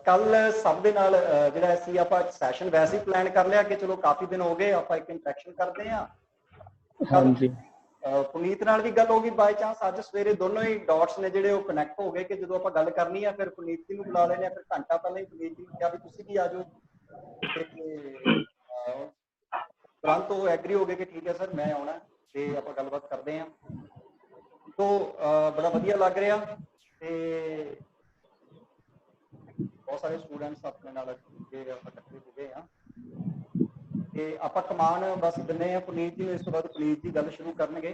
कल सब दे नाल जिहड़ा असीं आपां सैशन वैसे ही प्लान कर लिया कि चलो काफ़ी दिन हो गए आपां एक इंटरैक्शन करते हैं। हाँ जी पुनीत नाल भी गल हो गई बाय चांस, अज सवेरे दोनों ही डॉट्स ने जिहड़े वो कनैक्ट हो गए कि जो आपां गल करनी है फिर पुनीत जी नूं बुला लेने, फिर घंटा पहले ही पुनीत जी ने कहा भी तुसीं भी आ जाओ तुरंत वो एग्री हो गए कि ठीक है सर मैं आना ते आपां गलबात करते हैं। तो बड़ा वधिया लग रहा ते बहुत सारे स्टूडेंट्स अपने नाल इकट्ठे हो गए हैं ते आपां कमान बस दिंदे हैं पुनीत जी, इस तो बाद पुनीत जी गल शुरू करनगे।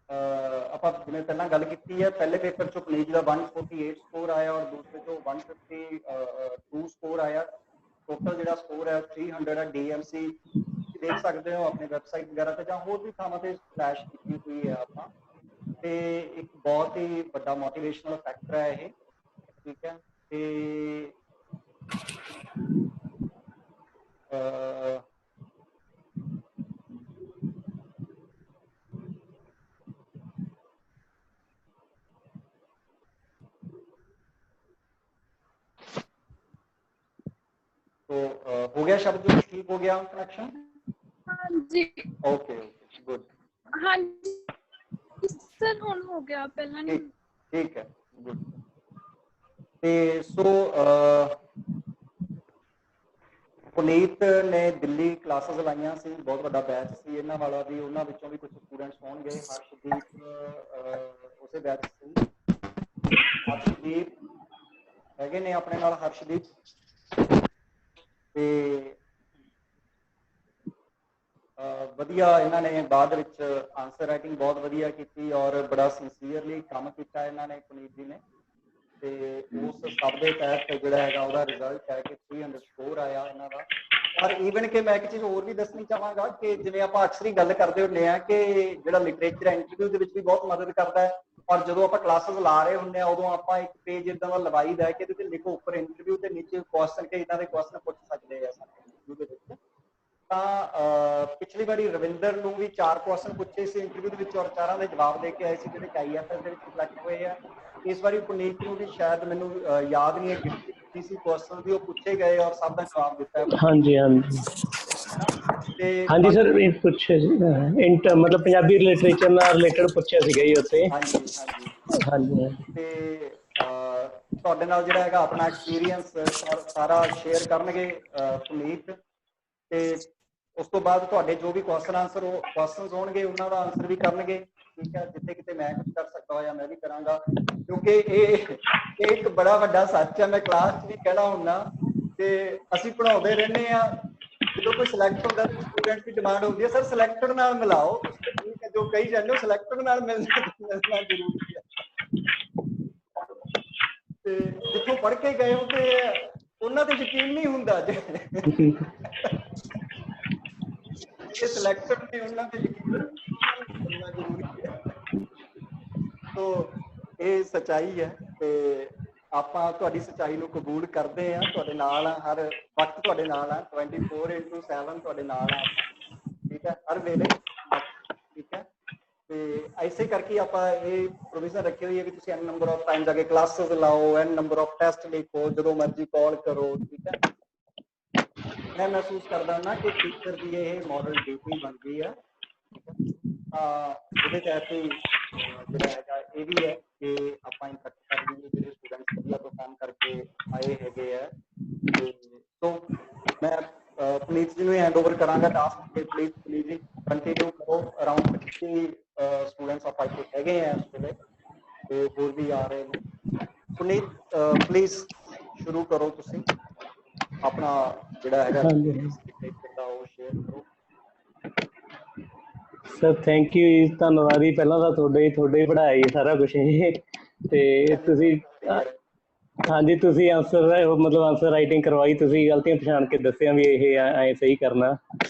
आपां जिवें पहलां गल कीती है, पहले पेपर चो पुनीत जी का 148 स्कोर आया और दूसरे चो 152 स्कोर आया। टोटल जिहड़ा स्कोर है 300 है। DMC देख सकते हो अपने वैबसाइट वगैरह ते जां होर भी थावां ते फ्लैश कीती हुई है आपां ते एक बहुत ही बड़ा मोटिवेशनल फैक्टर है ये, ठीक है। ते तो हो गया शब्द जो ठीक हो गया कनेक्शन? हाँ जी ओके ओके गुड। हाँ जी सर हुण हो गया, पहला नहीं। ठीक है गुड। ते सो पुनीत ने दिल्ली क्लासेस लाइया सी, बहुत बड़ा बैच सी इन्हां वाला भी, उन्हां विचों भी कुछ स्टूडेंट्स होणगे। हर्षदीप उसे बैच सी, हर्षदीप हैगे ने अपने नाल हर्षदीप ते वधिया इन्हां ने बाद विच आंसर राइटिंग बहुत वधिया की और बड़ा सिंसीयरली काम किया इन्हां ने पुनीत जी ने ते उस सब के तहत जिहड़ा हैगा उहदा रिजल्ट है कि 300 स्कोर आया इन्हां दा। और ईवन कि मैं एक चीज़ होर भी दसनी चाहांगा कि जिवें आपां अक्सर ही गल करदे हुंदे आ कि जिहड़ा लिटरेचर है इंटरव्यू दे विच भी बहुत मदद करता है। और जो आपां क्लासेस ला रहे हुंदे आ उदों आपां एक पेज इदां दा लवाईदा है कि इहदे ते लिखो उपर इंटरव्यू ते नीचे क्वेश्चन कि इदां दे क्वेश्चन पुछ सकदे आ साडे इंटरव्यू दे विच। पिछली बारी रविंदर नूं भी 4 क्वेश्चन पूछे से इंटरव्यू के और 4 के जवाब दे के आए थे जो IFS के सिलेक्ट हुए हैं। इस बारी पुनीत नूं भी शायद मैनू याद नहीं है गिनती की सी क्वेश्चन भी वो पूछे गए और सब का जवाब दिता है। हाँ जी हाँ जी हाँ जी सर पूछे मतलब पंजाबी लिटरेचर नाल रिलेटेड पूछे सीगे जी उत्ते। हाँ जी हाँ जी हाँ जी ते ਤੁਹਾਡੇ ਨਾਲ ਜਿਹੜਾ ਹੈਗਾ ਆਪਣਾ ਐਕਸਪੀਰੀਅੰਸ ਸਾਰਾ ਸ਼ੇਅਰ ਕਰਨਗੇ ਪੁਨੀਤ ਤੇ ਉਸ ਤੋਂ ਬਾਅਦ ਤੁਹਾਡੇ ਜੋ ਵੀ ਕੁਐਸਚਨ ਆਨਸਰ ਕੁਐਸਚਨਸ ਹੋਣਗੇ ਉਹਨਾਂ ਦਾ ਆਨਸਰ ਵੀ ਕਰਨਗੇ, ਠੀਕ ਹੈ। ਜਿੱਥੇ ਕਿਤੇ ਮੈਂ ਕੁਝ ਕਰ ਸਕਦਾ ਹੋਇਆ ਮੈਂ ਵੀ ਕਰਾਂਗਾ ਕਿਉਂਕਿ ਇਹ ਇੱਕ ਬੜਾ ਵੱਡਾ ਸੱਚ ਹੈ। ਮੈਂ ਕਲਾਸ 'ਚ ਵੀ ਕਹਿਣਾ ਹੁੰਦਾ ਤੇ ਅਸੀਂ ਪੜ੍ਹਾਉਂਦੇ ਰਹਿੰਦੇ ਆ, ਜਦੋਂ ਕੋਈ ਸਿਲੈਕਟ ਹੁੰਦਾ ਤਾਂ ਸਟੂਡੈਂਟ ਦੀ ਡਿਮਾਂਡ ਹੁੰਦੀ ਹੈ ਸਰ ਸਿਲੈਕਟਡ ਨਾਲ ਮਿਲਾਓ। ਤੁਸੀਂ ਠੀਕ ਹੈ ਜੋ ਕਹੀ ਜਾਂਦੇ ਹੋ ਸਿਲੈਕਟਡ ਨਾਲ ਮਿਲਣਾ ਜ਼ਰੂਰੀ ਹੈ। ਤੇ ਜਿੱਥੋਂ ਪੜ੍ਹ ਕੇ ਗਏ ਹੋ ਤੇ ਉਹਨਾਂ ਤੇ ਯਕੀਨ ਨਹੀਂ ਹੁੰਦਾ ਜੇ सिलेक्टेड ने उन्होंने यकीन करना जरूरी है। तो ये सच्चाई है ते ਆਪਾਂ ਤੁਹਾਡੀ ਸੱਚਾਈ ਨੂੰ ਕਬੂਲ ਕਰਦੇ ਆ, ਤੁਹਾਡੇ ਨਾਲ ਆ, ਹਰ ਵਕਤ ਤੁਹਾਡੇ ਨਾਲ ਆ, 24/7 ਤੁਹਾਡੇ ਨਾਲ ਆ, ਠੀਕ ਹੈ, ਹਰ ਵੇਲੇ, ਠੀਕ ਹੈ। ਤੇ ਐਸੇ ਕਰਕੇ ਆਪਾਂ ਇਹ ਪ੍ਰੋਵੀਜ਼ਨ ਰੱਖੀ ਹੋਈ ਹੈ ਕਿ ਤੁਸੀਂ n ਨੰਬਰ ਆਫ ਟਾਈਮ ਜਾ ਕੇ ਕਲਾਸਿਸ ਲਾਓ, n ਨੰਬਰ ਆਫ ਟੈਸਟ ਲਿਖੋ, ਜਦੋਂ ਮਰਜ਼ੀ ਕਾਲ ਕਰੋ, ਠੀਕ ਹੈ। मैं महसूस करता ना कि टीचर की ये मॉरल ड्यूटी बन गई है, जिहदे तहत ही जिहड़ा हैगा ये भी है कि आपां इकट्ठे कर लईए जिहड़े स्टूडेंट्स वधिया परफॉर्म करके आए हैगे है। तो मैं पुनीत जी नूं हैंड ओवर करांगा टास्क के प्लीज पुनीत जी कंटिन्यू करो। अराउंड 50 स्टूडेंट्स आपां इत्थे हैगे हैं इस वेले ते होर भी आ रहे हैं। पुनीत प्लीज शुरू करो तुसीं अपना ਜਿਹੜਾ ਹੈਗਾ ਲਿਟਰੇਚਰ ਦਾ ਉਹ ਸ਼ੇਅਰ ਕਰੋ। ਸਰ ਥੈਂਕ ਯੂ ਜੀ, ਧੰਨਵਾਦ ਜੀ ਪਹਿਲਾਂ ਤਾਂ ਤੁਹਾਡੇ ਹੀ ਪੜ੍ਹਾਇਆ ਜੀ ਸਾਰਾ ਕੁਛ ਇਹ ਤੇ ਤੁਸੀਂ ਹਾਂਜੀ ਤੁਸੀਂ ਮਤਲਬ ਆਨਸਰ ਰਾਈਟਿੰਗ ਕਰਵਾਈ, ਤੁਸੀਂ ਗਲਤੀਆਂ ਪਛਾਣ ਕੇ ਦੱਸਿਆ ਵੀ ਇਹ ਐਂ ਸਹੀ ਕਰਨਾ,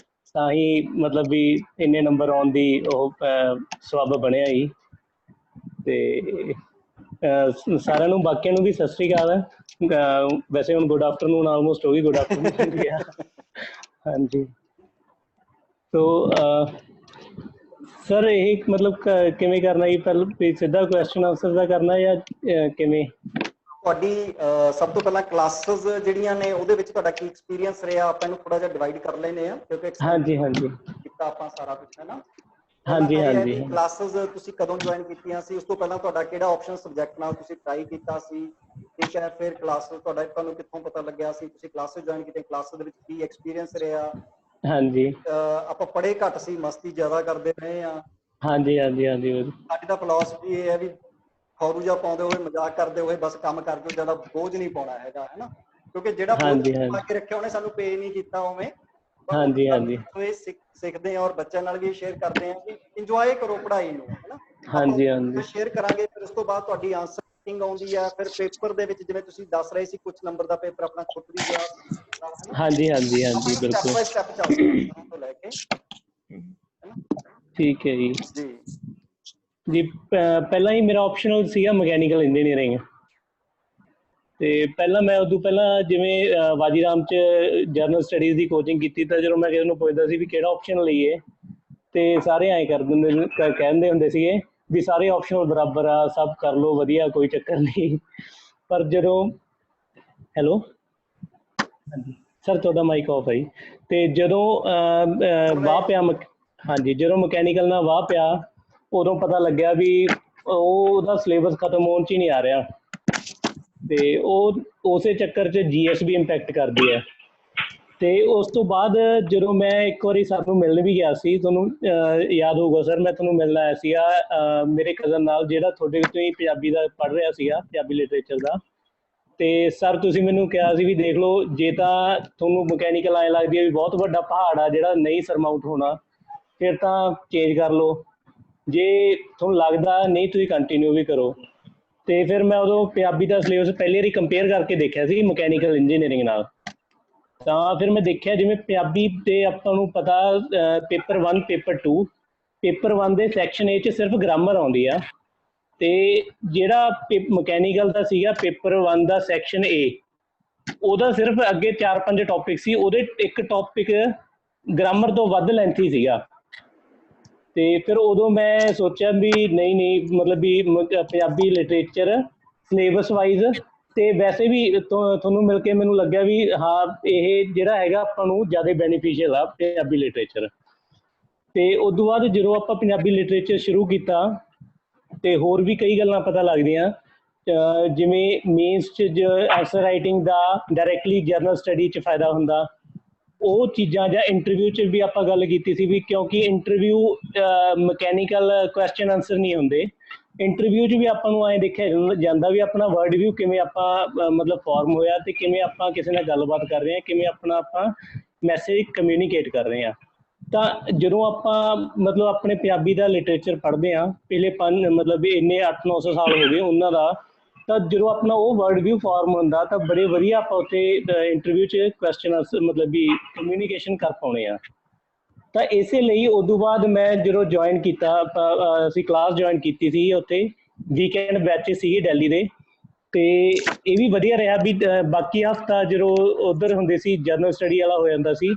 ਤਾਂ ਹੀ ਮਤਲਬ ਵੀ ਇੰਨੇ ਨੰਬਰ ਆਉਣ ਦੀ ਉਹ ਸਬੱਬ ਬਣਿਆ ਜੀ। ਤੇ ਸਾਰਿਆਂ ਨੂੰ ਬਾਕੀਆਂ ਨੂੰ ਵੀ ਸਤਿ ਸ਼੍ਰੀ ਅਕਾਲ ਹੈ। ਵੈਸੇ ਹੁਣ ਗੁੱਡ ਆਫਟਰਨੂਨ ਆਲਮੋਸਟ ਹੋ ਗਈ, ਗੁੱਡ ਆਫਟਰਨੂਨ ਗਿਆ ਹਾਂਜੀ। ਸੋ ਸਰ ਇਹ ਮਤਲਬ ਕਿਵੇਂ ਕਰਨਾ ਜੀ, ਪਹਿਲਾਂ ਸਿੱਧਾ ਕੁਐਸਚਨ ਆਨਸਰ ਦਾ ਕਰਨਾ ਜਾਂ ਕਿਵੇਂ? ਤੁਹਾਡੀ ਸਭ ਤੋਂ ਪਹਿਲਾਂ ਕਲਾਸਿਸ ਜਿਹੜੀਆਂ ਨੇ ਉਹਦੇ ਵਿੱਚ ਤੁਹਾਡਾ ਕੀ ਐਕਸਪੀਰੀਅੰਸ ਰਿਹਾ? ਆਪਾਂ ਇਹਨੂੰ ਥੋੜਾ ਜਿਹਾ ਡਿਵਾਈਡ ਕਰ ਲੈਨੇ ਆ ਕਿਉਂਕਿ ਹਾਂਜੀ ਹਾਂਜੀ ਕੀਤਾ ਆਪਾਂ ਸਾਰਾ ਕੁਝ ਹੈ ਨਾ। ਹਾਂਜੀ ਹਾਂਜੀ ਕਲਾਸਿਸ ਤੁਸੀਂ ਕਦੋਂ ਜੁਆਇਨ ਕੀਤੀਆਂ ਸੀ? ਉਸ ਤੋਂ ਪਹਿਲਾਂ ਤੁਹਾਡਾ ਕਿਹੜਾ ਆਪਸ਼ਨ ਸਬਜੈਕਟ ਨਾਲ ਤੁਸੀਂ ਟਰਾਈ ਕੀਤਾ ਸੀ? ਠੀਕ ਹੈ, ਫਿਰ ਕਲਾਸਿਸ ਤੁਹਾਨੂੰ ਕਿੱਥੋਂ ਪਤਾ ਲੱਗਿਆ ਸੀ ਤੁਸੀਂ ਕਲਾਸਿਸ ਜੁਆਇਨ ਕੀਤੀਆਂ? ਕਲਾਸਿਸ ਦੇ ਵਿੱਚ ਕੀ ਐਕਸਪੀਰੀਅੰਸ ਰਿਹਾ? ਹਾਂਜੀ ਆਪਾਂ ਪੜ੍ਹੇ ਘੱਟ ਸੀ, ਮਸਤੀ ਜ਼ਿਆਦਾ ਕਰਦੇ ਰਹੇ ਆ। ਹਾਂਜੀ ਹਾਂਜੀ ਹਾਂਜੀ ਸਾਡੀ ਤਾਂ ਫਿਲਾਸਫੀ ਇਹ ਹੈ ਵੀ ਖੌਰੂ ਜਿਹਾ ਪਾਉਂਦੇ ਹੋਏ, ਮਜ਼ਾਕ ਕਰਦੇ ਹੋਏ ਬਸ ਕੰਮ ਕਰ ਦਿਓ, ਜ਼ਿਆਦਾ ਬੋਝ ਨਹੀਂ ਪਾਉਣਾ ਹੈਗਾ, ਹੈ ਨਾ। ਕਿਉਂਕਿ ਜਿਹੜਾ ਬੋਝ ਹਾਂਜੀ ਪਾ ਕੇ ਰੱਖਿਆ ਉਹਨੇ ਸਾਨੂੰ ਪੇ ਨਹੀਂ ਕੀਤਾ ਉਵੇਂ। ਹਾਂਜੀ ਹਾਂਜੀ ਇਹ ਸਿੱਖਦੇ ਆ ਔਰ ਬੱਚਿਆਂ ਨਾਲ ਵੀ ਸ਼ੇਅਰ ਕਰਦੇ ਆ ਕਿ ਇੰਜੋਏ ਕਰੋ ਪੜ੍ਹਾਈ ਨੂੰ, ਹੈ ਨਾ। ਹਾਂਜੀ ਆਪਾਂ ਹਾਂਜੀ ਸ਼ੇਅਰ ਕਰਾਂਗੇ, ਫਿਰ ਉਸ ਤੋਂ ਬਾਅਦ ਤੁਹਾਡੀ ਆਨਸਰਿੰਗ ਆਉਂਦੀ ਆ। ਫਿਰ ਪੇਪਰ ਦੇ ਵਿੱਚ ਜਿਵੇਂ ਤੁਸੀਂ ਦੱਸ ਰਹੇ ਸੀ ਕੁਝ ਨੰਬਰ ਦਾ ਪੇਪਰ ਆਪਣਾ ਛੁੱਟ ਵੀ ਗਿਆ, ਹੈ ਨਾ। ਹਾਂਜੀ ਹਾਂਜੀ ਆਪਾਂ ਹਾਂਜੀ ਸਟੈਪ ਬਿਲਕੁਲ ਬਾਈ ਸਟੈਪ ਚੱਲਦੇ ਹਾਂ ਸ਼ੁਰੂ ਤੋਂ ਲੈ ਕੇ, ਹੈ ਨਾ। ਠੀਕ ਹੈ ਜੀ। ਜੀ ਜੀ ਪਹਿਲਾਂ ਹੀ ਮੇਰਾ ਆਪਸ਼ਨਲ ਸੀਗਾ ਮਕੈਨੀਕਲ ਇੰਜੀਨੀਅਰਿੰਗ। ਤੇ ਪਹਿਲਾਂ ਮੈਂ ਉਦੋਂ ਪਹਿਲਾਂ ਜਿਵੇਂ ਵਾਜੀਰਾਮ 'ਚ ਜਰਨਲ ਸਟੱਡੀਜ਼ ਦੀ ਕੋਚਿੰਗ ਕੀਤੀ, ਤਾਂ ਜਦੋਂ ਮੈਂ ਕਿਸੇ ਨੂੰ ਪੁੱਛਦਾ ਸੀ ਵੀ ਕਿਹੜਾ ਆਪਸ਼ਨ ਲਈਏ, ਤੇ ਸਾਰੇ ਐਂ ਕਰ ਦਿੰਦੇ ਕਹਿੰਦੇ ਹੁੰਦੇ ਸੀਗੇ ਵੀ ਸਾਰੇ ਆਪਸ਼ਨਲ ਬਰਾਬਰ ਆ, ਸਭ ਕਰ ਲਓ ਵਧੀਆ, ਕੋਈ ਚੱਕਰ ਨਹੀਂ। ਪਰ ਜਦੋਂ ਹੈਲੋ ਹਾਂਜੀ ਸਰ, ਤੁਹਾਡਾ ਮਾਈਕ ਆਫ ਹੈ ਜੀ। ਤੇ ਜਦੋਂ ਵਾਹ ਪਿਆ ਹਾਂਜੀ, ਜਦੋਂ ਮਕੈਨੀਕਲ ਨਾਲ ਵਾਹ ਪਿਆ ਉਦੋਂ ਪਤਾ ਲੱਗਿਆ ਵੀ ਉਹਦਾ ਸਿਲੇਬਸ ਖਤਮ ਹੋਣ 'ਚ ਹੀ ਨਹੀਂ ਆ ਰਿਹਾ, ਤੇ ਉਹ ਉਸੇ ਚੱਕਰ 'ਚ GS ਵੀ ਇੰਪੈਕਟ ਕਰਦੀ ਹੈ। ਤੇ ਉਸ ਤੋਂ ਬਾਅਦ ਜਦੋਂ ਮੈਂ ਇੱਕ ਵਾਰੀ ਸਰ ਨੂੰ ਮਿਲਣ ਵੀ ਗਿਆ ਸੀ, ਤੁਹਾਨੂੰ ਯਾਦ ਹੋਊਗਾ ਸਰ, ਮੈਂ ਤੁਹਾਨੂੰ ਮਿਲਣ ਆਇਆ ਸੀਗਾ ਮੇਰੇ ਕਜ਼ਨ ਨਾਲ, ਜਿਹੜਾ ਤੁਹਾਡੇ ਤੋਂ ਹੀ ਪੰਜਾਬੀ ਦਾ ਪੜ੍ਹ ਰਿਹਾ ਸੀਗਾ, ਪੰਜਾਬੀ ਲਿਟਰੇਚਰ ਦਾ। ਤੇ ਸਰ ਤੁਸੀਂ ਮੈਨੂੰ ਕਿਹਾ ਸੀ ਵੀ ਦੇਖ ਲਓ, ਜੇ ਤਾਂ ਤੁਹਾਨੂੰ ਮਕੈਨੀਕਲ ਐਂ ਲੱਗਦੀ ਹੈ ਵੀ ਬਹੁਤ ਵੱਡਾ ਪਹਾੜ ਆ ਜਿਹੜਾ ਨਹੀਂ ਸਰਮਾਊਂਟ ਹੋਣਾ, ਫਿਰ ਤਾਂ ਚੇਂਜ ਕਰ ਲਓ, ਜੇ ਤੁਹਾਨੂੰ ਲੱਗਦਾ ਨਹੀਂ ਤੁਸੀਂ ਕੰਟੀਨਿਊ ਵੀ ਕਰੋ। ਤੇ ਫਿਰ ਮੈਂ ਉਦੋਂ ਪੰਜਾਬੀ ਦਾ ਸਿਲੇਬਸ ਪਹਿਲੀ ਵਾਰੀ ਕੰਪੇਅਰ ਕਰਕੇ ਦੇਖਿਆ ਸੀ ਮਕੈਨੀਕਲ ਇੰਜੀਨੀਅਰਿੰਗ ਨਾਲ। ਤਾਂ ਫਿਰ ਮੈਂ ਦੇਖਿਆ ਜਿਵੇਂ ਪੰਜਾਬੀ ਤੇ ਆਪਾਂ ਨੂੰ ਪਤਾ ਪੇਪਰ 1 ਪੇਪਰ 2, ਪੇਪਰ 1 ਦੇ ਸੈਕਸ਼ਨ A 'ਚ ਸਿਰਫ ਗ੍ਰਾਮਰ ਆਉਂਦੀ ਆ, ਤੇ ਜਿਹੜਾ ਮਕੈਨੀਕਲ ਦਾ ਸੀਗਾ ਪੇਪਰ 1 ਦਾ ਸੈਕਸ਼ਨ A, ਉਹਦਾ ਸਿਰਫ ਅੱਗੇ 4-5 ਟੌਪਿਕ ਸੀ, ਉਹਦੇ ਇੱਕ ਟੌਪਿਕ ਗ੍ਰਾਮਰ ਤੋਂ ਵੱਧ ਲੈਂਥੀ ਸੀਗਾ। ਤੇ ਫਿਰ ਉਦੋਂ ਮੈਂ ਸੋਚਿਆ ਵੀ ਨਹੀਂ ਮਤਲਬ ਵੀ ਪੰਜਾਬੀ ਲਿਟਰੇਚਰ ਸਿਲੇਬਸ ਵਾਈਜ਼ ਤੇ ਵੈਸੇ ਵੀ ਤੁਹਾਨੂੰ ਮਿਲ ਕੇ ਮੈਨੂੰ ਲੱਗਿਆ ਵੀ ਹਾਂ ਇਹ ਜਿਹੜਾ ਹੈਗਾ ਆਪਾਂ ਨੂੰ ਜ਼ਿਆਦਾ ਬੈਨੀਫੀਸ਼ੀਅਲ ਆ ਪੰਜਾਬੀ ਲਿਟਰੇਚਰ। ਤੇ ਉਸ ਤੋਂ ਬਾਅਦ ਜਦੋਂ ਆਪਾਂ ਪੰਜਾਬੀ ਲਿਟਰੇਚਰ ਸ਼ੁਰੂ ਕੀਤਾ ਤੇ ਹੋਰ ਵੀ ਕਈ ਗੱਲਾਂ ਪਤਾ ਲੱਗਦੀਆਂ, ਜਿਵੇਂ ਮੇਨਸ 'ਚ ਆਂਸਰ ਰਾਈਟਿੰਗ ਦਾ ਡਾਇਰੈਕਟਲੀ ਜਰਨਲ ਸਟੱਡੀ 'ਚ ਫਾਇਦਾ ਹੁੰਦਾ, ਉਹ ਚੀਜ਼ਾਂ। ਜਾਂ ਇੰਟਰਵਿਊ 'ਚ ਵੀ ਆਪਾਂ ਗੱਲ ਕੀਤੀ ਸੀ ਵੀ ਕਿਉਂਕਿ ਇੰਟਰਵਿਊ ਮਕੈਨੀਕਲ ਕੁਐਸਚਨ ਆਨਸਰ ਨਹੀਂ ਹੁੰਦੇ, ਇੰਟਰਵਿਊ 'ਚ ਵੀ ਆਪਾਂ ਨੂੰ ਐਂ ਦੇਖਿਆ ਜਾਂਦਾ ਵੀ ਆਪਣਾ ਵਰਡ ਵਿਊ ਕਿਵੇਂ ਆਪਾਂ ਮਤਲਬ ਫਾਰਮ ਹੋਇਆ, ਤੇ ਕਿਵੇਂ ਆਪਾਂ ਕਿਸੇ ਨਾਲ ਗੱਲਬਾਤ ਕਰ ਰਹੇ ਹਾਂ, ਕਿਵੇਂ ਆਪਾਂ ਮੈਸੇਜ ਕਮਿਊਨੀਕੇਟ ਕਰ ਰਹੇ ਹਾਂ। ਤਾਂ ਜਦੋਂ ਆਪਾਂ ਮਤਲਬ ਆਪਣੇ ਪੰਜਾਬੀ ਦਾ ਲਿਟਰੇਚਰ ਪੜ੍ਹਦੇ ਹਾਂ, ਪਹਿਲੇ ਮਤਲਬ ਇੰਨੇ 800-900 ਸਾਲ ਹੋ ਗਏ ਉਹਨਾਂ ਦਾ, ਤਾਂ ਜਦੋਂ ਆਪਣਾ ਉਹ ਵਰਡ ਵਿਊ ਫਾਰਮ ਹੁੰਦਾ ਤਾਂ ਬੜੇ ਵਧੀਆ ਆਪਾਂ ਉੱਥੇ ਇੰਟਰਵਿਊ 'ਚ ਕੁਐਸਚਨ ਆਨਸਰ ਮਤਲਬ ਵੀ ਕਮਿਊਨੀਕੇਸ਼ਨ ਕਰ ਪਾਉਂਦੇ ਹਾਂ। ਤਾਂ ਇਸੇ ਲਈ ਉਦੋਂ ਬਾਅਦ ਮੈਂ ਜਦੋਂ ਜੁਆਇਨ ਕੀਤਾ, ਅਸੀਂ ਕਲਾਸ ਜੁਆਇਨ ਕੀਤੀ ਸੀ ਉੱਥੇ, ਵੀਕਐਂਡ ਬੈਚ ਸੀਗੇ ਦਿੱਲੀ ਦੇ, ਤੇ ਇਹ ਵੀ ਵਧੀਆ ਰਿਹਾ ਵੀ ਬਾਕੀ ਹਫਤਾ ਜਦੋਂ ਉੱਧਰ ਹੁੰਦੇ ਸੀ ਜਰਨਲ ਸਟੱਡੀ ਵਾਲਾ ਹੋ ਜਾਂਦਾ ਸੀ,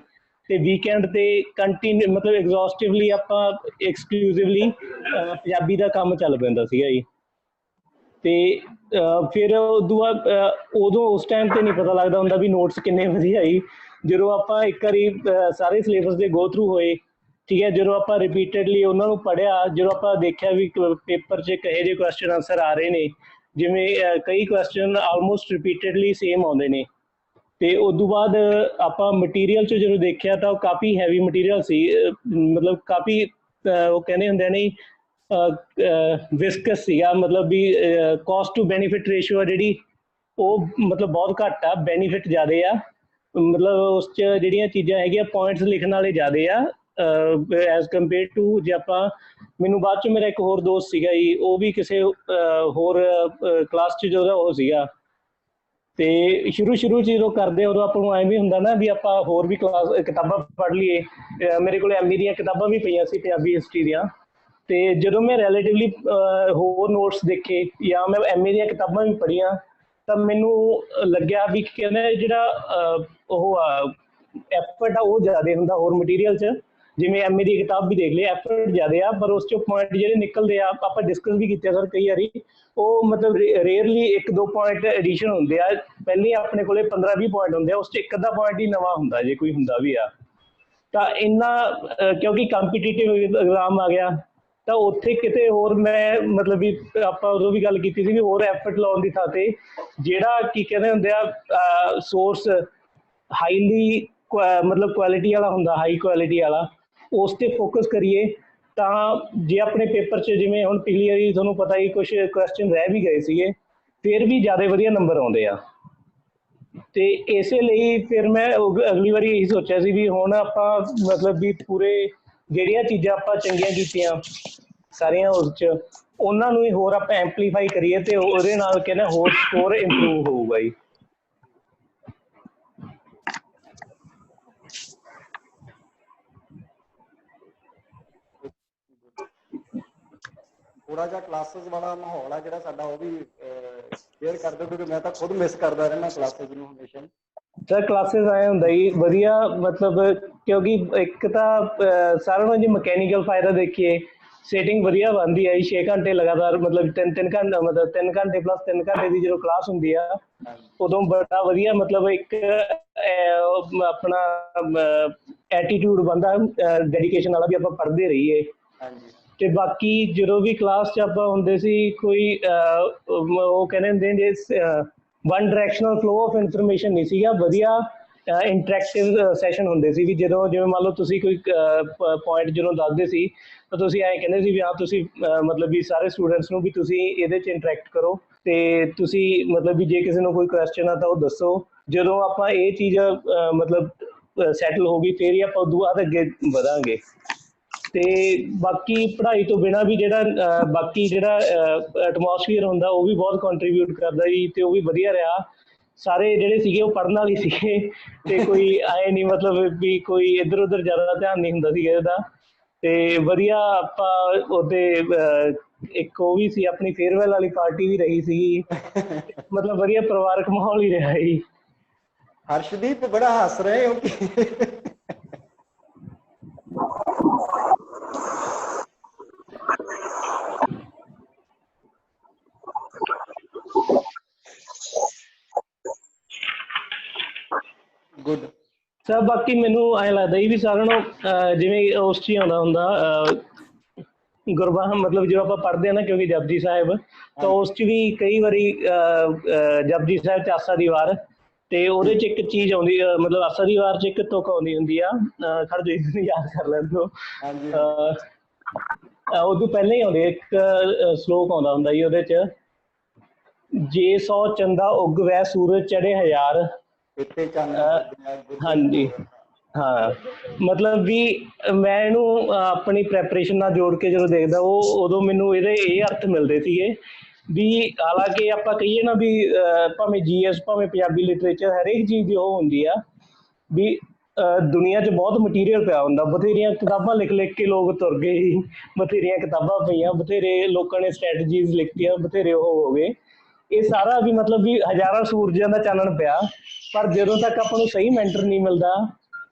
ਤੇ ਵੀਕਐਂਡ ਤੇ ਕੰਟੀਨਿਊ ਮਤਲਬ ਐਗਜ਼ੌਸਟਿਵਲੀ ਆਪਾਂ ਐਕਸਕਲੂਸਿਵਲੀ ਪੰਜਾਬੀ ਦਾ ਕੰਮ ਚੱਲ ਪੈਂਦਾ ਸੀਗਾ ਜੀ। ਤੇ ਫਿਰ ਉਦੋਂ ਬਾਅਦ ਉਦੋਂ ਉਸ ਟਾਈਮ ਤੇ ਨਹੀਂ ਪਤਾ ਲੱਗਦਾ ਹੁੰਦਾ ਵੀ ਨੋਟਸ ਕਿੰਨੇ ਵਧੀਆ ਜੀ। ਜਦੋਂ ਆਪਾਂ ਇੱਕ ਵਾਰੀ ਸਾਰੇ ਸਿਲੇਬਸ ਦੇ ਗੋ ਥਰੂ ਹੋਏ, ਠੀਕ ਹੈ, ਜਦੋਂ ਆਪਾਂ ਰਿਪੀਟਡਲੀ ਉਹਨਾਂ ਨੂੰ ਪੜ੍ਹਿਆ, ਜਦੋਂ ਆਪਾਂ ਦੇਖਿਆ ਵੀ ਪੇਪਰ 'ਚ ਕਿਹੋ ਜਿਹੇ ਕੁਐਸਚਨ ਆਨਸਰ ਆ ਰਹੇ ਨੇ, ਜਿਵੇਂ ਕਈ ਕੁਐਸਚਨ ਆਲਮੋਸਟ ਰਿਪੀਟਡਲੀ ਸੇਮ ਆਉਂਦੇ ਨੇ, ਤੇ ਉਸ ਤੋਂ ਬਾਅਦ ਆਪਾਂ ਮਟੀਰੀਅਲ 'ਚ ਜਦੋਂ ਦੇਖਿਆ ਤਾਂ ਉਹ ਕਾਫੀ ਹੈਵੀ ਮਟੀਰੀਅਲ ਸੀ, ਮਤਲਬ ਕਾਫੀ ਉਹ ਕਹਿੰਦੇ ਹੁੰਦੇ ਨੇ ਵਿਸਕਸ ਸੀਗਾ, ਮਤਲਬ ਵੀ ਕੋਸਟ ਟੂ ਬੈਨੀਫਿਟ ਰੇਸ਼ੀਓ ਆ ਜਿਹੜੀ ਉਹ ਮਤਲਬ ਬਹੁਤ ਘੱਟ ਆ, ਬੈਨੀਫਿਟ ਜ਼ਿਆਦਾ ਆ, ਮਤਲਬ ਉਸ 'ਚ ਜਿਹੜੀਆਂ ਚੀਜ਼ਾਂ ਹੈਗੀਆਂ ਪੁਆਇੰਟਸ ਲਿਖਣ ਵਾਲੇ ਜ਼ਿਆਦਾ ਆ ਐਜ਼ ਕੰਪੇਅਰ ਟੂ ਜੇ ਆਪਾਂ। ਮੈਨੂੰ ਬਾਅਦ 'ਚ ਮੇਰਾ ਇੱਕ ਹੋਰ ਦੋਸਤ ਸੀਗਾ ਜੀ, ਉਹ ਵੀ ਕਿਸੇ ਹੋਰ ਕਲਾਸ 'ਚ ਜਿਹੜਾ ਉਹ ਸੀਗਾ, ਤੇ ਸ਼ੁਰੂ 'ਚ ਜਦੋਂ ਕਰਦੇ ਉਦੋਂ ਆਪਾਂ ਨੂੰ ਐਂ ਵੀ ਹੁੰਦਾ ਨਾ ਵੀ ਆਪਾਂ ਹੋਰ ਵੀ ਕਿਤਾਬਾਂ ਪੜ੍ਹ ਲਈਏ। ਮੇਰੇ ਕੋਲ MA ਦੀਆਂ ਕਿਤਾਬਾਂ ਵੀ ਪਈਆਂ ਸੀ ਪੰਜਾਬੀ ਹਿਸਟਰੀ ਦੀਆਂ, ਤੇ ਜਦੋਂ ਮੈਂ ਰਿਲੇਟਿਵਲੀ ਹੋਰ ਨੋਟਸ ਦੇਖੇ ਜਾਂ ਮੈਂ MA ਦੀਆਂ ਕਿਤਾਬਾਂ ਵੀ ਪੜ੍ਹੀਆਂ, ਤਾਂ ਮੈਨੂੰ ਲੱਗਿਆ ਵੀ ਕਹਿੰਦੇ ਜਿਹੜਾ ਉਹ ਆ ਐਫਰਟ ਆ ਉਹ ਜ਼ਿਆਦਾ ਹੁੰਦਾ ਹੋਰ ਮਟੀਰੀਅਲ 'ਚ, ਜਿਵੇਂ ਐਮਏ ਦੀ ਕਿਤਾਬ ਵੀ ਦੇਖ ਲਈ, ਐਫਰਟ ਜ਼ਿਆਦਾ ਆ ਪਰ ਉਸ ਚੋਂ ਪੁਆਇੰਟ ਜਿਹੜੇ ਨਿਕਲਦੇ ਆ ਆਪਾਂ ਡਿਸਕਸ ਵੀ ਕੀਤੇ ਸਰ ਕਈ ਵਾਰੀ, ਉਹ ਮਤਲਬ ਰੇਅਰਲੀ 1-2 ਪੁਆਇੰਟ ਐਡੀਸ਼ਨ ਹੁੰਦੇ ਆ। ਪਹਿਲੇ ਆਪਣੇ ਕੋਲੇ 15-20 ਪੁਆਇੰਟ ਹੁੰਦੇ ਆ, ਉਸ 'ਚ ਇੱਕ ਅੱਧਾ ਪੁਆਇੰਟ ਹੀ ਨਵਾਂ ਹੁੰਦਾ ਜੇ ਕੋਈ ਹੁੰਦਾ ਵੀ ਆ। ਤਾਂ ਇੰਨਾ ਕਿਉਂਕਿ ਕੰਪੀਟੀਟਿਵ ਐਗਜ਼ਾਮ ਆ ਗਿਆ ਤਾਂ ਉੱਥੇ ਕਿਤੇ ਹੋਰ ਮੈਂ ਮਤਲਬ ਵੀ ਆਪਾਂ ਉਦੋਂ ਵੀ ਗੱਲ ਕੀਤੀ ਸੀ ਵੀ ਹੋਰ ਐਫਰਟ ਲਾਉਣ ਦੀ ਥਾਂ ਤੇ ਜਿਹੜਾ ਕੀ ਕਹਿੰਦੇ ਹੁੰਦੇ ਆ ਸੋਰਸ ਹਾਈਲੀ ਮਤਲਬ ਕੁਆਲਿਟੀ ਵਾਲਾ ਹੁੰਦਾ, ਹਾਈ ਕੁਆਲਿਟੀ ਵਾਲਾ, ਉਸ ਤੇ ਫੋਕਸ ਕਰੀਏ ਤਾਂ ਜੇ ਆਪਣੇ ਪੇਪਰ 'ਚ ਜਿਵੇਂ ਹੁਣ ਪਿਛਲੀ ਵਾਰੀ ਤੁਹਾਨੂੰ ਪਤਾ ਹੀ ਕੁਛ ਕੁਐਸਚਨ ਰਹਿ ਵੀ ਗਏ ਸੀਗੇ, ਫਿਰ ਵੀ ਜ਼ਿਆਦਾ ਵਧੀਆ ਨੰਬਰ ਆਉਂਦੇ ਆ। ਤੇ ਇਸੇ ਲਈ ਫਿਰ ਮੈਂ ਅਗਲੀ ਵਾਰੀ ਇਹੀ ਸੋਚਿਆ ਸੀ ਵੀ ਹੁਣ ਆਪਾਂ ਮਤਲਬ ਵੀ ਪੂਰੇ ਜਿਹੜੀਆਂ ਚੀਜ਼ਾਂ ਆਪਾਂ ਚੰਗੀਆਂ ਕੀਤੀਆਂ ਸਾਰੀਆਂ ਉਸ 'ਚ ਉਹਨਾਂ ਨੂੰ ਹੀ ਹੋਰ ਆਪਾਂ ਐਂਪਲੀਫਾਈ ਕਰੀਏ ਤੇ ਉਹਦੇ ਨਾਲ ਕਹਿੰਦਾ ਹੋਰ ਸਕੋਰ ਇੰਪਰੂਵ ਹੋਊਗਾ ਜੀ। ਥੋੜਾ ਜਿਹਾ ਕਲਾਸਿਸ ਵਾਲਾ ਮਾਹੌਲ ਆ ਜਿਹੜਾ ਸਾਡਾ ਉਹ ਵੀ ਸ਼ੇਅਰ ਕਰ ਦਿਓ, ਕਿਉਂਕਿ ਮੈਂ ਤਾਂ ਖੁਦ ਮਿਸ ਕਰਦਾ ਰਹਿਣਾ ਕਲਾਸਿਸ ਨੂੰ ਹਮੇਸ਼ਾ। ਸਰ ਕਲਾਸਿਸ ਆਏ ਹੁੰਦਾ ਜੀ ਵਧੀਆ, ਮਤਲਬ ਕਿਉਂਕਿ ਇੱਕ ਤਾਂ ਸਾਰਿਆਂ ਨੂੰ ਜੇ ਮਕੈਨੀਕਲ ਫਾਇਦਾ ਦੇਖੀਏ, ਸੈਟਿੰਗ ਵਧੀਆ ਬਣਦੀ ਹੈ ਜੀ 6 ਘੰਟੇ ਲਗਾਤਾਰ, ਮਤਲਬ 3 ਘੰਟੇ ਮਤਲਬ 3 ਘੰਟੇ ਪਲੱਸ 3 ਘੰਟੇ ਦੀ ਜਦੋਂ ਕਲਾਸ ਹੁੰਦੀ ਆ ਉਦੋਂ ਬੜਾ ਵਧੀਆ ਮਤਲਬ ਇੱਕ ਆਪਣਾ ਐਟੀਟਿਊਡ ਬਣਦਾ ਡੈਡੀਕੇਸ਼ਨ ਵਾਲਾ ਵੀ ਆਪਾਂ ਪੜ੍ਹਦੇ ਰਹੀਏ। ਤੇ ਬਾਕੀ ਜਦੋਂ ਵੀ ਕਲਾਸ 'ਚ ਆਪਾਂ ਹੁੰਦੇ ਸੀ ਕੋਈ ਉਹ ਕਹਿੰਦੇ ਹੁੰਦੇ ਜੇ one directional flow of information ਨਹੀਂ ਸੀਗਾ, ਵਧੀਆ ਇੰਟਰੈਕਟਿਵ ਸੈਸ਼ਨ ਹੁੰਦੇ ਸੀ ਵੀ ਜਦੋਂ ਜਿਵੇਂ ਮੰਨ ਲਓ ਤੁਸੀਂ ਕੋਈ ਪੁਆਇੰਟ ਜਦੋਂ ਦੱਸਦੇ ਸੀ ਤਾਂ ਤੁਸੀਂ ਐਂ ਕਹਿੰਦੇ ਸੀ ਵੀ ਹਾਂ ਤੁਸੀਂ ਮਤਲਬ ਵੀ ਸਾਰੇ ਸਟੂਡੈਂਟਸ ਨੂੰ ਵੀ ਤੁਸੀਂ ਇਹਦੇ 'ਚ ਇੰਟਰੈਕਟ ਕਰੋ ਤੇ ਤੁਸੀਂ ਮਤਲਬ ਵੀ ਜੇ ਕਿਸੇ ਨੂੰ ਕੋਈ ਕੁਐਸਚਨ ਆ ਤਾਂ ਉਹ ਦੱਸੋ। ਜਦੋਂ ਆਪਾਂ ਇਹ ਚੀਜ਼ ਮਤਲਬ ਸੈਟਲ ਹੋ ਗਈ ਫਿਰ ਹੀ ਆਪਾਂ ਉਦੋਂ ਬਾਅਦ ਅੱਗੇ ਵਧਾਂਗੇ। ਤੇ ਬਾਕੀ ਪੜ੍ਹਾਈ ਤੋਂ ਬਿਨਾਂ ਵੀ ਜਿਹੜਾ ਬਾਕੀ ਜਿਹੜਾ ਐਟਮੋਸਫੀਅਰ ਹੁੰਦਾ ਉਹ ਵੀ ਬਹੁਤ ਕੰਟਰੀਬਿਊਟ ਕਰਦਾ ਜੀ, ਤੇ ਉਹ ਵੀ ਵਧੀਆ ਰਿਹਾ। ਸਾਰੇ ਜਿਹੜੇ ਸੀਗੇ ਉਹ ਪੜ੍ਹਨ ਵਾਲੇ ਸੀਗੇ ਤੇ ਕੋਈ ਆਏ ਨਹੀਂ ਮਤਲਬ ਵੀ ਕੋਈ ਇੱਧਰ ਉੱਧਰ ਜ਼ਿਆਦਾ ਧਿਆਨ ਨਹੀਂ ਹੁੰਦਾ ਸੀਗਾ ਇਹਦਾ। ਤੇ ਵਧੀਆ ਆਪਾਂ ਉਹਦੇ ਇੱਕ ਉਹ ਵੀ ਸੀ ਆਪਣੀ ਫੇਅਰਵੈਲ ਵਾਲੀ ਪਾਰਟੀ ਵੀ ਰਹੀ ਸੀਗੀ, ਮਤਲਬ ਵਧੀਆ ਪਰਿਵਾਰਕ ਮਾਹੌਲ ਹੀ ਰਿਹਾ ਜੀ। ਹਰਸ਼ਦੀਪ ਬੜਾ ਹੱਸ ਰਹੇ ਹੋ ਗੁੱਡ ਸਰ। ਬਾਕੀ ਮੈਨੂੰ ਐਂ ਲੱਗਦਾ ਜੀ ਵੀ ਸਾਰਿਆਂ ਨੂੰ ਜਿਵੇਂ ਉਸ 'ਚ ਹੀ ਆਉਂਦਾ ਹੁੰਦਾ ਗੁਰਬਾਣੀ, ਮਤਲਬ ਜਦੋਂ ਆਪਾਂ ਪੜ੍ਹਦੇ ਹਾਂ ਨਾ ਕਿਉਂਕਿ ਜਪਜੀ ਸਾਹਿਬ, ਤਾਂ ਉਸ 'ਚ ਵੀ ਕਈ ਵਾਰੀ ਜਪਜੀ ਸਾਹਿਬ 'ਚ ਆਸਾ ਦੀ ਵਾਰ, ਤੇ ਉਹਦੇ 'ਚ ਇੱਕ ਚੀਜ਼ ਆਉਂਦੀ ਮਤਲਬ ਆਸਾ ਦੀ ਵਾਰ 'ਚ ਇੱਕ ਤੁਕ ਆਉਂਦੀ ਹੁੰਦੀ ਆ, ਖੜ ਜੋ ਇਹਨੂੰ ਯਾਦ ਕਰ ਲੈਣ ਦਿਓ। ਉਦੋਂ ਪਹਿਲਾਂ ਹੀ ਆਉਂਦੇ ਇੱਕ ਸਲੋਕ ਆਉਂਦਾ ਹੁੰਦਾ ਜੀ ਉਹਦੇ 'ਚ, ਜੇ 100 ਚੰਦਾ ਉੱਗ ਵੈ ਸੂਰਜ ਚੜ੍ਹੇ 1000। ਹਾਂਜੀ ਹਾਂ, ਮਤਲਬ ਵੀ ਮੈਂ ਇਹਨੂੰ ਆਪਣੀ ਪ੍ਰੈਪਰੇਸ਼ਨ ਨਾਲ ਜੋੜ ਕੇ ਜਦੋਂ ਦੇਖਦਾ ਉਹ ਉਦੋਂ ਮੈਨੂੰ ਇਹਦੇ ਇਹ ਅਰਥ ਮਿਲਦੇ ਸੀਗੇ ਵੀ ਹਾਲਾਂਕਿ ਆਪਾਂ ਕਹੀਏ ਨਾ ਵੀ ਭਾਵੇਂ GS ਭਾਵੇਂ ਪੰਜਾਬੀ ਲਿਟਰੇਚਰ ਹਰੇਕ ਚੀਜ਼ ਦੀ ਉਹ ਹੁੰਦੀ ਆ ਵੀ ਦੁਨੀਆ 'ਚ ਬਹੁਤ ਮਟੀਰੀਅਲ ਪਿਆ ਹੁੰਦਾ, ਬਥੇਰੀਆਂ ਕਿਤਾਬਾਂ ਲਿਖ ਲਿਖ ਕੇ ਲੋਕ ਤੁਰ ਗਏ ਜੀ, ਬਥੇਰੀਆਂ ਕਿਤਾਬਾਂ ਪਈਆਂ, ਬਥੇਰੇ ਲੋਕਾਂ ਨੇ ਸਟ੍ਰੈਟਜੀਜ਼ ਲਿਖਤੀਆਂ, ਬਥੇਰੇ ਉਹ ਹੋ ਗਏ। ਇਹ ਸਾਰਾ ਵੀ ਮਤਲਬ ਵੀ ਹਜ਼ਾਰਾਂ ਸੂਰਜਾਂ ਦਾ ਚਾਨਣ ਪਿਆ, ਪਰ ਜਦੋਂ ਤੱਕ ਆਪਾਂ ਨੂੰ ਸਹੀ ਮੈਂਟਰ ਨਹੀਂ ਮਿਲਦਾ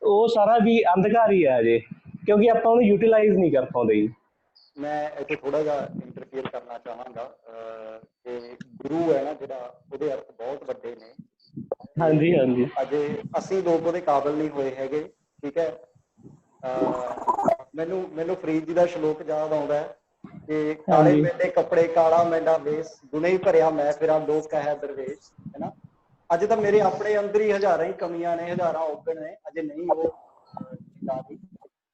ਉਹ ਸਾਰਾ ਵੀ ਅੰਧਕਾਰ ਹੀ ਆ ਅਜੇ, ਕਿਉਂਕਿ ਆਪਾਂ ਉਹਨੂੰ ਯੂਟੀਲਾਈਜ਼ ਨਹੀਂ ਕਰ ਪਾਉਂਦੇ ਜੀ। ਮੈਂ ਇੱਥੇ ਥੋੜਾ ਜਿਹਾ ਇੰਟਰਫੇਅਰ ਕਰਨਾ ਚਾਹਾਂਗਾ ਕਿ ਗੁਰੂ ਹੈ ਨਾ ਜਿਹੜਾ, ਉਹਦੇ ਅਰਥ ਬਹੁਤ ਵੱਡੇ ਨੇ। ਹਾਂਜੀ ਹਾਂਜੀ, ਅਜੇ ਅਸੀਂ ਲੋਕ ਉਹਦੇ ਕਾਬਿਲ ਨਹੀਂ ਹੋਏ ਹੈਗੇ, ਠੀਕ ਹੈ। ਮੈਨੂੰ ਫਰੀਦ ਜੀ ਦਾ ਸ਼ਲੋਕ ਯਾਦ ਆਉਂਦਾ ਕਿ ਕਾਲੇ ਮੈਂਡੇ ਕੱਪੜੇ ਕਾਲਾ ਮੈਂਡਾ ਵੇਸ, ਗੁਨੇ ਹੀ ਭਰਿਆ ਮੈਂ ਫਿਰਾਂ ਲੋਕ ਕਹੈ ਦਰਵੇਸ਼, ਹੈ ਨਾ। ਅੱਜ ਤਾਂ ਮੇਰੇ ਆਪਣੇ ਅੰਦਰ ਹੀ ਹਜ਼ਾਰਾਂ ਹੀ ਕਮੀਆਂ ਨੇ, ਹਜ਼ਾਰਾਂ ਔਗਣ ਨੇ, ਅਜੇ ਨਹੀਂ ਉਹ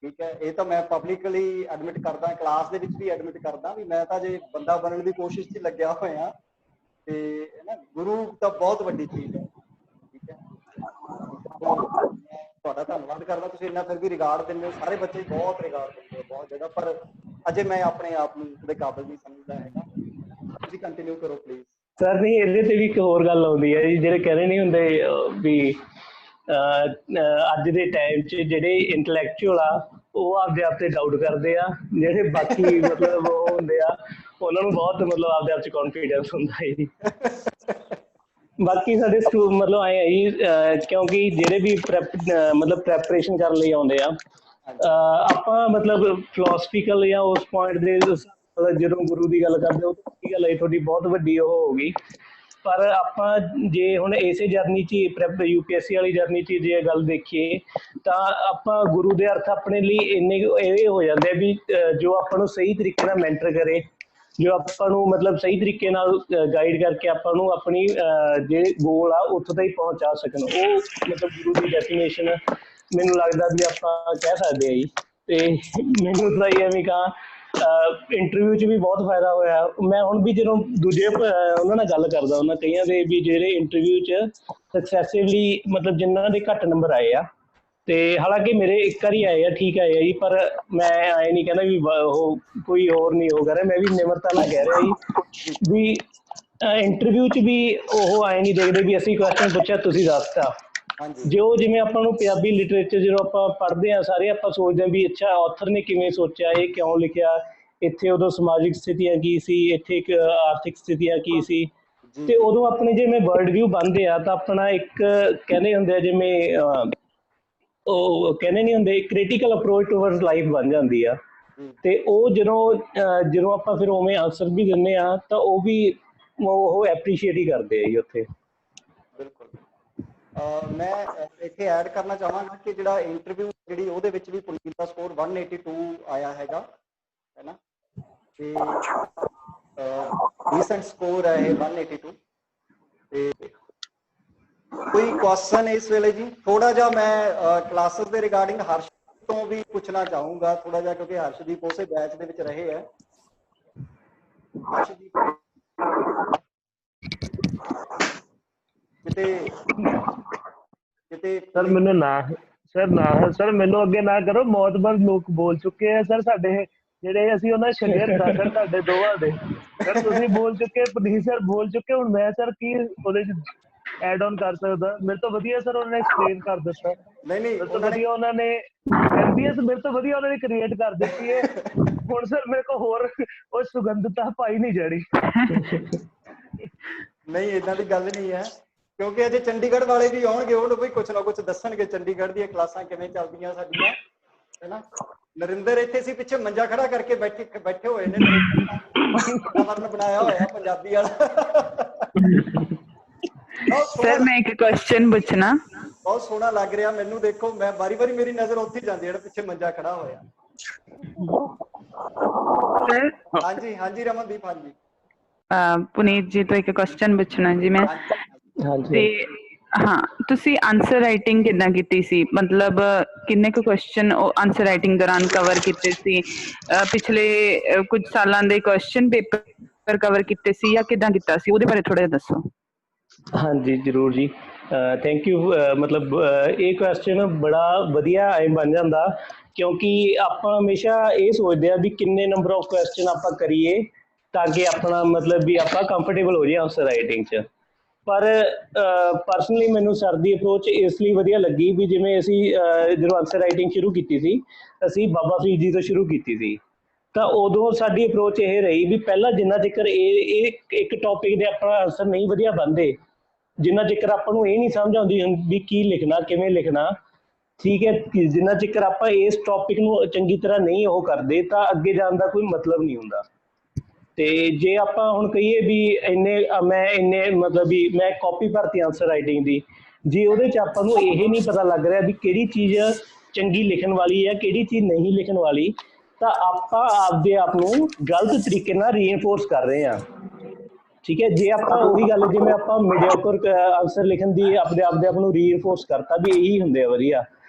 ਠੀਕ ਹੈ। ਇਹ ਤਾਂ ਮੈਂ ਪਬਲਿਕਲੀ ਐਡਮਿਟ ਕਰਦਾ, ਕਲਾਸ ਦੇ ਵਿੱਚ ਵੀ ਐਡਮਿਟ ਕਰਦਾ ਵੀ ਮੈਂ ਤਾਂ ਜੇ ਬੰਦਾ ਬਣਨ ਦੀ ਕੋਸ਼ਿਸ਼ 'ਚ ਲੱਗਿਆ ਹੋਇਆ। ਤੇ ਨਾ ਗੁਰੂ ਤਾਂ ਬਹੁਤ ਵੱਡੀ ਚੀਜ਼ ਹੈ, ਠੀਕ ਹੈ। ਤੁਹਾਡਾ ਧੰਨਵਾਦ ਕਰਦਾ, ਤੁਸੀਂ ਇੰਨਾ ਫਿਰ ਵੀ ਰਿਗਾਰਡ ਦਿੰਦੇ ਹੋ, ਸਾਰੇ ਬੱਚੇ ਬਹੁਤ ਰਿਗਾਰਡ ਦਿੰਦੇ ਹੋ ਬਹੁਤ ਜ਼ਿਆਦਾ, ਪਰ ਅਜੇ ਮੈਂ ਆਪਣੇ ਆਪ ਨੂੰ ਉਹਦੇ ਕਾਬਿਲ ਨਹੀਂ ਸਮਝਦਾ ਹੈਗਾ। ਤੁਸੀਂ ਕੰਟੀਨਿਊ ਕਰੋ ਪਲੀਜ਼। ਸਰ ਨਹੀਂ, ਇਹਦੇ ਤੇ ਵੀ ਇੱਕ ਹੋਰ ਗੱਲ ਆਉਂਦੀ ਹੈ ਜੀ, ਜਿਹੜੇ ਕਹਿੰਦੇ ਨਹੀਂ ਹੁੰਦੇ ਵੀ ਅੱਜ ਦੇ ਟਾਈਮ 'ਚ ਜਿਹੜੇ ਇੰਟਲੈਕਚੁਅਲ ਆ ਉਹ ਆਪਦੇ ਆਪ ਤੇ ਡਾਊਟ ਕਰਦੇ ਆ, ਜਿਹੜੇ ਬਾਕੀ ਮਤਲਬ ਉਹ ਹੁੰਦੇ ਆ ਉਹਨਾਂ ਨੂੰ ਬਹੁਤ ਮਤਲਬ ਆਪਦੇ ਆਪ 'ਚ ਕੌਨਫੀਡੈਂਸ ਹੁੰਦਾ ਹੈ ਜੀ। ਬਾਕੀ ਸਾਡੇ ਮਤਲਬ ਆਏ ਆ ਜੀ ਕਿਉਂਕਿ ਜਿਹੜੇ ਵੀ ਮਤਲਬ ਪ੍ਰੈਪਰੇਸ਼ਨ ਕਰਨ ਲਈ ਆਉਂਦੇ ਆ ਆਪਾਂ ਮਤਲਬ ਫਿਲੋਸਫੀਕਲ ਜਾਂ ਉਸ ਪੁਆਇੰਟ ਦੇ ਜਦੋਂ ਗੁਰੂ ਦੀ ਗੱਲ ਕਰਦੇ ਹੋ ਤਾਂ ਕੀ ਗੱਲ ਹੈ ਤੁਹਾਡੀ ਬਹੁਤ ਵੱਡੀ ਉਹ ਹੋ ਗਈ। ਪਰ ਆਪਾਂ ਜੇ ਹੁਣ ਇਸੇ ਜਰਨੀ 'ਚ UPSC ਵਾਲੀ ਜਰਨੀ 'ਚ ਜੇ ਗੱਲ ਦੇਖੀਏ ਤਾਂ ਆਪਾਂ ਗੁਰੂ ਦੇ ਅਰਥ ਆਪਣੇ ਲਈ ਇੰਨੇ ਇਹ ਹੋ ਜਾਂਦੇ ਆ ਵੀ ਜੋ ਆਪਾਂ ਨੂੰ ਸਹੀ ਤਰੀਕੇ ਨਾਲ ਮੈਂਟਰ ਕਰੇ, ਜੋ ਆਪਾਂ ਨੂੰ ਮਤਲਬ ਸਹੀ ਤਰੀਕੇ ਨਾਲ ਗਾਈਡ ਕਰਕੇ ਆਪਾਂ ਨੂੰ ਆਪਣੀ ਜੇ ਗੋਲ ਆ ਉੱਥੋਂ ਤਾਈਂ ਪਹੁੰਚਾ ਸਕਣ, ਉਹ ਮਤਲਬ ਗੁਰੂ ਦੀ ਡੈਫੀਨੇਸ਼ਨ ਮੈਨੂੰ ਲੱਗਦਾ ਵੀ ਆਪਾਂ ਕਹਿ ਸਕਦੇ ਹਾਂ ਜੀ। ਤੇ ਮੈਨੂੰ ਤਾਂ ਐਵੇਂ ਕਹਾਂ ਇੰਟਰਵਿਊ 'ਚ ਵੀ ਬਹੁਤ ਫਾਇਦਾ ਹੋਇਆ। ਮੈਂ ਹੁਣ ਵੀ ਜਦੋਂ ਦੂਜੇ ਉਹਨਾਂ ਨਾਲ ਗੱਲ ਕਰਦਾ ਉਹਨਾਂ ਕਈਆਂ ਦੇ ਵੀ ਜਿਹੜੇ ਇੰਟਰਵਿਊ 'ਚ ਸਕਸੈਸਿਵਲੀ ਮਤਲਬ ਜਿਨ੍ਹਾਂ ਦੇ ਘੱਟ ਨੰਬਰ ਆਏ ਆ, ਤੇ ਹਾਲਾਂਕਿ ਮੇਰੇ ਇੱਕ ਵਾਰੀ ਆਏ ਆ, ਠੀਕ ਆਏ ਆ ਜੀ, ਪਰ ਮੈਂ ਆਏ ਨਹੀਂ ਕਹਿੰਦਾ ਵੀ ਉਹ ਕੋਈ ਹੋਰ ਨਹੀਂ ਹੋ ਰਿਹਾ, ਮੈਂ ਵੀ ਨਿਮਰਤਾ ਨਾਲ ਕਹਿ ਰਿਹਾ ਜੀ ਵੀ ਇੰਟਰਵਿਊ 'ਚ ਵੀ ਉਹ ਆਏ ਨਹੀਂ ਦੇਖਦੇ ਵੀ ਅਸੀਂ ਕੁਐਸਚਨ ਪੁੱਛਿਆ ਤੁਸੀਂ ਦੱਸਤਾ। ਜੋ ਜਿਵੇਂ ਆਪਾਂ ਨੂੰ ਪੰਜਾਬੀ ਲਿਟਰੇਚਰ ਜਦੋਂ ਆਪਾਂ ਪੜ੍ਹਦੇ ਹਾਂ ਸਾਰੇ ਆਪਾਂ ਸੋਚਦੇ ਹਾਂ ਵੀ ਅੱਛਾ ਆਥਰ ਨੇ ਕਿਵੇਂ ਸੋਚਿਆ, ਇਹ ਕਿਉਂ ਲਿਖਿਆ, ਇੱਥੇ ਉਦੋਂ ਸਮਾਜਿਕ ਸਥਿਤੀਆਂ ਕੀ ਸੀ, ਇੱਥੇ ਇੱਕ ਆਰਥਿਕ ਸਥਿਤੀਆਂ ਕੀ ਸੀ, ਤੇ ਉਦੋਂ ਆਪਣੇ ਜਿਵੇਂ ਵਰਲਡ ਵਿਊ ਬਣਦੇ ਆ ਤਾਂ ਆਪਣਾ ਇੱਕ ਕਹਿੰਦੇ ਹੁੰਦੇ ਆ ਜਿਵੇਂ ਉਹ ਕਹਿੰਦੇ ਨਹੀਂ ਹੁੰਦੇ ਕ੍ਰਿਟੀਕਲ ਅਪਰੋਚ ਟੂਵਰਡਸ ਲਾਈਫ ਬਣ ਜਾਂਦੀ ਆ। ਤੇ ਉਹ ਜਦੋਂ ਆਪਾਂ ਫਿਰ ਉਵੇਂ ਆਨਸਰ ਵੀ ਦਿੰਦੇ ਆ ਤਾਂ ਉਹ ਵੀ ਉਹ ਐਪਰੀਸ਼ੀਏਟ ਹੀ ਕਰਦੇ ਆ ਜੀ ਉੱਥੇ। ਬਿਲਕੁਲ। ਮੈਂ ਇੱਥੇ ਐਡ ਕਰਨਾ ਚਾਹਾਂਗਾ ਕਿ ਜਿਹੜਾ ਇੰਟਰਵਿਊ ਜਿਹੜੀ ਉਹਦੇ ਵਿੱਚ ਵੀ ਪੁਨੀਤ ਦਾ ਸਕੋਰ 182 ਆਇਆ ਹੈਗਾ, ਹੈ ਨਾ, ਤੇ ਰੀਸੈਂਟ ਸਕੋਰ ਹੈ ਇਹ 182। ਤੇ ਕੋਈ ਕੁਐਸਚਨ ਇਸ ਵੇਲੇ ਜੀ? ਥੋੜਾ ਜਿਹਾ ਮੈਂ ਕਲਾਸਿਸ ਦੇ ਰਿਗਾਰਡਿੰਗ ਹਰਸ਼ ਤੋਂ ਵੀ ਪੁੱਛਣਾ ਚਾਹੂੰਗਾ ਥੋੜਾ ਜਿਹਾ, ਕਿਉਂਕਿ ਹਰਸ਼ਦੀਪ ਉਸੇ ਬੈਚ ਦੇ ਵਿੱਚ ਰਹੇ ਹੈ। ਹਰਸ਼ਦੀਪ ਕਿਤੇ ਸਰ ਮੈਨੂੰ ਸਰ ਮੈਨੂੰ ਅੱਗੇ ਨਾ ਕਰੋ, ਬਹੁਤ ਲੋਕ ਬੋਲ ਚੁੱਕੇ ਆ ਸਰ ਸਾਡੇ ਜਿਹੜੇ, ਅਸੀਂ ਉਹਨਾਂ ਸ਼ਗਿਰਦ ਆ ਸਰ ਤੁਹਾਡੇ ਦੋਵਾਂ ਦੇ। ਸਰ ਤੁਸੀਂ ਬੋਲ ਚੁੱਕੇ, ਪੁਨੀਤ ਸਰ ਬੋਲ ਚੁੱਕੇ, ਹੁਣ ਮੈਂ ਸਰ ਕੀ ਉਹਦੇ 'ਚ ਐਡ ਆਨ ਕਰ ਸਕਦਾ? ਮੇਰੇ ਤੋਂ ਵਧੀਆ ਸਰ ਉਹਨਾਂ ਨੇ ਐਕਸਪਲੇਨ ਕਰ ਦਿੱਤਾ। ਮੇਰੇ ਤੋਂ ਵਧੀਆ ਉਹਨਾਂ ਨੇ MBS ਮੇਰੇ ਤੋਂ ਵਧੀਆ ਉਹਨਾਂ ਨੇ ਕ੍ਰੀਏਟ ਕਰ ਦਿੱਤੀ ਹੈ। ਹੁਣ ਸਰ ਮੇਰੇ ਕੋਲ ਹੋਰ ਉਹ ਸੁਗੰਧਤਾ ਪਾਈ ਨਹੀਂ ਜਾਣੀ। ਨਹੀਂ ਏਦਾਂ ਦੀ ਗੱਲ ਨਹੀਂ ਹੈ, ਕਿਉਂਕਿ ਅਜੇ ਚੰਡੀਗੜ੍ਹ ਵਾਲੇ ਵੀ ਆਉਣਗੇ, ਉਹ ਵੀ ਕੁਛ ਨਾ ਕੁਛ ਦੱਸਣਗੇ ਚੰਡੀਗੜ੍ਹ ਦੀਆਂ ਕਲਾਸਾਂ ਕਿਵੇਂ ਚੱਲਦੀਆਂ ਸਾਡੀਆਂ, ਹੈ ਨਾ। ਨਰਿੰਦਰ ਇੱਥੇ ਸੀ ਪਿੱਛੇ ਮੰਜਾ ਖੜਾ ਕਰਕੇ ਬੈਠੇ ਹੋਏ ਨੇ, ਵਾਤਾਵਰਨ ਬਣਾਇਆ ਹੋਇਆ ਪੰਜਾਬੀ ਵਾਲਾ। ਸਰ ਮੈਂ ਇੱਕ ਕੁਐਸਚਨ ਪੁੱਛਣਾ। ਬਹੁਤ ਸੋਹਣਾ ਲੱਗ ਰਿਹਾ ਮੈਨੂੰ, ਦੇਖੋ ਮੈਂ ਵਾਰੀ ਮੇਰੀ ਨਜ਼ਰ ਉੱਥੇ ਜਾਂਦੀ ਜਿਹੜਾ ਪਿੱਛੇ ਮੰਜਾ ਖੜਾ ਹੋਇਆ। ਸਰ ਹਾਂਜੀ ਰਮਨਦੀਪ। ਹਾਂਜੀ ਪੁਨੀਤ ਜੀ ਤੋਂ ਇੱਕ ਕੁਐਸਚਨ ਪੁੱਛਣਾ ਜੀ ਮੈਂ। ਤੇ ਹਾਂ, ਤੁਸੀਂ ਆਨਸਰ ਰਾਈਟਿੰਗ ਕਿੱਦਾਂ ਕੀਤੀ ਸੀ? ਮਤਲਬ ਕਿੰਨੇ ਕੁ ਕੁਐਸਚਨ ਉਹ ਆਨਸਰ ਰਾਈਟਿੰਗ ਦੌਰਾਨ ਕਵਰ ਕੀਤੇ ਸੀ? ਪਿਛਲੇ ਕੁਝ ਸਾਲਾਂ ਦੇ ਕੁਐਸਚਨ ਪੇਪਰ ਕਵਰ ਕੀਤੇ ਸੀ ਜਾਂ ਕਿੱਦਾਂ ਕੀਤਾ ਸੀ? ਉਹਦੇ ਬਾਰੇ ਥੋੜਾ ਜਿਹਾ ਦੱਸੋ। ਹਾਂਜੀ ਜ਼ਰੂਰ ਜੀ, ਥੈਂਕ ਯੂ। ਮਤਲਬ ਇਹ ਕੁਐਸਚਨ ਬੜਾ ਵਧੀਆ ਐਂ ਬਣ ਜਾਂਦਾ, ਕਿਉਂਕਿ ਆਪਾਂ ਹਮੇਸ਼ਾ ਇਹ ਸੋਚਦੇ ਹਾਂ ਵੀ ਕਿੰਨੇ ਨੰਬਰ ਆਫ ਕੁਐਸਚਨ ਆਪਾਂ ਕਰੀਏ ਤਾਂ ਕਿ ਆਪਣਾ ਮਤਲਬ ਵੀ ਆਪਾਂ ਕੰਫਰਟੇਬਲ ਹੋ ਜਾਈਏ ਆਨਸਰ ਰਾਈਟਿੰਗ 'ਚ। ਪਰ ਪਰਸਨਲੀ ਮੈਨੂੰ ਸਰ ਦੀ ਅਪਰੋਚ ਇਸ ਲਈ ਵਧੀਆ ਲੱਗੀ ਵੀ ਜਿਵੇਂ ਅਸੀਂ ਜਦੋਂ ਆਨਸਰ ਰਾਈਟਿੰਗ ਸ਼ੁਰੂ ਕੀਤੀ ਸੀ, ਅਸੀਂ ਬਾਬਾ ਫਰੀਦ ਜੀ ਤੋਂ ਸ਼ੁਰੂ ਕੀਤੀ ਸੀ। ਤਾਂ ਉਦੋਂ ਸਾਡੀ ਅਪਰੋਚ ਇਹ ਰਹੀ ਵੀ ਪਹਿਲਾਂ ਜਿੰਨਾ ਚਿਰ ਇਹ ਇੱਕ ਟੌਪਿਕ ਦੇ ਆਪਣਾ ਆਨਸਰ ਨਹੀਂ ਵਧੀਆ ਬਣਦੇ, ਜਿੰਨਾ ਚਿਰ ਆਪਾਂ ਨੂੰ ਇਹ ਨਹੀਂ ਸਮਝ ਆਉਂਦੀ ਵੀ ਕੀ ਲਿਖਣਾ, ਕਿਵੇਂ ਲਿਖਣਾ, ਠੀਕ ਹੈ, ਜਿੰਨਾ ਚਿਰ ਆਪਾਂ ਇਸ ਟੌਪਿਕ ਨੂੰ ਚੰਗੀ ਤਰ੍ਹਾਂ ਨਹੀਂ ਉਹ ਕਰਦੇ ਤਾਂ ਅੱਗੇ ਜਾਣ ਦਾ ਕੋਈ ਮਤਲਬ ਨਹੀਂ ਹੁੰਦਾ। ਤੇ ਜੇ ਆਪਾਂ ਹੁਣ ਕਹੀਏ ਵੀ ਮੈਂ ਮਤਲਬ ਵੀ ਮੈਂ ਕਾਪੀ ਭਰਤੀ ਆਨਸਰ ਰਾਈਟਿੰਗ ਦੀ, ਜੇ ਉਹਦੇ 'ਚ ਆਪਾਂ ਨੂੰ ਇਹ ਨਹੀਂ ਪਤਾ ਲੱਗ ਰਿਹਾ ਵੀ ਕਿਹੜੀ ਚੀਜ਼ ਚੰਗੀ ਲਿਖਣ ਵਾਲੀ ਹੈ, ਕਿਹੜੀ ਚੀਜ਼ ਨਹੀਂ ਲਿਖਣ ਵਾਲੀ, ਤਾਂ ਆਪਾਂ ਆਪਦੇ ਆਪ ਨੂੰ ਗਲਤ ਤਰੀਕੇ ਨਾਲ ਰੀਇਨਫੋਰਸ ਕਰ ਰਹੇ ਹਾਂ। ਠੀਕ ਹੈ, ਜੇ ਆਪਾਂ ਉਹੀ ਗੱਲ ਜਿਵੇਂ ਆਪਾਂ ਮੀਡੀਓਕਰ ਆਨਸਰ ਲਿਖਣ ਦੀ ਆਪਦੇ ਆਪ ਨੂੰ ਰੀਇਨਫੋਰਸ ਕਰਤਾ ਵੀ ਇਹੀ ਹੁੰਦੇ ਆ ਵਧੀਆ,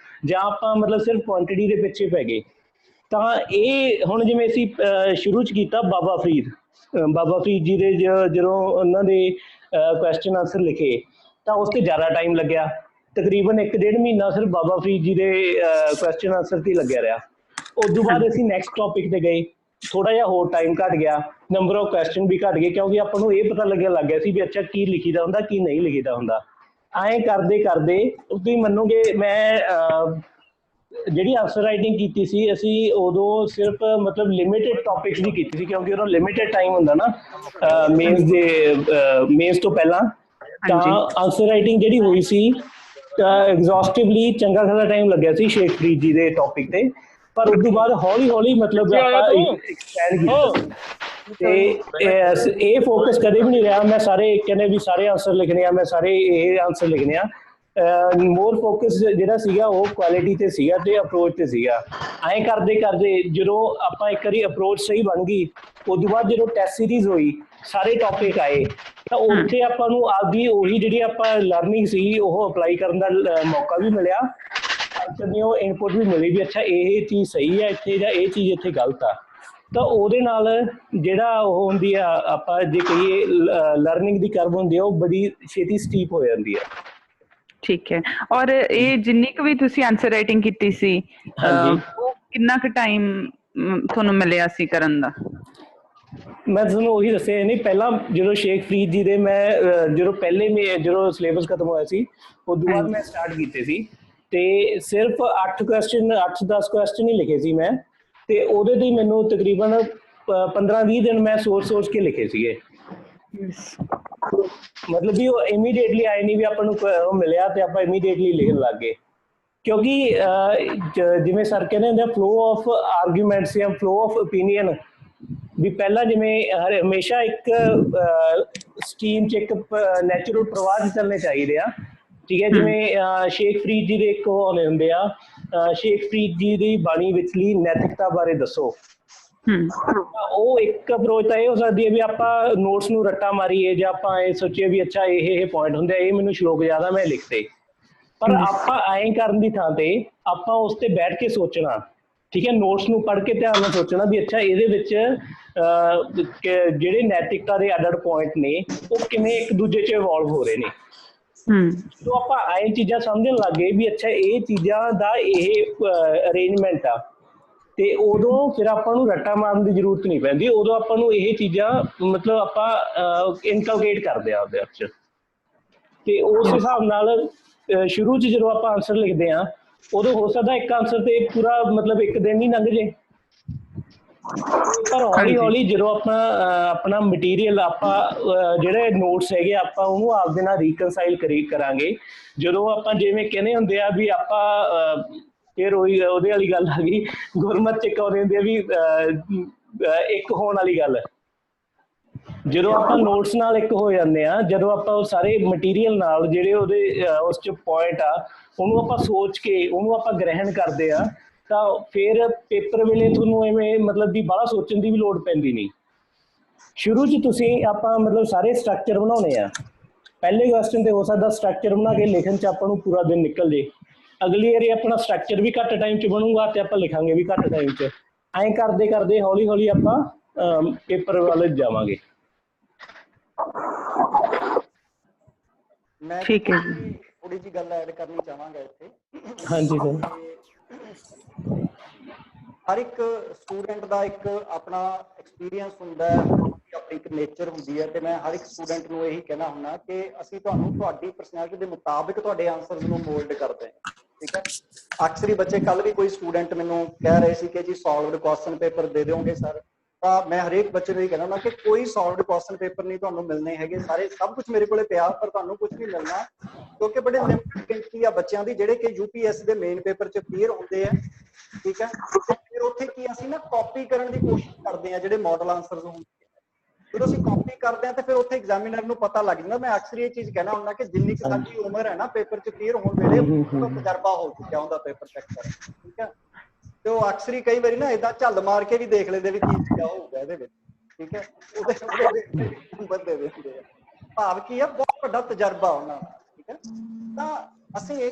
ਜਾਂ ਆਪਾਂ ਮਤਲਬ ਸਿਰਫ ਕੁਆਂਟੀਟੀ ਦੇ ਪਿੱਛੇ ਪੈ ਗਏ, ਤਾਂ ਇਹ ਹੁਣ ਜਿਵੇਂ ਅਸੀਂ ਸ਼ੁਰੂ 'ਚ ਕੀਤਾ ਬਾਬਾ ਫਰੀਦ ਜੀ ਦੇ ਜਦੋਂ ਉਹਨਾਂ ਦੇ ਕੁਐਸਚਨ ਆਨਸਰ ਲਿਖੇ ਤਾਂ ਉਸ 'ਤੇ ਜ਼ਿਆਦਾ ਟਾਈਮ ਲੱਗਿਆ, ਤਕਰੀਬਨ 1-1.5 ਮਹੀਨਾ ਸਿਰਫ ਬਾਬਾ ਫਰੀਦ ਜੀ ਦੇ ਕੁਐਸਚਨ ਆਨਸਰ 'ਤੇ ਲੱਗਿਆ ਰਿਹਾ। ਉਸ ਤੋਂ ਬਾਅਦ ਅਸੀਂ ਨੈਕਸਟ ਟੌਪਿਕ 'ਤੇ ਗਏ, ਥੋੜਾ ਜਿਹਾ ਹੋਰ ਟਾਈਮ ਘੱਟ ਗਿਆ, ਨੰਬਰ ਆਫ ਕੁਐਸਚਨ ਵੀ ਘੱਟ ਗਏ, ਕਿਉਂਕਿ ਆਪਾਂ ਨੂੰ ਇਹ ਪਤਾ ਲੱਗ ਗਿਆ ਸੀ ਵੀ ਅੱਛਾ ਕੀ ਲਿਖੀਦਾ ਹੁੰਦਾ ਕੀ ਨਹੀਂ ਲਿਖੀਦਾ ਹੁੰਦਾ। ਐਂ ਕਰਦੇ ਤੁਸੀਂ ਮੰਨੋਗੇ ਮੈਂ ਜਿਹੜੀ ਆਨਸਰ ਰਾਈਟਿੰਗ ਕੀਤੀ ਸੀ ਅਸੀਂ ਉਦੋਂ ਸਿਰਫ ਮਤਲਬ ਲਿਮਿਟਿਡ ਟੌਪਿਕਸ ਦੀ ਕੀਤੀ ਸੀ, ਕਿਉਂਕਿ ਉਦੋਂ ਲਿਮਿਟਿਡ ਟਾਈਮ ਹੁੰਦਾ ਨਾ ਮੇਨਸ ਤੋਂ ਪਹਿਲਾਂ। ਤਾਂ ਆਨਸਰ ਰਾਈਟਿੰਗ ਜਿਹੜੀ ਹੋਈ ਸੀ ਐਗਜ਼ੌਸਟਿਵਲੀ ਚੰਗਾ ਖਾਸਾ ਟਾਈਮ ਲੱਗਿਆ ਸੀ ਸ਼ੇਖ ਫਰੀਦ ਜੀ ਦੇ ਟੌਪਿਕ 'ਤੇ। ਪਰ ਉਸ ਤੋਂ ਬਾਅਦ ਹੌਲੀ ਹੌਲੀ ਮਤਲਬ ਆਪਾਂ ਐਕਸਪੈਂਡ ਕੀਤਾ ਤੇ ਇਹ ਫੋਕਸ ਕਦੇ ਵੀ ਨਹੀਂ ਰਿਹਾ ਮੈਂ ਸਾਰੇ ਕਹਿੰਦੇ ਵੀ ਸਾਰੇ ਆਨਸਰ ਲਿਖਣੇ ਆ, ਮੈਂ ਸਾਰੇ ਇਹ ਆਨਸਰ ਲਿਖਣੇ ਆ। ਮੋਰ ਫੋਕਸ ਜਿਹੜਾ ਸੀਗਾ ਉਹ ਕੁਆਲਿਟੀ ਤੇ ਸੀਗਾ ਤੇ ਅਪਰੋਚ ਤੇ ਸੀਗਾ। ਐਂ ਕਰਦੇ ਕਰਦੇ ਜਦੋਂ ਆਪਾਂ ਇੱਕ ਵਾਰੀ ਅਪਰੋਚ ਸਹੀ ਬਣ ਗਈ, ਉਸ ਤੋਂ ਬਾਅਦ ਜਦੋਂ ਟੈਸਟ ਸੀਰੀਜ਼ ਹੋਈ, ਸਾਰੇ ਟੌਪਿਕ ਆਏ, ਤਾਂ ਉੱਥੇ ਆਪਾਂ ਨੂੰ ਆਪਦੀ ਉਹੀ ਜਿਹੜੀ ਆਪਾਂ ਲਰਨਿੰਗ ਸੀ ਉਹ ਅਪਲਾਈ ਕਰਨ ਦਾ ਮੌਕਾ ਵੀ ਮਿਲਿਆ, ਉਹ ਇਨਪੁਟ ਵੀ ਮਿਲੀ ਵੀ ਅੱਛਾ ਇਹ ਚੀਜ਼ ਸਹੀ ਹੈ ਇੱਥੇ ਜਾਂ ਇਹ ਚੀਜ਼ ਇੱਥੇ ਗਲਤ ਆ। ਤਾਂ ਉਹਦੇ ਨਾਲ ਜਿਹੜਾ ਉਹ ਹੁੰਦੀ ਆ ਆਪਾਂ ਜੇ ਕਹੀਏ ਲਰਨਿੰਗ ਦੀ ਕਰਵ ਹੁੰਦੀ ਆ ਉਹ ਬੜੀ ਛੇਤੀ ਸਟੀਪ ਹੋ ਜਾਂਦੀ ਆ। ਠੀਕ ਹੈ। ਔਰ ਇਹ ਜਿੰਨੀ ਕੁ ਵੀ ਤੁਸੀਂ ਆਨਸਰ ਰਾਈਟਿੰਗ ਕੀਤੀ ਸੀ ਉਹ ਕਿੰਨਾ ਕੁ ਟਾਈਮ ਤੁਹਾਨੂੰ ਮਿਲਿਆ ਸੀ ਕਰਨ ਦਾ? ਮੈਂ ਤੁਹਾਨੂੰ ਉਹੀ ਦੱਸਿਆ ਨਹੀਂ, ਪਹਿਲਾਂ ਜਦੋਂ ਸ਼ੇਖ ਫਰੀਦ ਜੀ ਦੇ ਮੈਂ ਜਦੋਂ ਜਦੋਂ ਸਿਲੇਬਸ ਖਤਮ ਹੋਇਆ ਸੀ ਉਸ ਤੋਂ ਬਾਅਦ ਮੈਂ ਸਟਾਰਟ ਕੀਤੇ ਸੀ ਤੇ ਸਿਰਫ 8 ਕੁਐਸਚਨ 8-10 ਕੁਐਸਚਨ ਹੀ ਲਿਖੇ ਸੀ ਮੈਂ, ਤੇ ਉਹਦੇ ਲਈ ਮੈਨੂੰ ਤਕਰੀਬਨ 15-20 ਦਿਨ ਮੈਂ ਸੋਚ ਕੇ ਲਿਖੇ ਸੀਗੇ। ਮਤਲਬ ਵੀ ਉਹ ਇਮੀਡੀਏਟਲੀ ਆਏ ਨਹੀਂ ਵੀ ਆਪਾਂ ਨੂੰ ਉਹ ਮਿਲਿਆ ਤੇ ਆਪਾਂ ਇਮੀਡੀਏਟਲੀ ਲਿਖਣ ਲੱਗ ਗਏ, ਕਿਉਂਕਿ ਜਿਵੇਂ ਸਰ ਕਹਿੰਦੇ ਹੁੰਦੇ ਫਲੋ ਆਫ ਆਰਗੂਮੈਂਟਸ ਜਾਂ ਫਲੋ ਆਫ ਓਪੀਨੀਅਨ, ਵੀ ਪਹਿਲਾਂ ਜਿਵੇਂ ਹਮੇਸ਼ਾ ਇੱਕ ਸਟਰੀਮ 'ਚ ਇੱਕ ਨੈਚੁਰਲ ਪ੍ਰਵਾਹ 'ਚ ਚੱਲਣੇ ਚਾਹੀਦੇ ਆ, ਠੀਕ ਹੈ। ਜਿਵੇਂ ਸ਼ੇਖ ਫਰੀਦ ਜੀ ਦੇ ਇੱਕ ਉਹ ਆਉਂਦੇ ਹੁੰਦੇ ਆ, ਸ਼ੇਖ ਫਰੀਦ ਜੀ ਦੀ ਬਾਣੀ ਵਿਚਲੀ ਨੈਤਿਕਤਾ ਬਾਰੇ ਦੱਸੋ। ਉਹ ਇੱਕ ਅਪਰੋਚ ਤਾਂ ਇਹ ਹੋ ਸਕਦੀ ਹੈ ਵੀ ਆਪਾਂ ਨੋਟਸ ਨੂੰ ਰੱਟਾ ਮਾਰੀਏ ਜਾਂ ਆਪਾਂ ਇਹ ਸੋਚੀਏ ਵੀ ਅੱਛਾ ਇਹ ਪੁਆਇੰਟ ਹੁੰਦੇ, ਇਹ ਮੈਨੂੰ ਸ਼ਲੋਕ ਜ਼ਿਆਦਾ ਮੈਂ ਲਿਖਤੇ, ਪਰ ਆਪਾਂ ਐਂ ਕਰਨ ਦੀ ਥਾਂ ਤੇ ਆਪਾਂ ਉਸ ਤੇ ਬੈਠ ਕੇ ਸੋਚਣਾ, ਠੀਕ ਹੈ। ਨੋਟਸ ਨੂੰ ਪੜ੍ਹ ਕੇ ਧਿਆਨ ਨਾਲ ਸੋਚਣਾ ਵੀ ਅੱਛਾ ਇਹਦੇ ਵਿੱਚ ਜਿਹੜੇ ਨੈਤਿਕਤਾ ਦੇ ਅੱਡ ਪੁਆਇੰਟ ਨੇ ਉਹ ਕਿਵੇਂ ਇੱਕ ਦੂਜੇ 'ਚ ਇਵੋਲਵ ਹੋ ਰਹੇ ਨੇ। ਜਦੋਂ ਆਪਾਂ ਇਹ ਚੀਜ਼ਾਂ ਸਮਝਣ ਲੱਗ ਗਏ ਵੀ ਅੱਛਾ ਇਹ ਚੀਜ਼ਾਂ ਦਾ ਇਹ ਅਰੇਂਜਮੈਂਟ ਆ, ਤੇ ਉਦੋਂ ਫਿਰ ਆਪਾਂ ਨੂੰ ਰੱਟਾ ਮਾਰਨ ਦੀ ਜ਼ਰੂਰਤ ਨਹੀਂ ਪੈਂਦੀ, ਉਦੋਂ ਆਪਾਂ ਨੂੰ ਇਹ ਚੀਜ਼ਾਂ ਮਤਲਬ ਆਪਾਂ ਇਨਕਲਕੇਟ ਕਰਦੇ ਆ ਉਹਦੇ ਵਿੱਚ। ਤੇ ਉਸ ਹਿਸਾਬ ਨਾਲ ਸ਼ੁਰੂ 'ਚ ਜਦੋਂ ਆਪਾਂ ਆਨਸਰ ਲਿਖਦੇ ਹਾਂ ਉਦੋਂ ਹੋ ਸਕਦਾ ਇੱਕ ਆਨਸਰ ਤੇ ਪੂਰਾ ਮਤਲਬ ਇੱਕ ਦਿਨ ਹੀ ਲੰਘ ਜੇ, ਪਰ ਹੌਲੀ ਹੌਲੀ ਜਦੋਂ ਆਪਣਾ ਮਟੀਰੀਅਲ ਆਪਾਂ ਜਿਹੜੇ ਨੋਟਸ ਹੈਗੇ ਆਪਾਂ ਉਹਨੂੰ ਆਪਦੇ ਨਾਲ ਰੀਕਨਸਾਈਲ ਕਰਾਂਗੇ, ਜਦੋਂ ਆਪਾਂ ਜਿਵੇਂ ਕਹਿੰਦੇ ਹੁੰਦੇ ਆ ਵੀ ਆਪਾਂ ਫਿਰ ਉਹਦੇ ਵਾਲੀ ਗੱਲ ਆ ਗਈ ਗੁਰਮਤ 'ਚ ਇੱਕ ਆਉਂਦੇ ਹੁੰਦੇ ਆ ਵੀ ਇੱਕ ਹੋਣ ਵਾਲੀ ਗੱਲ, ਜਦੋਂ ਆਪਾਂ ਨੋਟਸ ਨਾਲ ਇੱਕ ਹੋ ਜਾਂਦੇ ਆ, ਜਦੋਂ ਆਪਾਂ ਉਹ ਸਾਰੇ ਮਟੀਰੀਅਲ ਨਾਲ ਜਿਹੜੇ ਉਹਦੇ ਉਸ 'ਚ ਪੁਆਇੰਟ ਆ ਉਹਨੂੰ ਆਪਾਂ ਸੋਚ ਕੇ ਉਹਨੂੰ ਆਪਾਂ ਗ੍ਰਹਿਣ ਕਰਦੇ ਆ, ਤਾਂ ਫਿਰ ਪੇਪਰ ਵੇਲੇ ਤੁਹਾਨੂੰ ਐਵੇਂ ਮਤਲਬ ਵੀ ਬਾਹਲਾ ਸੋਚਣ ਦੀ ਵੀ ਲੋੜ ਪੈਂਦੀ ਨਹੀਂ। ਸ਼ੁਰੂ 'ਚ ਤੁਸੀਂ ਆਪਾਂ ਮਤਲਬ ਸਾਰੇ ਸਟਰਕਚਰ ਬਣਾਉਣੇ ਆ, ਪਹਿਲੇ ਕੁਐਸਚਨ ਤੇ ਹੋ ਸਕਦਾ ਸਟਰਕਚਰ ਬਣਾ ਕੇ ਲਿਖਣ 'ਚ ਆਪਾਂ ਨੂੰ ਪੂਰਾ ਦਿਨ ਨਿਕਲ ਜੇ, ਅਗਲੀ ਵਾਰੀ ਆਪਣਾ ਸਟਰਕਚਰ ਵੀ ਘੱਟ ਟਾਈਮ 'ਚ ਬਣੂਗਾ ਤੇ ਆਪਾਂ ਲਿਖਾਂਗੇ ਵੀ ਘੱਟ ਟਾਈਮ 'ਚ। ਐਂ ਕਰਦੇ ਕਰਦੇ ਹੌਲੀ ਹੌਲੀ ਆਪਾਂ ਪੇਪਰ ਵੱਲ ਜਾਵਾਂਗੇ। ਮੈਂ ਠੀਕ ਹੈ ਜੀ ਥੋੜੀ ਜਿਹੀ ਗੱਲ ਐਡ ਕਰਨੀ ਚਾਹਾਂਗਾ ਇੱਥੇ। ਹਾਂਜੀ ਸਰ। ਹਰ ਇੱਕ ਸਟੂਡੈਂਟ ਦਾ ਇੱਕ ਆਪਣਾ ਐਕਸਪੀਰੀਅੰਸ ਹੁੰਦਾ ਹੈ, ਆਪਣੀ ਇੱਕ ਨੇਚਰ ਹੁੰਦੀ ਹੈ, ਤੇ ਮੈਂ ਹਰ ਇੱਕ ਸਟੂਡੈਂਟ ਨੂੰ ਇਹੀ ਕਹਿਣਾ ਹੁੰਦਾ ਕਿ ਅਸੀਂ ਤੁਹਾਨੂੰ ਤੁਹਾਡੀ ਪਰਸਨੈਲਿਟੀ ਦੇ ਮੁਤਾਬਿਕ ਤੁਹਾਡੇ ਆਨਸਰਸ ਨੂੰ ਮੋਲਡ ਕਰਦੇ ਹਾਂ, ਠੀਕ ਹੈ। ਅਕਸਰ ਹੀ ਬੱਚੇ, ਕੱਲ ਵੀ ਕੋਈ ਸਟੂਡੈਂਟ ਮੈਨੂੰ ਕਹਿ ਰਹੇ ਸੀ ਕਿ ਜੀ ਸੋਲਵਡ ਕੁਐਸਚਨ ਪੇਪਰ ਦੇ ਦਿਓਗੇ ਸਰ, ਤਾਂ ਮੈਂ ਹਰੇਕ ਬੱਚੇ ਨੂੰ ਇਹ ਕਹਿਣਾ ਹੁੰਦਾ ਕਿ ਕੋਈ ਸੋਲਵਡ ਕੁਐਸਚਨ ਪੇਪਰ ਨਹੀਂ ਤੁਹਾਨੂੰ ਮਿਲਣੇ ਹੈਗੇ, ਸਾਰੇ ਸਭ ਕੁਝ ਮੇਰੇ ਕੋਲੇ ਪਿਆ, ਪਰ ਤੁਹਾਨੂੰ ਕੁਝ ਨਹੀਂ ਮਿਲਣਾ, ਕਿਉਂਕਿ ਬੜੇ ਲਿਮਿਟਡ ਗਿਣਤੀ ਆ ਬੱਚਿਆਂ ਦੀ ਜਿਹੜੇ ਕਿ UPSC ਦੇ ਮੇਨ ਪੇਪਰ 'ਚ ਕਲੀਅਰ ਹੁੰਦੇ ਆ, ਠੀਕ ਹੈ। ਤੇ ਫਿਰ ਉੱਥੇ ਕੀ ਅਸੀਂ ਨਾ ਕਾਪੀ ਕਰਨ ਦੀ ਕੋਸ਼ਿਸ਼ ਕਰਦੇ ਆ ਜਿਹੜੇ ਮਾਡਲ ਆਨਸਰਸ ਹੁੰਦੇ ਆ, ਜਦੋਂ ਅਸੀਂ ਕਾਪੀ ਕਰਦੇ ਆ ਤੇ ਫਿਰ ਉੱਥੇ ਐਗਜ਼ਾਮੀਨਰ ਨੂੰ ਪਤਾ ਲੱਗ ਜਾਂਦਾ। ਮੈਂ ਅਕਸਰ ਇਹ ਚੀਜ਼ ਕਹਿਣਾ ਹੁੰਦਾ ਕਿ ਜਿੰਨੀ ਕੁ ਸਾਡੀ ਉਮਰ ਹੈ ਨਾ ਪੇਪਰ 'ਚ ਕਲੀਅਰ ਹੋਣ ਵੇਲੇ ਉਹਦਾ ਤਜਰਬਾ ਹੋ ਚੁੱਕਿਆ ਹੁੰਦਾ ਪੇਪਰ ਚੈੱਕ ਕਰਨ, ਠੀਕ ਹੈ। ਤੇ ਉਹ ਅਕਸਰ ਹੀ ਕਈ ਵਾਰੀ ਨਾ ਏਦਾਂ ਝੱਲ ਮਾਰ ਕੇ ਵੀ ਦੇਖ ਲੈਂਦੇ ਵੀ ਕੀ ਲਿਖਿਆ ਹੋਊਗਾ ਇਹਦੇ ਵਿੱਚ, ਠੀਕ ਹੈ। ਉਹਦੇ ਨੰਬਰ ਦੇ ਦਿੰਦੇ ਆ, ਭਾਵ ਕੀ ਆ ਬਹੁਤ ਵੱਡਾ ਤਜਰਬਾ ਉਹਨਾਂ ਦਾ, ਠੀਕ ਹੈ। ਤਾਂ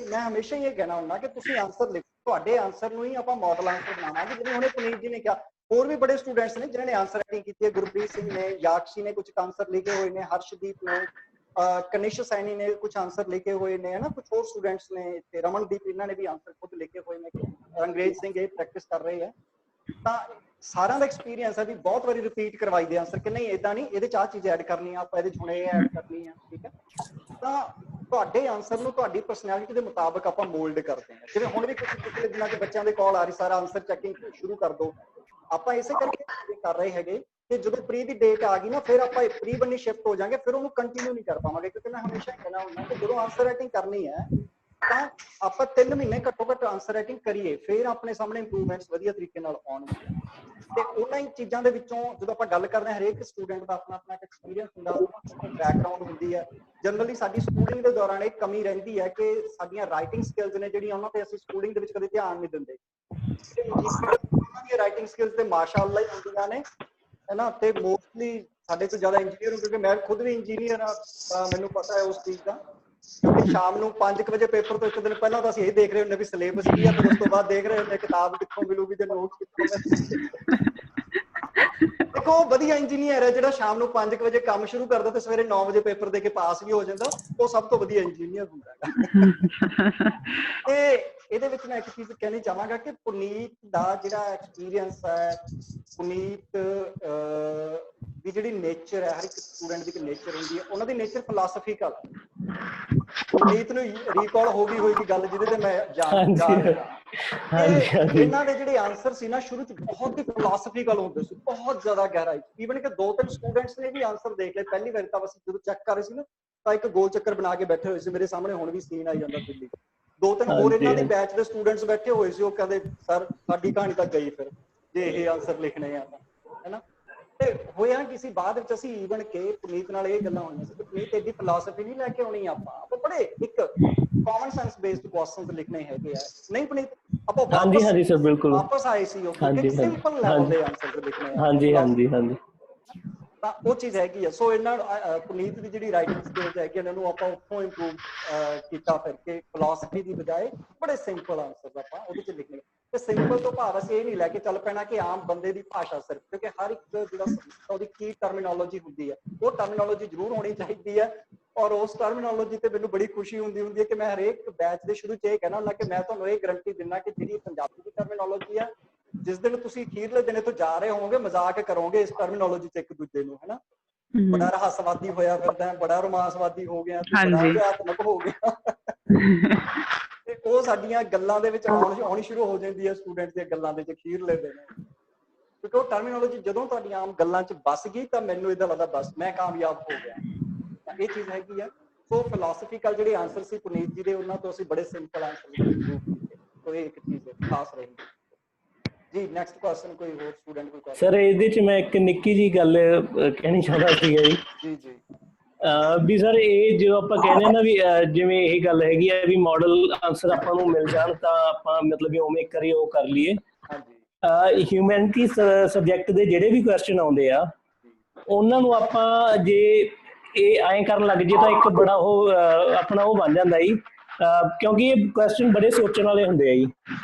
ਮੈਂ ਹਮੇਸ਼ਾ ਹੀ ਇਹ ਕਹਿਣਾ ਹੁੰਦਾ ਕਿ ਤੁਸੀਂ ਆਨਸਰ ਲਿਖੋ, ਤੁਹਾਡੇ ਆਨਸਰ ਨੂੰ ਹੀ ਆਪਾਂ ਮਾਡਲ ਆਨਸਰ ਬਣਾਵਾਂਗੇ। ਜਿਵੇਂ ਹੁਣੇ ਪੁਨੀਤ ਜੀ ਨੇ ਕਿਹਾ, ਹੋਰ ਵੀ ਬੜੇ ਸਟੂਡੈਂਟਸ ਨੇ ਜਿਨ੍ਹਾਂ ਨੇ ਆਨਸਰ ਰਾਈਟਿੰਗ ਕੀਤੀ ਹੈ, ਗੁਰਪ੍ਰੀਤ ਸਿੰਘ ਨੇ, ਯਾਕਸ਼ੀ ਨੇ ਕੁਝ ਆਨਸਰ ਲਿਖੇ ਹੋਏ ਨੇ, ਹਰਸ਼ਦੀਪ ਨੇ, ਕਨਿਸ਼ ਸੈਣੀ ਨੇ ਕੁਝ ਆਨਸਰ ਲਿਖੇ ਹੋਏ ਨੇ, ਹਨਾ, ਕੁਝ ਹੋਰ ਸਟੂਡੈਂਟਸ ਨੇ ਇੱਥੇ, ਰਮਨਦੀਪ, ਇਹਨਾਂ ਨੇ ਵੀ ਆਨਸਰ ਖੁਦ ਲਿਖੇ ਹੋਏ ਨੇ, ਅੰਗਰੇਜ਼ ਸਿੰਘ ਇਹ ਪ੍ਰੈਕਟਿਸ ਕਰ ਰਹੇ ਆ। ਤਾਂ ਸਾਰਿਆਂ ਦਾ ਐਕਸਪੀਰੀਅੰਸ ਹੈ ਵੀ ਬਹੁਤ ਵਾਰੀ ਰਿਪੀਟ ਕਰਵਾਈ ਦੇ ਆਨਸਰ ਕਿ ਨਹੀਂ ਏਦਾਂ ਨਹੀਂ, ਇਹਦੇ 'ਚ ਆਹ ਚੀਜ਼ ਐਡ ਕਰਨੀ ਆ, ਆਪਾਂ ਇਹਦੇ 'ਚ ਹੁਣ ਇਹ ਐਡ ਕਰਨੀ ਆ, ਠੀਕ ਹੈ। ਤਾਂ ਤੁਹਾਡੇ ਆਨਸਰ ਨੂੰ ਤੁਹਾਡੀ ਪਰਸਨੈਲਿਟੀ ਦੇ ਮੁਤਾਬਕ ਆਪਾਂ ਮੋਲਡ ਕਰਦੇ ਹਾਂ। ਜਿਵੇਂ ਹੁਣ ਵੀ ਕੁਝ ਪਿਛਲੇ ਦਿਨਾਂ 'ਚ ਬੱਚਿਆਂ ਦੇ ਕਾਲ ਆ ਰਹੀ, ਸਾਰਾ ਆਨਸਰ ਚੈਕਿੰਗ ਸ਼ੁਰੂ ਕਰ ਦਿਓ, ਆਪਾਂ ਇਸੇ ਕਰਕੇ ਕਰ ਰਹੇ ਹੈਗੇ ਕਿ ਜਦੋਂ ਪ੍ਰੀ ਦੀ ਡੇਟ ਆ ਗਈ ਨਾ ਫਿਰ ਆਪਾਂ ਪ੍ਰੀ ਬੰਨੀ ਸ਼ਿਫਟ ਹੋ ਜਾਾਂਗੇ, ਫਿਰ ਉਹਨੂੰ ਕੰਟੀਨਿਊ ਨਹੀਂ ਕਰ ਪਾਵਾਂਗੇ। ਕਿਉਂਕਿ ਮੈਂ ਹਮੇਸ਼ਾ ਹੀ ਕਹਿਣਾ ਹੁੰਦਾ ਕਿ ਜਦੋਂ ਆਨਸਰ ਰਾਈਟਿੰਗ ਕਰਨੀ ਹੈ ਤਾਂ ਆਪਾਂ 3 ਮਹੀਨੇ ਘੱਟੋ ਘੱਟ ਆਨਸਰ ਰਾਈਟਿੰਗ ਕਰੀਏ, ਫਿਰ ਆਪਣੇ ਸਾਹਮਣੇ ਇੰਪਰੂਵਮੈਂਟਸ ਵਧੀਆ ਤਰੀਕੇ ਨਾਲ ਆਉਣਗੀਆਂ। ਤੇ ਉਹਨਾਂ ਹੀ ਚੀਜ਼ਾਂ ਦੇ ਵਿੱਚੋਂ ਜਦੋਂ ਆਪਾਂ ਗੱਲ ਕਰਦੇ ਹਾਂ, ਹਰੇਕ ਸਟੂਡੈਂਟ ਦਾ ਆਪਣਾ ਆਪਣਾ ਐਕਸਪੀਰੀਅੰਸ ਹੁੰਦਾ, ਬੈਕਗ੍ਰਾਉਂਡ ਹੁੰਦੀ ਹੈ। ਜਨਰਲੀ ਸਾਡੀ ਸਕੂਲਿੰਗ ਦੇ ਦੌਰਾਨ ਇਹ ਕਮੀ ਰਹਿੰਦੀ ਹੈ ਕਿ ਸਾਡੀਆਂ ਰਾਈਟਿੰਗ ਸਕਿੱਲਸ ਨੇ ਜਿਹੜੀਆਂ, ਉਹਨਾਂ ਤੇ ਅਸੀਂ ਸਕੂਲਿੰਗ ਦੇ ਵਿੱਚ ਕਦੇ ਧਿਆਨ ਨਹੀਂ ਦਿੰਦੇ। ਉਹਨਾਂ ਦੀਆਂ ਰਾਈਟਿੰਗ ਸਕਿੱਲਸ ਤੇ ਮਾਸ਼ਾਅੱਲਾ ਹੀ ਹੁੰਦੀਆਂ ਨੇ, ਹੈ ਨਾ। ਤੇ ਮੋਸਟਲੀ ਸਾਡੇ ਤੋਂ ਜ਼ਿਆਦਾ ਇੰਜੀਨੀਅਰ ਹੁੰਦੇ, ਕਿਉਂਕਿ ਮੈਂ ਖੁਦ ਵੀ ਇੰਜੀਨੀਅਰ ਹਾਂ, ਤਾਂ ਮੈਨੂੰ ਪਤਾ ਹੈ ਉਸ ਚੀਜ਼ ਦਾ। ਕਿਉਂਕਿ ਸ਼ਾਮ ਨੂੰ 5 ਵਜੇ ਪੇਪਰ ਤੋਂ 1 ਦਿਨ ਪਹਿਲਾਂ ਤਾਂ ਅਸੀਂ ਇਹ ਦੇਖ ਰਹੇ ਹੁੰਦੇ ਵੀ ਸਿਲੇਬਸ ਕੀ ਆ, ਫਿਰ ਉਸ ਤੋਂ ਬਾਅਦ ਦੇਖ ਰਹੇ ਹੁੰਦੇ ਕਿਤਾਬ ਕਿੱਥੋਂ ਮਿਲੂਗੀ ਤੇ ਨੋਟਸ ਕਿੱਥੋਂ ਮਿਲਣਗੇ। ਦੇਖੋ, ਵਧੀਆ ਇੰਜੀਨੀਅਰ ਹੈ ਜਿਹੜਾ ਸ਼ਾਮ ਨੂੰ 5 ਵਜੇ ਕੰਮ ਸ਼ੁਰੂ ਕਰਦਾ ਤੇ ਸਵੇਰੇ 9 ਵਜੇ ਪੇਪਰ ਦੇ ਕੇ ਪਾਸ ਵੀ ਹੋ ਜਾਂਦਾ, ਉਹ ਸਭ ਤੋਂ ਵਧੀਆ ਇੰਜੀਨੀਅਰ ਹੁੰਦਾ ਹੈ। ਤੇ ਇਹਦੇ ਵਿੱਚ ਮੈਂ ਇੱਕ ਚੀਜ਼ ਕਹਿਣੀ ਚਾਹਾਂਗਾ ਕਿ ਪੁਨੀਤ ਦਾ ਜਿਹੜਾ ਐਕਸਪੀਰੀਅੰਸ ਹੈ, ਪੁਨੀਤ ਦੀ ਜਿਹੜੀ ਨੇਚਰ ਹੈ, ਹਰ ਇੱਕ ਸਟੂਡੈਂਟ ਦੀ ਇੱਕ ਨੇਚਰ ਹੁੰਦੀ ਹੈ, ਉਹਨਾਂ ਦੀ ਨੇਚਰ ਫਿਲਾਸਫੀਕਲ। ਪੁਨੀਤ ਨੂੰ ਰੀਕਾਲ ਹੋ ਗਈ ਹੋਏਗੀ ਗੱਲ ਜਿਹਦੇ ਤੇ ਮੈਂ ਜਾ ਰਿਹਾ। ਇਹਨਾਂ ਦੇ ਜਿਹੜੇ ਆਨਸਰ ਸੀ ਨਾ, ਸ਼ੁਰੂ ਚ ਬਹੁਤ ਹੀ ਫਿਲਾਸਫੀਕਲ ਹੁੰਦੇ ਸੀ, ਬਹੁਤ ਜ਼ਿਆਦਾ ਗਹਿਰਾਈ। ਈਵਨ ਕਿ 2-3 ਸਟੂਡੈਂਟਸ ਨੇ ਵੀ ਆਨਸਰ ਦੇਖ ਲਏ ਪਹਿਲੀ ਵਾਰ, ਤਾਂ ਅਸੀਂ ਜਦੋਂ ਚੈੱਕ ਕਰ ਰਹੇ ਸੀ ਨਾ, ਤਾਂ ਇੱਕ ਗੋਲ ਚੱਕਰ ਬਣਾ ਕੇ ਬੈਠੇ ਹੋਏ ਸੀ। ਮੇਰੇ ਸਾਹਮਣੇ ਹੁਣ ਵੀ ਸੀਨ ਆਈ ਜਾਂਦਾ ਦਿੱਲੀ। 2-3 ਹੋਰ ਇਹਨਾਂ ਦੇ ਬੈਚ ਦੇ ਸਟੂਡੈਂਟਸ ਬੈਠੇ ਹੋਏ ਸੀ, ਉਹ ਕਹਿੰਦੇ ਸਰ ਸਾਡੀ ਕਹਾਣੀ ਤਾਂ ਗਈ ਫਿਰ, ਜੇ ਇਹ ਆਨਸਰ ਲਿਖਣੇ ਆ ਤਾਂ, ਹੈ ਨਾ। ਤੇ ਹੋਇਆ ਕਿਸੇ ਬਾਅਦ ਵਿੱਚ ਅਸੀਂ ਈਵਨ ਕਿ ਪੁਨੀਤ ਨਾਲ ਇਹ ਗੱਲਾਂ ਹੋਈਆਂ ਸੀ ਕਿ ਪੁਨੀਤ ਐਡੀ ਫਿਲਾਸਫੀ ਨਹੀਂ ਲੈ ਕੇ ਆਉਣੀ, ਆਪਾਂ ਬੜੇ ਇੱਕ ਕਾਮਨ ਸੈਂਸ ਬੇਸਡ ਕੁਐਸਚਨਸ ਲਿਖਣੇ ਹੈਗੇ ਆ। ਨਹੀਂ ਪੁਨੀਤ, ਆਪਾਂ ਵਾਪਸ ਆਏ ਸੀ ਉਹ ਸਿੰਪਲ ਲੈਵਲ ਦੇ ਆਨਸਰ ਲਿਖਣੇ ਆ। ਹਾਂਜੀ। ਤਾਂ ਉਹ ਚੀਜ਼ ਹੈਗੀ ਆ। ਸੋ ਇਹਨਾਂ ਪੁਨੀਤ ਦੀ ਜਿਹੜੀ ਰਾਈਟਿੰਗ ਸਕਿੱਲਸ ਹੈਗੀ, ਇਹਨਾਂ ਨੂੰ ਆਪਾਂ ਉੱਥੋਂ ਇੰਪਰੂਵ ਕੀਤਾ, ਫਿਰ ਕੇ ਫਿਲਾਸਫੀ ਦੀ ਬਜਾਏ ਬੜੇ ਸਿੰਪਲ ਆਨਸਰ ਆਪਾਂ ਉਹਦੇ ਚ ਲਿਖਣੇ। ਤੇ ਸਿੰਪਲ ਤੋਂ ਭਾਵ ਅਸੀਂ ਇਹ ਨਹੀਂ ਲੈ ਕੇ ਚੱਲ ਪੈਣਾ ਕਿ ਆਮ ਬੰਦੇ ਦੀ ਭਾਸ਼ਾ ਸਿਰਫ, ਕਿਉਂਕਿ ਹਰ ਇੱਕ ਜਿਹੜਾ ਉਹਦੀ ਕੀ ਟਰਮੀਨੋਲੋਜੀ ਹੁੰਦੀ ਹੈ, ਉਹ ਟਰਮੀਨੋਲੋਜੀ ਜ਼ਰੂਰ ਹੋਣੀ ਚਾਹੀਦੀ ਹੈ। ਔਰ ਉਸ ਟਰਮੀਨੋਲੋਜੀ ਤੇ ਮੈਨੂੰ ਬੜੀ ਖੁਸ਼ੀ ਹੁੰਦੀ ਹੈ ਕਿ ਮੈਂ ਹਰੇਕ ਬੈਚ ਦੇ ਸ਼ੁਰੂ ਚ ਇਹ ਕਹਿਣਾ ਹੁੰਦਾ ਕਿ ਮੈਂ ਤੁਹਾਨੂੰ ਇਹ ਗਰੰਟੀ ਦਿੰਦਾ ਕਿ ਜਿਹੜੀ ਪੰਜਾਬੀ ਦੀ ਟਰਮੀਨੋਲੋਜੀ ਹੈ, ਜਿਸ ਦਿਨ ਤੁਸੀਂ ਅਖੀਰਲੇ ਦਿਨ ਤੋਂ ਜਾ ਰਹੇ ਹੋਵੋਗੇ, ਮਜ਼ਾਕ ਕਰੋਗੇ ਇਸ ਟਰਮੀਨੋਲੋਜੀ ਚ ਇੱਕ ਦੂਜੇ ਨੂੰ, ਹੈ ਨਾ। ਬੜਾ ਰਹੱਸਵਾਦੀ ਹੋਇਆ ਫਿਰਦਾ, ਬੜਾ ਰੋਮਾਂਸਵਾਦੀ ਹੋ ਗਿਆ, ਬੜਾ ਅਧਿਆਤਮਕ ਹੋ ਗਿਆ। ਤੇ ਉਹ ਸਾਡੀਆਂ ਗੱਲਾਂ ਦੇ ਵਿੱਚ ਆਉਣੀ ਸ਼ੁਰੂ ਹੋ ਜਾਂਦੀ ਹੈ, ਸਟੂਡੈਂਟ ਦੀਆਂ ਗੱਲਾਂ ਦੇ ਵਿੱਚ ਅਖੀਰਲੇ ਦਿਨ। ਕਿਉਂਕਿ ਉਹ ਟਰਮੀਨੋਲੋਜੀ ਜਦੋਂ ਤੁਹਾਡੀਆਂ ਆਮ ਗੱਲਾਂ ਚ ਵੱਸ ਗਈ, ਤਾਂ ਮੈਨੂੰ ਏਦਾਂ ਲੱਗਦਾ ਬਸ ਮੈਂ ਕਾਮਯਾਬ ਹੋ ਗਿਆ। ਤਾਂ ਇਹ ਚੀਜ਼ ਹੈਗੀ ਆ। ਸੋ ਫਿਲਾਸਫੀਕਲ ਜਿਹੜੇ ਆਨਸਰ ਸੀ ਪੁਨੀਤ ਜੀ ਦੇ, ਉਹਨਾਂ ਤੋਂ ਅਸੀਂ ਬੜੇ ਸਿੰਪਲ ਆਨਸਰ ਇੰਪਰੂਵ ਕੀਤੇ। ਸੋ ਇਹ ਇੱਕ ਚੀਜ਼ ਖਾਸ ਰਹੀ ਜੀ। ਨੈਕਸਟ ਕੁਐਸਚਨ ਕੋਈ ਹੋਰ ਸਟੂਡੈਂਟ ਕੋਈ ਸਰ, ਇਹਦੇ ਚ ਮੈਂ ਇੱਕ ਨਿੱਕੀ ਜੀ ਗੱਲ ਕਹਿਣੀ ਚਾਹੁੰਦਾ ਸੀਗਾ ਜੀ। ਵੀ ਸਰ, ਇਹ ਜੋ ਆਪਾਂ ਕਹਿੰਦੇ ਹਾਂ ਨਾ ਵੀ ਜਿਵੇਂ ਇਹ ਗੱਲ ਹੈਗੀ ਆ ਵੀ ਮਾਡਲ ਆਨਸਰ ਆਪਾਂ ਨੂੰ ਮਿਲ ਜਾਣ ਤਾਂ ਆਪਾਂ ਮਤਲਬ ਵੀ ਉਵੇਂ ਕਰੀਏ, ਉਹ ਕਰ ਲਈਏ। ਹਿਊਮੈਨਿਟੀ ਸਬਜੈਕਟ ਦੇ ਜਿਹੜੇ ਵੀ ਕੁਐਸਚਨ ਆਉਂਦੇ ਆ, ਉਹਨਾਂ ਨੂੰ ਆਪਾਂ ਜੇ ਇਹ ਐਂ ਕਰਨ ਲੱਗ ਜੇ ਤਾਂ ਇੱਕ ਬੜਾ ਉਹ ਆਪਣਾ ਉਹ ਬਣ ਜਾਂਦਾ ਜੀ। ਕਿਉਂਕਿ ਇਹ ਕੁਐਸਚਨ ਬੜੇ ਸੋਚਣ ਵਾਲੇ ਹੁੰਦੇ ਆ ਜੀ।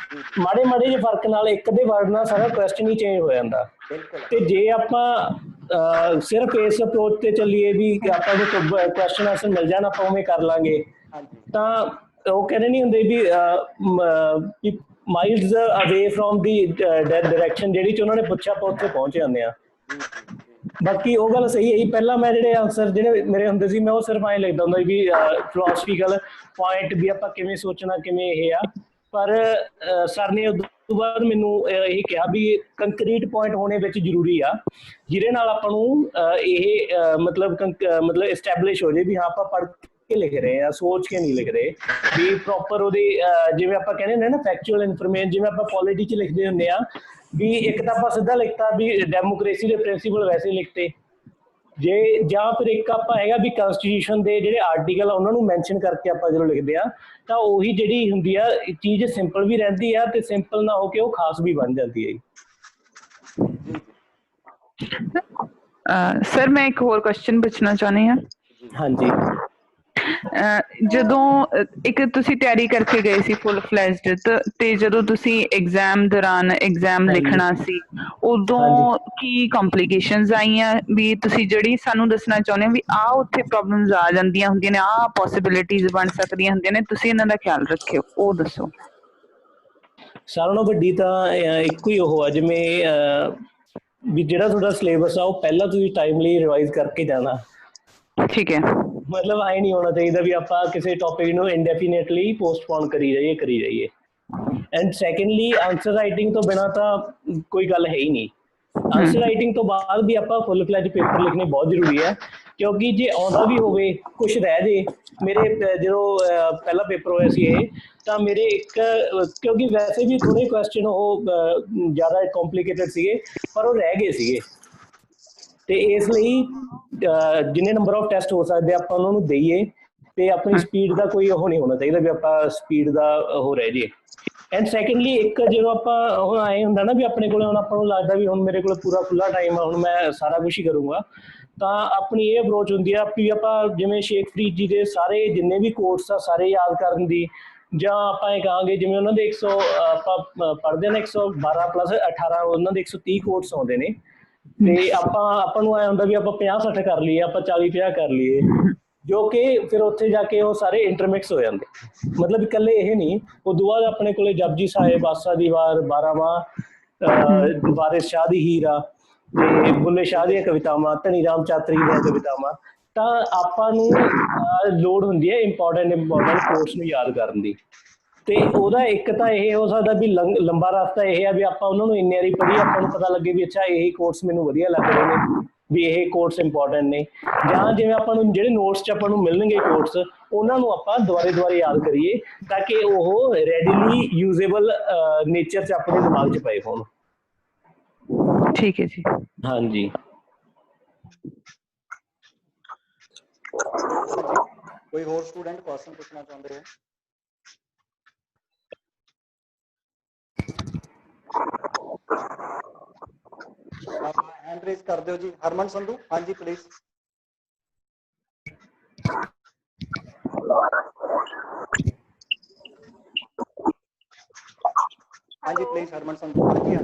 ਮਾੜੇ ਮਾੜੇ ਜਿਹੇ ਫਰਕ ਨਾਲ ਇੱਕ ਦੇ ਵਰਡ ਨਾਲ ਸਾਰਾ ਕੁਐਸਚਨ ਹੀ ਚੇਂਜ ਹੋ ਜਾਂਦਾ। ਤੇ ਜੇ ਆਪਾਂ ਸਿਰਫ ਇਸ ਅਪਰੋਚ ਤੇ ਚੱਲੀਏ ਵੀ ਆਪਾਂ ਨੂੰ ਕੁਐਸਚਨ ਆਨਸਰ ਮਿਲ ਜਾਣ, ਆਪਾਂ ਉਵੇਂ ਕਰ ਲਾਂਗੇ, ਤਾਂ ਉਹ ਕਹਿੰਦੇ ਨਹੀਂ ਹੁੰਦੇ ਵੀ ਮਾਈਲਸ ਅਵੇ ਫਰੋਮ ਦੀ ਡਾਇਰੈਕਸ਼ਨ ਜਿਹੜੀ ਚ ਉਹਨਾਂ ਨੇ ਪੁੱਛਿਆ, ਆਪਾਂ ਉੱਥੇ ਪਹੁੰਚ ਜਾਂਦੇ ਆ। ਬਾਕੀ ਉਹ ਗੱਲ ਸਹੀ ਹੈ ਜੀ। ਪਹਿਲਾਂ ਮੈਂ ਜਿਹੜੇ ਆਨਸਰ ਜਿਹੜੇ ਮੇਰੇ ਹੁੰਦੇ ਸੀ, ਮੈਂ ਉਹ ਸਿਰਫ ਐਂ ਲਿਖਦਾ ਹੁੰਦਾ ਵੀ ਫਿਲਾਸਫੀਕਲ ਪੁਆਇੰਟ ਵੀ ਆਪਾਂ ਕਿਵੇਂ ਸੋਚਣਾ, ਕਿਵੇਂ ਇਹ ਆ। ਪਰ ਸਰ ਨੇ ਉਸ ਤੋਂ ਬਾਅਦ ਮੈਨੂੰ ਇਹ ਕਿਹਾ ਵੀ ਕੰਕਰੀਟ ਪੁਆਇੰਟ ਹੋਣੇ ਵਿੱਚ ਜ਼ਰੂਰੀ ਆ, ਜਿਹਦੇ ਨਾਲ ਆਪਾਂ ਨੂੰ ਇਹ ਮਤਲਬ ਐਸਟੈਬਲਿਸ਼ ਹੋ ਜਾਏ ਵੀ ਹਾਂ ਆਪਾਂ ਪੜ੍ਹ ਕੇ ਲਿਖ ਰਹੇ ਆ, ਸੋਚ ਕੇ ਨਹੀਂ ਲਿਖ ਰਹੇ। ਵੀ ਪ੍ਰੋਪਰ ਉਹਦੇ ਜਿਵੇਂ ਆਪਾਂ ਕਹਿੰਦੇ ਹੁੰਦੇ ਨਾ ਫੈਕਚੁਅਲ ਇਨਫੋਰਮੇਸ਼ਨ, ਜਿਵੇਂ ਆਪਾਂ ਪੋਲਿਟੀ 'ਚ ਲਿਖਦੇ ਹੁੰਦੇ ਆ ਵੀ ਇੱਕ ਤਾਂ ਆਪਾਂ ਸਿੱਧਾ ਲਿਖਤਾ ਵੀ ਡੈਮੋਕ੍ਰੇਸੀ ਦੇ ਪ੍ਰਿੰਸੀਪਲ ਵੈਸੇ ਲਿਖਤੇ, ਜੇ ਜਾਂ ਫਿਰ ਇੱਕ ਆਪਾਂ ਹੈਗਾ ਵੀ ਕੰਸਟੀਟਿਊਸ਼ਨ ਦੇ ਜਿਹੜੇ ਆਰਟੀਕਲ ਆ ਉਹਨਾਂ ਨੂੰ ਮੈਂਸ਼ਨ ਕਰਕੇ ਆਪਾਂ ਜਦੋਂ ਲਿਖਦੇ ਆ, ਤਾਂ ਉਹੀ ਜਿਹੜੀ ਹੁੰਦੀ ਆ ਚੀਜ਼ ਸਿੰਪਲ ਵੀ ਰਹਿੰਦੀ ਆ ਤੇ ਸਿੰਪਲ ਨਾ ਹੋ ਕੇ ਉਹ ਖਾਸ ਵੀ ਬਣ ਜਾਂਦੀ ਹੈ। ਸਰ, ਮੈਂ ਇੱਕ ਹੋਰ ਕੁਐਸਚਨ ਪੁੱਛਣਾ ਚਾਹੁੰਦੀ ਹਾਂ। ਹਾਂਜੀ। ਜਦੋਂ ਇੱਕ ਤੁਸੀਂ ਤਿਆਰੀ ਕਰਕੇ ਗਏ ਸੀ ਫੁੱਲ ਫਲੈਜਡ, ਤੇ ਜਦੋਂ ਤੁਸੀਂ ਐਗਜ਼ਾਮ ਦੌਰਾਨ ਐਗਜ਼ਾਮ ਲਿਖਣਾ ਸੀ, ਉਦੋਂ ਕੀ ਕੰਪਲੀਕੇਸ਼ਨਸ ਆਈਆਂ ਵੀ ਤੁਸੀਂ ਜਿਹੜੀ ਸਾਨੂੰ ਦੱਸਣਾ ਚਾਹੁੰਦੇ ਹੋ ਵੀ ਆਹ ਉੱਥੇ ਪ੍ਰੋਬਲਮਸ ਆ ਜਾਂਦੀਆਂ ਹੁੰਦੀਆਂ ਨੇ, ਆਹ ਪੋਸੀਬਿਲਿਟੀਜ਼ ਬਣ ਸਕਦੀਆਂ ਹੁੰਦੀਆਂ ਨੇ, ਤੁਸੀਂ ਇਹਨਾਂ ਦਾ ਖਿਆਲ ਰੱਖਿਓ, ਉਹ ਦੱਸੋ। ਸਾਰਿਆਂ ਨਾਲੋਂ ਵੱਡੀ ਤਾਂ ਇੱਕੋ ਹੀ ਉਹ ਆ, ਜਿਵੇਂ ਵੀ ਜਿਹੜਾ ਤੁਹਾਡਾ ਸਿਲੇਬਸ ਆ ਉਹ ਪਹਿਲਾਂ ਤੁਸੀਂ ਟਾਈਮਲੀ ਰਿਵਾਈਜ਼ ਕਰਕੇ ਜਾਣਾ। ਠੀਕ ਹੈ। ਮਤਲਬ ਐਂ ਨਹੀਂ ਹੋਣਾ ਚਾਹੀਦਾ ਵੀ ਆਪਾਂ ਕਿਸੇ ਟੌਪਿਕ ਨੂੰ ਇੰਡੈਫੀਨੇਟਲੀ ਪੋਸਟਪੋਨ ਕਰੀ ਜਾਈਏ। ਐਂਡ ਸੈਕੰਡਲੀ, ਆਨਸਰ ਰਾਈਟਿੰਗ ਤੋਂ ਬਿਨਾਂ ਤਾਂ ਕੋਈ ਗੱਲ ਹੈ ਹੀ ਨਹੀਂ। ਆਨਸਰ ਰਾਈਟਿੰਗ ਤੋਂ ਬਾਅਦ ਵੀ ਆਪਾਂ ਫੁੱਲ ਫਲੈਜ ਪੇਪਰ ਲਿਖਣੇ ਬਹੁਤ ਜ਼ਰੂਰੀ ਹੈ। ਕਿਉਂਕਿ ਜੇ ਆਉਂਦਾ ਵੀ ਹੋਵੇ ਕੁਛ ਰਹਿ ਜੇ। ਮੇਰੇ ਜਦੋਂ ਪਹਿਲਾ ਪੇਪਰ ਹੋਇਆ ਸੀ ਇਹ, ਤਾਂ ਮੇਰੇ ਇੱਕ ਕਿਉਂਕਿ ਵੈਸੇ ਵੀ ਥੋੜ੍ਹੇ ਕੁਐਸਚਨ ਉਹ ਜ਼ਿਆਦਾ ਕੰਪਲੀਕੇਟਡ ਸੀਗੇ, ਪਰ ਉਹ ਰਹਿ ਗਏ ਸੀਗੇ। ਤੇ ਇਸ ਲਈ ਜਿੰਨੇ ਨੰਬਰ ਆਫ ਟੈਸਟ ਹੋ ਸਕਦੇ ਆਪਾਂ ਉਹਨਾਂ ਨੂੰ ਦੇਈਏ, ਤੇ ਆਪਣੀ ਸਪੀਡ ਦਾ ਕੋਈ ਉਹ ਨਹੀਂ ਹੋਣਾ ਚਾਹੀਦਾ ਵੀ ਆਪਾਂ ਸਪੀਡ ਦਾ ਉਹ ਰਹਿ ਜੇ। ਐਂਡ ਸੈਕੰਡਲੀ ਇੱਕ ਜਦੋਂ ਆਪਾਂ ਹੁਣ ਆਏ ਹੁੰਦਾ ਨਾ ਵੀ ਆਪਣੇ ਕੋਲ ਹੁਣ ਆਪਾਂ ਨੂੰ ਲੱਗਦਾ ਵੀ ਹੁਣ ਮੇਰੇ ਕੋਲ ਪੂਰਾ ਖੁੱਲਾ ਟਾਈਮ ਆ, ਹੁਣ ਮੈਂ ਸਾਰਾ ਕੁਛ ਹੀ ਕਰੂੰਗਾ, ਤਾਂ ਆਪਣੀ ਇਹ ਅਪਰੋਚ ਹੁੰਦੀ ਆ ਵੀ ਆਪਾਂ ਜਿਵੇਂ ਸ਼ੇਖ ਫਰੀਦ ਜੀ ਦੇ ਸਾਰੇ ਜਿੰਨੇ ਵੀ ਕੋਟਸ ਆ ਸਾਰੇ ਯਾਦ ਕਰਨ ਦੀ, ਜਾਂ ਆਪਾਂ ਇਹ ਕਹਾਂਗੇ ਜਿਵੇਂ ਉਹਨਾਂ ਦੇ 100 ਆਪਾਂ ਪੜ੍ਹਦੇ ਨੇ 112 ਪਲੱਸ 18 ਉਹਨਾਂ ਦੇ 130 ਕੋਟਸ ਆਉਂਦੇ ਨੇ, ਤੇ ਆਪਾਂ ਨੂੰ ਐ ਹੁੰਦਾ ਵੀ ਆਪਾਂ 50-60 ਕਰ ਲਈਏ, ਆਪਾਂ 40-50 ਕਰ ਲਈਏ, ਜੋ ਕਿ ਫਿਰ ਉੱਥੇ ਜਾ ਕੇ ਉਹ ਸਾਰੇ ਇੰਟਰਮਿਕਸ ਹੋ ਜਾਂਦੇ। ਮਤਲਬ ਇਕੱਲੇ ਇਹ ਨਹੀਂ, ਉਦੋਂ ਬਾਅਦ ਆਪਣੇ ਕੋਲੇ ਜਪਜੀ ਸਾਹਿਬ, ਆਸਾ ਦੀ ਵਾਰ, 12ਵਾਂ, ਵਾਰਿਸ ਸ਼ਾਹ ਦੀ ਹੀਰ ਆ, ਤੇ ਬੁੱਲੇ ਸ਼ਾਹ ਦੀਆਂ ਕਵਿਤਾਵਾਂ, ਧਨੀ ਰਾਮ ਚਾਤਰੀ ਦੀਆਂ ਕਵਿਤਾਵਾਂ। ਤਾਂ ਆਪਾਂ ਨੂੰ ਲੋੜ ਹੁੰਦੀ ਹੈ ਇੰਪੋਰਟੈਂਟ ਕੋਰਸ ਨੂੰ ਯਾਦ ਕਰਨ ਦੀ। ਤੇ ਉਹਦਾ ਇੱਕ ਤਾਂ ਇਹ ਹੋ ਸਕਦਾ ਵੀ ਲੰਬਾ ਰਸਤਾ ਇਹ ਆ ਵੀ ਆਪਾਂ ਉਹਨਾਂ ਨੂੰ ਇੰਨੀ ਵਾਰੀ ਪੜ੍ਹੀ, ਆਪਾਂ ਨੂੰ ਪਤਾ ਲੱਗੇ ਵੀ ਅੱਛਾ ਇਹ ਕੋਰਸ ਮੈਨੂੰ ਵਧੀਆ ਲੱਗ ਰਹੇ ਨੇ, ਵੀ ਇਹ ਕੋਰਸ ਇੰਪੋਰਟੈਂਟ ਨੇ। ਜਾਂ ਜਿਵੇਂ ਆਪਾਂ ਨੂੰ ਜਿਹੜੇ ਨੋਟਸ 'ਚ ਆਪਾਂ ਨੂੰ ਮਿਲਣਗੇ ਕੋਰਸ, ਉਹਨਾਂ ਨੂੰ ਆਪਾਂ ਦੁਬਾਰੇ ਯਾਦ ਕਰੀਏ ਤਾਂ ਕਿ ਉਹ ਰੈਡੀਲੀ ਯੂਜ਼ੇਬਲ ਨੇਚਰ 'ਚ ਆਪਣੇ ਦਿਮਾਗ 'ਚ ਪਏ ਹੋਣ। ਠੀਕ ਹੈ ਜੀ। ਹਾਂਜੀ, ਕੋਈ ਹੋਰ ਸਟੂਡੈਂਟ ਕੁਐਸਚਨ ਪੁੱਛਣਾ ਚਾਹੁੰਦੇ ਹੋ? हैंड रेज कर दो जी। हरमन संधू, हाँ जी प्लीज। हाँ जी प्लीज हरमन संधू। हाँ जी।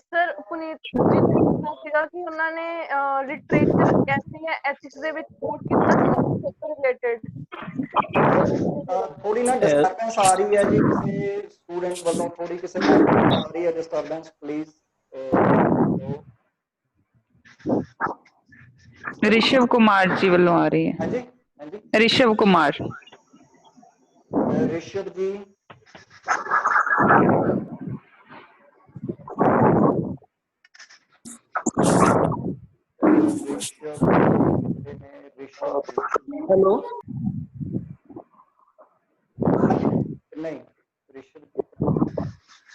सर पुनीत जी ने सीगा कि उन्होंने लिटरेचर कैसे या एथिक्स ਦੇ ਵਿੱਚ ਕੋਟ ਕੀਤਾ ਸੀ ਪੇਪਰ ਰਿਲੇਟਡ। थोड़ी ना डिस्टर्बेंस आ रही है जी किसी स्टूडेंट वालों, थोड़ी किसी आ रही है डिस्टर्बेंस, प्लीज। ऋषभ कुमार जी वालों आ रही है। हाँ जी, हाँ जी। ऋषभ कुमार। ऋषभ जी, हेलो। नहीं ऋषभ जी,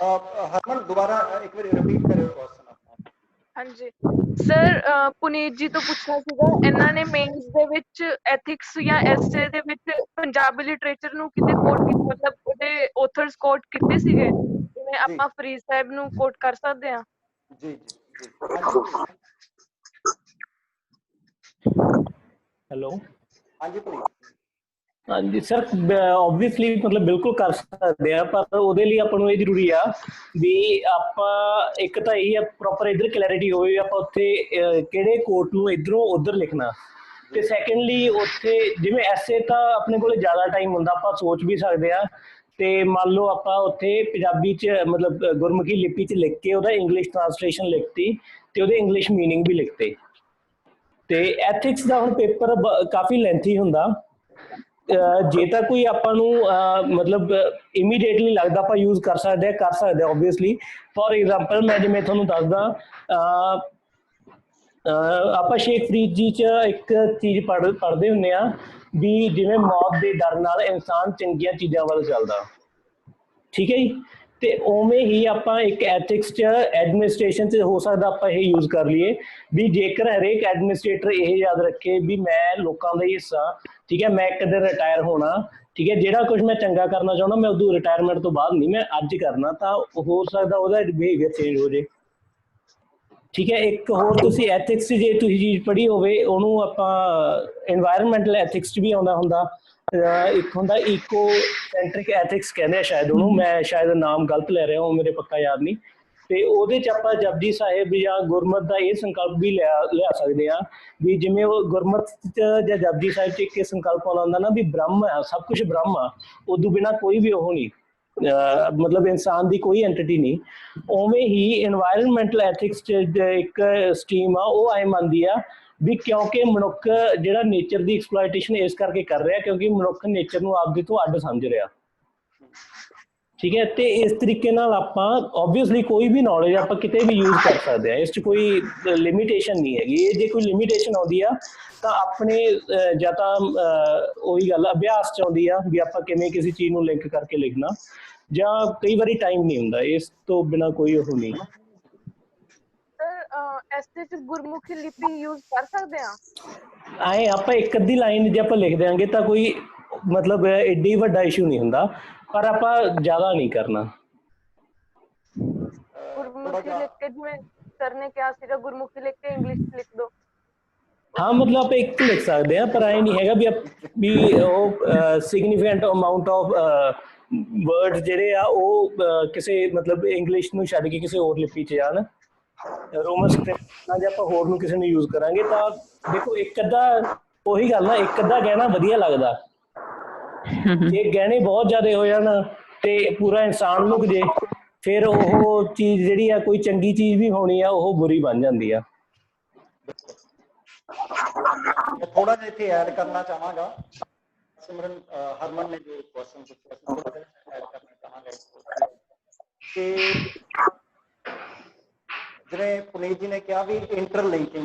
हरमन दोबारा एक बार रिपीट करो क्वेश्चन। ਹਾਂਜੀ ਸਰ ਪੁਨੀਤ ਜੀ ਤੋਂ ਪੁੱਛਣਾ ਸੀਗਾ, ਇਹਨਾਂ ਨੇ ਮੇਨਸ ਦੇ ਵਿੱਚ ਐਥਿਕਸ ਜਾਂ ਐਸੇ ਦੇ ਵਿੱਚ ਪੰਜਾਬੀ ਲਿਟਰੇਚਰ ਨੂੰ ਕਿਤੇ ਕੋਟ ਕੀਤਾ, ਮਤਲਬ ਉਹਦੇ ਆਥਰਸ ਕੋਟ ਕੀਤੇ ਸੀਗੇ, ਜਿਵੇਂ ਆਪਾਂ ਫਰੀਦ ਸਾਹਿਬ ਨੂੰ ਕੋਟ ਕਰ ਸਕਦੇ ਹਾਂ? ਜੀ ਜੀ ਜੀ। ਹੈਲੋ। ਹਾਂਜੀ ਪੁਨੀਤ। ਹਾਂਜੀ ਸਰ, ਓਬਵੀਅਸਲੀ ਮਤਲਬ ਬਿਲਕੁਲ ਕਰ ਸਕਦੇ ਆ, ਪਰ ਉਹਦੇ ਲਈ ਆਪਾਂ ਨੂੰ ਇਹ ਜ਼ਰੂਰੀ ਆ ਵੀ ਆਪਾਂ ਇੱਕ ਤਾਂ ਇਹ ਆ ਪ੍ਰੋਪਰ ਇੱਧਰ ਕਲੈਰਿਟੀ ਹੋਵੇ ਆਪਾਂ ਉੱਥੇ ਕਿਹੜੇ ਕੋਟ ਨੂੰ ਇੱਧਰੋਂ ਉੱਧਰ ਲਿਖਣਾ, ਤੇ ਸੈਕੰਡਲੀ ਉੱਥੇ ਜਿਵੇਂ ਐਸੇ ਤਾਂ ਆਪਣੇ ਕੋਲ ਜ਼ਿਆਦਾ ਟਾਈਮ ਹੁੰਦਾ, ਆਪਾਂ ਸੋਚ ਵੀ ਸਕਦੇ ਆ, ਤੇ ਮੰਨ ਲਓ ਆਪਾਂ ਉੱਥੇ ਪੰਜਾਬੀ 'ਚ ਮਤਲਬ ਗੁਰਮੁਖੀ ਲਿਪੀ 'ਚ ਲਿਖ ਕੇ ਉਹਦਾ ਇੰਗਲਿਸ਼ ਟ੍ਰਾਂਸਲੇਸ਼ਨ ਲਿਖਤੀ ਤੇ ਉਹਦੇ ਇੰਗਲਿਸ਼ ਮੀਨਿੰਗ ਵੀ ਲਿਖਤੇ। ਤੇ ਐਥਿਕਸ ਦਾ ਹੁਣ ਪੇਪਰ ਕਾਫੀ ਲੈਂਥੀ ਹੁੰਦਾ, ਜੇ ਤਾਂ ਕੋਈ ਆਪਾਂ ਨੂੰ ਮਤਲਬ ਇਮੀਡੀਏਟਲੀ ਲੱਗਦਾ ਆਪਾਂ ਯੂਜ਼ ਕਰ ਸਕਦੇ ਹਾਂ ਓਬਵੀਅਸਲੀ। ਫੋਰ ਐਗਜ਼ਾਮਪਲ ਮੈਂ ਜਿਵੇਂ ਤੁਹਾਨੂੰ ਦੱਸਦਾ, ਆਪਾਂ ਸ਼ੇਖ ਫਰੀਦ ਜੀ 'ਚ ਇੱਕ ਚੀਜ਼ ਪੜ੍ਹਦੇ ਹੁੰਦੇ ਆ ਵੀ ਜਿਵੇਂ ਮੌਤ ਦੇ ਡਰ ਨਾਲ ਇਨਸਾਨ ਚੰਗੀਆਂ ਚੀਜ਼ਾਂ ਵੱਲ ਚੱਲਦਾ, ਠੀਕ ਹੈ ਜੀ। ਤੇ ਉਵੇਂ ਹੀ ਆਪਾਂ ਇੱਕ ਐਥਿਕਸ 'ਚ ਐਡਮਿਨਿਸਟ੍ਰੇਸ਼ਨ 'ਚ ਹੋ ਸਕਦਾ ਆਪਾਂ ਇਹ ਯੂਜ਼ ਕਰ ਲਈਏ ਵੀ ਜੇਕਰ ਹਰੇਕ ਐਡਮਿਨਿਸਟ੍ਰੇਟਰ ਇਹ ਯਾਦ ਰੱਖੇ ਵੀ ਮੈਂ ਲੋਕਾਂ ਦਾ ਹੀ ਹਿੱਸਾ, ਠੀਕ ਹੈ, ਮੈਂ ਇੱਕ ਦਿਨ ਰਿਟਾਇਰ ਹੋਣਾ, ਠੀਕ ਹੈ, ਜਿਹੜਾ ਕੁਝ ਮੈਂ ਚੰਗਾ ਕਰਨਾ ਚਾਹੁੰਦਾ ਮੈਂ ਉਦੋਂ ਰਿਟਾਇਰਮੈਂਟ ਤੋਂ ਬਾਅਦ ਨਹੀਂ, ਮੈਂ ਅੱਜ ਕਰਨਾ, ਤਾਂ ਹੋ ਸਕਦਾ ਉਹਦਾ ਬਿਹੇਵੀਅਰ ਚੇਂਜ ਹੋ ਜੇ, ਠੀਕ ਹੈ। ਇੱਕ ਹੋਰ ਤੁਸੀਂ ਐਥਿਕਸ 'ਚ ਜੇ ਤੁਸੀਂ ਚੀਜ਼ ਪੜ੍ਹੀ ਹੋਵੇ, ਉਹਨੂੰ ਆਪਾਂ ਇਨਵਾਇਰਨਮੈਂਟਲ ਐਥਿਕਸ 'ਚ ਵੀ ਆਉਂਦਾ ਹੁੰਦਾ, ਇੱਕ ਹੁੰਦਾ ਈਕੋ ਸੈਂਟਰਿਕ ਐਥਿਕਸ ਕਹਿੰਦੇ ਆ ਸ਼ਾਇਦ ਉਹਨੂੰ, ਮੈਂ ਸ਼ਾਇਦ ਨਾਮ ਗਲਤ ਲੈ ਰਿਹਾ, ਉਹ ਮੇਰੇ ਪੱਕਾ ਯਾਦ ਨਹੀਂ। ਤੇ ਉਹਦੇ 'ਚ ਆਪਾਂ ਜਪਜੀ ਸਾਹਿਬ ਜਾਂ ਗੁਰਮਤ ਦਾ ਇਹ ਸੰਕਲਪ ਵੀ ਲਿਆ ਸਕਦੇ ਹਾਂ ਵੀ ਜਿਵੇਂ ਉਹ ਗੁਰਮਤ 'ਚ ਜਾਂ ਜਪਜੀ ਸਾਹਿਬ 'ਚ ਇੱਕ ਸੰਕਲਪ ਆਉਂਦਾ ਹੁੰਦਾ ਨਾ ਵੀ ਬ੍ਰਹਮ ਆ, ਸਭ ਕੁਛ ਬ੍ਰਹਮ ਆ, ਉਦੋਂ ਬਿਨਾਂ ਕੋਈ ਵੀ ਉਹ ਨਹੀਂ, ਮਤਲਬ ਇਨਸਾਨ ਦੀ ਕੋਈ ਐਂਟਿਟੀ ਨਹੀਂ। ਉਵੇਂ ਹੀ ਇਨਵਾਇਰਨਮੈਂਟਲ ਐਥਿਕਸ 'ਚ ਇੱਕ ਸਟਰੀਮ ਆ, ਉਹ ਐਂ ਮੰਨਦੀ ਆ ਵੀ ਕਿਉਂਕਿ ਮਨੁੱਖ ਜਿਹੜਾ ਨੇਚਰ ਦੀ ਐਕਸਪਲੋਇਟੇਸ਼ਨ ਇਸ ਕਰਕੇ ਕਰ ਰਿਹਾ ਕਿਉਂਕਿ ਮਨੁੱਖ ਨੇਚਰ ਨੂੰ ਆਪਦੇ ਤੋਂ ਅੱਡ ਸਮਝ ਰਿਹਾ, ਠੀਕ ਹੈ। ਤੇ ਇਸ ਤਰੀਕੇ ਨਾਲ ਆਪਾਂ ਓਬਵੀਅਸਲੀ ਕੋਈ ਵੀ ਨੌਲੇਜ ਆਪਾਂ ਕਿਤੇ ਵੀ ਯੂਜ਼ ਕਰ ਸਕਦੇ ਹਾਂ, ਇਸ 'ਚ ਕੋਈ ਲਿਮਿਟੇਸ਼ਨ ਨਹੀਂ ਹੈਗੀ। ਇਹ ਜੇ ਕੋਈ ਲਿਮਿਟੇਸ਼ਨ ਆਉਂਦੀ ਆ ਤਾਂ ਆਪਣੇ ਜਾਂ ਤਾਂ ਉਹੀ ਗੱਲ ਅਭਿਆਸ 'ਚ ਆਉਂਦੀ ਆ ਵੀ ਆਪਾਂ ਕਿਵੇਂ ਕਿਸੇ ਚੀਜ਼ ਨੂੰ ਲਿੰਕ ਕਰਕੇ ਲਿਖਣਾ, ਜਾਂ ਕਈ ਵਾਰੀ ਟਾਈਮ ਨਹੀਂ ਹੁੰਦਾ, ਇਸ ਤੋਂ ਬਿਨਾਂ ਕੋਈ ਉਹ ਨਹੀਂ। ਐਸੇ 'ਚ ਗੁਰਮੁਖੀ ਲਿਪੀ ਯੂਜ਼ ਕਰ ਸਕਦੇ ਹਾਂ? ਆਏ ਆਪਾਂ ਇੱਕ ਅੱਧੀ ਲਾਈਨ ਜੇ ਆਪਾਂ ਲਿਖ ਦਿਆਂਗੇ ਤਾਂ ਕੋਈ ਮਤਲਬ ਐਡੀ ਵੱਡਾ ਇਸ਼ੂ ਨਹੀਂ ਹੁੰਦਾ, ਪਰ ਆਪਾਂ ਜ਼ਿਆਦਾ ਨਹੀਂ ਕਰਨਾ। ਗੁਰਮੁਖੀ ਲਿਖ ਕੇ, ਜਿਵੇਂ ਸਰ ਨੇ ਕਿਹਾ ਸੀਗਾ ਗੁਰਮੁਖੀ ਲਿਖ ਕੇ ਇੰਗਲਿਸ਼ ਲਿਖ ਦੋ। ਹਾਂ ਮਤਲਬ ਆਪਾਂ ਇੱਕ ਲਿਖ ਸਕਦੇ ਹਾਂ, ਪਰ ਐ ਨਹੀਂ ਹੈਗਾ ਵੀ ਉਹ ਸਿਗਨੀਫੀਕੈਂਟ ਅਮਾਊਂਟ ਆਫ ਵਰਡ ਜਿਹੜੇ ਆ ਉਹ ਕਿਸੇ ਮਤਲਬ ਇੰਗਲਿਸ਼ ਨੂੰ ਛੱਡ ਕੇ ਕਿਸੇ ਹੋਰ ਲਿਪੀ 'ਚ ਜਾਣ। ਰੋਮਨ ਸਕ੍ਰਿਪਟ ਨਾਲ ਜੇ ਆਪਾਂ ਹੋਰ ਨੂੰ ਕਿਸੇ ਨੂੰ ਯੂਜ਼ ਕਰਾਂਗੇ ਤਾਂ ਦੇਖੋ ਇੱਕ ਅੱਧਾ, ਉਹੀ ਗੱਲ ਨਾ, ਇੱਕ ਅੱਧਾ ਗਹਿਣਾ ਵਧੀਆ ਲੱਗਦਾ, ਜੇ ਗਹਿਣੇ ਬਹੁਤ ਜ਼ਿਆਦਾ ਹੋ ਜਾਣ ਤੇ ਪੂਰਾ ਇਨਸਾਨ ਲੁਕ ਜੇ, ਫਿਰ ਉਹ ਚੀਜ਼ ਜਿਹੜੀ ਆ ਕੋਈ ਚੰਗੀ ਚੀਜ਼ ਵੀ ਹੋਣੀ ਆ ਉਹ ਬੁਰੀ ਬਣ ਜਾਂਦੀ ਆ। ਥੋੜਾ ਜਿਹਾ ਇੱਥੇ ਐਡ ਕਰਨਾ ਚਾਹਾਂਗਾ, ਸਿਮਰਨ ਹਰਮਨ ਨੇ ਜੋ ਕੁਐਸਚਨ ਪੁੱਛਿਆ ਸੀ, ਥੋੜਾ ਜਿਹਾ ਐਡ ਕਰਨਾ ਚਾਹਾਂਗਾ ਕਿ ਜਿਵੇਂ ਪੁਨੀਤ ਜੀ ਨੇ ਕਿਹਾ ਵੀ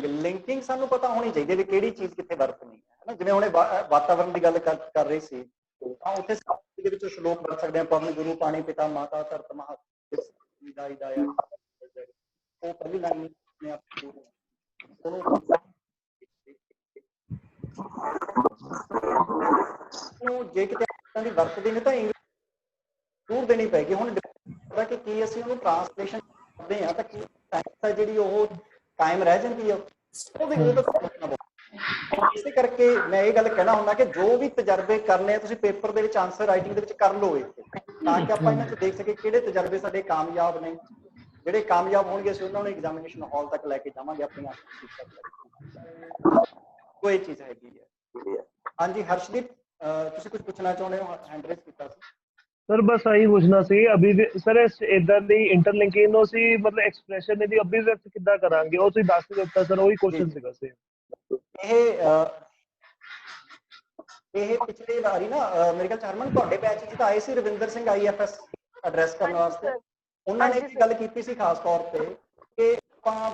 ਲਿੰਕਿੰਗ ਸਾਨੂੰ ਪਤਾ ਹੋਣੀ ਚਾਹੀਦੀ ਵੀ ਕਿਹੜੀ ਚੀਜ਼ ਕਿੱਥੇ ਵਰਤਣੀ ਹੈ ਨਾ। ਜਿਵੇਂ ਹੁਣੇ ਵਾਤਾਵਰਨ ਦੀ ਗੱਲ ਕਰ ਰਹੇ ਸੀ ਤਾਂ ਉੱਥੇ ਦੇ ਵਿੱਚ ਸ਼ਲੋਕ ਵਰਤ ਸਕਦੇ ਹਾਂ, ਪਵਨ ਗੁਰੂ ਪਾਣੀ ਪਿਤਾ ਮਾਤਾ ਧਰਤ ਮਹਾ ਉਹ ਪਹਿਲੀ ਲਾਈਨ ਜੇ ਕਿਤੇ ਦੀ ਵਰਤਦੇ ਨੇ ਤਾਂ ਜ਼ਰੂਰ ਦੇਣੀ ਪਏਗੀ। ਹੁਣ ਕਿ ਕੀ ਅਸੀਂ ਉਹਨੂੰ ਟ੍ਰਾਂਸਲੇਸ਼ਨ ਕਰਦੇ ਹਾਂ ਤਾਂ ਕੀ ਜਿਹੜੀ ਉਹ ਕਾਇਮ ਰਹਿ ਜਾਂਦੀ ਹੈ, ਇਸੇ ਕਰਕੇ ਮੈਂ ਇਹ ਗੱਲ ਕਹਿਣਾ ਹੁੰਦਾ ਕਿ ਜੋ ਵੀ ਤਜਰਬੇ ਕਰਨੇ ਆ ਤੁਸੀਂ ਪੇਪਰ ਦੇ ਵਿੱਚ ਆਨਸਰ ਰਾਈਟਿੰਗ ਦੇ ਵਿੱਚ ਕਰ ਲਓ ਇੱਥੇ, ਤਾਂ ਕਿ ਆਪਾਂ ਇਹਨਾਂ 'ਚ ਦੇਖ ਸਕੀਏ ਕਿਹੜੇ ਤਜਰਬੇ ਸਾਡੇ ਕਾਮਯਾਬ ਨੇ। ਜਿਹੜੇ ਕਾਮਯਾਬ ਹੋਣਗੇ ਅਸੀਂ ਉਹਨਾਂ ਨੂੰ ਐਗਜ਼ਾਮੀਨੇਸ਼ਨ ਹਾਲ ਤੱਕ ਲੈ ਕੇ ਜਾਵਾਂਗੇ ਆਪਣੀਆਂ। ਉਹ ਇਹ ਚੀਜ਼ ਹੈਗੀ ਹੈ। ਹਾਂਜੀ ਹਰਸ਼ਦੀਪ, ਤੁਸੀਂ ਕੁਝ ਪੁੱਛਣਾ ਚਾਹੁੰਦੇ ਹੋ? ਹੈਂਡ ਰੇਜ਼ ਕੀਤਾ ਸੀ ਸਰ। ਬਸ ਆਹੀ ਪੁੱਛਣਾ ਸੀ ਅਭੀ ਸਰ, ਇਦਾਂ ਦੀ ਇੰਟਰਲਿੰਕਿੰਗ ਨੂੰ ਅਸੀਂ ਮਤਲਬ ਐਕਸਪ੍ਰੈਸ਼ਨ ਦੀ ਅਭਿਵਿਅਕਤ ਕਿੱਦਾਂ ਕਰਾਂਗੇ, ਉਹ ਤੁਸੀਂ ਦੱਸ ਦਿੱਤਾ ਸਰ, ਉਹੀ ਕੁਐਸਚਨ ਸੀਗਾ ਸਰ। ਇਹ ਪਿਛਲੀ ਵਾਰੀ ਨਾ ਮੇਰੇ ਖਿਆਲ ਹਰਮਨ ਤੁਹਾਡੇ ਬੈਚ 'ਚ ਤਾਂ ਆਏ ਸੀ ਰਵਿੰਦਰ ਸਿੰਘ IFS ਐਡਰੈਸ ਕਰਨ ਵਾਸਤੇ, ਉਹਨਾਂ ਨੇ ਇੱਕ ਗੱਲ ਕੀਤੀ ਸੀ ਖਾਸ ਤੌਰ ਤੇ ਕਿ ਆਪਾਂ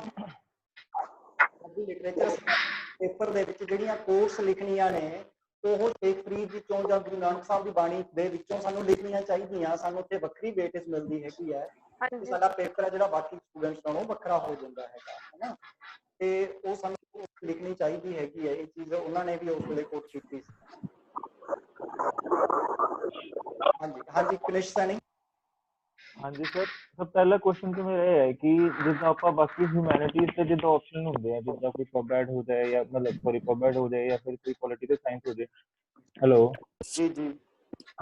ਲਿਟਰੇਚਰ ਪੇਪਰ ਦੇ ਵਿੱਚ ਜਿਹੜੀਆਂ ਕੋਰਸ ਲਿਖਣੀਆਂ ਨੇ ਉਹ ਸ਼ੇਖ ਫਰੀਦ ਦੀ ਚੋਂ ਜਾਂ ਗੁਰੂ ਨਾਨਕ ਸਾਹਿਬ ਦੀ ਬਾਣੀ ਦੇ ਵਿੱਚੋਂ ਸਾਨੂੰ ਲਿਖਣੀਆਂ ਚਾਹੀਦੀਆਂ। ਸਾਨੂੰ ਉੱਥੇ ਵੱਖਰੀ ਵੇਟੇਜ ਮਿਲਦੀ ਹੈਗੀ ਹੈ, ਸਾਡਾ ਪੇਪਰ ਹੈ ਜਿਹੜਾ ਬਾਕੀ ਸਟੂਡੈਂਟਸ ਨਾਲੋਂ ਵੱਖਰਾ ਹੋ ਜਾਂਦਾ ਹੈਗਾ, ਹਨਾ। ਤੇ ਉਹ ਸਾਨੂੰ ਲਿਖਣੀ ਚਾਹੀਦੀ ਹੈਗੀ ਹੈ, ਇਹ ਚੀਜ਼ ਉਹਨਾਂ ਨੇ ਵੀ ਉਸ ਵੇਲੇ ਕੋਟ ਕੀਤੀ ਸੀ। ਹਾਂਜੀ ਹਾਂਜੀ ਕਨਿਸ਼ ਸੈਣੀ। ਹਾਂਜੀ ਸਰ, ਸਭ ਪਹਿਲਾ ਕੁਐਸਚਨ ਤਾਂ ਮੇਰਾ ਇਹ ਹੈ ਕਿ ਜਿੱਦਾਂ ਆਪਾਂ ਬਾਕੀ ਹਿਊਮੈਨਿਟੀਜ਼ ਤੇ ਜਿੱਦਾਂ ਆਪਸ਼ਨ ਹੁੰਦੇ ਆ, ਜਿੱਦਾਂ ਕੋਈ ਪਬਮੈਡ ਹੋ ਜਾਏ ਜਾਂ ਮਤਲਬ ਸੌਰੀ ਪਬਮੈਡ ਹੋ ਜਾਏ ਜਾਂ ਫਿਰ ਕੋਈ ਪੋਲੀਟੀਕਲ ਸਾਇੰਸ ਹੋ ਜਾਏ। ਹੈਲੋ ਜੀ ਜੀ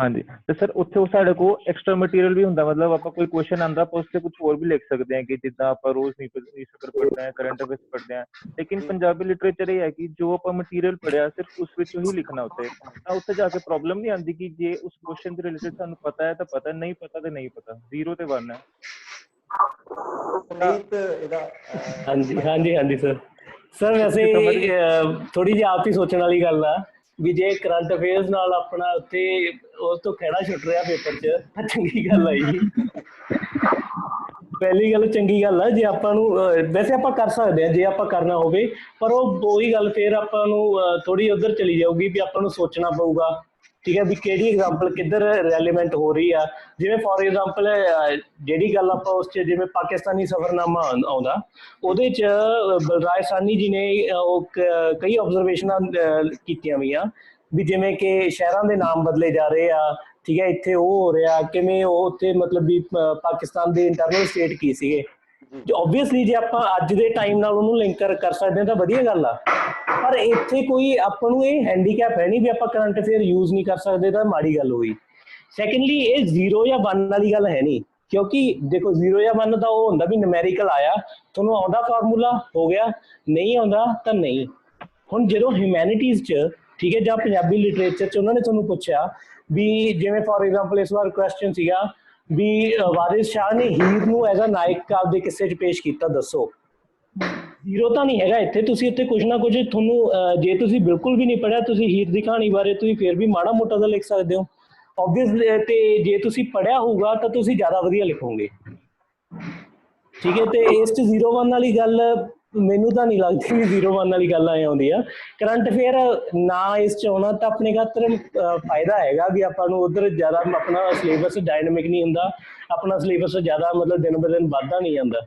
ਹਾਂਜੀ, ਤੇ ਸਰ ਉੱਥੇ ਸਾਡੇ ਕੋਲ ਐਕਸਟਰਾ ਮਟੀਰੀਅਲ ਵੀ ਹੁੰਦਾ, ਮਤਲਬ ਆਪਾਂ ਕੋਈ ਕੁਐਸਚਨ ਆਉਂਦਾ ਆਪਾਂ ਉਸ ਤੇ ਕੁਝ ਹੋਰ ਵੀ ਲਿਖ ਸਕਦੇ ਹਾਂ ਕਿ ਜਿੱਦਾਂ ਆਪਾਂ ਰੋਜ਼ ਨਿਊਜ਼ਪੇਪਰ ਪੜ੍ਹਦੇ ਹਾਂ, ਕਰੰਟ ਅਫੇਅਰਸ ਪੜ੍ਹਦੇ ਹਾਂ। ਲੇਕਿਨ ਪੰਜਾਬੀ ਲਿਟਰੇਚਰ ਇਹ ਹੈ ਕਿ ਜੋ ਆਪਾਂ ਮਟੀਰੀਅਲ ਪੜ੍ਹਿਆ ਸਿਰਫ ਉਸ ਵਿੱਚੋਂ ਹੀ ਲਿਖਣਾ ਉੱਤੇ, ਤਾਂ ਉੱਥੇ ਜਾ ਕੇ ਪ੍ਰੋਬਲਮ ਨਹੀਂ ਆਉਂਦੀ ਕਿ ਜੇ ਉਸ ਕੁਐਸਚਨ ਦੇ ਰਿਲੇਟਿਡ ਸਾਨੂੰ ਪਤਾ ਹੈ ਤਾਂ ਪਤਾ, ਨਹੀਂ ਪਤਾ ਤੇ ਨਹੀਂ ਪਤਾ, 0 ਤੇ 1 ਹੈ। ਹਾਂਜੀ ਹਾਂਜੀ ਹਾਂਜੀ ਸਰ ਵੈਸੇ ਥੋੜੀ ਜਿਹੀ ਆਪ ਹੀ ਸੋਚਣ ਵਾਲੀ ਗੱਲ ਆ ਵੀ ਜੇ ਕਰੰਟ ਅਫੇਅਰਸ ਨਾਲ ਆਪਣਾ ਉੱਥੇ ਉਸ ਤੋਂ ਖਹਿੜਾ ਛੁੱਟ ਰਿਹਾ ਪੇਪਰ 'ਚ ਤਾਂ ਚੰਗੀ ਗੱਲ ਆ ਜੀ। ਪਹਿਲੀ ਗੱਲ ਚੰਗੀ ਗੱਲ ਆ ਜੇ ਆਪਾਂ ਨੂੰ, ਵੈਸੇ ਆਪਾਂ ਕਰ ਸਕਦੇ ਹਾਂ ਜੇ ਆਪਾਂ ਕਰਨਾ ਹੋਵੇ, ਪਰ ਉਹ ਉਹੀ ਗੱਲ ਫਿਰ ਆਪਾਂ ਨੂੰ ਥੋੜੀ ਉੱਧਰ ਚਲੀ ਜਾਊਗੀ ਵੀ ਆਪਾਂ ਨੂੰ ਸੋਚਣਾ ਪਊਗਾ, ਠੀਕ ਹੈ, ਵੀ ਕਿਹੜੀ ਐਗਜ਼ਾਮਪਲ ਕਿੱਧਰ ਰੈਲੀਵੈਂਟ ਹੋ ਰਹੀ ਆ। ਜਿਵੇਂ ਫੋਰ ਐਗਜ਼ਾਮਪਲ ਜਿਹੜੀ ਗੱਲ ਆਪਾਂ ਉਸ 'ਚ ਜਿਵੇਂ ਪਾਕਿਸਤਾਨੀ ਸਫ਼ਰਨਾਮਾ ਆਉਂਦਾ, ਉਹਦੇ 'ਚ ਬਲਰਾਜ ਸਾਹਨੀ ਜੀ ਨੇ ਉਹ ਕਈ ਆਬਜ਼ਰਵੇਸ਼ਨਾਂ ਕੀਤੀਆਂ ਹੋਈਆਂ ਵੀ ਜਿਵੇਂ ਕਿ ਸ਼ਹਿਰਾਂ ਦੇ ਨਾਮ ਬਦਲੇ ਜਾ ਰਹੇ ਆ, ਠੀਕ ਹੈ, ਇੱਥੇ ਉਹ ਹੋ ਰਿਹਾ, ਕਿਵੇਂ ਉਹ ਉੱਥੇ ਮਤਲਬ ਵੀ ਪਾਕਿਸਤਾਨ ਦੇ ਇੰਟਰਨਲ ਸਟੇਟ ਕੀ ਸੀਗੇ। ਓਬਵੀਅਸਲੀ ਜੇ ਆਪਾਂ ਅੱਜ ਦੇ ਟਾਈਮ ਨਾਲ ਉਹਨੂੰ ਲਿੰਕ ਕਰ ਸਕਦੇ ਹਾਂ ਤਾਂ ਵਧੀਆ ਗੱਲ ਆ, ਪਰ ਇੱਥੇ ਕੋਈ ਆਪਾਂ ਨੂੰ ਇਹ ਹੈਂਡੀਕੈਪ ਹੈ ਨਹੀਂ ਵੀ ਆਪਾਂ ਕਰੰਟ ਅਫੇਅਰ ਯੂਜ਼ ਨਹੀਂ ਕਰ ਸਕਦੇ ਤਾਂ ਮਾੜੀ ਗੱਲ ਹੋਈ। ਸੈਕੰਡਲੀ ਇਹ 0 ਜਾਂ 1 ਵਾਲੀ ਗੱਲ ਹੈ ਨਹੀਂ, ਕਿਉਂਕਿ ਦੇਖੋ 0 ਜਾਂ 1 ਦਾ ਉਹ ਹੁੰਦਾ ਵੀ ਨਿਊਮੈਰੀਕਲ ਆਇਆ, ਤੁਹਾਨੂੰ ਆਉਂਦਾ ਫਾਰਮੂਲਾ ਹੋ ਗਿਆ, ਨਹੀਂ ਆਉਂਦਾ ਤਾਂ ਨਹੀਂ। ਹੁਣ ਜਦੋਂ ਹਿਊਮੈਨਿਟੀਜ਼ 'ਚ, ਠੀਕ ਹੈ, ਜਾਂ ਪੰਜਾਬੀ ਲਿਟਰੇਚਰ 'ਚ ਉਹਨਾਂ ਨੇ ਤੁਹਾਨੂੰ ਪੁੱਛਿਆ ਵੀ ਜਿਵੇਂ ਫੋਰ ਐਗਜ਼ਾਮਪਲ ਇਸ ਵਾਰ ਕੁਐਸਚਨ ਸੀਗਾ ਵੀ ਵਾਰਿਸ ਸ਼ਾਹ ਨੇ ਹੀਰ ਨੂੰ ਐਜ਼ ਅ ਨਾਇਕ ਆਪਦੇ ਕਿੱਸੇ 'ਚ ਪੇਸ਼ ਕੀਤਾ, ਦੱਸੋ। 0 ਤਾਂ ਨਹੀਂ ਹੈਗਾ ਇੱਥੇ, ਤੁਸੀਂ ਇੱਥੇ ਕੁਝ ਨਾ ਕੁਝ ਤੁਹਾਨੂੰ ਜੇ ਤੁਸੀਂ ਬਿਲਕੁਲ ਵੀ ਨਹੀਂ ਪੜ੍ਹਿਆ, ਤੁਸੀਂ ਹੀਰ ਦੀ ਕਹਾਣੀ ਬਾਰੇ ਤੁਸੀਂ ਫਿਰ ਵੀ ਮਾੜਾ ਮੋਟਾ ਤਾਂ ਲਿਖ ਸਕਦੇ ਹੋ। ਓਬਵੀਅਸ ਤੇ ਜੇ ਤੁਸੀਂ ਪੜ੍ਹਿਆ ਹੋਊਗਾ ਤਾਂ ਤੁਸੀਂ ਜ਼ਿਆਦਾ ਵਧੀਆ ਲਿਖੋਗੇ। ਠੀਕ ਹੈ, ਤੇ ਇਸ 'ਚ 0-1 ਵਾਲੀ ਗੱਲ ਮੈਨੂੰ ਤਾਂ ਨਹੀਂ ਲੱਗਦੀ ਵੀ 0-1 ਵਾਲੀ ਗੱਲ ਐ ਆਉਂਦੀ ਆ। ਕਰੰਟ ਅਫੇਅਰ ਨਾ ਇਸ 'ਚ ਆਉਣਾ ਤਾਂ ਆਪਣੇ ਖਾਤਰ ਫਾਇਦਾ ਹੈਗਾ ਵੀ ਆਪਾਂ ਨੂੰ ਉੱਧਰ ਜ਼ਿਆਦਾ ਆਪਣਾ ਸਿਲੇਬਸ ਡਾਇਨਾਮਿਕ ਨਹੀਂ ਹੁੰਦਾ, ਆਪਣਾ ਸਿਲੇਬਸ ਜ਼ਿਆਦਾ ਮਤਲਬ ਦਿਨ ਬ ਦਿਨ ਵੱਧਦਾ ਨਹੀਂ ਜਾਂਦਾ।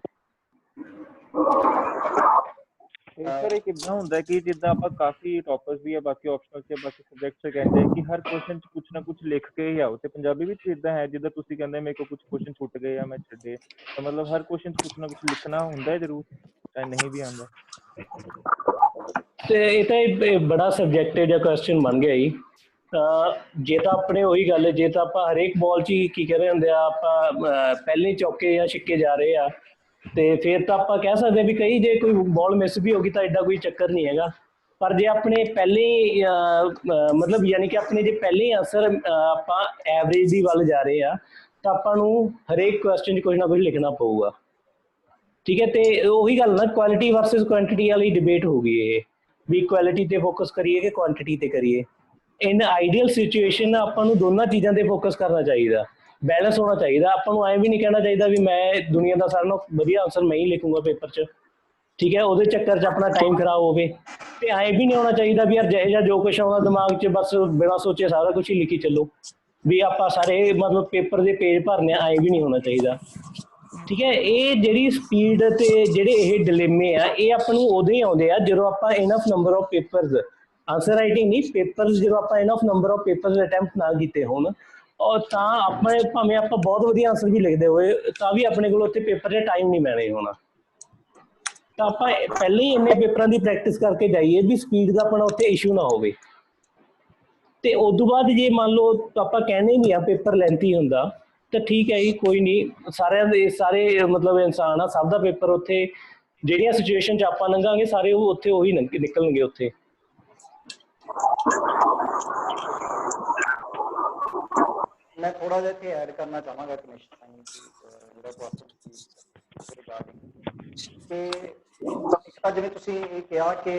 ਸਰ ਇਹ ਕਿੱਦਾਂ ਹੁੰਦਾ ਕਿ ਜਿੱਦਾਂ ਆਪਾਂ ਕਾਫੀ ਟੌਪਰਸ ਵੀ ਆ, ਬਾਕੀ ਆਪਸ਼ਨਲ ਤੇ ਬਾਕੀ ਸਬਜੈਕਟਸ ਕਹਿੰਦੇ ਕਿ ਹਰ ਕੁਐਸਚਨ 'ਚ ਕੁਛ ਨਾ ਕੁਛ ਲਿਖ ਕੇ ਹੀ ਆਓ, ਤੇ ਪੰਜਾਬੀ ਵਿੱਚ ਇੱਦਾਂ ਹੈ ਜਿੱਦਾਂ ਤੁਸੀਂ ਕਹਿੰਦੇ ਮੇਰੇ ਕੋਲ ਕੁਛ ਕੁਐਸਚਨ ਛੁੱਟ ਗਏ ਜਾਂ ਮੈਂ ਛੱਡੇ, ਤਾਂ ਮਤਲਬ ਹਰ ਕੁਐਸਚਨ 'ਚ ਕੁਛ ਨਾ ਕੁਛ ਲਿਖਣਾ ਹੁੰਦਾ ਹੈ ਜ਼ਰੂਰ, ਚਾਹੇ ਨਹੀਂ ਵੀ ਆਉਂਦਾ। ਤੇ ਇਹ ਤਾਂ ਇਹ ਬੜਾ ਸਬਜੈਕਟਿਵ ਜਿਹਾ ਕੁਐਸਚਨ ਬਣ ਗਿਆ ਜੀ। ਜੇ ਤਾਂ ਆਪਣੇ ਉਹੀ ਗੱਲ, ਜੇ ਤਾਂ ਆਪਾਂ ਹਰੇਕ ਬਾਲ 'ਚ ਹੀ ਕੀ ਕਹਿੰਦੇ ਹੁੰਦੇ ਆ, ਆਪਾਂ ਪਹਿਲੇ ਚੌਕੇ ਜਾਂ ਛਿੱਕੇ ਜਾ ਰਹੇ ਆ, ਤੇ ਫਿਰ ਤਾਂ ਆਪਾਂ ਕਹਿ ਸਕਦੇ ਹਾਂ ਵੀ ਕਈ ਜੇ ਕੋਈ ਬਾਲ ਮਿਸ ਵੀ ਹੋ ਗਈ ਤਾਂ ਐਡਾ ਕੋਈ ਚੱਕਰ ਨਹੀਂ ਹੈਗਾ। ਪਰ ਜੇ ਆਪਣੇ ਪਹਿਲੇ ਮਤਲਬ ਯਾਨੀ ਕਿ ਆਪਣੇ ਜੇ ਪਹਿਲੇ ਆਂਸਰ ਆਪਾਂ ਐਵਰੇਜ ਦੀ ਵੱਲ ਜਾ ਰਹੇ ਆ, ਤਾਂ ਆਪਾਂ ਨੂੰ ਹਰੇਕ ਕੁਐਸਚਨ 'ਚ ਕੁਝ ਨਾ ਕੁਝ ਲਿਖਣਾ ਪਊਗਾ। ਠੀਕ ਹੈ, ਤੇ ਉਹੀ ਗੱਲ ਨਾ ਕੁਆਲਿਟੀ ਵਰਸਸ ਕੁਆਂਟੀਟੀ ਵਾਲੀ ਡਿਬੇਟ ਹੋ ਗਈ ਇਹ, ਵੀ ਕੁਆਲਿਟੀ ਤੇ ਫੋਕਸ ਕਰੀਏ ਕਿ ਕੁਆਂਟੀਟੀ ਤੇ ਕਰੀਏ। ਇਨ ਆਈਡੀਅਲ ਸਿਚੁਏਸ਼ਨ ਆਪਾਂ ਨੂੰ ਦੋਨਾਂ ਚੀਜ਼ਾਂ ਤੇ ਫੋਕਸ ਕਰਨਾ ਚਾਹੀਦਾ, ਬੈਲੈਂਸ ਹੋਣਾ ਚਾਹੀਦਾ। ਆਪਾਂ ਨੂੰ ਐਂ ਵੀ ਨਹੀਂ ਕਹਿਣਾ ਚਾਹੀਦਾ ਵੀ ਮੈਂ ਦੁਨੀਆ ਦਾ ਸਾਰਿਆਂ ਨਾਲੋਂ ਵਧੀਆ ਆਂਸਰ ਮੈਂ ਹੀ ਲਿਖੂੰਗਾ ਪੇਪਰ 'ਚ, ਠੀਕ ਹੈ, ਉਹਦੇ ਚੱਕਰ 'ਚ ਆਪਣਾ ਟਾਈਮ ਖਰਾਬ ਹੋਵੇ। ਤੇ ਐਂ ਵੀ ਨਹੀਂ ਹੋਣਾ ਚਾਹੀਦਾ ਵੀ ਯਾਰ ਜਿਹੋ ਜਿਹਾ ਜੋ ਕੁਛ ਆਉਂਦਾ ਦਿਮਾਗ 'ਚ ਬਸ ਬਿਨਾਂ ਸੋਚੇ ਸਾਰਾ ਕੁਛ ਹੀ ਲਿਖੀ ਚੱਲੋ, ਵੀ ਆਪਾਂ ਸਾਰੇ ਮਤਲਬ ਪੇਪਰ ਦੇ ਪੇਜ ਭਰਨੇ ਆ, ਐਂ ਵੀ ਨਹੀਂ ਹੋਣਾ ਚਾਹੀਦਾ। ਠੀਕ ਹੈ, ਇਹ ਜਿਹੜੀ ਸਪੀਡ ਤੇ ਜਿਹੜੇ ਇਹ ਡਿਲੇਮੇ ਆ, ਇਹ ਆਪਾਂ ਨੂੰ ਉਦੋਂ ਹੀ ਆਉਂਦੇ ਆ ਜਦੋਂ ਆਪਾਂ enough number of papers, answer writing ਨਹੀਂ ਪੇਪਰਸ, ਜਦੋਂ ਆਪਾਂ enough number of papers attempt ਨਾ ਕੀਤੇ ਹੋਣ, ਔਰ ਤਾਂ ਆਪਣੇ ਭਾਵੇਂ ਆਪਾਂ ਬਹੁਤ ਵਧੀਆ ਆਂਸਰ ਵੀ ਲਿਖਦੇ ਹੋਏ ਤਾਂ ਵੀ ਆਪਣੇ ਕੋਲ ਉੱਥੇ ਪੇਪਰ 'ਚ ਟਾਈਮ ਨਹੀਂ ਮੈਨੇਜ ਹੋਣਾ। ਤਾਂ ਆਪਾਂ ਪਹਿਲਾਂ ਹੀ ਇੰਨੇ ਪੇਪਰਾਂ ਦੀ ਪ੍ਰੈਕਟਿਸ ਕਰਕੇ ਜਾਈਏ ਵੀ ਸਪੀਡ ਦਾ ਆਪਣਾ ਉੱਥੇ ਇਸ਼ੂ ਨਾ ਹੋਵੇ। ਤੇ ਉਦੋਂ ਬਾਅਦ ਜੇ ਮੰਨ ਲਓ ਆਪਾਂ ਕਹਿੰਦੇ ਨਹੀਂ ਆ ਪੇਪਰ ਲੈਂਥੀ ਹੁੰਦਾ, ਤਾਂ ਠੀਕ ਹੈ ਜੀ, ਕੋਈ ਨਹੀਂ, ਸਾਰਿਆਂ ਦੇ ਸਾਰੇ ਮਤਲਬ ਇਨਸਾਨ ਆ, ਸਭ ਦਾ ਪੇਪਰ ਉੱਥੇ ਜਿਹੜੀਆਂ ਸਿਚੁਏਸ਼ਨ 'ਚ ਆਪਾਂ ਲੰਘਾਂਗੇ ਸਾਰੇ ਉਹ ਉੱਥੇ ਉਹੀ ਨਿਕਲਣਗੇ ਉੱਥੇ। ਮੈਂ ਥੋੜਾ ਜਿਹਾ ਇੱਥੇ ਐਡ ਕਰਨਾ ਚਾਹਾਂਗਾ ਕਨਿਸ਼ ਸਿੰਘ ਜਿਹੜਾ ਕੁਐਸਚਨ ਸੀ ਰਿਗਾਰਡਿੰਗ ਕਿ ਇੱਕ ਤਾਂ ਜਿਵੇਂ ਤੁਸੀਂ ਇਹ ਕਿਹਾ ਕਿ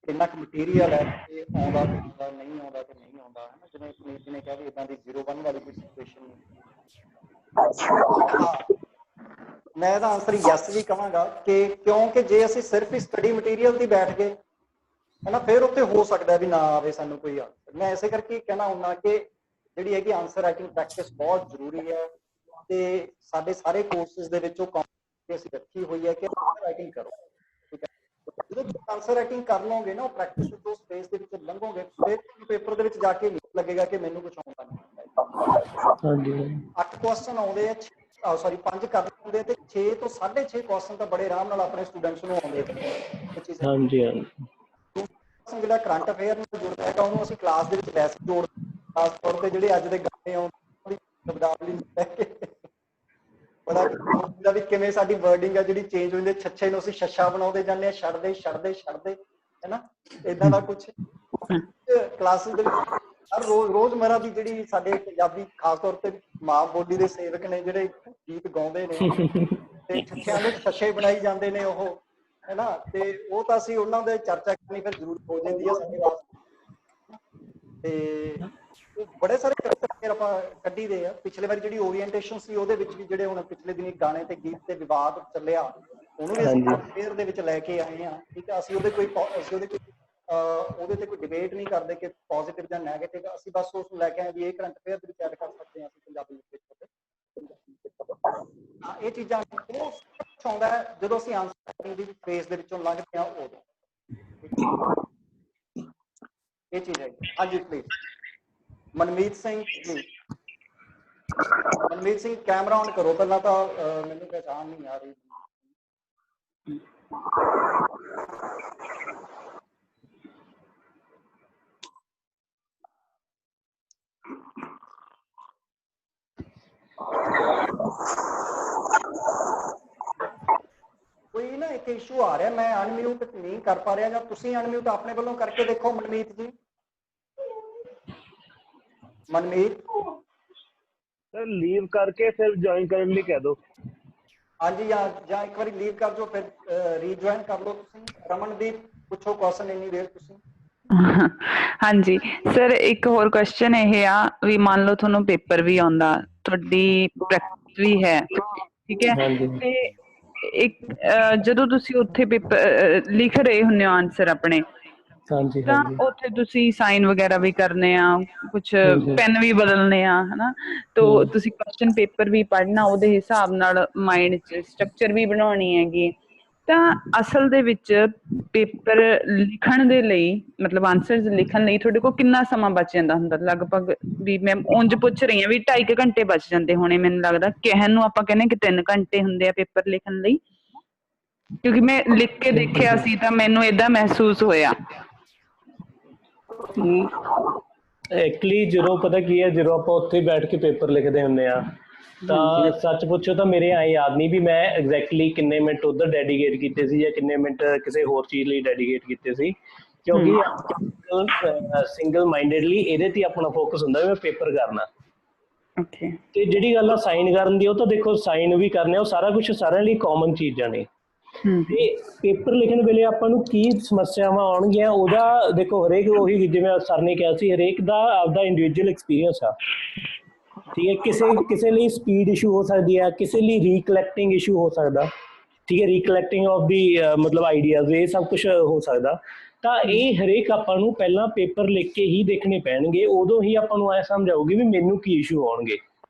ਇੰਨਾ ਕੁ ਮਟੀਰੀਅਲ ਹੈ ਕਿ ਆਉਂਦਾ ਤੇ ਆਉਂਦਾ, ਨਹੀਂ ਆਉਂਦਾ ਤੇ ਨਹੀਂ ਆਉਂਦਾ, ਹੈ ਨਾ, ਜਿਵੇਂ ਪੁਨੀਤ ਜੀ ਨੇ ਕਿਹਾ ਵੀ ਇੱਦਾਂ ਦੀ 0-1 ਵਾਲੀ ਕੋਈ ਸਿਚੁਏਸ਼ਨ ਨਹੀਂ। ਮੈਂ ਇਹਦਾ ਆਂਸਰ ਯੈਸ ਵੀ ਕਹਾਂਗਾ ਕਿ ਕਿਉਂਕਿ ਜੇ ਅਸੀਂ ਸਿਰਫ ਹੀ ਸਟੱਡੀ ਮਟੀਰੀਅਲ ਦੀ ਬੈਠ ਗਏ ਹੈ ਨਾ, ਫਿਰ ਉੱਥੇ ਹੋ ਸਕਦਾ ਵੀ ਨਾ ਆਵੇ ਸਾਨੂੰ ਕੋਈ ਆਂਸਰ। ਮੈਂ ਇਸੇ ਕਰਕੇ ਕਹਿਣਾ ਹੁੰਦਾ ਕਿ ਜਿਹੜੀ ਹੈਗੀ ਆਂਸਰ ਰਾਈਟਿੰਗ ਪ੍ਰੈਕਟਿਸ ਬਹੁਤ ਜ਼ਰੂਰੀ ਹੈ, ਤੇ ਸਾਡੇ ਸਾਰੇ ਕੋਰਸਿਸ ਦੇ ਵਿੱਚ ਉਹ ਕੰਮ ਅਸੀਂ ਰੱਖੀ ਹੋਈ ਹੈ ਕਿ ਆਂਸਰ ਰਾਈਟਿੰਗ ਕਰੋ। ਠੀਕ ਹੈ, ਜਦੋਂ ਤੁਸੀਂ ਆਂਸਰ ਰਾਈਟਿੰਗ ਕਰ ਲਓਗੇ ਨਾ, ਉਹ ਪ੍ਰੈਕਟਿਸ ਤੋਂ ਸਪੇਸ ਦੇ ਵਿੱਚ ਲੰਘੋਗੇ, ਫਿਰ ਤੁਹਾਨੂੰ ਪੇਪਰ ਦੇ ਵਿੱਚ ਜਾ ਕੇ ਨਹੀਂ ਲੱਗੇਗਾ ਕਿ ਮੈਨੂੰ ਕੁਝ ਆਉਂਦਾ ਨਹੀਂ। 8 ਕੁਐਸਚਨ ਆਉਂਦੇ ਆ, ਸੌਰੀ 5 ਕਰਨੇ ਹੁੰਦੇ ਤੇ 6 ਤੋਂ 6.5 ਕੁਐਸਚਨ ਤਾਂ ਬੜੇ ਆਰਾਮ ਨਾਲ ਆਪਣੇ ਸਟੂਡੈਂਟਸ ਨੂੰ ਆਉਂਦੇ ਆ। ਹਾਂਜੀ ਹਾਂਜੀ, ਜਿਹੜਾ ਕਰੰਟ ਅਫੇਅਰ ਨਾਲ ਜੁੜਦਾ ਹੈਗਾ ਉਹਨੂੰ ਅਸੀਂ ਕਲਾਸ ਦੇ ਵਿੱਚ ਵੈਸੇ ਜੋੜਦੇ, ਖਾਸ ਤੌਰ ਤੇ ਜਿਹੜੇ ਅੱਜ ਦੇ ਗਾਣੇ ਆਉਂਦੇ ਸ਼ਬਦਾਵਲੀ ਬੜਾ ਵੀ ਕਿਵੇਂ ਸਾਡੀ ਵਰਡਿੰਗ ਆ ਜਿਹੜੀ ਚੇਂਜ ਹੋ ਜਾਂਦੀ, ਛੱਛੇ ਨੂੰ ਅਸੀਂ ਛੱਛਾ ਬਣਾਉਂਦੇ ਜਾਂਦੇ ਆ, ਛੱਡਦੇ ਛੱਡਦੇ ਛੱਡਦੇ, ਹੈ ਨਾ, ਏਦਾਂ ਦਾ ਕੁਛ ਕਲਾਸਿਸ ਦੇ ਵਿੱਚ ਹਰ ਰੋਜ਼ਮਰਾ ਦੀ ਜਿਹੜੀ ਸਾਡੇ ਪੰਜਾਬੀ ਖਾਸ ਤੌਰ ਤੇ ਮਾਂ ਬੋਲੀ ਦੇ ਸੇਵਕ ਨੇ ਜਿਹੜੇ ਗੀਤ ਗਾਉਂਦੇ ਨੇ ਤੇ ਛੱਛਿਆਂ ਨੂੰ ਛੱਛੇ ਬਣਾਈ ਜਾਂਦੇ ਨੇ ਉਹ, ਹੈ ਨਾ, ਤੇ ਉਹ ਤਾਂ ਅਸੀਂ ਉਹਨਾਂ ਦੇ ਚਰਚਾ ਕਰਨੀ ਫਿਰ ਜ਼ਰੂਰ ਹੋ ਜਾਂਦੀ ਹੈ ਸਾਡੇ ਵਾਸਤੇ। ਤੇ ਉਹ ਬੜੇ ਸਾਰੇ ਕਰੈਕਟਰ ਆਪਾਂ ਕੱਢੀ ਦੇ ਆ। ਪਿਛਲੇ ਵਾਰੀ ਜਿਹੜੀ ਓਰੀਐਂਟੇਸ਼ਨ ਸੀ ਉਹਦੇ ਵਿੱਚ ਵੀ ਜਿਹੜੇ ਹੁਣ ਪਿਛਲੇ ਦਿਨੀ ਗਾਣੇ ਤੇ ਗੀਤ ਤੇ ਵਿਵਾਦ ਚੱਲਿਆ, ਉਹਨੂੰ ਵੀ ਅਸੀਂ ਫੇਅਰ ਦੇ ਵਿੱਚ ਲੈ ਕੇ ਆਏ ਹਾਂ। ਠੀਕ ਹੈ, ਅਸੀਂ ਉਹਦੇ ਤੇ ਕੋਈ ਡਿਬੇਟ ਨਹੀਂ ਕਰਦੇ ਕਿ ਪੋਜ਼ਿਟਿਵ ਜਾਂ ਨੈਗੇਟਿਵ, ਅਸੀਂ ਬਸ ਉਸ ਨੂੰ ਲੈ ਕੇ ਆਏ ਵੀ ਇਹ ਕਰੰਟ ਅਫੇਅਰ ਦੇ ਵਿੱਚ ਐਡ ਕਰ ਸਕਦੇ ਹਾਂ ਅਸੀਂ ਪੰਜਾਬੀ ਵਿੱਚ। ਇਹ ਚੀਜ਼ਾਂ ਉਹ ਆਉਂਦਾ ਹੈ ਜਦੋਂ ਅਸੀਂ ਆਂਸਰ ਦੀ ਫੇਸ ਦੇ ਵਿੱਚੋਂ ਲੰਘਦੇ ਹਾਂ ਉਦੋਂ। ਇਹ ਚੀਜ਼ ਹੈ। ਹਾਂਜੀ please Manmeet Singh ji, Manmeet Singh camera on ਕਰੋ ਪਹਿਲਾਂ ਤਾਂ, ਮੈਨੂੰ ਪਹਿਚਾਣ ਨਹੀਂ ਆ ਰਹੀ। ਕੋਈ ਨਾ ਇੱਕ ਇਸ਼ੂ ਆ ਰਿਹਾ, ਮੈਂ ਅਨਮਿਊਟ ਨਹੀਂ ਕਰ ਪਾ ਰਿਹਾ, ਜਾਂ ਤੁਸੀਂ ਅਨਮਿਊਟ ਆਪਣੇ ਵੱਲੋਂ ਕਰਕੇ ਦੇਖੋ ਮਨਮੀਤ ਜੀ। ਮਨਮੀਤ ਸਰ ਲੀਵ ਕਰਕੇ ਫਿਰ ਜੁਆਇਨ ਕਰਨ ਲਈ ਕਹਿ ਦਿਓ। ਹਾਂਜੀ, ਜਾਂ ਇੱਕ ਵਾਰੀ ਲੀਵ ਕਰ ਦਿਓ ਫਿਰ ਰੀਜੁਆਇਨ ਕਰ ਲਓ ਤੁਸੀਂ। ਰਮਨਦੀਪ ਪੁੱਛੋ ਕੁਐਸਚਨ ਇੰਨੀ ਦੇਰ ਤੁਸੀਂ। ਹਾਂਜੀ ਸਰ, ਇੱਕ ਹੋਰ ਕੁਐਸਚਨ ਇਹ ਆ ਵੀ ਮੰਨ ਲਓ ਤੁਹਾਨੂੰ ਪੇਪਰ ਵੀ ਆਉਂਦਾ, ਤੁਹਾਡੀ ਪ੍ਰੈਕਟਿਸ ਵੀ ਹੈ, ਠੀਕ ਹੈ, ਹਾਂਜੀ ਤੇ ਇੱਕ ਜਦੋਂ ਤੁਸੀਂ ਉੱਥੇ ਪੇਪਰ ਲਿਖ ਰਹੇ ਹੁੰਦੇ ਹੋ ਆਨਸਰ ਆਪਣੇ, ਹਾਂਜੀ ਤਾਂ ਹਾਂਜੀ ਉੱਥੇ ਤੁਸੀਂ ਸਾਈਨ ਵਗੈਰਾ ਵੀ ਕਰਨੇ ਆ, ਕੁਛ ਪੈਨ ਵੀ ਬਦਲਨੇ ਆ, ਹਨਾ, ਤੋ ਤੁਸੀਂ ਕੁਐਸਚਨ ਪੇਪਰ ਵੀ ਪੜ੍ਹਨਾ, ਉਹਦੇ ਹਿਸਾਬ ਨਾਲ ਮਾਈਂਡ 'ਚ ਸਟਰਕਚਰ ਵੀ ਬਣਾਉਣੀ ਹੈਗੀ। ਤਾਂ ਅਸਲ ਦੇ ਵਿੱਚ ਪੇਪਰ ਲਿਖਣ ਦੇ ਲਈ, ਮਤਲਬ ਆਨਸਰਸ ਲਿਖਣ ਲਈ ਤੁਹਾਡੇ ਕੋਲ ਕਿੰਨਾ ਸਮਾਂ ਬਚ ਜਾਂਦਾ ਹੁੰਦਾ ਲਗਭਗ? ਵੀ ਮੈਂ ਉਂਝ ਪੁੱਛ ਰਹੀ ਹਾਂ ਵੀ 2.5 ਘੰਟੇ ਬਚ ਜਾਂਦੇ ਹੋਣੇ ਮੈਨੂੰ ਲੱਗਦਾ, ਕਹਿਣ ਨੂੰ ਆਪਾਂ ਕਹਿੰਦੇ ਕਿ 3 ਘੰਟੇ ਹੁੰਦੇ ਆ ਪੇਪਰ ਲਿਖਣ ਲਈ, ਕਿਉਂਕਿ ਮੈਂ ਲਿਖ ਕੇ ਦੇਖਿਆ ਸੀ ਤਾਂ ਮੈਨੂੰ ਏਦਾਂ ਮਹਿਸੂਸ ਹੋਇਆ। ਐਕਚੁਅਲੀ ਜਦੋਂ ਪਤਾ ਕੀ ਹੈ, ਜਦੋਂ ਆਪਾਂ ਉੱਥੇ ਬੈਠ ਕੇ ਪੇਪਰ ਲਿਖਦੇ ਹੁੰਦੇ ਆ, ਤਾਂ ਸੱਚ ਪੁੱਛੋ ਤਾਂ ਮੇਰੇ ਐਂ ਯਾਦ ਨਹੀਂ ਵੀ ਮੈਂ ਐਗਜ਼ੈਕਟਲੀ ਕਿੰਨੇ ਮਿੰਟ ਉੱਧਰ ਡੈਡੀਕੇਟ ਕੀਤੇ ਸੀ ਜਾਂ ਕਿੰਨੇ ਮਿੰਟ ਕਿਸੇ ਹੋਰ ਚੀਜ਼ ਲਈ ਡੈਡੀਕੇਟ ਕੀਤੇ ਸੀ, ਕਿਉਂਕਿ ਸਿੰਗਲ ਮਾਈਂਡਡਲੀ ਇਹਦੇ ਤੇ ਆਪਣਾ ਫੋਕਸ ਹੁੰਦਾ ਵੀ ਮੈਂ ਪੇਪਰ ਕਰਨਾ। ਓਕੇ। ਤੇ ਜਿਹੜੀ ਗੱਲ ਆ ਸਾਈਨ ਕਰਨ ਦੀ, ਉਹ ਤਾਂ ਦੇਖੋ ਸਾਈਨ ਵੀ ਕਰਨੇ, ਉਹ ਸਾਰਾ ਕੁਝ ਸਾਰਿਆਂ ਲਈ ਕਾਮਨ ਚੀਜ਼ਾਂ ਨੇ। ਤੇ ਪੇਪਰ ਲਿਖਣ ਵੇਲੇ ਆਪਾਂ ਨੂੰ ਕੀ ਸਮੱਸਿਆਵਾਂ ਆਉਣਗੀਆਂ, ਉਹਦਾ ਦੇਖੋ ਹਰੇਕ, ਉਹੀ ਜਿਵੇਂ ਸਰ ਨੇ ਕਿਹਾ ਸੀ, ਹਰੇਕ ਦਾ ਆਪਦਾ ਇੰਡੀਵਿਜੂਅਲ ਐਕਸਪੀਰੀਅੰਸ ਆ, ਠੀਕ ਹੈ। ਕਿਸੇ ਲਈ ਸਪੀਡ ਇਸ਼ੂ ਹੋ ਸਕਦੀ ਹੈ, ਕਿਸੇ ਲਈ ਰੀਕਲੈਕਟਿੰਗ ਇਸ਼ੂ ਹੋ ਸਕਦਾ, ਠੀਕ ਹੈ, ਰੀਕਲੈਕਟਿੰਗ ਆਫ ਦੀ ਮਤਲਬ ਆਈਡੀਆਜ਼, ਇਹ ਸਭ ਕੁਝ ਹੋ ਸਕਦਾ। ਤਾਂ ਇਹ ਹਰੇਕ ਆਪਾਂ ਨੂੰ ਪਹਿਲਾਂ ਪੇਪਰ ਲਿਖ ਕੇ ਹੀ ਦੇਖਣੇ ਪੈਣਗੇ, ਉਦੋਂ ਹੀ ਆਪਾਂ ਨੂੰ ਐ ਸਮਝ ਆਊਗੀ ਵੀ ਮੈਨੂੰ ਕੀ ਇਸ਼ੂ ਆਉਣਗੇ।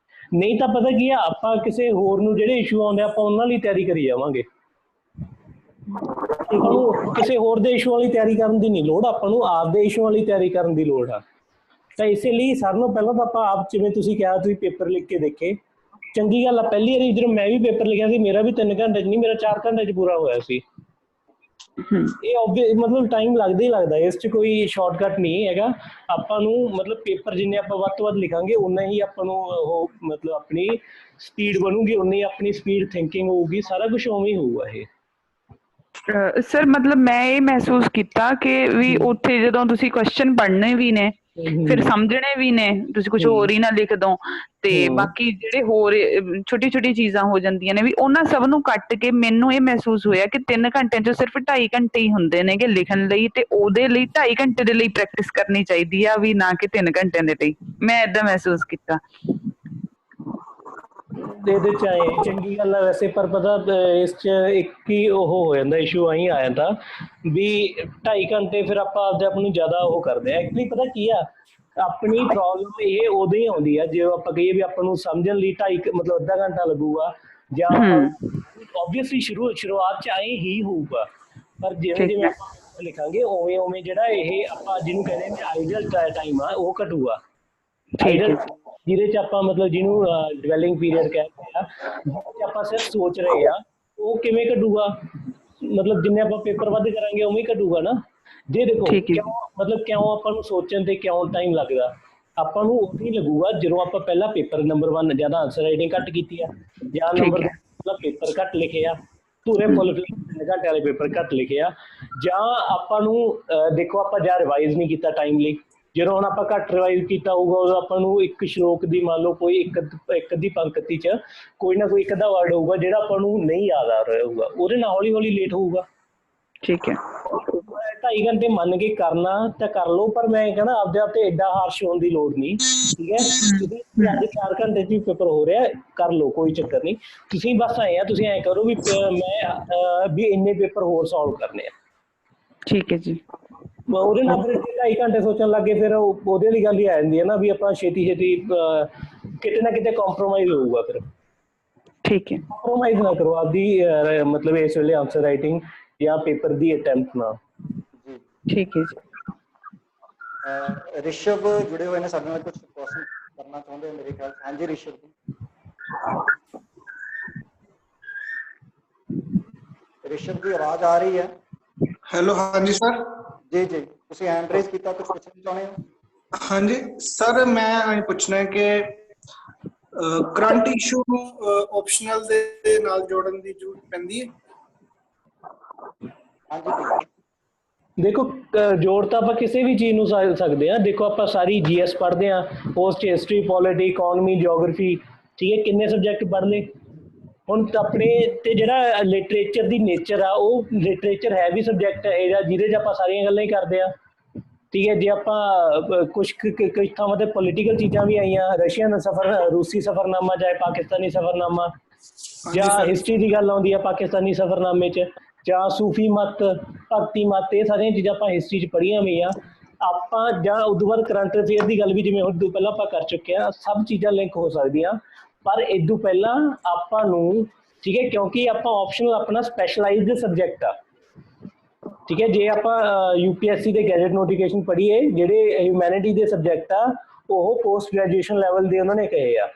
ਨਹੀਂ ਤਾਂ ਪਤਾ ਕੀ ਆ, ਆਪਾਂ ਕਿਸੇ ਹੋਰ ਨੂੰ ਜਿਹੜੇ ਇਸ਼ੂ ਆਉਂਦੇ ਆਪਾਂ ਉਹਨਾਂ ਲਈ ਤਿਆਰੀ ਕਰੀ ਜਾਵਾਂਗੇ। ਆਪਾਂ ਨੂੰ ਕਿਸੇ ਹੋਰ ਦੇ ਇਸ਼ੂਆਂ ਲਈ ਤਿਆਰੀ ਕਰਨ ਦੀ ਨਹੀਂ ਲੋੜ, ਆਪਾਂ ਨੂੰ ਆਪਦੇ ਇਸ਼ੂਆਂ ਲਈ ਤਿਆਰੀ ਕਰਨ ਦੀ ਲੋੜ ਆ। ਤਾਂ ਇਸੇ ਲਈ ਸਾਰਿਆਂ ਨਾਲੋਂ ਪਹਿਲਾਂ ਤਾਂ ਆਪਾਂ ਆਪ, ਜਿਵੇਂ ਤੁਸੀਂ ਕਿਹਾ ਤੁਸੀਂ ਪੇਪਰ ਲਿਖ ਕੇ ਦੇਖੇ, ਚੰਗੀ ਗੱਲ ਆ। ਪਹਿਲੀ ਵਾਰੀ ਜਦੋਂ ਮੈਂ ਵੀ ਪੇਪਰ ਲਿਖਿਆ ਸੀ, ਮੇਰਾ ਵੀ 3 ਘੰਟੇ 'ਚ ਨਹੀਂ, ਮੇਰਾ 4 ਘੰਟੇ 'ਚ ਪੂਰਾ ਹੋਇਆ ਸੀ। ਇਹ ਮਤਲਬ ਟਾਈਮ ਲੱਗਦਾ ਹੀ ਲੱਗਦਾ, ਇਸ 'ਚ ਕੋਈ ਸ਼ਾਰਟਕਟ ਨਹੀਂ ਹੈਗਾ। ਆਪਾਂ ਨੂੰ ਮਤਲਬ ਪੇਪਰ ਜਿੰਨੇ ਆਪਾਂ ਵੱਧ ਤੋਂ ਵੱਧ ਲਿਖਾਂਗੇ, ਉਨਾ ਹੀ ਆਪਾਂ ਨੂੰ ਉਹ ਮਤਲਬ ਆਪਣੀ ਸਪੀਡ ਬਣੂਗੀ, ਉਨੀ ਆਪਣੀ ਸਪੀਡ ਥਿੰਕਿੰਗ ਹੋਊਗੀ, ਸਾਰਾ ਕੁਝ ਉਵੇਂ ਹੀ ਹੋਊਗਾ। ਇਹ ਸਰ ਮਤਲਬ ਮੈਂ ਇਹ ਮਹਿਸੂਸ ਕੀਤਾ ਕਿ ਵੀ ਉੱਥੇ ਜਦੋਂ ਤੁਸੀਂ ਕੁਐਸਚਨ ਪੜ੍ਹਨੇ ਵੀ ਨੇ, ਫਿਰ ਸਮਝਣੇ ਵੀ ਨੇ, ਤੁਸੀਂ ਕੁਝ ਹੋਰ ਹੀ ਨਾ ਲਿਖ ਦੋ, ਤੇ ਬਾਕੀ ਜਿਹੜੇ ਹੋਰ ਛੋਟੀ ਛੋਟੀ ਚੀਜ਼ਾਂ ਹੋ ਜਾਂਦੀਆਂ ਨੇ, ਵੀ ਉਹਨਾਂ ਸਭ ਨੂੰ ਕੱਟ ਕੇ ਮੈਨੂੰ ਇਹ ਮਹਿਸੂਸ ਹੋਇਆ ਕਿ 3 ਘੰਟਿਆਂ 'ਚ ਸਿਰਫ 2.5 ਘੰਟੇ ਹੀ ਹੁੰਦੇ ਨੇਗੇ ਲਿਖਣ ਲਈ, ਤੇ ਉਹਦੇ ਲਈ 2.5 ਘੰਟੇ ਦੇ ਲਈ ਪ੍ਰੈਕਟਿਸ ਕਰਨੀ ਚਾਹੀਦੀ ਆ, ਵੀ ਨਾ ਕਿ 3 ਘੰਟਿਆਂ ਦੇ ਲਈ। ਮੈਂ ਏਦਾਂ ਮਹਿਸੂਸ ਕੀਤਾ। ਇਹਦੇ 'ਚ ਆਏ ਚੰਗੀ ਗੱਲ ਆ ਵੈਸੇ, ਪਰ ਪਤਾ ਇਸ 'ਚ ਇੱਕ ਹੀ ਉਹ ਹੋ ਜਾਂਦਾ, ਇਸ਼ੂ ਆਈ ਆ ਜਾਂਦਾ ਵੀ 2.5 ਘੰਟੇ ਫਿਰ ਆਪਾਂ ਆਪਦੇ ਆਪ ਨੂੰ ਜ਼ਿਆਦਾ ਉਹ ਕਰਦੇ ਆ। ਐਕਚੁਅਲੀ ਪਤਾ ਕੀ ਆ, ਆਪਣੀ ਪ੍ਰੋਬਲਮ ਇਹ ਉਦੋਂ ਹੀ ਆਉਂਦੀ ਆ ਜੇ ਆਪਾਂ ਕਹੀਏ ਵੀ ਆਪਾਂ ਨੂੰ ਸਮਝਣ ਲਈ ਮਤਲਬ ਅੱਧਾ ਘੰਟਾ ਲੱਗੂਗਾ, ਜਾਂ ਓਬਵੀਅਸਲੀ ਸ਼ੁਰੂਆਤ 'ਚ ਆਏ ਹੀ ਹੋਊਗਾ, ਪਰ ਜਿਵੇਂ ਜਿਵੇਂ ਆਪਾਂ ਲਿਖਾਂਗੇ ਉਵੇਂ ਉਵੇਂ ਜਿਹੜਾ ਇਹ ਆਪਾਂ ਜਿਹਨੂੰ ਕਹਿੰਦੇ ਨੇ ਆਈਡਲ ਟਾਈਮ ਆ, ਉਹ ਘਟੂਗਾ। ਜਿਹਦੇ 'ਚ ਆਪਾਂ ਮਤਲਬ ਜਿਹਨੂੰ ਡਿਵੈਲਿੰਗ ਪੀਰੀਅਡ ਕਹਿੰਦੇ ਆ, ਜਿਹਦੇ 'ਚ ਆਪਾਂ ਸਿਰਫ ਸੋਚ ਰਹੇ ਆ, ਉਹ ਕਿਵੇਂ ਘਟੂਗਾ? ਮਤਲਬ ਜਿੰਨੇ ਆਪਾਂ ਪੇਪਰ ਵੱਧ ਕਰਾਂਗੇ ਉਵੇਂ ਹੀ ਘਟੂਗਾ ਨਾ। ਜੇ ਦੇਖੋ ਕਿਉਂ, ਮਤਲਬ ਕਿਉਂ ਆਪਾਂ ਨੂੰ ਸੋਚਣ ਤੇ ਕਿਉਂ ਟਾਈਮ ਲੱਗਦਾ? ਆਪਾਂ ਨੂੰ ਉਦੋਂ ਹੀ ਲੱਗੂਗਾ ਜਦੋਂ ਆਪਾਂ ਪਹਿਲਾਂ ਪੇਪਰ ਨੰਬਰ 1 ਜ਼ਿਆਦਾ ਆਨਸਰ ਰਾਈਟਿੰਗ ਘੱਟ ਕੀਤੀ ਆ, ਜਾਂ ਨੰਬਰ 2 ਪੇਪਰ ਘੱਟ ਲਿਖੇ ਆ, ਪੂਰੇ ਫੁੱਲ 3 ਘੰਟੇ ਵਾਲੇ ਪੇਪਰ ਘੱਟ ਲਿਖੇ ਆ, ਜਾਂ ਆਪਾਂ ਨੂੰ ਦੇਖੋ ਆਪਾਂ ਜਾਂ ਰਿਵਾਈਜ਼ ਨਹੀਂ ਕੀਤਾ ਟਾਈਮਲੀ। ਜਦੋਂ ਹੁਣ ਆਪਾਂ ਘੱਟ ਰਿਵਾਈਜ਼ ਕੀਤਾ ਹੋਊਗਾ, ਉਦੋਂ ਆਪਾਂ ਨੂੰ ਇੱਕ ਸ਼ਲੋਕ ਦੀ ਮੰਨ ਲਓ ਕੋਈ ਇੱਕ ਅੱਧੀ ਪੰਕਤੀ 'ਚ ਕੋਈ ਨਾ ਕੋਈ ਇੱਕ ਅੱਧਾ ਵਰਡ ਹੋਊਗਾ ਜਿਹੜਾ ਆਪਾਂ ਨੂੰ ਨਹੀਂ ਯਾਦ ਆ ਰਿਹਾ ਹੋਊਗਾ, ਉਹਦੇ ਨਾਲ ਹੌਲੀ ਹੌਲੀ ਲੇਟ ਹੋਊਗਾ। ਠੀਕ ਹੈ। 2.5 ਘੰਟੇ ਮੰਨ ਕੇ ਕਰਨਾ ਤਾਂ ਕਰ ਲਓ, ਪਰ ਮੈਂ ਕਹਿੰਦਾ ਆਪਦੇ ਆਪ ਤੇ ਐਡਾ ਹਾਰਸ਼ ਹੋਣ ਦੀ ਲੋੜ ਨਹੀਂ, ਠੀਕ ਹੈ। ਤੁਸੀਂ ਅੱਜ 4 ਘੰਟੇ 'ਚ ਵੀ ਪੇਪਰ ਹੋ ਰਿਹਾ, ਕਰ ਲਓ, ਕੋਈ ਚੱਕਰ ਨਹੀਂ। ਤੁਸੀਂ ਬਸ ਆਏ ਆ, ਤੁਸੀਂ ਐਂ ਕਰੋ ਵੀ ਮੈਂ ਵੀ ਇੰਨੇ ਪੇਪਰ ਹੋਰ ਸੋਲਵ ਕਰਨੇ ਆ। ਠੀਕ ਹੈ ਜੀ। ਉਹਦੇ ਨਾਲ ਫਿਰ 2.5 ਘੰਟੇ ਸੋਚਣ ਲੱਗੇ, ਫਿਰ ਉਹਦੇ ਵਾਲੀ ਗੱਲ ਹੀ ਆ ਜਾਂਦੀ ਹੈ ਨਾ ਵੀ ਆਪਾਂ ਛੇਤੀ ਕਿਤੇ ਨਾ ਕਿਤੇ ਕੰਪਰੋਮਾਈਜ਼ ਹੋਊਗਾ। ਫਿਰ ਠੀਕ ਹੈ, ਕੰਪਰੋਮਾਈਜ਼ ਨਾ ਕਰੋ ਆਪਦੀ ਮਤਲਬ ਇਸ ਵੇਲੇ ਆਨਸਰ ਰਾਈਟਿੰਗ ਜਾਂ ਪੇਪਰ ਦੀ ਅਟੈਂਪਟ ਨਾਲ। ਠੀਕ ਹੈ ਜੀ। ਰਿਸ਼ਵ ਜੁੜੇ ਹੋਏ ਨੇ ਸਾਡੇ ਨਾਲ, ਕੁਝ ਕੁਐਸਚਨ ਕਰਨਾ ਚਾਹੁੰਦੇ ਮੇਰੇ ਖਿਆਲ। ਹਾਂਜੀ ਰਿਸ਼ਵ ਜੀ। ਰਿਸ਼ਵ ਦੀ ਆਵਾਜ਼ ਆ ਰਹੀ ਹੈ? ਹੈਲੋ, ਹਾਂਜੀ ਸਰ। ਜੀ ਜੀ, ਤੁਸੀਂ ਹੈਂਡ ਰੇਜ਼ ਕੀਤਾ, ਕੁਝ ਪੁੱਛਣਾ ਚਾਹੁੰਦੇ ਹੋ? ਹਾਂਜੀ ਸਰ, ਮੈਂ ਪੁੱਛਣਾ ਹੈ ਕਿ ਕਰੰਟ ਇਸ਼ੂ ਨੂੰ ਆਪਸ਼ਨਲ ਦੇ ਨਾਲ ਜੋੜਨ ਦੀ ਜ਼ਰੂਰਤ ਪੈਂਦੀ ਹੈ? ਹਾਂਜੀ ਦੇਖੋ, ਜੋੜ ਤਾਂ ਆਪਾਂ ਕਿਸੇ ਵੀ ਚੀਜ਼ ਨੂੰ ਸਕਦੇ ਹਾਂ। ਦੇਖੋ ਆਪਾਂ ਸਾਰੀ GS ਪੜ੍ਹਦੇ ਹਾਂ, ਉਸ 'ਚ ਹਿਸਟਰੀ, ਪੋਲਿਟੀ, ਇਕੋਨਮੀ, ਜਿਓਗ੍ਰਾਫੀ, ਠੀਕ ਹੈ, ਕਿੰਨੇ ਸਬਜੈਕਟ ਪੜ੍ਹ ਲਏ। ਹੁਣ ਆਪਣੇ ਤੇ ਜਿਹੜਾ ਲਿਟਰੇਚਰ ਦੀ ਨੇਚਰ ਆ, ਉਹ ਲਿਟਰੇਚਰ ਹੈ ਵੀ ਸਬਜੈਕਟ ਇਹਦਾ ਜਿਹਦੇ 'ਚ ਆਪਾਂ ਸਾਰੀਆਂ ਗੱਲਾਂ ਹੀ ਕਰਦੇ ਆ। ਠੀਕ ਹੈ। ਜੇ ਆਪਾਂ ਕੁਛ ਥਾਵਾਂ ਤੇ ਪੋਲੀਟੀਕਲ ਚੀਜ਼ਾਂ ਵੀ ਆਈਆਂ, ਰਸ਼ੀਅਨ ਸਫਰ, ਰੂਸੀ ਸਫਰਨਾਮਾ, ਚਾਹੇ ਪਾਕਿਸਤਾਨੀ ਸਫਰਨਾਮਾ, ਜਾਂ ਹਿਸਟਰੀ ਦੀ ਗੱਲ ਆਉਂਦੀ ਆ ਪਾਕਿਸਤਾਨੀ ਸਫਰਨਾਮੇ 'ਚ, ਜਾਂ ਸੂਫੀ ਮਤ, ਭਗਤੀ ਮਤ, ਇਹ ਸਾਰੀਆਂ ਚੀਜ਼ਾਂ ਆਪਾਂ ਹਿਸਟਰੀ 'ਚ ਪੜ੍ਹੀਆਂ ਹੋਈਆਂ ਆਪਾਂ। ਜਾਂ ਉਦੋਂ ਬਾਅਦ ਕਰੰਟ ਅਫੇਅਰ ਦੀ ਗੱਲ ਵੀ ਜਿਵੇਂ ਹੁਣ ਤੋਂ ਪਹਿਲਾਂ ਆਪਾਂ ਕਰ ਚੁੱਕੇ ਹਾਂ, ਸਭ ਚੀਜ਼ਾਂ ਲਿੰਕ ਹੋ ਸਕਦੀਆਂ। ਪਰ ਇਦੋਂ ਪਹਿਲਾਂ ਆਪਾਂ ਨੂੰ, ਠੀਕ ਹੈ, ਕਿਉਂਕਿ ਆਪਾਂ ਆਪਸ਼ਨਲ ਆਪਣਾ ਸਪੈਸ਼ਲਾਈਜ਼ਡ ਸਬਜੈਕਟ ਆ, ਠੀਕ ਹੈ। ਜੇ ਆਪਾਂ UPSC ਦੇ ਗੈਜਟ ਨੋਟੀਫਿਕੇਸ਼ਨ ਪੜ੍ਹੀਏ, ਜਿਹੜੇ ਹਿਊਮੈਨਿਟੀ ਦੇ ਸਬਜੈਕਟ ਆ ਉਹ ਪੋਸਟ ਗ੍ਰੈਜੂਏਸ਼ਨ ਲੈਵਲ ਦੇ ਉਹਨਾਂ ਨੇ ਕਹੇ ਆ।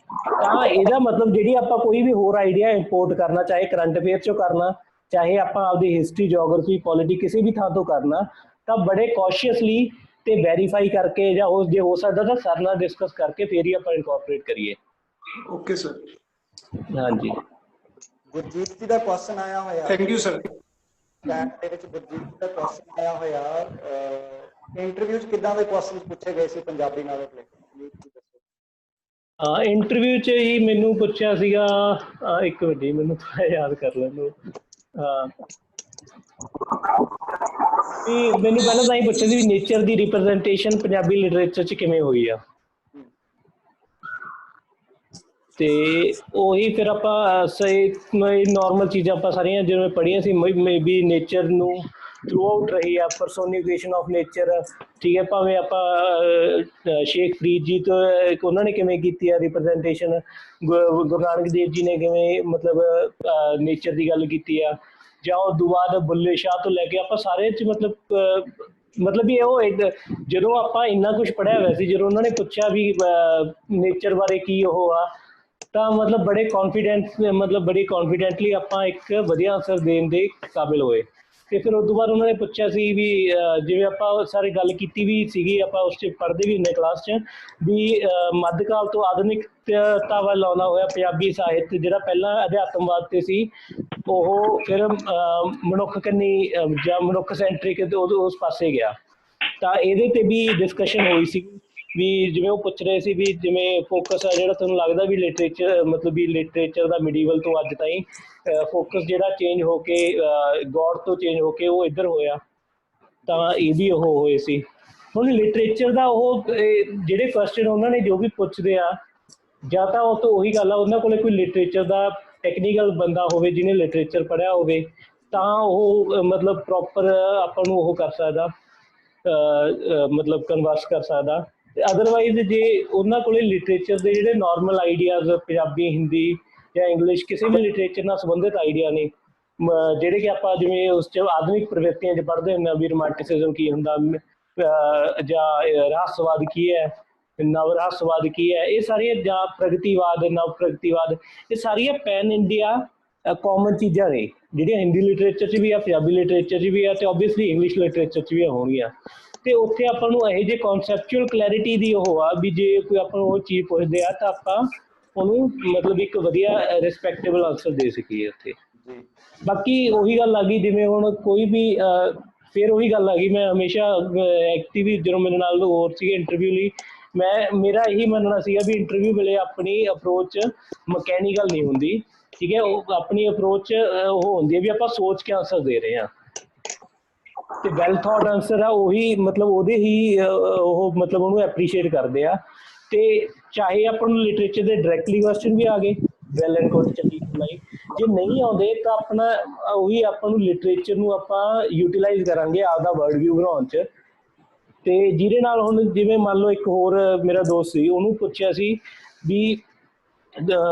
ਤਾਂ ਇਹਦਾ ਮਤਲਬ ਜਿਹੜੀ ਆਪਾਂ ਕੋਈ ਵੀ ਹੋਰ ਆਈਡੀਆ ਇੰਪੋਰਟ ਕਰਨਾ, ਚਾਹੇ ਕਰੰਟ ਅਫੇਅਰ ਚੋਂ ਕਰਨਾ, ਚਾਹੇ ਆਪਾਂ ਆਪਦੀ ਹਿਸਟਰੀ, ਜੀਓਗ੍ਰਾਫੀ, ਪੋਲਿਟੀ ਕਿਸੇ ਵੀ ਥਾਂ ਤੋਂ ਕਰਨਾ, ਤਾਂ ਬੜੇ ਕੌਸ਼ੀਅਸਲੀ ਤੇ ਵੈਰੀਫਾਈ ਕਰਕੇ, ਜਾਂ ਉਹ ਜੇ ਹੋ ਸਕਦਾ ਤਾਂ ਸਰ ਨਾਲ ਡਿਸਕਸ ਕਰਕੇ ਫਿਰ ਹੀ ਆਪਾਂ ਇਨਕੋਰਪੋਰੇਟ ਕਰੀਏ। Okay sir. ਹਾਂਜੀ, ਗੁਰਜੀਤ ਜੀ ਦਾ ਕੁਐਸਚਨ ਆਇਆ ਹੋਇਆ। Thank you sir. ਚੈਟ ਦੇ ਵਿੱਚ ਗੁਰਜੀਤ ਜੀ ਦਾ ਕੁਐਸਚਨ ਆਇਆ ਹੋਇਆ, ਇੰਟਰਵਿਊ 'ਚ ਕਿੱਦਾਂ ਦੇ ਕੁਐਸਚਨ ਪੁੱਛੇ ਗਏ ਸੀ ਪੰਜਾਬੀ ਨਾਲ ਰਿਲੇਟਡ? ਇੰਟਰਵਿਊ 'ਚ ਹੀ ਮੈਨੂੰ ਪੁੱਛਿਆ ਸੀਗਾ, ਇੱਕ ਮਿੰਟ ਜੀ ਮੈਨੂੰ ਥੋੜ੍ਹਾ ਯਾਦ ਕਰ ਲੈਣ ਦਿਓ। ਮੈਨੂੰ ਪਹਿਲਾਂ ਤਾਂ ਹੀ ਪੁੱਛਿਆ ਸੀ ਵੀ ਨੇਚਰ ਦੀ ਰਿਪਰੈਜ਼ੈਂਟੇਸ਼ਨ ਪੰਜਾਬੀ ਲਿਟਰੇਚਰ 'ਚ ਕਿਵੇਂ ਹੋਈ ਆ, ਤੇ ਉਹੀ ਫਿਰ ਆਪਾਂ ਸਹੀ ਨੋਰਮਲ ਚੀਜ਼ਾਂ ਆਪਾਂ ਸਾਰੀਆਂ ਜਿਵੇਂ ਪੜ੍ਹੀਆਂ ਸੀ, ਮੇ ਬੀ ਨੇਚਰ ਨੂੰ ਥਰੂ ਆਊਟ ਰਹੀ ਆ, ਪਰਸੋਨੀਫਿਕੇਸ਼ਨ ਆਫ ਨੇਚਰ, ਠੀਕ ਹੈ। ਭਾਵੇਂ ਆਪਾਂ ਸ਼ੇਖ ਫਰੀਦ ਜੀ ਤੋਂ ਉਹਨਾਂ ਨੇ ਕਿਵੇਂ ਕੀਤੀ ਆ ਰਿਪਰੈਜ਼ੈਂਟੇਸ਼ਨ, ਗੁਰੂ ਨਾਨਕ ਦੇਵ ਜੀ ਨੇ ਕਿਵੇਂ ਮਤਲਬ ਨੇਚਰ ਦੀ ਗੱਲ ਕੀਤੀ ਆ, ਜਾਂ ਉਦੋਂ ਬਾਅਦ ਬੁੱਲੇ ਸ਼ਾਹ ਤੋਂ ਲੈ ਕੇ ਆਪਾਂ ਸਾਰੇ 'ਚ ਮਤਲਬ ਵੀ ਉਹ ਜਦੋਂ ਆਪਾਂ ਇੰਨਾ ਕੁਛ ਪੜ੍ਹਿਆ ਹੋਇਆ ਸੀ, ਜਦੋਂ ਉਹਨਾਂ ਨੇ ਪੁੱਛਿਆ ਵੀ ਨੇਚਰ ਬਾਰੇ ਕੀ ਉਹ ਆ, ਤਾਂ ਮਤਲਬ ਬੜੇ ਕੌਨਫੀਡੈਂਟਲੀ ਆਪਾਂ ਇੱਕ ਵਧੀਆ ਆਨਸਰ ਦੇਣ ਦੇ ਕਾਬਿਲ ਹੋਏ। ਤੇ ਫਿਰ ਉਸ ਤੋਂ ਬਾਅਦ ਉਹਨਾਂ ਨੇ ਪੁੱਛਿਆ ਸੀ ਵੀ ਜਿਵੇਂ ਆਪਾਂ ਸਾਰੇ ਗੱਲ ਕੀਤੀ ਵੀ ਸੀਗੀ, ਆਪਾਂ ਉਸ 'ਚ ਪੜ੍ਹਦੇ ਵੀ ਹੁੰਦੇ ਕਲਾਸ 'ਚ, ਵੀ ਮੱਧਕਾਲ ਤੋਂ ਆਧੁਨਿਕਤਾ ਵੱਲ ਆਉਂਦਾ ਹੋਇਆ ਪੰਜਾਬੀ ਸਾਹਿਤ ਜਿਹੜਾ ਪਹਿਲਾਂ ਅਧਿਆਤਮਵਾਦ ਤੇ ਸੀ, ਉਹ ਫਿਰ ਮਨੁੱਖ ਕੰਨੀ ਜਾਂ ਮਨੁੱਖ ਸੈਂਟਰਿਕ ਉਸ ਪਾਸੇ ਗਿਆ। ਤਾਂ ਇਹਦੇ ਤੇ ਵੀ ਡਿਸਕਸ਼ਨ ਹੋਈ ਸੀ ਵੀ ਜਿਵੇਂ ਉਹ ਪੁੱਛ ਰਹੇ ਸੀ ਵੀ ਜਿਵੇਂ ਫੋਕਸ ਆ ਜਿਹੜਾ ਤੁਹਾਨੂੰ ਲੱਗਦਾ ਵੀ ਲਿਟਰੇਚਰ, ਮਤਲਬ ਵੀ ਲਿਟਰੇਚਰ ਦਾ ਮਿਡੀਵਲ ਤੋਂ ਅੱਜ ਤਾਈਂ ਫੋਕਸ ਜਿਹੜਾ ਚੇਂਜ ਹੋ ਕੇ ਗੋਡ ਤੋਂ ਚੇਂਜ ਹੋ ਕੇ ਉਹ ਇੱਧਰ ਹੋਇਆ, ਤਾਂ ਇਹ ਵੀ ਉਹ ਹੋਏ ਸੀ। ਹੁਣ ਲਿਟਰੇਚਰ ਦਾ ਉਹ ਜਿਹੜੇ ਕੁਐਸਚਨ ਉਹਨਾਂ ਨੇ ਜੋ ਵੀ ਪੁੱਛਦੇ ਆ, ਜਾਂ ਤਾਂ ਉਹ ਤੋਂ ਉਹੀ ਗੱਲ ਆ ਉਹਨਾਂ ਕੋਲ ਕੋਈ ਲਿਟਰੇਚਰ ਦਾ ਟੈਕਨੀਕਲ ਬੰਦਾ ਹੋਵੇ ਜਿਹਨੇ ਲਿਟਰੇਚਰ ਪੜ੍ਹਿਆ ਹੋਵੇ, ਤਾਂ ਉਹ ਮਤਲਬ ਪ੍ਰੋਪਰ ਆਪਾਂ ਨੂੰ ਉਹ ਕਰ ਸਕਦਾ, ਮਤਲਬ ਕਨਵਰਸ ਕਰ ਸਕਦਾ। ਅਦਰਵਾਈਜ਼ ਜੇ ਉਹਨਾਂ ਕੋਲੇ ਲਿਟਰੇਚਰ ਦੇ ਜਿਹੜੇ ਨਾਰਮਲ ਆਈਡੀਆਜ਼ ਪੰਜਾਬੀ, ਹਿੰਦੀ ਜਾਂ ਇੰਗਲਿਸ਼ ਕਿਸੇ ਵੀ ਲਿਟਰੇਚਰ ਨਾਲ ਸੰਬੰਧਿਤ ਆਈਡੀਆ ਨੇ, ਜਿਹੜੇ ਕਿ ਆਪਾਂ ਜਿਵੇਂ ਉਸ 'ਚ ਆਧੁਨਿਕ ਪ੍ਰਵਿਰਤੀਆਂ 'ਚ ਪੜ੍ਹਦੇ ਹੁੰਦੇ ਹਾਂ ਵੀ ਰੋਮਾਂਟਿਸਿਜ਼ਮ ਕੀ ਹੁੰਦਾ, ਜਾਂ ਰਹੱਸਵਾਦ ਕੀ ਹੈ, ਨਵ ਰਹੱਸਵਾਦ ਕੀ ਹੈ, ਇਹ ਸਾਰੀਆਂ, ਜਾਂ ਪ੍ਰਗਤੀਵਾਦ, ਨਵ ਪ੍ਰਗਤੀਵਾਦ, ਇਹ ਸਾਰੀਆਂ ਪੈਨ ਇੰਡੀਆ ਕਾਮਨ ਚੀਜ਼ਾਂ ਨੇ ਜਿਹੜੀਆਂ ਹਿੰਦੀ ਲਿਟਰੇਚਰ 'ਚ ਵੀ ਆ, ਪੰਜਾਬੀ ਲਿਟਰੇਚਰ 'ਚ ਵੀ ਆ, ਅਤੇ ਓਬਵੀਅਸਲੀ ਇੰਗਲਿਸ਼ ਲਿਟਰੇਚਰ 'ਚ ਵੀ ਹੋਣਗੀਆਂ। ਅਤੇ ਉੱਥੇ ਆਪਾਂ ਨੂੰ ਇਹੋ ਜਿਹੇ ਕੌਨਸੈਪਚੁਅਲ ਕਲੈਰਿਟੀ ਦੀ ਉਹ ਆ ਵੀ ਜੇ ਕੋਈ ਆਪਾਂ ਨੂੰ ਉਹ ਚੀਜ਼ ਪੁੱਛਦੇ ਆ ਤਾਂ ਆਪਾਂ ਉਹਨੂੰ ਮਤਲਬ ਇੱਕ ਵਧੀਆ ਰਿਸਪੈਕਟੇਬਲ ਆਨਸਰ ਦੇ ਸਕੀਏ ਉੱਥੇ। ਬਾਕੀ ਉਹੀ ਗੱਲ ਆ ਗਈ ਜਿਵੇਂ ਹੁਣ ਕੋਈ ਵੀ ਫਿਰ ਉਹੀ ਗੱਲ ਆ ਗਈ, ਮੈਂ ਹਮੇਸ਼ਾ ਐਕਟਿਵ ਜਦੋਂ ਮੇਰੇ ਨਾਲ ਹੋਰ ਸੀਗੇ ਇੰਟਰਵਿਊ ਲਈ, ਮੇਰਾ ਇਹੀ ਮੰਨਣਾ ਸੀਗਾ ਵੀ ਇੰਟਰਵਿਊ ਵੇਲੇ ਆਪਣੀ ਅਪਰੋਚ ਮਕੈਨੀਕਲ ਨਹੀਂ ਹੁੰਦੀ, ਠੀਕ ਹੈ। ਉਹ ਆਪਣੀ ਅਪਰੋਚ ਉਹ ਹੁੰਦੀ ਹੈ ਵੀ ਆਪਾਂ ਸੋਚ ਕੇ ਆਨਸਰ ਦੇ ਰਹੇ ਹਾਂ, ਤੇ ਵੈਲ ਥੌਟ ਆਨਸਰ ਆ ਉਹੀ ਮਤਲਬ ਉਹਦੇ ਹੀ ਉਹ ਮਤਲਬ ਉਹਨੂੰ ਐਪਰੀਸ਼ੀਏਟ ਕਰਦੇ ਆ। ਤੇ ਚਾਹੇ ਆਪਾਂ ਨੂੰ ਲਿਟਰੇਚਰ ਦੇ ਡਾਇਰੈਕਟਲੀ ਕੁਐਸਚਨ ਵੀ ਆ ਗਏ, ਵੈਲ ਐਂਡ ਗੁੱਡ, ਚੰਗੀ ਕਮਾਈ, ਜੇ ਨਹੀਂ ਆਉਂਦੇ ਤਾਂ ਆਪਣਾ ਉਹੀ ਆਪਾਂ ਨੂੰ ਲਿਟਰੇਚਰ ਨੂੰ ਆਪਾਂ ਯੂਟੀਲਾਈਜ਼ ਕਰਾਂਗੇ ਆਪਦਾ ਵਰਡ ਵਿਊ ਬਣਾਉਣ 'ਚ। ਤੇ ਜਿਹਦੇ ਨਾਲ ਹੁਣ ਜਿਵੇਂ ਮੰਨ ਲਓ ਇੱਕ ਹੋਰ ਮੇਰਾ ਦੋਸਤ ਸੀ, ਉਹਨੂੰ ਪੁੱਛਿਆ ਸੀ ਵੀ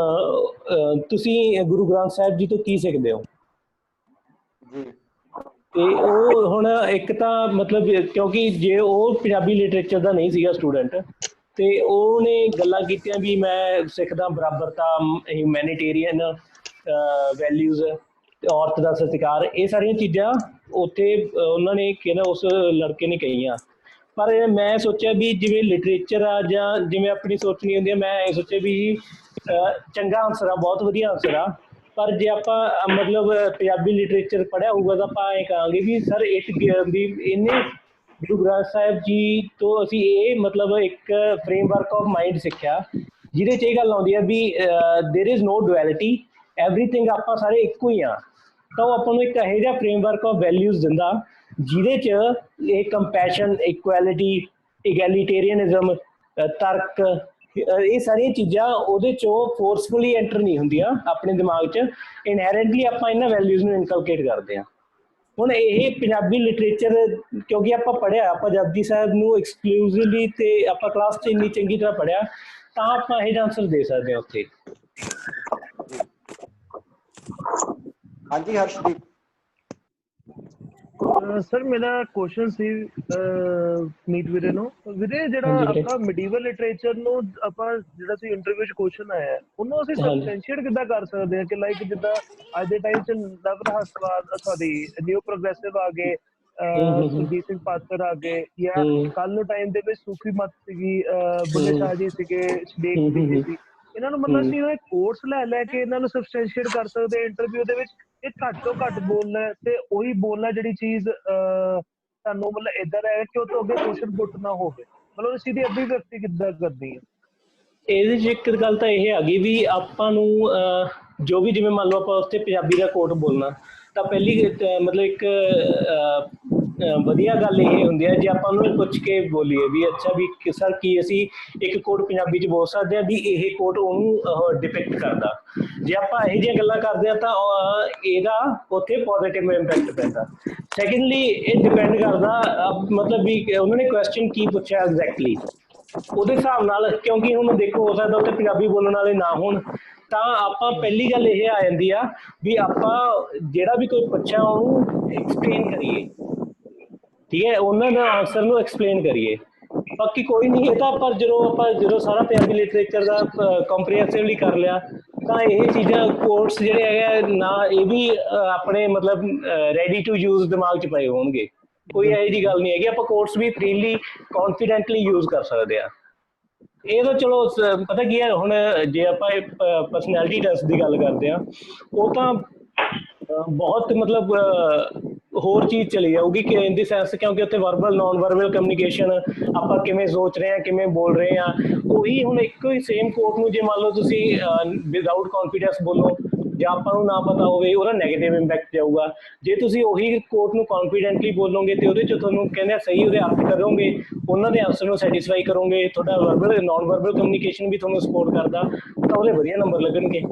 ਤੁਸੀਂ ਗੁਰੂ ਗ੍ਰੰਥ ਸਾਹਿਬ ਜੀ ਤੋਂ ਕੀ ਸਿੱਖਦੇ ਹੋ? ਤੇ ਉਹ ਹੁਣ ਇੱਕ ਤਾਂ ਮਤਲਬ ਕਿਉਂਕਿ ਜੇ ਉਹ ਪੰਜਾਬੀ ਲਿਟਰੇਚਰ ਦਾ ਨਹੀਂ ਸੀਗਾ ਸਟੂਡੈਂਟ, ਤੇ ਉਹਨੇ ਗੱਲਾਂ ਕੀਤੀਆਂ ਵੀ ਮੈਂ ਸਿੱਖਦਾ ਬਰਾਬਰਤਾ, ਹਿਊਮੈਨੀਟੇਰੀਅਨ ਵੈਲਿਊਜ਼, ਔਰਤ ਦਾ ਸਤਿਕਾਰ, ਇਹ ਸਾਰੀਆਂ ਚੀਜ਼ਾਂ ਉੱਥੇ ਉਹਨਾਂ ਨੇ ਕਿਹਾ, ਉਸ ਲੜਕੇ ਨੇ ਕਹੀਆਂ। ਪਰ ਮੈਂ ਸੋਚਿਆ ਵੀ ਜਿਵੇਂ ਲਿਟਰੇਚਰ ਆ ਜਾਂ ਜਿਵੇਂ ਆਪਣੀ ਸੋਚਣੀ ਹੁੰਦੀ ਆ, ਮੈਂ ਇਹ ਸੋਚਿਆ ਵੀ ਚੰਗਾ ਆਨਸਰ ਆ, ਬਹੁਤ ਵਧੀਆ ਆਨਸਰ ਆ, ਪਰ ਜੇ ਆਪਾਂ ਮਤਲਬ ਪੰਜਾਬੀ ਲਿਟਰੇਚਰ ਪੜ੍ਹਿਆ ਹੋਊਗਾ ਤਾਂ ਆਪਾਂ ਇਹ ਕਹਾਂਗੇ ਵੀ ਸਰ ਵੀ ਇਹਨੇ ਗੁਰੂ ਗ੍ਰੰਥ ਸਾਹਿਬ ਜੀ ਤੋਂ ਅਸੀਂ ਇਹ ਮਤਲਬ ਇੱਕ ਫਰੇਮਵਰਕ ਆਫ ਮਾਈਂਡ ਸਿੱਖਿਆ ਜਿਹਦੇ 'ਚ ਇਹ ਗੱਲ ਆਉਂਦੀ ਆ ਵੀ ਦੇਰ ਇਜ਼ ਨੋ ਡੁਐਲਿਟੀ, ਐਵਰੀਥਿੰਗ ਆਪਾਂ ਸਾਰੇ ਇੱਕੋ ਹੀ ਆ। ਤਾਂ ਉਹ ਆਪਾਂ ਨੂੰ ਇੱਕ ਇਹੋ ਜਿਹਾ ਫਰੇਮਵਰਕ ਆਫ ਵੈਲਿਊਜ਼ ਦਿੰਦਾ ਜਿਹਦੇ 'ਚ ਇਹ ਕੰਪੈਸ਼ਨ, ਇਕੁਐਲਿਟੀ, ਇਗੈਲੀਟੇਰੀਅਨਿਜ਼ਮ, ਤਰਕ, ਇਹ ਸਾਰੀਆਂ ਚੀਜ਼ਾਂ ਉਹਦੇ 'ਚੋਂ ਫੋਰਸਫੁਲੀ ਐਂਟਰ ਨਹੀਂ ਹੁੰਦੀਆਂ ਆਪਣੇ ਦਿਮਾਗ 'ਚ। ਇਨਹੈਰੈਂਟਲੀ ਆਪਾਂ ਇਹਨਾਂ ਵੈਲਿਊਜ਼ ਨੂੰ ਇਨਕਲਕੇਟ ਕਰਦੇ ਹਾਂ। ਹੁਣ ਇਹ ਪੰਜਾਬੀ ਲਿਟਰੇਚਰ ਕਿਉਂਕਿ ਆਪਾਂ ਪੜ੍ਹਿਆ, ਆਪਾਂ ਜਪਜੀ ਸਾਹਿਬ ਨੂੰ ਐਕਸਕਲੂਸਿਵਲੀ ਤੇ ਆਪਾਂ ਕਲਾਸ 'ਚ ਇੰਨੀ ਚੰਗੀ ਤਰ੍ਹਾਂ ਪੜ੍ਹਿਆ, ਤਾਂ ਆਪਾਂ ਇਹ ਆਨਸਰ ਦੇ ਸਕਦੇ ਹਾਂ ਉੱਥੇ। ਹਾਂਜੀ ਹਰਸ਼ਦੀਪ। ਸਰ ਮੇਰਾ ਕੁਐਸਚਨ ਸੀ ਨੀਤ ਵੀਰੇ ਨੂੰ। ਵੀਰੇ ਜਿਹੜਾ ਆਪਾਂ ਮਿਡੀਵਲ ਲਿਟਰੇਚਰ ਨੂੰ ਆਪਾਂ ਜਿਹੜਾ ਸੀ ਇੰਟਰਵਿਊ 'ਚ ਕੁਐਸਚਨ ਆਇਆ, ਉਹਨੂੰ ਅਸੀਂ ਸਬਸਟੈਂਸ਼ੀਏਟ ਕਿੱਦਾਂ ਕਰ ਸਕਦੇ ਹਾਂ ਕਿ ਲਾਈਕ ਜਿੱਦਾਂ ਅੱਜ ਦੇ ਟਾਈਮ 'ਚ ਨਵ ਰਹੱਸਵਾਦ, ਸੌਰੀ ਨਿਊ ਪ੍ਰੋਗਰੈਸਿਵ ਆ ਗਏ, ਸੁਰਜੀਤ ਸਿੰਘ ਪਾਤਰ ਆ ਗਏ, ਜਾਂ ਕੱਲ ਨੂੰ ਟਾਈਮ ਦੇ ਵਿੱਚ ਸੂਫੀ ਮਤ ਸੀਗੀ, ਬੁੱਲੇ ਸ਼ਾਹ ਜੀ ਸੀਗੇ, ਸ਼ੇਖ ਜੀ ਸੀ, ਇਹਨਾਂ ਨੂੰ ਮਤਲਬ ਅਸੀਂ ਕੋਰਸ ਲੈ ਕੇ ਇਹਨਾਂ ਨੂੰ ਸਬਸਟੈਂਸ਼ੀਏਟ ਕਰ ਸਕਦੇ ਇੰਟਰਵਿਊ ਦੇ ਵਿੱਚ। ਇਹ ਘੱਟ ਤੋਂ ਘੱਟ ਬੋਲਣਾ ਤੇ ਉਹੀ ਬੋਲਣਾ ਜਿਹੜੀ ਚੀਜ਼ ਤੁਹਾਨੂੰ ਮਤਲਬ ਏਦਾਂ ਦਾ ਹੈ ਕਿ ਉਹ ਤੋਂ ਅੱਗੇ ਕੁਐਸਚਨ ਪੁੱਟ ਨਾ ਹੋਵੇ, ਮਤਲਬ ਅਸੀਂ ਦੀ ਅਭਿਵਿਅਕਤੀ ਕਿੱਦਾਂ ਕਰਨੀ ਹੈ। ਇਹਦੇ 'ਚ ਇੱਕ ਗੱਲ ਤਾਂ ਇਹ ਆ ਗਈ ਵੀ ਆਪਾਂ ਨੂੰ ਜੋ ਵੀ, ਜਿਵੇਂ ਮੰਨ ਲਓ ਆਪਾਂ ਉੱਥੇ ਪੰਜਾਬੀ ਦਾ ਕੋਟ ਬੋਲਣਾ, ਤਾਂ ਪਹਿਲੀ ਮਤਲਬ ਇੱਕ ਵਧੀਆ ਗੱਲ ਇਹ ਹੁੰਦੀ ਹੈ ਜੇ ਆਪਾਂ ਉਹਨੂੰ ਪੁੱਛ ਕੇ ਬੋਲੀਏ ਵੀ ਅੱਛਾ ਵੀ ਸਰ ਕੀ ਅਸੀਂ ਇੱਕ ਕੋਟ ਪੰਜਾਬੀ 'ਚ ਬੋਲ ਸਕਦੇ ਹਾਂ ਵੀ ਇਹ ਕੋਟ ਉਹਨੂੰ ਡਿਪਿਕਟ ਕਰਦਾ। ਜੇ ਆਪਾਂ ਇਹੋ ਜਿਹੀਆਂ ਗੱਲਾਂ ਕਰਦੇ ਹਾਂ ਤਾਂ ਇਹਦਾ ਉੱਥੇ ਪੋਜ਼ੀਟਿਵ ਇੰਪੈਕਟ ਪੈਂਦਾ। ਸੈਕਿੰਡਲੀ ਇਹ ਡਿਪੈਂਡ ਕਰਦਾ ਮਤਲਬ ਵੀ ਉਹਨਾਂ ਨੇ ਕੁਐਸਚਨ ਕੀ ਪੁੱਛਿਆ ਐਗਜ਼ੈਕਟਲੀ, ਉਹਦੇ ਹਿਸਾਬ ਨਾਲ। ਕਿਉਂਕਿ ਹੁਣ ਦੇਖੋ ਹੋ ਸਕਦਾ ਉੱਥੇ ਪੰਜਾਬੀ ਬੋਲਣ ਵਾਲੇ ਨਾ ਹੋਣ, ਤਾਂ ਆਪਾਂ ਪਹਿਲੀ ਗੱਲ ਇਹ ਆ ਜਾਂਦੀ ਆ ਵੀ ਆਪਾਂ ਜਿਹੜਾ ਵੀ ਕੋਈ ਪੁੱਛਿਆ ਉਹਨੂੰ ਐਕਸਪਲੇਨ ਕਰੀਏ, ਠੀਕ ਹੈ, ਉਹਨਾਂ ਦਾ ਆਨਸਰ ਨੂੰ ਐਕਸਪਲੇਨ ਕਰੀਏ। ਬਾਕੀ ਕੋਈ ਨਹੀਂ, ਇਹ ਤਾਂ ਆਪਾਂ ਜਦੋਂ ਸਾਰਾ ਪੰਜਾਬੀ ਲਿਟਰੇਚਰ ਦਾ ਕੰਪਰੀਹੈਂਸਿਵਲੀ ਕਰ ਲਿਆ, ਤਾਂ ਇਹ ਚੀਜ਼ਾਂ ਕੋਰਸ ਜਿਹੜੇ ਹੈਗੇ ਨਾ, ਇਹ ਵੀ ਆਪਣੇ ਮਤਲਬ ਰੈਡੀ ਟੂ ਯੂਜ਼ ਦਿਮਾਗ 'ਚ ਪਏ ਹੋਣਗੇ। ਕੋਈ ਇਹੋ ਜਿਹੀ ਗੱਲ ਨਹੀਂ ਹੈਗੀ, ਆਪਾਂ ਕੋਰਸ ਵੀ ਫ੍ਰੀਲੀ ਕੌਨਫੀਡੈਂਟਲੀ ਯੂਜ਼ ਕਰ ਸਕਦੇ ਆ। ਇਹ ਤਾਂ ਚਲੋ ਪਤਾ ਕੀ ਹੈ, ਹੁਣ ਜੇ ਆਪਾਂ ਪਰਸਨੈਲਿਟੀ ਟੈਸਟ ਦੀ ਗੱਲ ਕਰਦੇ ਹਾਂ, ਉਹ ਤਾਂ ਬਹੁਤ ਮਤਲਬ ਹੋਰ ਚੀਜ਼ ਚਲੀ ਜਾਊਗੀ ਕਿ ਇਨ ਦੀ ਸੈਂਸ, ਕਿਉਂਕਿ ਉੱਥੇ ਵਰਬਲ ਨੋਨ ਵਰਬਲ ਕਮਿਊਨੀਕੇਸ਼ਨ, ਆਪਾਂ ਕਿਵੇਂ ਸੋਚ ਰਹੇ ਹਾਂ, ਕਿਵੇਂ ਬੋਲ ਰਹੇ ਹਾਂ, ਉਹੀ ਹੁਣ ਇੱਕੋ ਹੀ ਸੇਮ ਕੋਟ ਨੂੰ ਜੇ ਮੰਨ ਲਓ ਤੁਸੀਂ ਵਿਦਆਊਟ ਕੌਨਫੀਡੈਂਸ ਬੋਲੋ ਜਾਂ ਆਪਾਂ ਨੂੰ ਨਾ ਪਤਾ ਹੋਵੇ, ਉਹਦਾ ਨੈਗੇਟਿਵ ਇੰਪੈਕਟ ਜਾਊਗਾ। ਜੇ ਤੁਸੀਂ ਉਹੀ ਕੋਟ ਨੂੰ ਕੌਨਫੀਡੈਂਟਲੀ ਬੋਲੋਗੇ ਤੇ ਉਹਦੇ 'ਚ ਤੁਹਾਨੂੰ ਕਹਿੰਦੇ ਸਹੀ ਉਹਦੇ ਅਰਥ ਕਰੋਗੇ, ਉਹਨਾਂ ਦੇ ਆਨਸਰ ਨੂੰ ਸੈਟੀਸਫਾਈ ਕਰੋਗੇ, ਤੁਹਾਡਾ ਵਰਬਲ ਨੋਨ ਵਰਬਲ ਕਮਿਊਨੀਕੇਸ਼ਨ ਵੀ ਤੁਹਾਨੂੰ ਸਪੋਰਟ ਕਰਦਾ, ਤਾਂ ਉਹਦੇ ਵਧੀਆ ਨੰਬਰ ਲੱਗਣਗੇ।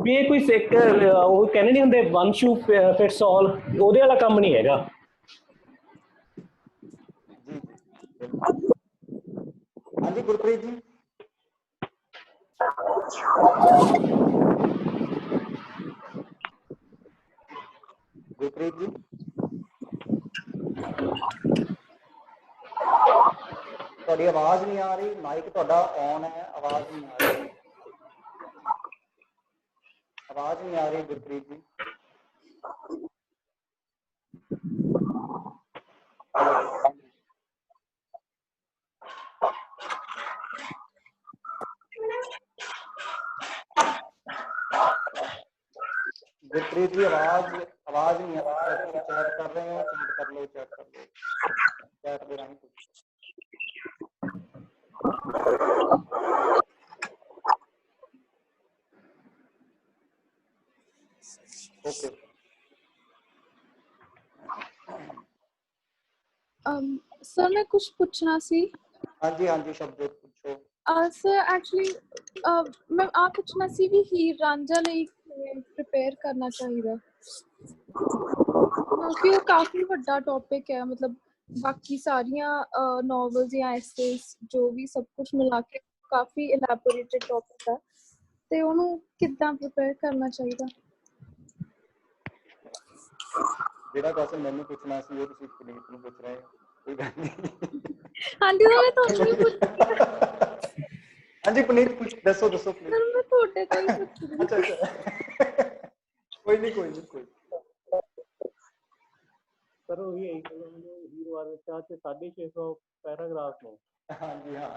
ਵੀ ਇਹ ਕੋਈ ਇੱਕ ਉਹ ਕਹਿੰਦੇ ਨਹੀਂ ਹੁੰਦੇ ਵਨ ਸ਼ੂ ਫਿਟਸ ਆਲ, ਉਹਦੇ ਵਾਲਾ ਕੰਮ ਨਹੀਂ ਹੈਗਾ। ਹਾਂਜੀ ਗੁਰਪ੍ਰੀਤ ਜੀ। ਗੁਰਪ੍ਰੀਤ ਜੀ ਤੁਹਾਡੀ ਆਵਾਜ਼ ਨਹੀਂ ਆ ਰਹੀ, ਮਾਈਕ ਤੁਹਾਡਾ ਔਨ ਹੈ, ਆਵਾਜ਼ ਨਹੀਂ ਆ ਰਹੀ, ਆਵਾਜ਼ ਨਹੀਂ ਆ ਰਹੀ ਗੁਰਪ੍ਰੀਤ ਜੀ। गुरप्रीत जी आवाज नहीं आ रही। चैट कर रहे हो, चैट कर लो, चैट दे रहा हूँ। ओके सर मैं कुछ पूछना सी। हाँ जी शब्द पूछो। सर एक्चुअली मैं आप पूछना सी भी हीर रांझा ਲਈ प्रिपेयर करना चाहिए क्योंकि वो काफी ਵੱਡਾ टॉपिक है, मतलब बाकी सारियां नॉवेल्स या एसेस जो भी सब कुछ मिला के काफी इलैबोरेटेड टॉपिक है, ਤੇ ਉਹਨੂੰ ਕਿੱਦਾਂ प्रिपेयर करना चाहिए? ਜਿਹੜਾ ਕੁਐਸਚਨ ਮੈਨੂੰ ਪੁੱਛਣਾ ਸੀ ਉਹ ਤੁਸੀਂ ਪੁਨੀਤ ਨੂੰ ਪੁੱਛ ਰਹੇ ਹੋ, ਕੋਈ ਗੱਲ ਨਹੀਂ। ਹਾਂਜੀ ਮੈਂ ਤੁਹਾਨੂੰ ਵੀ ਪੁੱਛ ਹਾਂਜੀ ਪੁਨੀਤ ਕੁਝ ਦੱਸੋ ਪਲੀਜ਼। ਮੈਂ ਤੁਹਾਡੇ ਤੋਂ ਹੀ ਪੁੱਛਦੀ। ਅੱਛਾ ਕੋਈ ਨਹੀਂ ਸਰ ਉਹੀ ਹੈ ਹੀਰ ਵਾਰ ਚਾਹ ਚ 650 ਪੈਰਾਗ੍ਰਾਫ ਨੇ। ਹਾਂਜੀ ਹਾਂ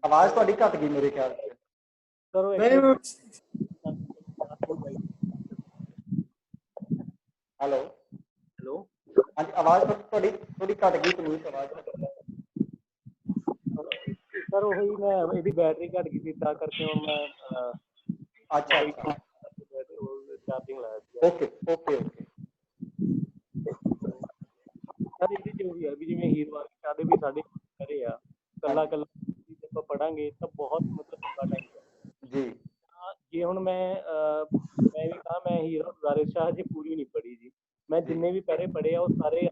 ਆਵਾਜ਼ ਤੁਹਾਡੀ ਘੱਟ ਗਈ ਮੇਰੇ ਖਿਆਲ ਚ। ਸਰ ਹੈਲੋ ਹਾਂਜੀ ਆਵਾਜ਼ ਤੁਹਾਡੀ ਥੋੜੀ ਘੱਟ ਗਈ ਪੁਨੀਤ, ਆਵਾਜ਼। ਸਰ ਉਹੀ ਮੈਂ ਇਹਦੀ ਬੈਟਰੀ ਘੱਟ ਗਈ ਸੀ ਤਾਂ ਕਰਕੇ ਹੁਣ ਮੈਂ ਅੱਛਾ ਚਾਰजिंग ਲਾਇਆ ਸੀ। ਓਕੇ ਓਕੇ ਓਕੇ ਸਰ ਇਹਦੇ ਚ ਉਹੀ ਆ ਵੀ ਜਿਵੇਂ ਹੀਰ ਵਾਰ ਚਾਹਦੇ ਵੀ ਸਾਡੇ ਕਰੇ ਆ ਕੱਲਾ ਕੱਲਾ ਆਪਾਂ ਪੜਾਂਗੇ ਤਾਂ ਬਹੁਤ ਮਤਲਬ ਲੰਬਾ ਟਾਈਮ ਜੀ। ਜੇ ਹੁਣ ਮੈਂ ਵੀ ਕਹਾਂ ਮੈਂ ਹੀਰ ਵਾਰਿਸ ਸ਼ਾਹ ਜੀ ਪੂਰੀ ਨਹੀਂ ਪੜ੍ਹੀ ਜੀ, ਮੈਂ ਜਿੰਨੇ ਵੀ ਪਹਿਰੇ ਪੜ੍ਹੇ ਆ ਉਹ ਸਾਰੇ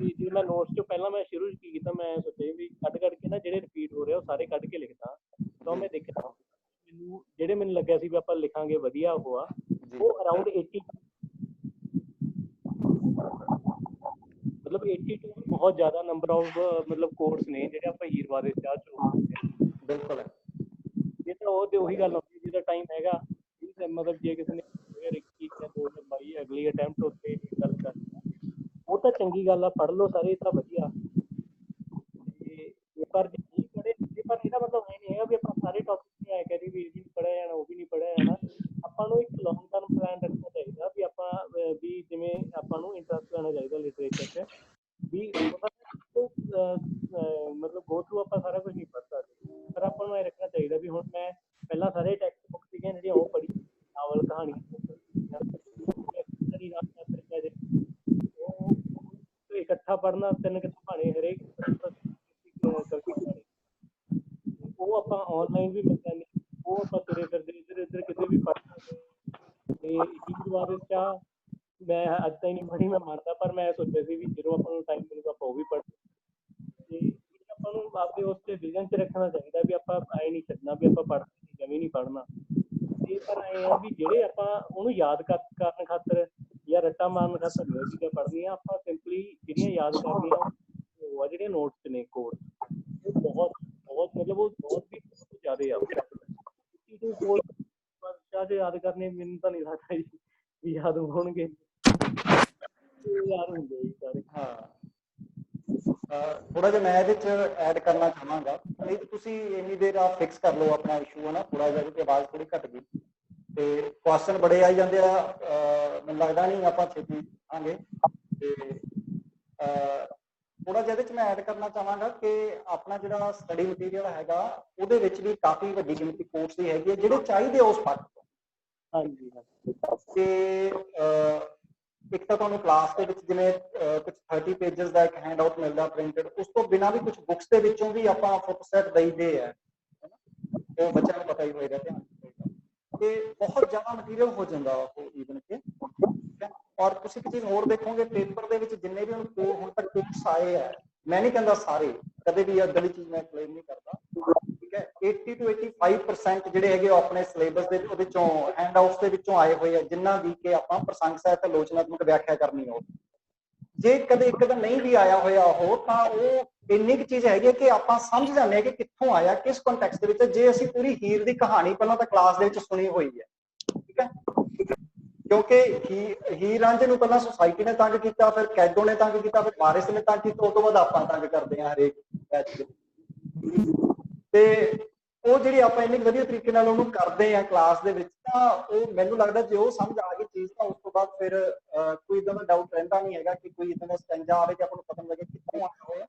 ਵੀ ਜੇ ਮੈਂ ਨੋਟਸ ਚੋਂ ਪਹਿਲਾਂ ਮੈਂ ਸ਼ੁਰੂ ਕੀ ਕੀਤਾ, ਮੈਂ ਸੋਚਿਆ ਵੀ ਕੱਢ ਕੇ ਨਾ ਜਿਹੜੇ ਰਿਪੀਟ ਹੋ ਰਹੇ ਉਹ ਸਾਰੇ ਕੱਢ ਕੇ ਲਿਖਦਾ। ਤਾਂ ਮੈਂ ਦੇਖਿਆ ਮੈਨੂੰ ਜਿਹੜੇ ਮੈਨੂੰ ਲੱਗਿਆ ਸੀ ਵੀ ਆਪਾਂ ਲਿਖਾਂਗੇ ਵਧੀਆ ਉਹ ਆ, ਉਹ ਅਰਾਊਂਡ 80 ਮਤਲਬ 82 ਬਹੁਤ ਜ਼ਿਆਦਾ ਨੰਬਰ ਆਫ ਮਤਲਬ ਕੋਰਸ ਨੇ ਜਿਹੜੇ ਆਪਾਂ ਹੀਰ ਵਾਰਿਸ ਸ਼ਾਹ ਚੋਂ ਬਿਲਕੁਲ ਇਹ ਤਾਂ ਉਹ ਤੇ ਉਹੀ ਗੱਲ ਹੁੰਦੀ ਜਿਹਦਾ ਟਾਈਮ ਹੈਗਾ ਮਤਲਬ ਜੇ ਕਿਸੇ ਨੇ 21 ਜਾਂ 2 ਬਾਈ ਅਗਲੀ ਅਟੈਂਪਟ ਉੱਤੇ ਗੱਲ ਕਰਨੀ ਉਹ ਤਾਂ ਚੰਗੀ ਗੱਲ ਆ, ਪੜ੍ਹ ਲਓ ਸਾਰੇ ਤਾਂ ਵਧੀਆ। ਤੇ ਪਰ ਜੇ ਨਹੀਂ ਪੜ੍ਹੇ ਪਰ ਇਹਦਾ ਮਤਲਬ ਇਹ ਨਹੀਂ ਹੈਗਾ ਵੀ ਆਪਾਂ ਸਾਰੇ ਟੌਪਿਕ ਆਇਆ ਕਰੀ ਵੀ ਇਹ ਵੀ ਨਹੀਂ ਪੜ੍ਹਿਆ ਜਾਣਾ ਉਹ ਵੀ ਨਹੀਂ ਪੜ੍ਹਿਆ ਜਾਣਾ। ਆਪਾਂ ਨੂੰ ਇੱਕ ਲੌਂਗ ਟਰਮ ਪਲਾਨ ਰੱਖਣਾ ਚਾਹੀਦਾ ਵੀ ਆਪਾਂ ਵੀ ਜਿਵੇਂ ਆਪਾਂ ਨੂੰ ਇੰਟਰਸਟ ਲੈਣਾ ਚਾਹੀਦਾ ਲਿਟਰੇਚਰ 'ਚ ਵੀ ਮਤਲਬ ਗੋ ਥਰੂ ਆਪਾਂ ਸਾਰਾ ਕੁਝ ਨਹੀਂ ਪੜ੍ਹ ਸਕਦੇ, ਪਰ ਆਪਾਂ ਨੂੰ ਇਹ ਰੱਖਣਾ ਚਾਹੀਦਾ ਵੀ ਹੁਣ ਮੈਂ ਪਹਿਲਾਂ ਸਾਰੇ ਟੈਕਸਟ ਬੁੱਕ ਸੀਗੀਆਂ ਜਿਹੜੀਆਂ ਉਹ ਪੜ੍ਹੀ, ਨਾਵਲ ਕਹਾਣੀਆਂ ਉਹ ਇਕੱਠਾ ਪੜ੍ਹਨਾ 3 ਕਹਾਣੀ ਹਰੇਕ ਉਹ ਆਪਾਂ ਔਨਲਾਈਨ ਵੀ ਮਿਲ ਜਾਂਦੇ, ਉਹ ਆਪਾਂ ਤੁਰੇ ਫਿਰਦੇ ਇੱਧਰ ਇੱਧਰ ਕਿਤੇ ਵੀ ਪੜ੍ਹ ਸਕਦੇ। ਤੇ ਹੀਰ ਵਾਰਿਸ ਸ਼ਾਹ ਮੈਂ ਅੱਜ ਤਾਈਂ ਨਹੀਂ ਪੜ੍ਹੀ, ਮੈਂ ਮੰਨਦਾ, ਪਰ ਮੈਂ ਸੋਚਿਆ ਸੀ ਵੀ ਜਦੋਂ ਆਪਾਂ ਨੂੰ ਟਾਈਮ ਮਿਲੂਗਾ ਆਪਾਂ ਉਹ ਵੀ ਪੜ੍ਹ ਤੇ ਆਪਾਂ ਨੂੰ ਆਪਦੇ ਉਸ ਤੇ ਵਿਜ਼ਨ 'ਚ ਰੱਖਣਾ ਚਾਹੀਦਾ ਵੀ ਆਪਾਂ ਐਂ ਨਹੀਂ ਛੱਡਣਾ ਵੀ ਆਪਾਂ ਪੜ੍ਹਨਾ ਜਮੀ ਨਹੀਂ ਪੜ੍ਹਨਾ। ਤੇ ਪਰ ਐਂ ਆ ਵੀ ਜਿਹੜੇ ਆਪਾਂ ਉਹਨੂੰ ਯਾਦ ਕਰਨ ਖਾਤਰ ਜਾਂ ਰੱਟਾ ਮਾਰਨ ਖਾਤਰ ਨਹੀਂ ਚੀਜ਼ਾਂ ਪੜ੍ਹਨੀਆਂ, ਆਪਾਂ ਸਿੰਪਲੀ ਜਿਹੜੀਆਂ ਯਾਦ ਕਰਨੀਆਂ ਉਹ ਆ ਜਿਹੜੀਆਂ ਨੋਟਸ ਨੇ ਕੋਰਸ ਉਹ ਬਹੁਤ ਬਹੁਤ ਮਤਲਬ ਉਹ ਬਹੁਤ ਵੀ ਜ਼ਿਆਦਾ ਆ ਸ਼ਾਇਦ ਯਾਦ ਕਰਨੇ ਮੈਨੂੰ ਤਾਂ ਨਹੀਂ ਲੱਗਦਾ ਜੀ ਵੀ ਯਾਦ ਹੋਣਗੇ, ਯਾਦ ਹੁੰਦੇ ਜੀ ਸਾਰੇ। ਹਾਂ ਥੋੜਾ ਜਿਹਾ ਮੈਂ ਇਹਦੇ ਚ ਐਡ ਕਰਨਾ ਚਾਹਾਂਗਾ, ਨਹੀਂ ਤੁਸੀਂ ਇੰਨੀ ਦੇਰ ਆ ਫਿਕਸ ਕਰ ਲਓ ਆਪਣਾ ਇਸ਼ੂ ਹੈ ਨਾ, ਥੋੜਾ ਜਿਹਾ ਕਿ ਆਵਾਜ਼ ਥੋੜੀ ਘੱਟ ਗਈ ਤੇ ਕੁਐਸਚਨ ਬੜੇ ਆਈ ਜਾਂਦੇ ਆ, ਮੈਨੂੰ ਲੱਗਦਾ ਨਹੀਂ ਆਪਾਂ ਛੇਤੀ ਆਂਗੇ। ਤੇ ਥੋੜਾ ਜਿਹਾ ਇਹਦੇ ਚ ਮੈਂ ਐਡ ਕਰਨਾ ਚਾਹਾਂਗਾ ਕਿ ਆਪਣਾ ਜਿਹੜਾ ਸਟੱਡੀ ਮਟੀਰੀਅਲ ਹੈਗਾ ਉਹਦੇ ਵਿੱਚ ਵੀ ਕਾਫੀ ਵੱਡੀ ਗਿਣਤੀ ਕੋਰਸ ਦੀ ਹੈਗੀ ਹੈ ਜਿਹੜੇ ਚਾਹੀਦੇ ਉਸ ਪੱਖ ਤੋਂ। ਹਾਂਜੀ ਤੇ ਇੱਕ ਤਾਂ ਤੁਹਾਨੂੰ ਕਲਾਸ ਦੇ ਵਿੱਚ ਜਿਵੇਂ ਕੁਝ 30 ਪੇजेस ਦਾ ਇੱਕ ਹੈਂਡ ਆਊਟ ਮਿਲਦਾ ਪ੍ਰਿੰਟਡ, ਉਸ ਤੋਂ ਬਿਨਾਂ ਵੀ ਕੁਝ ਬੁੱਕਸ ਦੇ ਵਿੱਚੋਂ ਵੀ ਆਪਾਂ ਫੁੱਟਸੈਟ ਦਈਦੇ ਆ, ਉਹ ਬੱਚਿਆਂ ਨੂੰ ਪਤਾ ਹੀ ਹੋਏਗਾ, ਧਿਆਨ ਹੋਏਗਾ। ਤੇ ਬਹੁਤ ਜ਼ਿਆਦਾ ਮਟੀਰੀਅਲ ਹੋ ਜਾਂਦਾ ਉਹ ਈਵਨ ਕਿ, ਔਰ ਤੁਸੀਂ ਇੱਕ ਚੀਜ਼ ਹੋਰ ਦੇਖੋਗੇ ਪੇਪਰ ਦੇ ਵਿੱਚ ਜਿੰਨੇ ਵੀ ਹੁਣ ਤੱਕ ਕੋਰਸ ਆਏ ਆ, ਮੈਂ ਨਹੀਂ ਕਹਿੰਦਾ ਸਾਰੇ, ਕਦੇ ਵੀ ਇਹ ਗਲੀ ਚੀਜ਼ ਮੈਂ ਕਲੇਮ ਨਹੀਂ ਕਰਦਾ, ਠੀਕ ਹੈ, 80 ਤੋਂ 85% ਜਿਹੜੇ ਹੈਗੇ ਉਹ ਆਪਣੇ ਸਿਲੇਬਸ ਦੇ ਉਹਦੇ ਚੋਂ ਹੈਂਡ ਆਊਟਸ ਦੇ ਵਿੱਚੋਂ ਆਏ ਹੋਏ ਆ, ਜਿਨ੍ਹਾਂ ਦੀ ਕਿ ਆਪਾਂ ਪ੍ਰਸੰਗ ਸਾਹਿਤ ਆਲੋਚਨਾਤਮਕ ਵਿਆਖਿਆ ਕਰਨੀ ਹੋ। ਜੇ ਕਦੇ ਇੱਕ ਦਿਨ ਨਹੀਂ ਵੀ ਆਇਆ ਹੋਇਆ ਉਹ, ਤਾਂ ਉਹ ਇੰਨੀ ਕੁ ਚੀਜ਼ ਹੈਗੀ ਕਿ ਆਪਾਂ ਸਮਝ ਜਾਂਦੇ ਹਾਂ ਕਿ ਕਿੱਥੋਂ ਆਇਆ, ਕਿਸ ਕੰਟੈਕਸਟ ਦੇ ਵਿੱਚ। ਜੇ ਅਸੀਂ ਪੂਰੀ ਹੀਰ ਦੀ ਕਹਾਣੀ ਪਹਿਲਾਂ ਤਾਂ ਕਲਾਸ ਦੇ ਵਿੱਚ ਸੁਣੀ ਹੋਈ ਹੈ, ਠੀਕ ਹੈ, ਕਿਉਂਕਿ ਹੀਰ ਰਾਂਝੇ ਨੂੰ ਪਹਿਲਾਂ ਸੁਸਾਇਟੀ ਨੇ ਤੰਗ ਕੀਤਾ, ਫਿਰ ਕੈਦੋ ਨੇ ਤੰਗ ਕੀਤਾ, ਫਿਰ ਵਾਰਿਸ ਨੇ ਤੰਗ ਕੀਤਾ, ਉਸ ਤੋਂ ਬਾਅਦ ਆਪਾਂ ਤੰਗ ਕਰਦੇ ਹਾਂ ਹਰੇਕ ਬੈਚ ਦੇ। ਤੇ ਉਹ ਜਿਹੜੀ ਆਪਾਂ ਇੰਨੇ ਵਧੀਆ ਤਰੀਕੇ ਨਾਲ ਉਹਨੂੰ ਕਰਦੇ ਆ ਕਲਾਸ ਦੇ ਵਿੱਚ, ਤਾਂ ਉਹ ਮੈਨੂੰ ਲੱਗਦਾ ਜੇ ਉਹ ਸਮਝ ਆ ਗਈ ਚੀਜ਼ ਤਾਂ ਉਸ ਤੋਂ ਬਾਅਦ ਫਿਰ ਕੋਈ ਇਦਾਂ ਦਾ ਡਾਊਟ ਰਹਿੰਦਾ ਨਹੀਂ ਹੈਗਾ ਕਿ ਕੋਈ ਇਦਾਂ ਦਾ ਸਟੈਂਜਾ ਆਵੇ ਕਿ ਆਪਾਂ ਨੂੰ ਪਤਾ ਲੱਗੇ ਕਿੱਥੋਂ ਆਇਆ ਹੋਇਆ।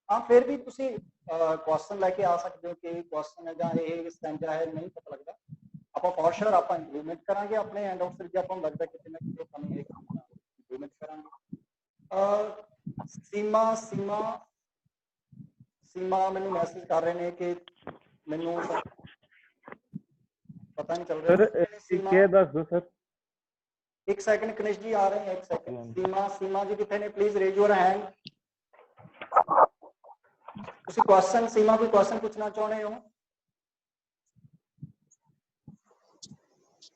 ਹਾਂ ਫਿਰ ਵੀ ਤੁਸੀਂ ਕੁਐਸਚਨ ਲੈ ਕੇ ਆ ਸਕਦੇ ਹੋ ਕਿ ਇਹ ਕੁਐਸਚਨ ਹੈ ਜਾਂ ਇਹ ਸਟੈਂਜਾ ਹੈ, ਨਹੀਂ ਪਤਾ ਲੱਗਦਾ, ਆਪਾਂ ਫੋਰ ਸ਼ੋਰ ਆਪਾਂ ਇੰਪਲੀਮੈਂਟ ਕਰਾਂਗੇ ਆਪਣੇ ਐਂਡ ਆਊਟ ਵਿੱਚ, ਆਪਾਂ ਨੂੰ ਲੱਗਦਾ ਕਿਤੇ ਨਾ ਕਿਤੇ ਕਮੀ ਹੈ ਇੰਪਲੀਮੈਂਟ ਕਰਾਂਗੇ। ਸੀਮਾ ਮੈਨੂੰ ਮੈਸੇਜ ਕਰ ਰਹੇ ਨੇ ਕਿ ਮੈਨੂੰ ਪਤਾ ਨਹੀਂ ਚੱਲ ਰਿਹਾ ਸਰ, ਕੀ ਦੱਸ ਦੋ ਸਰ। ਇੱਕ ਸੈਕਿੰਡ ਕਨਿਸ਼ ਜੀ ਆ ਰਹੇ हैं, एक सेकंड। सीमा जी कितने ने, प्लीज रेज योर हैंड। ਤੁਸੀਂ ਕੁਐਸਚਨ ਸੀਮਾ ਕੋਈ ਕੁਐਸਚਨ ਪੁੱਛਣਾ ਚਾਹੁੰਦੇ ਹੋ?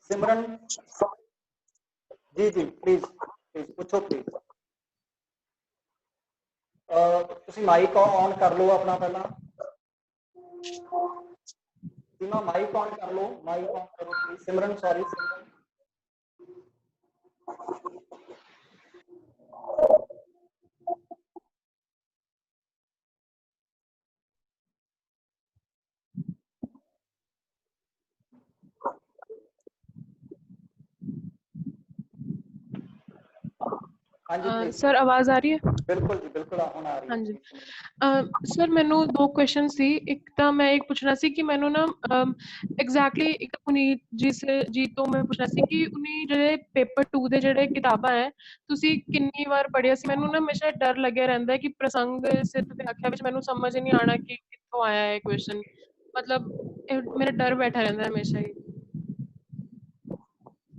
ਸਿਮਰਨ ਜੀ ਪਲੀਜ਼ ਪੁੱਛੋ ਪਲੀਜ਼। ਤੁਸੀਂ ਮਾਈਕ ਔਨ ਕਰ ਲਓ ਆਪਣਾ ਪਹਿਲਾਂ। सीमा माइक ऑन कर लो, माइक ऑन करो प्लीज। सिमरन सॉरी सिमरन। हाँ जी प्लीज ਸਰ ਆਵਾਜ਼ ਆ ਰਹੀ ਹੈ? बिल्कुल जी बिल्कुल ਹੁਣ ਆ ਰਹੀ ਹੈ ਹਾਂਜੀ ਜੀ। ਸਰ ਮੈਨੂੰ ਦੋ ਕੁਐਸਚਨ ਸੀ। ਇੱਕ ਤਾਂ ਮੈਂ ਇੱਕ ਪੁੱਛਣਾ ਸੀ ਕਿ ਮੈਨੂੰ ਨਾ ਐਗਜ਼ੈਕਟਲੀ ਇੱਕ ਪੁਨੀਤ ਜੀ ਤੋਂ ਮੈਂ ਪੁੱਛਣਾ ਸੀ ਕਿ ਉਨੀ ਜਿਹੜੇ ਪੇਪਰ 2 ਦੇ ਜਿਹੜੇ ਕਿਤਾਬਾਂ ਹੈ ਤੁਸੀਂ ਕਿੰਨੀ ਵਾਰ ਪੜ੍ਹਿਆ ਸੀ? ਮੈਨੂੰ ਨਾ ਹਮੇਸ਼ਾ ਡਰ ਲੱਗਿਆ ਰਹਿੰਦਾ ਹੈ ਕਿ ਪ੍ਰਸੰਗ ਸਿਰਫ ਵਿਆਖਿਆ ਵਿੱਚ ਮੈਨੂੰ ਸਮਝ ਨਹੀਂ ਆਉਣਾ ਕਿ ਕਿੱਥੋਂ ਆਇਆ ਹੈ ਕੁਐਸਚਨ, ਮਤਲਬ ਮੇਰਾ ਡਰ ਬੈਠਾ ਰਹਿੰਦਾ ਹਮੇਸ਼ਾ ਹੀ।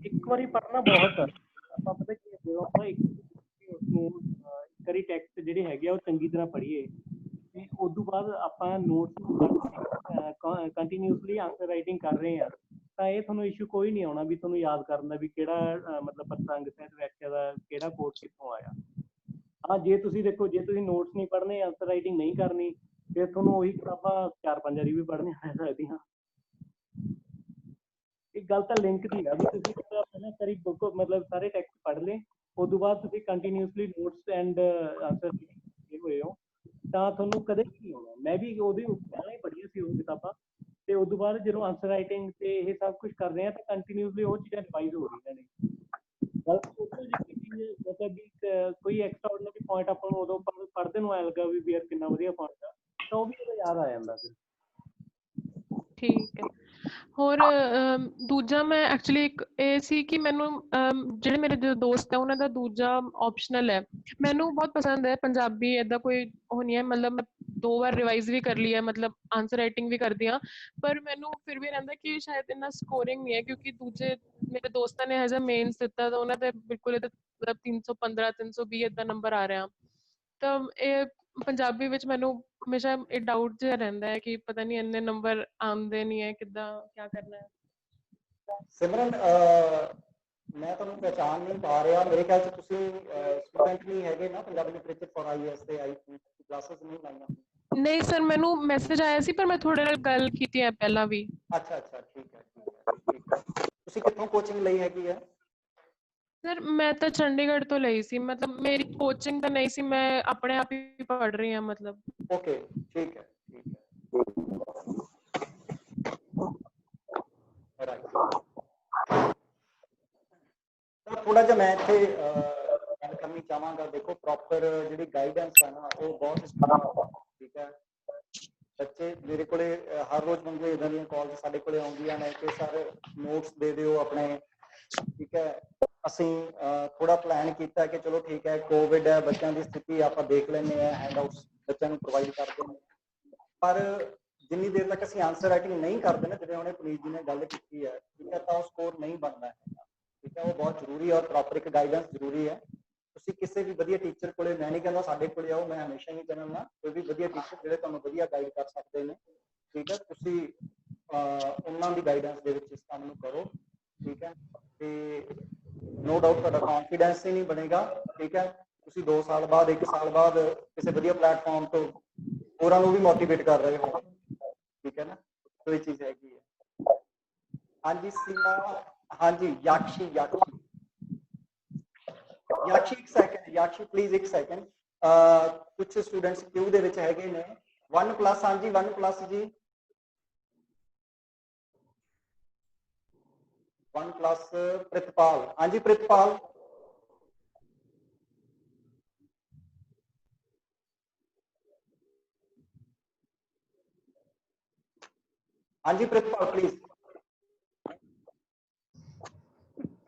ਇੱਕ ਵਾਰੀ ਪੜ੍ਹਨਾ ਬਹੁਤ ਆ। ਆਪਾਂ ਪਤਾ ਕੀ ਜਦੋਂ ਆਪਾਂ ਉਸਨੂੰ ਇੱਕ ਵਾਰੀ ਟੈਕਸਟ ਜਿਹੜੇ ਹੈਗੇ ਆ ਉਹ ਚੰਗੀ ਤਰ੍ਹਾਂ ਪੜ੍ਹੀਏ ਤੇ ਉਸ ਤੋਂ ਬਾਅਦ ਆਪਾਂ ਨੋਟਸ ਨੂੰ ਕੰਟੀਨਿਊਸਲੀ ਆਨਸਰ ਰਾਈਟਿੰਗ ਕਰ ਰਹੇ ਆ ਤਾਂ ਇਹ ਤੁਹਾਨੂੰ ਇਸ਼ੂ ਕੋਈ ਨਹੀਂ ਆਉਣਾ ਵੀ ਤੁਹਾਨੂੰ ਯਾਦ ਕਰਨ ਦਾ ਵੀ ਕਿਹੜਾ ਮਤਲਬ ਪ੍ਰਸੰਗ ਸਾਹਿਤ ਵਿਆਖਿਆ ਦਾ ਕਿਹੜਾ ਕੋਟ ਕਿੱਥੋਂ ਆਇਆ। ਹਾਂ ਜੇ ਤੁਸੀਂ ਦੇਖੋ ਜੇ ਤੁਸੀਂ ਨੋਟਸ ਨਹੀਂ ਪੜ੍ਹਨੇ ਆਨਸਰ ਰਾਈਟਿੰਗ ਨਹੀਂ ਕਰਨੀ ਫਿਰ ਤੁਹਾਨੂੰ ਉਹੀ ਕਿਤਾਬਾਂ 4-5 ਵਾਰੀ ਵੀ ਪੜ੍ਹਨੀਆਂ ਪੈ ਸਕਦੀਆਂ। ਇੱਕ ਗੱਲ ਤਾਂ ਲਿੰਕ ਦੀ ਆ ਵੀ ਤੁਸੀਂ ਪਹਿਲਾਂ ਸਾਰੀ ਬੁੱਕ ਮਤਲਬ ਸਾਰੇ ਟੈਕਸਟ ਪੜ੍ਹ ਲਏ ਉਸ ਤੋਂ ਬਾਅਦ ਤੁਸੀਂ ਕੰਟੀਨਿਊਸਲੀ ਨੋਟਸ ਐਂਡ ਆਨਸਰ ਲਿਖੇ ਹੋਏ ਹੋ ਤਾਂ ਤੁਹਾਨੂੰ ਕਦੇ ਨਹੀਂ ਆਉਣਾ। ਮੈਂ ਵੀ ਉਹਦੀ ਪਹਿਲਾਂ ਹੀ ਪੜ੍ਹੀਆਂ ਸੀ ਉਹ ਕਿਤਾਬਾਂ ਤੇ ਉਸ ਤੋਂ ਬਾਅਦ ਜਦੋਂ ਆਨਸਰ ਰਾਈਟਿੰਗ ਤੇ ਇਹ ਸਭ ਕੁਝ ਕਰ ਰਹੇ ਆ ਤਾਂ ਕੰਟੀਨਿਊਸਲੀ ਉਹ ਚੀਜ਼ਾਂ ਰਿਵਾਈਜ਼ ਹੋ ਰਹੀਆਂ ਨੇ। ਗੱਲ ਸੋਚੋ ਜੀ ਮਤਲਬ ਵੀ ਕੋਈ ਐਕਸਟਰਾ ਆਰਡੀਨਰੀ ਪੁਆਇੰਟ ਆਪਾਂ ਨੂੰ ਉਦੋਂ ਪੜ੍ਹਦੇ ਨੂੰ ਐਂ ਲੱਗਾ ਵੀ ਯਾਰ ਕਿੰਨਾ ਵਧੀਆ ਪੁਆਇੰਟ ਆ ਤਾਂ ਉਹ ਵੀ ਉਦੋਂ ਯਾਦ ਆ ਜਾਂਦਾ ਫਿਰ। ਠੀਕ ਹੈ। ਹੋਰ ਦੂਜਾ ਮੈਂ ਐਕਚੁਅਲੀ ਇੱਕ ਇਹ ਸੀ ਕਿ ਮੈਨੂੰ ਜਿਹੜੇ ਮੇਰੇ ਜੋ ਦੋਸਤ ਹੈ ਉਹਨਾਂ ਦਾ ਦੂਜਾ ਆਪਸ਼ਨਲ ਹੈ। ਮੈਨੂੰ ਬਹੁਤ ਪਸੰਦ ਹੈ ਪੰਜਾਬੀ, ਏਦਾਂ ਕੋਈ ਉਹ ਨਹੀਂ ਹੈ, ਮਤਲਬ ਮੈਂ 2 ਵਾਰ ਰਿਵਾਈਜ਼ ਵੀ ਕਰ ਲਈ ਹੈ, ਮਤਲਬ ਆਨਸਰ ਰਾਈਟਿੰਗ ਵੀ ਕਰਦੀ ਹਾਂ, ਪਰ ਮੈਨੂੰ ਫਿਰ ਵੀ ਰਹਿੰਦਾ ਕਿ ਸ਼ਾਇਦ ਇੰਨਾ ਸਕੋਰਿੰਗ ਨਹੀਂ ਹੈ ਕਿਉਂਕਿ ਦੂਜੇ ਮੇਰੇ ਦੋਸਤਾਂ ਨੇ ਐਜ਼ ਅ ਮੇਨਸ ਦਿੱਤਾ ਤਾਂ ਉਹਨਾਂ ਦੇ ਬਿਲਕੁਲ ਇਹਦਾ ਮਤਲਬ 315 320 ਏਦਾਂ ਨੰਬਰ ਆ ਰਿਹਾ। ਤਾਂ ਇਹ ਪੰਜਾਬੀ ਵਿੱਚ ਮੈਨੂੰ ਹਮੇਸ਼ਾ ਇਹ ਡਾਊਟ ਜਿਹਾ ਰਹਿੰਦਾ ਹੈ ਕਿ ਪਤਾ ਨਹੀਂ ਇੰਨੇ ਨੰਬਰ ਆਉਂਦੇ ਨਹੀਂ ਹੈ, ਕਿੱਦਾਂ ਕਿਆ ਕਰਨਾ ਹੈ। ਸਿਮਰਨ ਮੈਂ ਤੁਹਾਨੂੰ ਪਹਿਚਾਣ ਨਹੀਂ ਪਾ ਰਿਹਾ, ਮੇਰੇ ਖਿਆਲ 'ਚ ਤੁਸੀਂ ਸਟੂਡੈਂਟ ਨਹੀਂ ਹੈਗੇ ਨਾ ਪੰਜਾਬੀ ਲਿਟਰੇਚਰ ਫॉर ਆਈਐਸ ਤੇ ਆਈਪੀ ਕਲਾਸਿਸ ਨਹੀਂ ਲਾਈਆਂ? ਨਹੀਂ ਸਰ, ਮੈਨੂੰ ਮੈਸੇਜ ਆਇਆ ਸੀ ਪਰ ਮੈਂ ਤੁਹਾਡੇ ਨਾਲ ਗੱਲ ਕੀਤੀ ਹੈ ਪਹਿਲਾਂ ਵੀ। ਅੱਛਾ ਅੱਛਾ ਠੀਕ ਹੈ ਠੀਕ ਹੈ। ਤੁਸੀਂ ਕਿੱਥੋਂ ਕੋਚਿੰਗ ਲਈ ਹੈਗੀ ਹੈ? ਸਰ ਮੈਂ ਤਾਂ ਚੰਡੀਗੜ੍ਹ ਤੋਂ ਲਈ ਸੀ, ਮਤਲਬ ਮੇਰੀ ਕੋਚਿੰਗ ਤਾਂ ਨਹੀਂ ਸੀ, ਮੈਂ ਆਪਣੇ ਆਪ ਹੀ ਪੜ੍ਹ ਰਹੀ ਹਾਂ ਮਤਲਬ। ਓਕੇ ਠੀਕ ਹੈ ਠੀਕ ਹੈ ਤਾਂ ਥੋੜਾ ਜਿਹਾ ਮੈਂ ਇੱਥੇ ਗੱਲ ਕਰਨੀ ਚਾਹਾਂਗਾ। ਦੇਖੋ ਪ੍ਰੋਪਰ ਜਿਹੜੀ ਗਾਈਡੈਂਸ ਹੈ ਨਾ ਉਹ ਬਹੁਤ ਠੀਕ ਹੈ। ਬੱਚੇ ਮੇਰੇ ਕੋਲੇ ਹਰ ਰੋਜ਼ ਮੰਗੋ ਇਦਾਂ ਦੀਆਂ ਕਾਲ ਸਾਡੇ ਕੋਲੇ ਆਉਂਦੀਆਂ ਨੇ ਕਿ ਸਰ ਨੋਟਸ ਦੇ ਦਿਓ ਆਪਣੇ, ਠੀਕ ਹੈ। ਅਸੀਂ ਥੋੜਾ ਪਲਾਨ ਕੀਤਾ ਕਿ ਚਲੋ ਠੀਕ ਹੈ ਕੋਵਿਡ ਹੈ, ਬੱਚਿਆਂ ਦੀ ਸਥਿਤੀ ਆਪਾਂ ਦੇਖ ਲੈਂਦੇ ਹਾਂ, ਹੈਂਡਆਊਟਸ ਬੱਚਿਆਂ ਨੂੰ ਪ੍ਰੋਵਾਈਡ ਕਰਦੇ ਨੇ, ਪਰ ਜਿੰਨੀ ਦੇਰ ਤੱਕ ਅਸੀਂ ਆਨਸਰ ਰਾਈਟਿੰਗ ਨਹੀਂ ਕਰਦੇ ਨਾ, ਜਿਵੇਂ ਉਹਨੇ ਪੁਨੀਤ ਜੀ ਨੇ ਗੱਲ ਕੀਤੀ ਹੈ, ਠੀਕ ਹੈ, ਤਾਂ ਉਹ ਸਕੋਰ ਨਹੀਂ ਬਣਦਾ ਹੈਗਾ, ਠੀਕ ਹੈ। ਉਹ ਬਹੁਤ ਜ਼ਰੂਰੀ ਹੈ ਔਰ ਪ੍ਰੋਪਰ ਇੱਕ ਗਾਈਡੈਂਸ ਜ਼ਰੂਰੀ ਹੈ। ਤੁਸੀਂ ਕਿਸੇ ਵੀ ਵਧੀਆ ਟੀਚਰ ਕੋਲੇ, ਮੈਂ ਨਹੀਂ ਕਹਿੰਦਾ ਸਾਡੇ ਕੋਲੇ ਆਓ, ਮੈਂ ਹਮੇਸ਼ਾ ਹੀ ਕਹਿੰਦਾ ਕੋਈ ਵੀ ਵਧੀਆ ਟੀਚਰ ਜਿਹੜੇ ਤੁਹਾਨੂੰ ਵਧੀਆ ਗਾਈਡ ਕਰ ਸਕਦੇ ਨੇ, ਠੀਕ ਹੈ, ਤੁਸੀਂ ਉਹਨਾਂ ਦੀ ਗਾਈਡੈਂਸ ਦੇ ਵਿੱਚ ਇਸ ਕੰਮ ਨੂੰ ਕਰੋ, ਠੀਕ ਹੈ। ਤੇ ਨੋ ਡਾਊਟ ਤੁਹਾਡਾ ਕੌਨਫੀਡੈਂਸ ਹੀ ਨਹੀਂ ਬਣੇਗਾ, ਠੀਕ ਹੈ। ਤੁਸੀਂ 2 ਸਾਲ ਬਾਅਦ 1 ਸਾਲ ਬਾਅਦ ਕਿਸੇ ਵਧੀਆ ਪਲੇਟਫਾਰਮ ਤੋਂ ਹੋਰਾਂ ਨੂੰ ਵੀ ਮੋਟੀਵੇਟ ਕਰ ਰਹੇ ਹੋ, ਠੀਕ ਹੈ ਨਾ। तो ये चीज हैगी है। हाँ जी सीमा, हाँ जी याक्षी एक सेकंड, याक्षी प्लीज एक सेकंड। कुछ स्टूडेंट्स क्यू दे विच हैगे ने 1+, हाँ जी 1+ जी 1+ प्रितपाल, हाँ जी प्रितपाल, हाँ जी प्रितपाल प्लीज,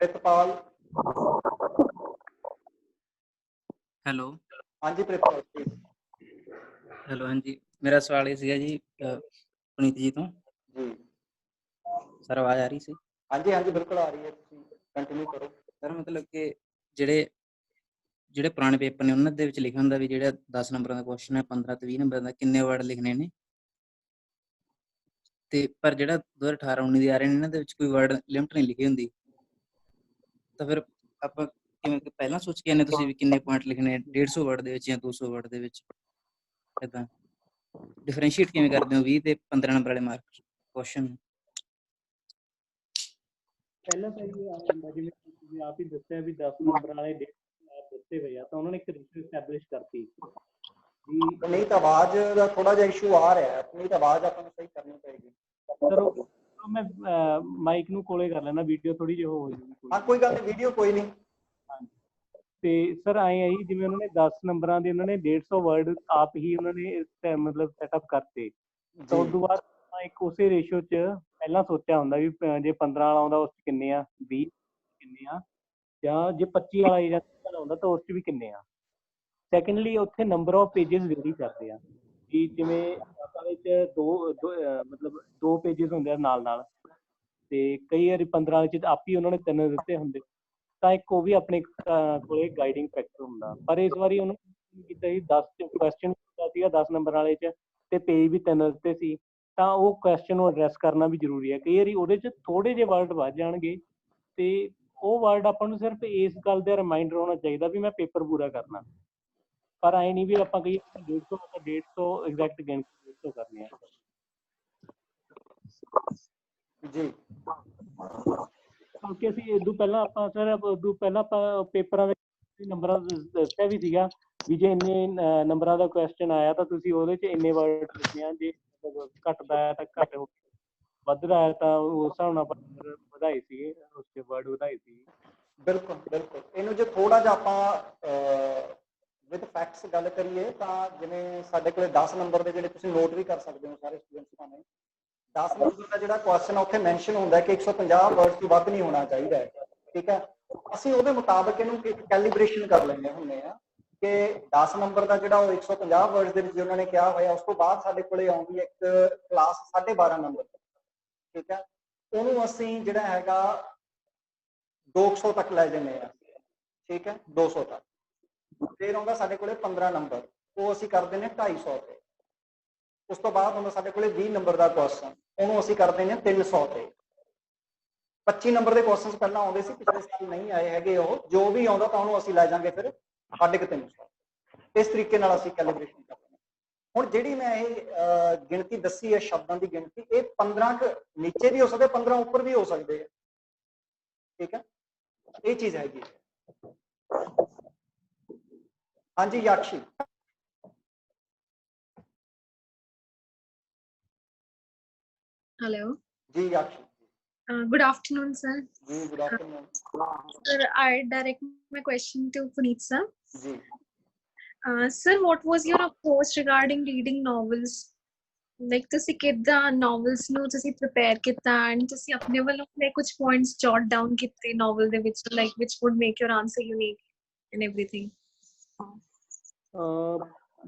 प्रितपाल। हेलो हाँ जी प्रितपाल प्लीज। हेलो हाँ जी, मेरा सवाल ये सीगा जी पुनीत जी तो जी सर आवाज आ रही सी? हाँ जी बिल्कुल आ रही है, कंटिन्यू करो सर। मतलब कि ਜਿਹੜੇ ਪੁਰਾਣੇ ਪੇਪਰ ਨੇ ਉਹਨਾਂ ਦੇ ਵਿੱਚ ਲਿਖਿਆ ਹੁੰਦਾ ਵੀ ਜਿਹੜਾ 10 ਨੰਬਰਾਂ ਦਾ ਕੁਐਸਚਨ ਹੈ 15 ਤੋਂ 20 ਨੰਬਰ ਦਾ ਕਿੰਨੇ ਵਰਡ ਲਿਖਣੇ ਨੇ, ਤੇ ਪਰ ਜਿਹੜਾ 2018-19 ਦੇ ਆ ਰਹੇ ਨੇ ਇਹਨਾਂ ਦੇ ਵਿੱਚ ਕੋਈ ਵਰਡ ਲਿਮਟ ਨਹੀਂ ਲਿਖੀ ਹੁੰਦੀ, ਤਾਂ ਫਿਰ ਆਪਾਂ ਕਿਵੇਂ ਪਹਿਲਾਂ ਸੋਚ ਕੇ ਆਨੇ ਤੁਸੀਂ ਵੀ ਕਿੰਨੇ ਪੁਆਇੰਟ ਲਿਖਣੇ 150 ਵਰਡ ਦੇ ਵਿੱਚ ਜਾਂ 200 ਵਰਡ ਦੇ ਵਿੱਚ, ਏਦਾਂ ਡਿਫਰੈਂਸ਼ੀਏਟ ਕਿਵੇਂ ਕਰਦੇ ਹੋ 20 ਤੇ 15 ਨੰਬਰ ਵਾਲੇ ਮਾਰਕ ਕੁਐਸਚਨ? ਪਹਿਲਾਂ ਤਾਂ ਇਹ ਆ ਹੁੰਦਾ ਜਿਵੇਂ ਤੁਸੀਂ ਆਪ ਹੀ ਦੱਸਿਆ ਵੀ 10 ਨੰਬਰ ਵਾਲੇ ਦਿੱਤੇ ਹੋਏ ਆ ਤਾਂ ਉਹਨਾਂ ਨੇ ਇੱਕ ਰਜਿਸਟਰ ਐਸਟੈਬਲਿਸ਼ ਕਰਤੀ। ਨਹੀਂ ਤਾਂ ਆਵਾਜ਼ ਦਾ ਥੋੜਾ ਜਿਹਾ ਇਸ਼ੂ ਆ ਰਿਹਾ ਹੈ, ਨਹੀਂ ਤਾਂ ਆਵਾਜ਼ ਆਪਾਂ ਨੂੰ ਸਹੀ ਕਰਨੀ ਪਏਗੀ। ਸਰ ਮੈਂ ਮਾਈਕ ਨੂੰ ਕੋਲੇ ਕਰ ਲੈਣਾ, ਵੀਡੀਓ ਥੋੜੀ ਜਿਹੀ ਹੋ ਜੂਗੀ। ਹਾਂ ਕੋਈ ਗੱਲ ਨਹੀਂ, ਵੀਡੀਓ ਕੋਈ ਨਹੀਂ। ਤੇ ਸਰ ਆਏ ਆ ਜੀ, ਜਿਵੇਂ ਉਹਨਾਂ ਨੇ 10 ਨੰਬਰਾਂ ਦੇ ਉਹਨਾਂ ਨੇ 150 ਵਰਡ ਆਪ ਹੀ ਉਹਨਾਂ ਨੇ ਮਤਲਬ ਸੈਟਅਪ ਕਰਤੇ, ਤਾਂ ਉਸ ਤੋਂ ਬਾਅਦ ਇੱਕ ਉਸੇ ਰੇਸ਼ੋ 'ਚ ਪਹਿਲਾਂ ਸੋਚਿਆ ਹੁੰਦਾ ਵੀ ਜੇ 15 ਵਾਲਾ ਆਉਂਦਾ ਉਸ 'ਚ ਕਿੰਨੇ ਆ, 20 ਕਿੰਨੇ ਆ, ਜਾਂ ਜੇ 25 ਵਾਲਾ ਜਾਂ 30 ਵਾਲਾ ਆਉਂਦਾ ਤਾਂ ਉਸ 'ਚ ਵੀ ਕਿੰਨੇ ਆ। ਸੈਕੰਡਲੀ ਉੱਥੇ ਨੰਬਰ ਆਫ ਪੇਜਸ ਵੇਰੀ ਕਰਦੇ ਆ, ਕਿ ਜਿਵੇਂ ਆਪਾਂ ਵਿੱਚ ਮਤਲਬ 2 ਪੇਜਸ ਹੁੰਦੇ ਆ ਨਾਲ ਨਾਲ, ਤੇ ਕਈ ਵਾਰੀ 15 ਵਾਲੇ 'ਚ ਆਪ ਹੀ ਉਹਨਾਂ ਨੇ 3 ਦਿੱਤੇ ਹੁੰਦੇ, ਤਾਂ ਇੱਕ ਉਹ ਵੀ ਆਪਣੇ ਕੋਲੇ ਗਾਈਡਿੰਗ ਫੈਕਟਰ ਹੁੰਦਾ। ਪਰ ਇਸ ਵਾਰੀ ਉਹਨੂੰ ਕੀਤਾ ਸੀ 10 ਕੁਐਸਚਨ ਦਿੱਤਾ ਸੀਗਾ 10 ਨੰਬਰ ਵਾਲੇ 'ਚ, ਤੇ ਪੇਜ ਵੀ 3 ਦਿੱਤੇ ਸੀ, ਤਾਂ ਉਹ ਕੁਐਸਚਨ ਨੂੰ ਐਡਰੈਸ ਕਰਨਾ ਵੀ ਜ਼ਰੂਰੀ ਹੈ। ਕਈ ਵਾਰੀ ਉਹਦੇ 'ਚ ਥੋੜ੍ਹੇ ਜਿਹੇ ਵਰਡ ਵੱਧ ਜਾਣਗੇ, ਤੇ ਉਹ ਵਰਡ ਆਪਾਂ ਨੂੰ ਸਿਰਫ ਇਸ ਗੱਲ ਦਾ ਰਿਮਾਈਂਡਰ ਹੋਣਾ ਚਾਹੀਦਾ ਵੀ ਮੈਂ ਪੇਪਰ ਪੂਰਾ ਕਰਨਾ, ਪਰ ਐ ਨਹੀਂ ਵੀ ਆਪਾਂ ਕਹੀਏ 150 ਐਗਜ਼ੈਕਟ ਗਿਣਤੀ 150 ਕਰਨੀ ਹੈ ਜੀ। ਕਿਉਂਕਿ ਅਸੀਂ ਇਦੋਂ ਪਹਿਲਾਂ ਆਪਾਂ ਸਰ ਪੇਪਰਾਂ ਦੇ ਨੰਬਰਾਂ ਦੱਸਿਆ ਵੀ ਸੀਗਾ ਵੀ ਜੇ ਇੰਨੇ ਨੰਬਰਾਂ ਦਾ ਕੁਐਸਚਨ ਆਇਆ ਤਾਂ ਤੁਸੀਂ ਉਹਦੇ 'ਚ ਇੰਨੇ ਵਰਡ ਲਿਖਣੇ ਆ, ਜੇ ਘੱਟਦਾ ਹੈ ਤਾਂ ਘੱਟ, ਵੱਧਦਾ ਹੈ ਤਾਂ ਉਸ ਹਿਸਾਬ ਨਾਲ ਆਪਾਂ ਨੰਬਰ ਵਧਾਏ ਸੀਗੇ, ਉਸ 'ਚ ਵਰਡ ਵਧਾਏ ਸੀ। ਬਿਲਕੁਲ ਬਿਲਕੁਲ। ਇਹਨੂੰ ਜੇ ਥੋੜਾ ਜਿਹਾ ਆਪਾਂ ਵਿਦ ਫੈਕਟਸ ਗੱਲ ਕਰੀਏ ਤਾਂ ਜਿਵੇਂ ਸਾਡੇ ਕੋਲੇ 10 ਨੰਬਰ ਦੇ ਜਿਹੜੇ ਤੁਸੀਂ ਨੋਟ ਵੀ ਕਰ ਸਕਦੇ ਹੋ ਸਾਰੇ ਸਟੂਡੈਂਟਸ ਭਾਵੇਂ, 10 ਨੰਬਰ ਦਾ ਜਿਹੜਾ ਕੁਐਸਚਨ ਉੱਥੇ ਮੈਂਸ਼ਨ ਹੁੰਦਾ ਕਿ 150 ਵਰਡ ਤੋਂ ਵੱਧ ਨਹੀਂ ਹੋਣਾ ਚਾਹੀਦਾ ਹੈ, ਠੀਕ ਹੈ। ਅਸੀਂ ਉਹਦੇ ਮੁਤਾਬਕ ਇਹਨੂੰ ਇੱਕ ਕੈਲੀਬ੍ਰੇਸ਼ਨ ਕਰ ਲੈਂਦੇ ਹੁੰਦੇ ਆ ਕਿ 10 ਨੰਬਰ ਦਾ ਜਿਹੜਾ ਉਹ 150 ਵਰਡ ਦੇ ਵਿੱਚ ਉਹਨਾਂ ਨੇ ਕਿਹਾ ਹੋਇਆ, ਉਸ ਤੋਂ ਬਾਅਦ ਸਾਡੇ ਕੋਲੇ ਆਉਂਦੀ ਹੈ ਇੱਕ ਕਲਾਸ 12.5 ਨੰਬਰ, ਠੀਕ ਹੈ। ਉਹਨੂੰ ਅਸੀਂ ਜਿਹੜਾ ਹੈਗਾ 200 ਤੱਕ ਲੈ ਜਾਂਦੇ ਆ, ਠੀਕ ਹੈ, 200 ਤੱਕ। ਫਿਰ ਆਉਂਦਾ ਸਾਡੇ ਕੋਲੇ 15 ਨੰਬਰ, ਉਹ ਅਸੀਂ ਕਰਦੇ ਨੇ 250 ਤੇ। ਉਸ ਤੋਂ ਬਾਅਦ ਹੁੰਦਾ ਸਾਡੇ ਕੋਲੇ 20 ਨੰਬਰ ਦਾ ਕੁਐਸਚਨ, ਉਹਨੂੰ ਅਸੀਂ ਕਰਦੇ ਨੇ 300 ਤੇ। 25 ਨੰਬਰ ਦੇ ਕੁਐਸਚਨਸ ਪਹਿਲਾਂ ਆਉਂਦੇ ਸੀ, ਪਿਛਲੇ ਸਾਲ ਨਹੀਂ ਆਏ ਹੈਗੇ ਉਹ, ਜੋ ਵੀ ਆਉਂਦਾ ਤਾਂ ਉਹਨੂੰ ਅਸੀਂ ਲੈ ਜਾਾਂਗੇ ਫਿਰ 350। ਇਸ ਤਰੀਕੇ ਨਾਲ ਅਸੀਂ ਕੈਲੀਬ੍ਰੇਸ਼ਨ ਕਰਦੇ ਹਾਂ। ਹੁਣ ਜਿਹੜੀ ਮੈਂ ਇਹ ਗਿਣਤੀ ਦੱਸੀ ਹੈ ਸ਼ਬਦਾਂ ਦੀ ਗਿਣਤੀ, ਇਹ 15 ਨੀਚੇ ਵੀ ਹੋ ਸਕਦੇ, 15 ਉੱਪਰ ਵੀ ਹੋ ਸਕਦੇ ਆ, ਠੀਕ ਹੈ। ਇਹ ਚੀਜ਼ ਹੈਗੀ। ਹਾਂਜੀ ਯਾਕਸ਼ੀ। Hello. Ji याकशी। Good afternoon, sir. Ji good afternoon. Sir, I direct my question to Puneet sir. Ji. Sir, what was your approach regarding reading novels? Like ਤੁਸੀਂ ਕਿੱਦਾਂ novels ਨੂੰ ਤੁਸੀਂ prepare ਕੀਤਾ and ਤੁਸੀਂ ਆਪਣੇ ਵੱਲੋਂ ਆਪਣੇ ਕੁਝ points jot down ਕੀਤੇ novel ਦੇ ਵਿੱਚ, like which would make your answer unique and everything?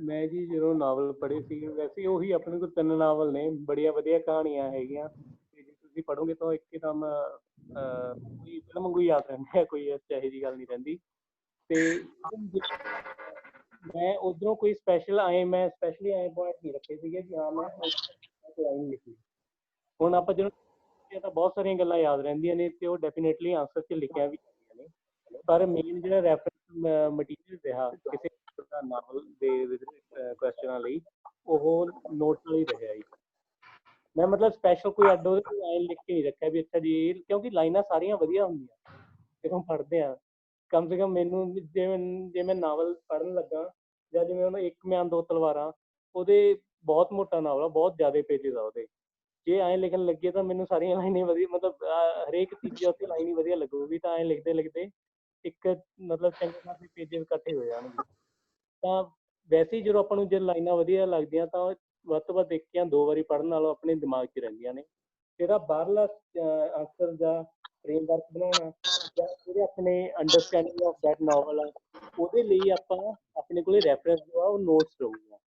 ਮੈਂ ਜੀ ਜਦੋਂ ਨਾਵਲ ਪੜ੍ਹੇ ਸੀ, ਵੈਸੇ ਉਹੀ ਆਪਣੇ ਕੋਲ 3 ਨਾਵਲ ਨੇ, ਬੜੀਆਂ ਵਧੀਆ ਕਹਾਣੀਆਂ ਹੈਗੀਆਂ, ਤੇ ਜੇ ਤੁਸੀਂ ਪੜ੍ਹੋਗੇ ਤਾਂ ਇੱਕਦਮ ਕੋਈ ਫਿਲਮ ਵਾਂਗੂ ਯਾਦ ਰਹਿੰਦੇ ਆ, ਕੋਈ ਇਹੋ ਜਿਹੀ ਗੱਲ ਨਹੀਂ ਰਹਿੰਦੀ। ਤੇ ਮੈਂ ਉੱਧਰੋਂ ਕੋਈ ਸਪੈਸ਼ਲੀ ਆਏ ਪੁਆਇੰਟ ਨਹੀਂ ਰੱਖੇ ਸੀਗੇ ਕਿ ਹਾਂ ਮੈਂ ਲਾਈਨ ਲਿਖੀ। ਹੁਣ ਆਪਾਂ ਜਦੋਂ ਤਾਂ ਬਹੁਤ ਸਾਰੀਆਂ ਗੱਲਾਂ ਯਾਦ ਰਹਿੰਦੀਆਂ ਨੇ ਤੇ ਉਹ ਡੈਫੀਨੇਟਲੀ ਆਨਸਰ 'ਚ ਲਿਖੀਆਂ ਵੀ ਜਾਂਦੀਆਂ ਨੇ, ਪਰ ਮੇਨ ਜਿਹੜਾ ਰੈਫਰੈਂਸ ਮਟੀਰੀਅਲ ਰਿਹਾ ਕਿਸੇ ਨਾਵਲ ਦੇ ਕੁਐਸਚਨਾਂ ਲਈ, ਉਹ ਨੋਟ ਨਾਲ ਹੀ ਰਿਹਾ ਜੀ। ਮੈਂ ਮਤਲਬ ਸਪੈਸ਼ਲ ਕੋਈ ਅੱਡ ਉਹਦੇ ਲਾਈਨ ਲਿਖ ਕੇ ਨਹੀਂ ਰੱਖਿਆ ਵੀ ਅੱਛਾ ਜੀ, ਕਿਉਂਕਿ ਲਾਈਨਾਂ ਸਾਰੀਆਂ ਵਧੀਆ ਹੁੰਦੀਆਂ ਜਦੋਂ ਪੜ੍ਹਦੇ ਹਾਂ। ਕਮ ਸੇ ਕਮ ਮੈਨੂੰ ਜੇ ਮੈਂ ਨਾਵਲ ਪੜ੍ਹਨ ਲੱਗਾ, ਜਾਂ ਜਿਵੇਂ ਉਹਨੂੰ ਇੱਕ ਮਿਆਨ ਦੋ ਤਲਵਾਰਾਂ, ਉਹਦੇ ਬਹੁਤ ਮੋਟਾ ਨਾਵਲ ਆ, ਬਹੁਤ ਜ਼ਿਆਦਾ ਪੇਜਿਸ ਆ ਉਹਦੇ, ਜੇ ਐਂ ਲਿਖਣ ਲੱਗੇ ਤਾਂ ਮੈਨੂੰ ਸਾਰੀਆਂ ਲਾਈਨਾਂ ਵਧੀਆ, ਮਤਲਬ ਹਰੇਕ ਤੀਜੀ ਚੌਥੀ ਲਾਈਨ ਹੀ ਵਧੀਆ ਲੱਗੂਗੀ, ਤਾਂ ਐਂ ਲਿਖਦੇ ਲਿਖਦੇ ਇੱਕ ਮਤਲਬ ਚੰਗੇ ਖਾਸੇ ਪੇਜਿਸ ਇਕੱਠੇ ਹੋ ਜਾਣਗੇ। ਤਾਂ ਵੈਸੇ ਹੀ ਜਦੋਂ ਆਪਾਂ ਨੂੰ ਜੇ ਲਾਈਨਾਂ ਵਧੀਆ ਲੱਗਦੀਆਂ ਤਾਂ ਵੱਧ ਤੋਂ ਵੱਧ ਇੱਕ ਜਾਂ 2 ਵਾਰੀ ਪੜ੍ਹਨ ਨਾਲੋਂ ਆਪਣੇ ਦਿਮਾਗ 'ਚ ਰਹਿੰਦੀਆਂ ਨੇ। ਜਿਹੜਾ ਬਾਹਰਲਾ ਆਨਸਰ ਜਾਂ ਫਰੇਮਵਰਕ ਬਣਾਉਣਾ, ਜਾਂ ਜਿਹੜੇ ਆਪਣੇ ਅੰਡਰਸਟੈਂਡਿੰਗ ਆਫ ਦੈਟ ਨਾਵਲ ਆ, ਉਹਦੇ ਲਈ ਆਪਾਂ ਆਪਣੇ ਕੋਲੇ ਰੈਫਰੈਂਸ ਜੋ ਆ ਉਹ ਨੋਟਸ ਰਹੂਗਾ।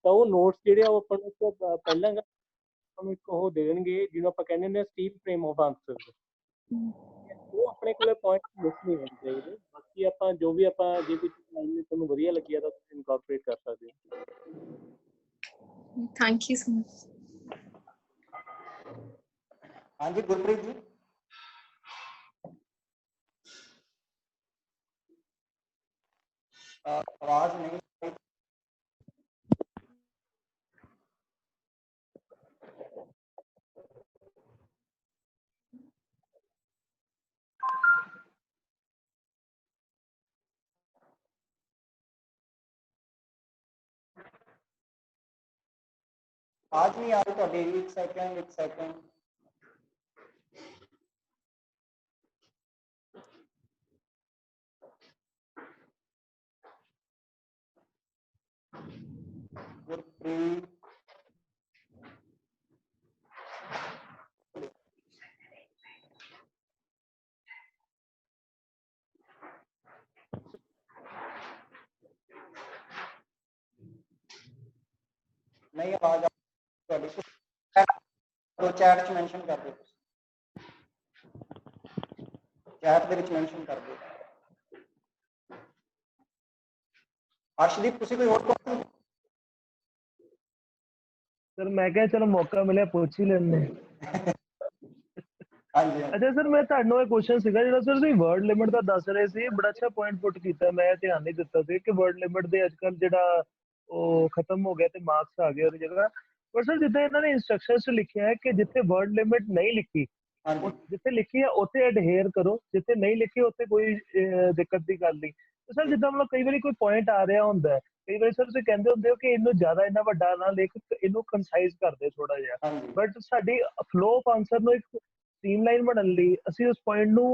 ਤਾਂ ਉਹ ਨੋਟਸ ਜਿਹੜੇ ਆ ਉਹ ਆਪਾਂ ਨੂੰ ਪਹਿਲਾਂ ਤੁਹਾਨੂੰ ਇੱਕ ਉਹ ਦੇ ਦੇਣਗੇ, ਜਿਹਨੂੰ ਆਪਾਂ ਕਹਿੰਦੇ ਹੁੰਦੇ ਸਟੀਲ ਫਰੇਮ ਆਫ ਆਨਸਰ, ਉਹ ਆਪਣੇ ਕੋਲੇ ਪੁਆਇੰਟ ਮਿਸ ਨਹੀਂ ਹੋਣੇ ਚਾਹੀਦੇ। ਬਾਕੀ ਆਪਾਂ ਜੋ ਵੀ ਆਪਾਂ ਜੇ ਕੋਈ ਲਾਈਨ ਤੁਹਾਨੂੰ ਵਧੀਆ ਲੱਗੀ ਆ ਤਾਂ ਤੁਸੀਂ ਇਨਕੋਰਪੋਰੇਟ ਕਰ ਸਕਦੇ ਹੋ। Thank you so much. हाँ जी गुरप्रीत जी। आवाज नहीं। आज नहीं आ रही तो एक सेकंड। ਗੁਰਪ੍ਰੀਤ ਨਹੀਂ ਆਵਾਜ਼ ਤੁਹਾਡੀ ਚੈਟ 'ਚ ਮੈਂਸ਼ਨ ਕਰ ਦਿਓ, ਚੈਟ ਦੇ ਵਿੱਚ ਮੈਂਸ਼ਨ ਕਰ ਦਿਓ। ਅਰਸ਼ਦੀਪ ਤੁਸੀਂ ਕੋਈ ਹੋਰ ਕੁਐਸਚਨ? ਸਰ ਮੈਂ ਕਿਹਾ ਚਲੋ ਮੌਕਾ ਮਿਲਿਆ ਪੁੱਛ ਹੀ ਲੈਂਦੇ। ਹਾਂਜੀ ਅੱਛਾ ਸਰ, ਮੈਂ ਤੁਹਾਨੂੰ ਇਹ ਕੁਐਸਚਨ ਸੀਗਾ ਜਿਹੜਾ ਸਰ ਤੁਸੀਂ ਵਰਡ ਲਿਮਿਟ ਦਾ ਦੱਸ ਰਹੇ ਸੀ, ਬੜਾ ਅੱਛਾ ਪੁਆਇੰਟ ਪੁੱਟ ਕੀਤਾ, ਮੈਂ ਧਿਆਨ ਨਹੀਂ ਦਿੱਤਾ ਸੀ ਕਿ ਵਰਡ ਲਿਮਿਟ ਦੇ ਅੱਜ ਕੱਲ੍ਹ ਜਿਹੜਾ ਉਹ ਖਤਮ ਹੋ ਗਿਆ ਤੇ ਮਾਰਕਸ ਆ ਗਏ ਉਹਦੀ ਜਗ੍ਹਾ। ਪਰ ਸਰ ਜਿੱਦਾਂ ਇਹਨਾਂ ਨੇ ਇੰਸਟਰਕਸ਼ਨਸ 'ਚ ਲਿਖਿਆ ਹੈ ਕਿ ਜਿੱਥੇ ਵਰਡ ਲਿਮਿਟ ਨਹੀਂ ਲਿਖੀ, ਜਿੱਥੇ ਲਿਖੀ ਹੈ ਉੱਥੇ ਅਡਹੇਅਰ ਕਰੋ, ਜਿੱਥੇ ਨਹੀਂ ਲਿਖੀ ਉੱਥੇ ਕੋਈ ਦਿੱਕਤ ਦੀ ਗੱਲ ਨਹੀਂ। ਤੇ ਸਰ ਜਿੱਦਾਂ ਮਤਲਬ ਕਈ ਵਾਰੀ ਕੋਈ ਪੁਆਇੰਟ ਆ ਰਿਹਾ ਹੁੰਦਾ, ਕਈ ਵਾਰੀ ਸਰ ਤੁਸੀਂ ਕਹਿੰਦੇ ਹੁੰਦੇ ਹੋ ਕਿ ਇਹਨੂੰ ਜ਼ਿਆਦਾ ਇੰਨਾ ਵੱਡਾ ਨਾ ਲਿਖ, ਇਹਨੂੰ ਕੰਸਾਈਜ਼ ਕਰਦੇ ਥੋੜਾ ਜਿਹਾ, ਬਟ ਸਾਡੀ ਫਲੋ ਆਫ ਆਨਸਰ ਨੂੰ ਇੱਕ ਸਟ੍ਰੀਮਲਾਈਨ ਬਣਨ ਲਈ ਅਸੀਂ ਉਸ ਪੁਆਇੰਟ ਨੂੰ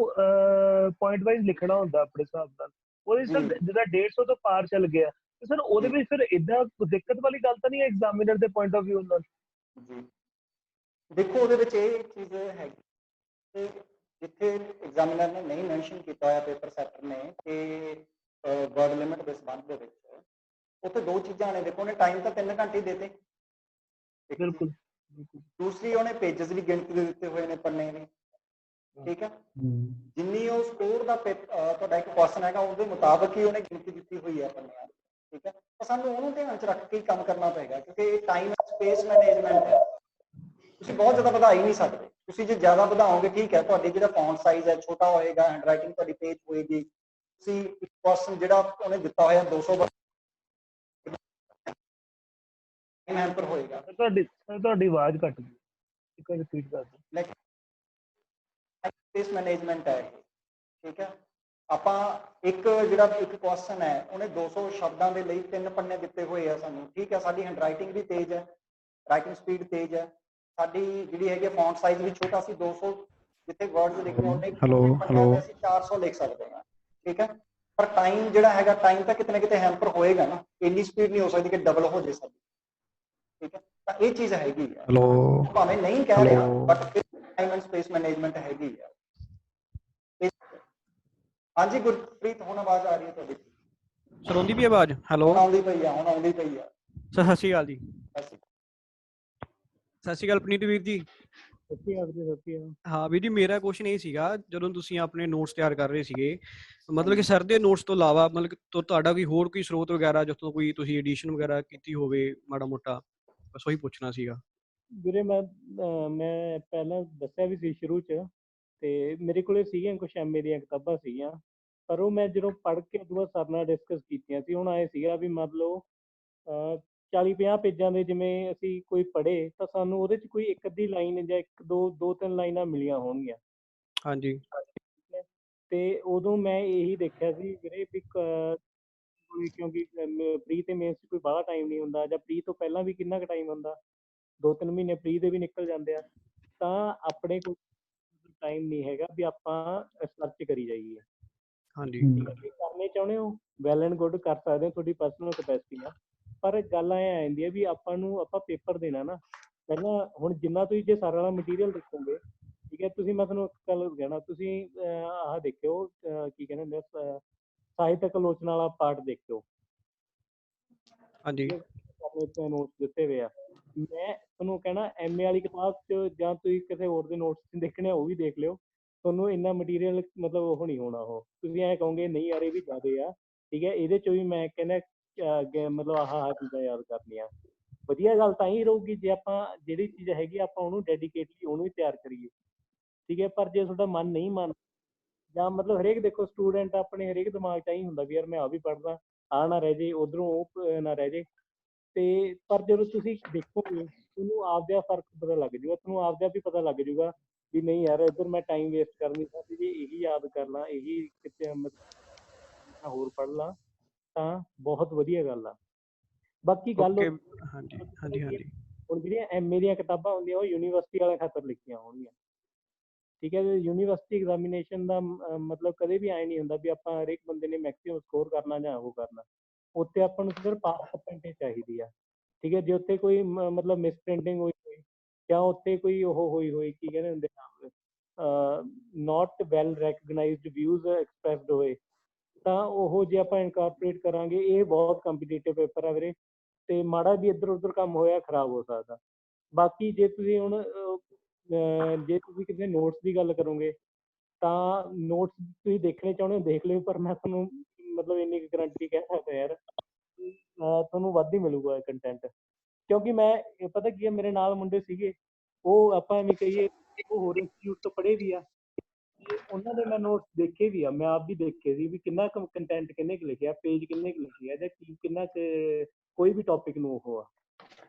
ਪੁਆਇੰਟ ਵਾਈਜ਼ ਲਿਖਣਾ ਹੁੰਦਾ ਆਪਣੇ ਹਿਸਾਬ ਨਾਲ। ਉਹਦੇ ਸਰ ਜਿੱਦਾਂ 150 ਤੋਂ ਪਾਰ ਚੱਲ ਗਿਆ ਤੇ ਸਰ ਉਹਦੇ ਵਿੱਚ ਫਿਰ ਏਦਾਂ ਦਿੱਕਤ ਵਾਲੀ ਗੱਲ ਤਾਂ ਨਹੀਂ ਹੈ ਐਗਜ਼ਾਮੀਨਰ ਦੇ ਪੁਆਇੰਟ ਆਫ ਵਿਊ ਨਾਲ? ਜੀ ਦੇਖੋ ਉਹਦੇ ਵਿੱਚ ਇਹ ਚੀਜ਼ ਹੈਗੀ ਕਿ ਜਿੱਥੇ ਐਗਜ਼ਾਮੀਨਰ ਨੇ ਨਹੀਂ ਮੈਂਸ਼ਨ ਕੀਤਾ ਹੋਇਆ ਪੇਪਰ ਸੈਟਰ ਨੇ ਕਿ ਵਰਡ ਲਿਮਿਟ ਦੇ ਸੰਬੰਧ ਦੇ ਵਿੱਚ, ਉੱਥੇ ਦੋ ਚੀਜ਼ਾਂ ਨੇ। ਦੇਖੋ ਉਹਨੇ ਟਾਈਮ ਤਾਂ 3 ਘੰਟੇ ਦੇਤੇ, ਬਿਲਕੁਲ। ਦੂਸਰੀ ਉਹਨੇ ਪੇਜਸ ਵੀ ਗਿਣਤੀ ਦੇ ਦਿੱਤੇ ਹੋਏ ਨੇ ਪੰਨੇ ਦੇ, ਠੀਕ ਹੈ। ਜਿੰਨੀ ਉਹ ਸਕੋਰ ਦਾ ਤੁਹਾਡਾ ਇੱਕ ਕੁਐਸਚਨ ਹੈਗਾ ਉਹਦੇ ਮੁਤਾਬਕ ਹੀ ਉਹਨੇ ਗਿਣਤੀ ਦਿੱਤੀ ਹੋਈ ਹੈ ਪੰਨਿਆਂ ਦੀ, ਠੀਕ ਹੈ। ਤਾਂ ਸਾਨੂੰ ਉਹਨੂੰ ਧਿਆਨ 'ਚ ਰੱਖ ਕੇ ਕੰਮ ਕਰਨਾ ਪਏਗਾ ਕਿਉਂਕਿ ਇਹ ਟਾਈਮ ਸਪੇਸ ਮੈਨੇਜਮੈਂਟ ਹੈ। ਤੁਸੀਂ ਬਹੁਤ ਜ਼ਿਆਦਾ ਵਧਾ ਹੀ ਨਹੀਂ ਸਕਦੇ। ਤੁਸੀਂ ਜੇ ਜ਼ਿਆਦਾ ਵਧਾਓਗੇ ਠੀਕ ਹੈ, ਤੁਹਾਡੀ ਜਿਹੜਾ ਫੌਂਟ ਸਾਈਜ਼ ਹੈ ਛੋਟਾ ਹੋਏਗਾ, ਹੈਂਡਰਾਈਟਿੰਗ ਤੁਹਾਡੀ ਤੇਜ਼ ਹੋਏਗੀ। ਤੁਸੀਂ ਇੱਕ ਕੁਐਸਚਨ ਜਿਹੜਾ ਉਹਨੇ ਦਿੱਤਾ ਹੋਇਆ 200 ਹੈਂਪਰ ਹੋਏਗਾ। ਤੁਹਾਡੀ ਆਵਾਜ਼ ਕੱਟ ਗਈ, ਇੱਕ ਵਾਰ ਰਿਪੀਟ ਕਰ ਦਿਓ। ਸਪੇਸ ਮੈਨੇਜਮੈਂਟ ਹੈ ਇਹ, ਠੀਕ ਹੈ। ਆਪਾਂ ਇੱਕ ਜਿਹੜਾ ਇੱਕ ਕੁਐਸਚਨ ਹੈ ਉਹਨੇ 200 ਸ਼ਬਦਾਂ ਦੇ ਲਈ 3 ਪੰਨੇ ਦਿੱਤੇ ਹੋਏ ਆ ਸਾਨੂੰ, ਠੀਕ ਹੈ। ਸਾਡੀ ਹੈਂਡਰਾਈਟਿੰਗ ਵੀ ਤੇਜ਼ ਹੈ, ਰਾਈਟਿੰਗ ਸਪੀਡ ਤੇਜ਼ ਹੈ, ਸਾਡੀ ਜਿਹੜੀ ਹੈਗੀ ਫੌਂਟ ਸਾਈਜ਼ ਵੀ ਛੋਟਾ ਸੀ, 200 ਜਿੱਥੇ ਵਰਡਸ ਲਿਖਣੇ ਉਹਨੇ ਅਸੀਂ 400 ਲਿਖ ਸਕਦੇ ਹਾਂ, ਠੀਕ ਹੈ। ਪਰ ਟਾਈਮ ਜਿਹੜਾ ਹੈਗਾ, ਟਾਈਮ ਤਾਂ ਕਿਤੇ ਨਾ ਕਿਤੇ ਹੈਂਪਰ ਹੋਏਗਾ ਨਾ, ਇੰਨੀ ਸਪੀਡ ਨਹੀਂ ਹੋ ਸਕਦੀ ਕਿ ਡਬਲ ਹੋ ਜੇ ਸਾਡੀ, ਠੀਕ ਹੈ। ਤਾਂ ਇਹ ਚੀਜ਼ ਹੈਗੀ ਹੈ, ਭਾਵੇਂ ਨਹੀਂ ਕਹਿ ਰਿਹਾ but time and space management ਹੈਗੀ ਹੈ। ਹਾਂਜੀ ਗੁਰਪ੍ਰੀਤ, ਹੁਣ ਆਵਾਜ਼ ਆ ਰਹੀ ਹੈ ਤੁਹਾਡੀ? ਸਰ ਆਉਂਦੀ ਪਈ ਆਵਾਜ਼? ਹੈਲੋ, ਹੁਣ ਆਉਂਦੀ ਪਈ ਆ, ਹੁਣ ਆਉਂਦੀ ਪਈ ਆ। ਸਰ ਸਤਿ ਸ਼੍ਰੀ ਅਕਾਲ ਜੀ। ਸਤਿ ਸ਼੍ਰੀ ਅਕਾਲ ਪਨੀਤ ਵੀਰ ਜੀ। ਹਾਂ ਵੀਰ ਜੀ, ਮੇਰਾ ਕੁਐਸਚਨ ਇਹ ਸੀਗਾ, ਜਦੋਂ ਤੁਸੀਂ ਆਪਣੇ ਨੋਟਸ ਤਿਆਰ ਕਰ ਰਹੇ ਸੀਗੇ, ਮਤਲਬ ਕਿ ਸਰ ਦੇ ਨੋਟਸ ਤੋਂ ਇਲਾਵਾ ਮਤਲਬ ਕਿ ਤੁਹਾਡਾ ਕੋਈ ਹੋਰ ਕੋਈ ਸਰੋਤ ਵਗੈਰਾ ਜਿੱਥੋਂ ਕੋਈ ਤੁਸੀਂ ਐਡੀਸ਼ਨ ਵਗੈਰਾ ਕੀਤੀ ਹੋਵੇ ਮਾੜਾ ਮੋਟਾ, ਬਸ ਉਹੀ ਪੁੱਛਣਾ ਸੀਗਾ ਵੀਰੇ। ਮੈਂ ਪਹਿਲਾਂ ਦੱਸਿਆ ਵੀ ਸੀ ਸ਼ੁਰੂ 'ਚ, ਤੇ ਮੇਰੇ ਕੋਲੇ ਸੀਗੀਆਂ ਕੁਛ MA ਦੀਆਂ ਕਿਤਾਬਾਂ ਸੀਗੀਆਂ, ਪਰ ਉਹ ਮੈਂ ਜਦੋਂ ਪੜ੍ਹ ਕੇ ਉਦੋਂ ਬਾਅਦ ਸਰ ਨਾਲ ਡਿਸਕਸ ਕੀਤੀਆਂ ਸੀ। ਹੁਣ ਆਏ ਸੀਗਾ ਵੀ ਮੰਨ ਲਓ 40-50 ਪੇਜਾਂ ਦੇ ਜਿਵੇਂ ਅਸੀਂ ਕੋਈ ਪੜ੍ਹੇ ਤਾਂ ਸਾਨੂੰ ਉਹਦੇ 'ਚ ਕੋਈ ਇੱਕ ਅੱਧੀ ਲਾਈਨ ਜਾਂ ਦੋ ਤਿੰਨ ਲਾਈਨਾਂ ਮਿਲੀਆਂ ਹੋਣਗੀਆਂ। ਹਾਂਜੀ। ਤੇ ਉਦੋਂ ਮੈਂ ਇਹੀ ਦੇਖਿਆ ਸੀ ਵੀਰੇ ਵੀ ਕਿਉਂਕਿ ਪ੍ਰੀ ਤੇ ਮੇਨਸ 'ਚ ਕੋਈ ਬਾਹਲਾ ਟਾਈਮ ਨਹੀਂ ਹੁੰਦਾ, ਜਾਂ ਪ੍ਰੀ ਤੋਂ ਪਹਿਲਾਂ ਵੀ ਕਿੰਨਾ ਕੁ ਟਾਈਮ ਹੁੰਦਾ, 2-3 ਮਹੀਨੇ ਪ੍ਰੀ ਦੇ ਵੀ ਨਿਕਲ ਜਾਂਦੇ ਆ। ਤਾਂ ਆਪਣੇ ਕੋਲ ਟਾਈਮ ਨਹੀਂ ਹੈਗਾ ਵੀ ਆਪਾਂ ਸਰਚ ਕਰੀ ਜਾਈਏ। ਹਾਂਜੀ। ਕਰਨੇ ਚਾਹੁੰਦੇ ਹੋ ਵੈਲ ਐਂਡ ਗੁੱਡ, ਕਰ ਸਕਦੇ ਹੋ, ਤੁਹਾਡੀ ਪਰਸਨਲ ਕਪੈਸਿਟੀ ਆ। ਪਰ ਗੱਲ ਐ ਆ ਜਾਂਦੀ ਹੈ ਵੀ ਆਪਾਂ ਪੇਪਰ ਦੇਣਾ ਨਾ ਪਹਿਲਾਂ। ਹੁਣ ਜਿੰਨਾ ਤੁਸੀਂ ਜੇ ਸਾਰਾ ਵਾਲਾ ਮਟੀਰੀਅਲ ਦੇਖੋਗੇ, ਠੀਕ ਹੈ, ਤੁਸੀਂ ਮੈਂ ਤੁਹਾਨੂੰ ਇੱਕ ਗੱਲ ਕਹਿਣਾ, ਤੁਸੀਂ ਆਹ ਦੇਖਿਓ ਕੀ ਕਹਿੰਦੇ ਹੁੰਦੇ ਆ, ਸਾਹਿਤਕ ਆਲੋਚਨਾ ਵਾਲਾ ਪਾਰਟ ਦੇਖਿਓ। ਹਾਂਜੀ। ਨੋਟਸ ਦਿੱਤੇ ਹੋਏ ਆ। ਮੈਂ ਤੁਹਾਨੂੰ ਕਹਿਣਾ MA ਵਾਲੀ ਕਿਤਾਬ 'ਚ ਜਾਂ ਤੁਸੀਂ ਕਿਸੇ ਹੋਰ ਦੇ ਨੋਟਸ ਦੇਖਣੇ ਉਹ ਵੀ ਦੇਖ ਲਿਓ, ਤੁਹਾਨੂੰ ਇੰਨਾ ਮਟੀਰੀਅਲ ਮਤਲਬ ਉਹ ਨਹੀਂ ਹੋਣਾ। ਉਹ ਤੁਸੀਂ ਐਂ ਕਹੋਗੇ ਨਹੀਂ ਯਾਰ ਇਹ ਵੀ ਜ਼ਿਆਦੇ ਆ, ਠੀਕ ਹੈ। ਇਹਦੇ 'ਚੋਂ ਵੀ ਮੈਂ ਕਹਿੰਦਾ ਮਤਲਬ ਆਹ ਚੀਜ਼ਾਂ ਯਾਦ ਕਰਨੀਆਂ ਵਧੀਆ ਗੱਲ ਤਾਂ ਹੀ ਰਹੂਗੀ ਜੇ ਆਪਾਂ ਜਿਹੜੀ ਚੀਜ਼ ਹੈਗੀ ਆਪਾਂ ਉਹਨੂੰ ਡੈਡੀਕੇਟਲੀ ਉਹਨੂੰ ਹੀ ਤਿਆਰ ਕਰੀਏ, ਠੀਕ ਹੈ। ਪਰ ਜੇ ਤੁਹਾਡਾ ਮਨ ਨਹੀਂ ਮੰਨ, ਜਾਂ ਮਤਲਬ ਹਰੇਕ ਦੇਖੋ ਸਟੂਡੈਂਟ ਆਪਣੇ ਹਰੇਕ ਦਿਮਾਗ 'ਚ ਆਹੀ ਹੁੰਦਾ ਵੀ ਯਾਰ ਮੈਂ ਆਹ ਵੀ ਪੜ੍ਹਦਾ, ਆਹ ਨਾ ਰਹਿ ਜੇ, ਉੱਧਰੋਂ ਉਹ ਨਾ ਰਹਿ ਜੇ। ਤੇ ਪਰ ਜਦੋਂ ਤੁਸੀਂ ਦੇਖੋਗੇ ਤੁਹਾਨੂੰ ਆਪਦਾ ਫਰਕ ਪਤਾ ਲੱਗ ਜੂਗਾ, ਤੁਹਾਨੂੰ ਆਪਦਾ ਵੀ ਪਤਾ ਲੱਗ ਜੂਗਾ ਵੀ ਨਹੀਂ ਯਾਰ ਇੱਧਰ ਮੈਂ ਟਾਈਮ ਵੇਸਟ ਕਰਨੀ ਚਾਹੀਦੀ, ਜੇ ਇਹੀ ਯਾਦ ਕਰ ਲਾਂ, ਇਹੀ ਕਿਤੇ ਹੋਰ ਪੜ੍ਹ ਲਾਂ ਤਾਂ ਬਹੁਤ ਵਧੀਆ ਗੱਲ ਆ। ਬਾਕੀ ਗੱਲ ਹੁਣ ਜਿਹੜੀਆਂ MA ਦੀਆਂ ਕਿਤਾਬਾਂ ਹੁੰਦੀਆਂ ਉਹ ਯੂਨੀਵਰਸਿਟੀ ਵਾਲਿਆਂ ਖਾਤਰ ਲਿਖੀਆਂ ਹੋਣਗੀਆਂ, ਠੀਕ ਹੈ। ਯੂਨੀਵਰਸਿਟੀ ਐਗਜ਼ਾਮੀਨੇਸ਼ਨ ਦਾ ਮਤਲਬ ਕਦੇ ਵੀ ਐਂ ਨਹੀਂ ਹੁੰਦਾ ਵੀ ਆਪਾਂ ਹਰੇਕ ਬੰਦੇ ਨੇ ਮੈਕਸੀਮਮ ਸਕੋਰ ਕਰਨਾ ਜਾਂ ਉਹ ਕਰਨਾ। ਉੱਥੇ ਆਪਾਂ ਨੂੰ ਸਿਰਫ ਪਾਸ ਪਰਸੈਂਟੇਜ ਚਾਹੀਦੀ ਆ, ਠੀਕ ਹੈ। ਜੇ ਉੱਥੇ ਕੋਈ ਮਤਲਬ ਮਿਸ ਪ੍ਰਿੰਟਿੰਗ ਹੋਈ ਹੋਈ ਜਾਂ ਉੱਥੇ ਕੋਈ ਉਹ ਹੋਈ ਕੀ ਕਹਿੰਦੇ ਹੁੰਦੇ ਨਾਟ ਵੈਲ ਰੈਕਗਨਾਈਜ਼ਡ ਵਿਊਜ਼ ਐਕਸਪ੍ਰੈਸਡ ਹੋਏ, ਤਾਂ ਉਹ ਜੇ ਆਪਾਂ ਇਨਕਾਰਪੋਰੇਟ ਕਰਾਂਗੇ, ਇਹ ਬਹੁਤ ਕੰਪੀਟੀਟਿਵ ਪੇਪਰ ਆ ਵੀਰੇ, ਤੇ ਮਾੜਾ ਵੀ ਇੱਧਰ ਉੱਧਰ ਕੰਮ ਹੋਇਆ ਖਰਾਬ ਹੋ ਸਕਦਾ। ਬਾਕੀ ਜੇ ਤੁਸੀਂ ਹੁਣ ਜੇ ਤੁਸੀਂ ਕਿਸੇ ਨੋਟਸ ਦੀ ਗੱਲ ਕਰੋਗੇ ਤਾਂ ਨੋਟਸ ਤੁਸੀਂ ਦੇਖਣੇ ਚਾਹੁੰਦੇ ਹੋ ਦੇਖ ਲਿਓ, ਪਰ ਮੈਂ ਤੁਹਾਨੂੰ ਮਤਲਬ ਇੰਨੀ ਕੁ ਗਰੰਟੀ ਕਹਿ ਸਕਦਾ ਯਾਰ, ਤੁਹਾਨੂੰ ਵੱਧ ਹੀ ਮਿਲੂਗਾ ਕੰਟੈਂਟ। ਕਿਉਂਕਿ ਮੈਂ ਪਤਾ ਕੀ ਹੈ, ਮੇਰੇ ਨਾਲ ਮੁੰਡੇ ਸੀਗੇ, ਉਹ ਆਪਾਂ ਐਵੇਂ ਕਹੀਏ ਉਹ ਹੋਰ ਇੰਸਟੀਚਿਊਟ ਤੋਂ ਪੜ੍ਹੇ ਵੀ ਆ, ਤੇ ਉਹਨਾਂ ਦੇ ਮੈਂ ਨੋਟਸ ਦੇਖੇ ਵੀ ਆ, ਮੈਂ ਆਪ ਵੀ ਦੇਖੇ ਸੀ ਵੀ ਕਿੰਨਾ ਕੁ ਕੰਟੈਂਟ ਕਿੰਨੇ ਕੁ ਲਿਖਿਆ, ਪੇਜ ਕਿੰਨੇ ਕੁ ਲਿਖੇ ਆ, ਜਾਂ ਕਿੰਨਾ ਕੁ ਕੋਈ ਵੀ ਟੌਪਿਕ ਨੂੰ ਉਹ ਆ।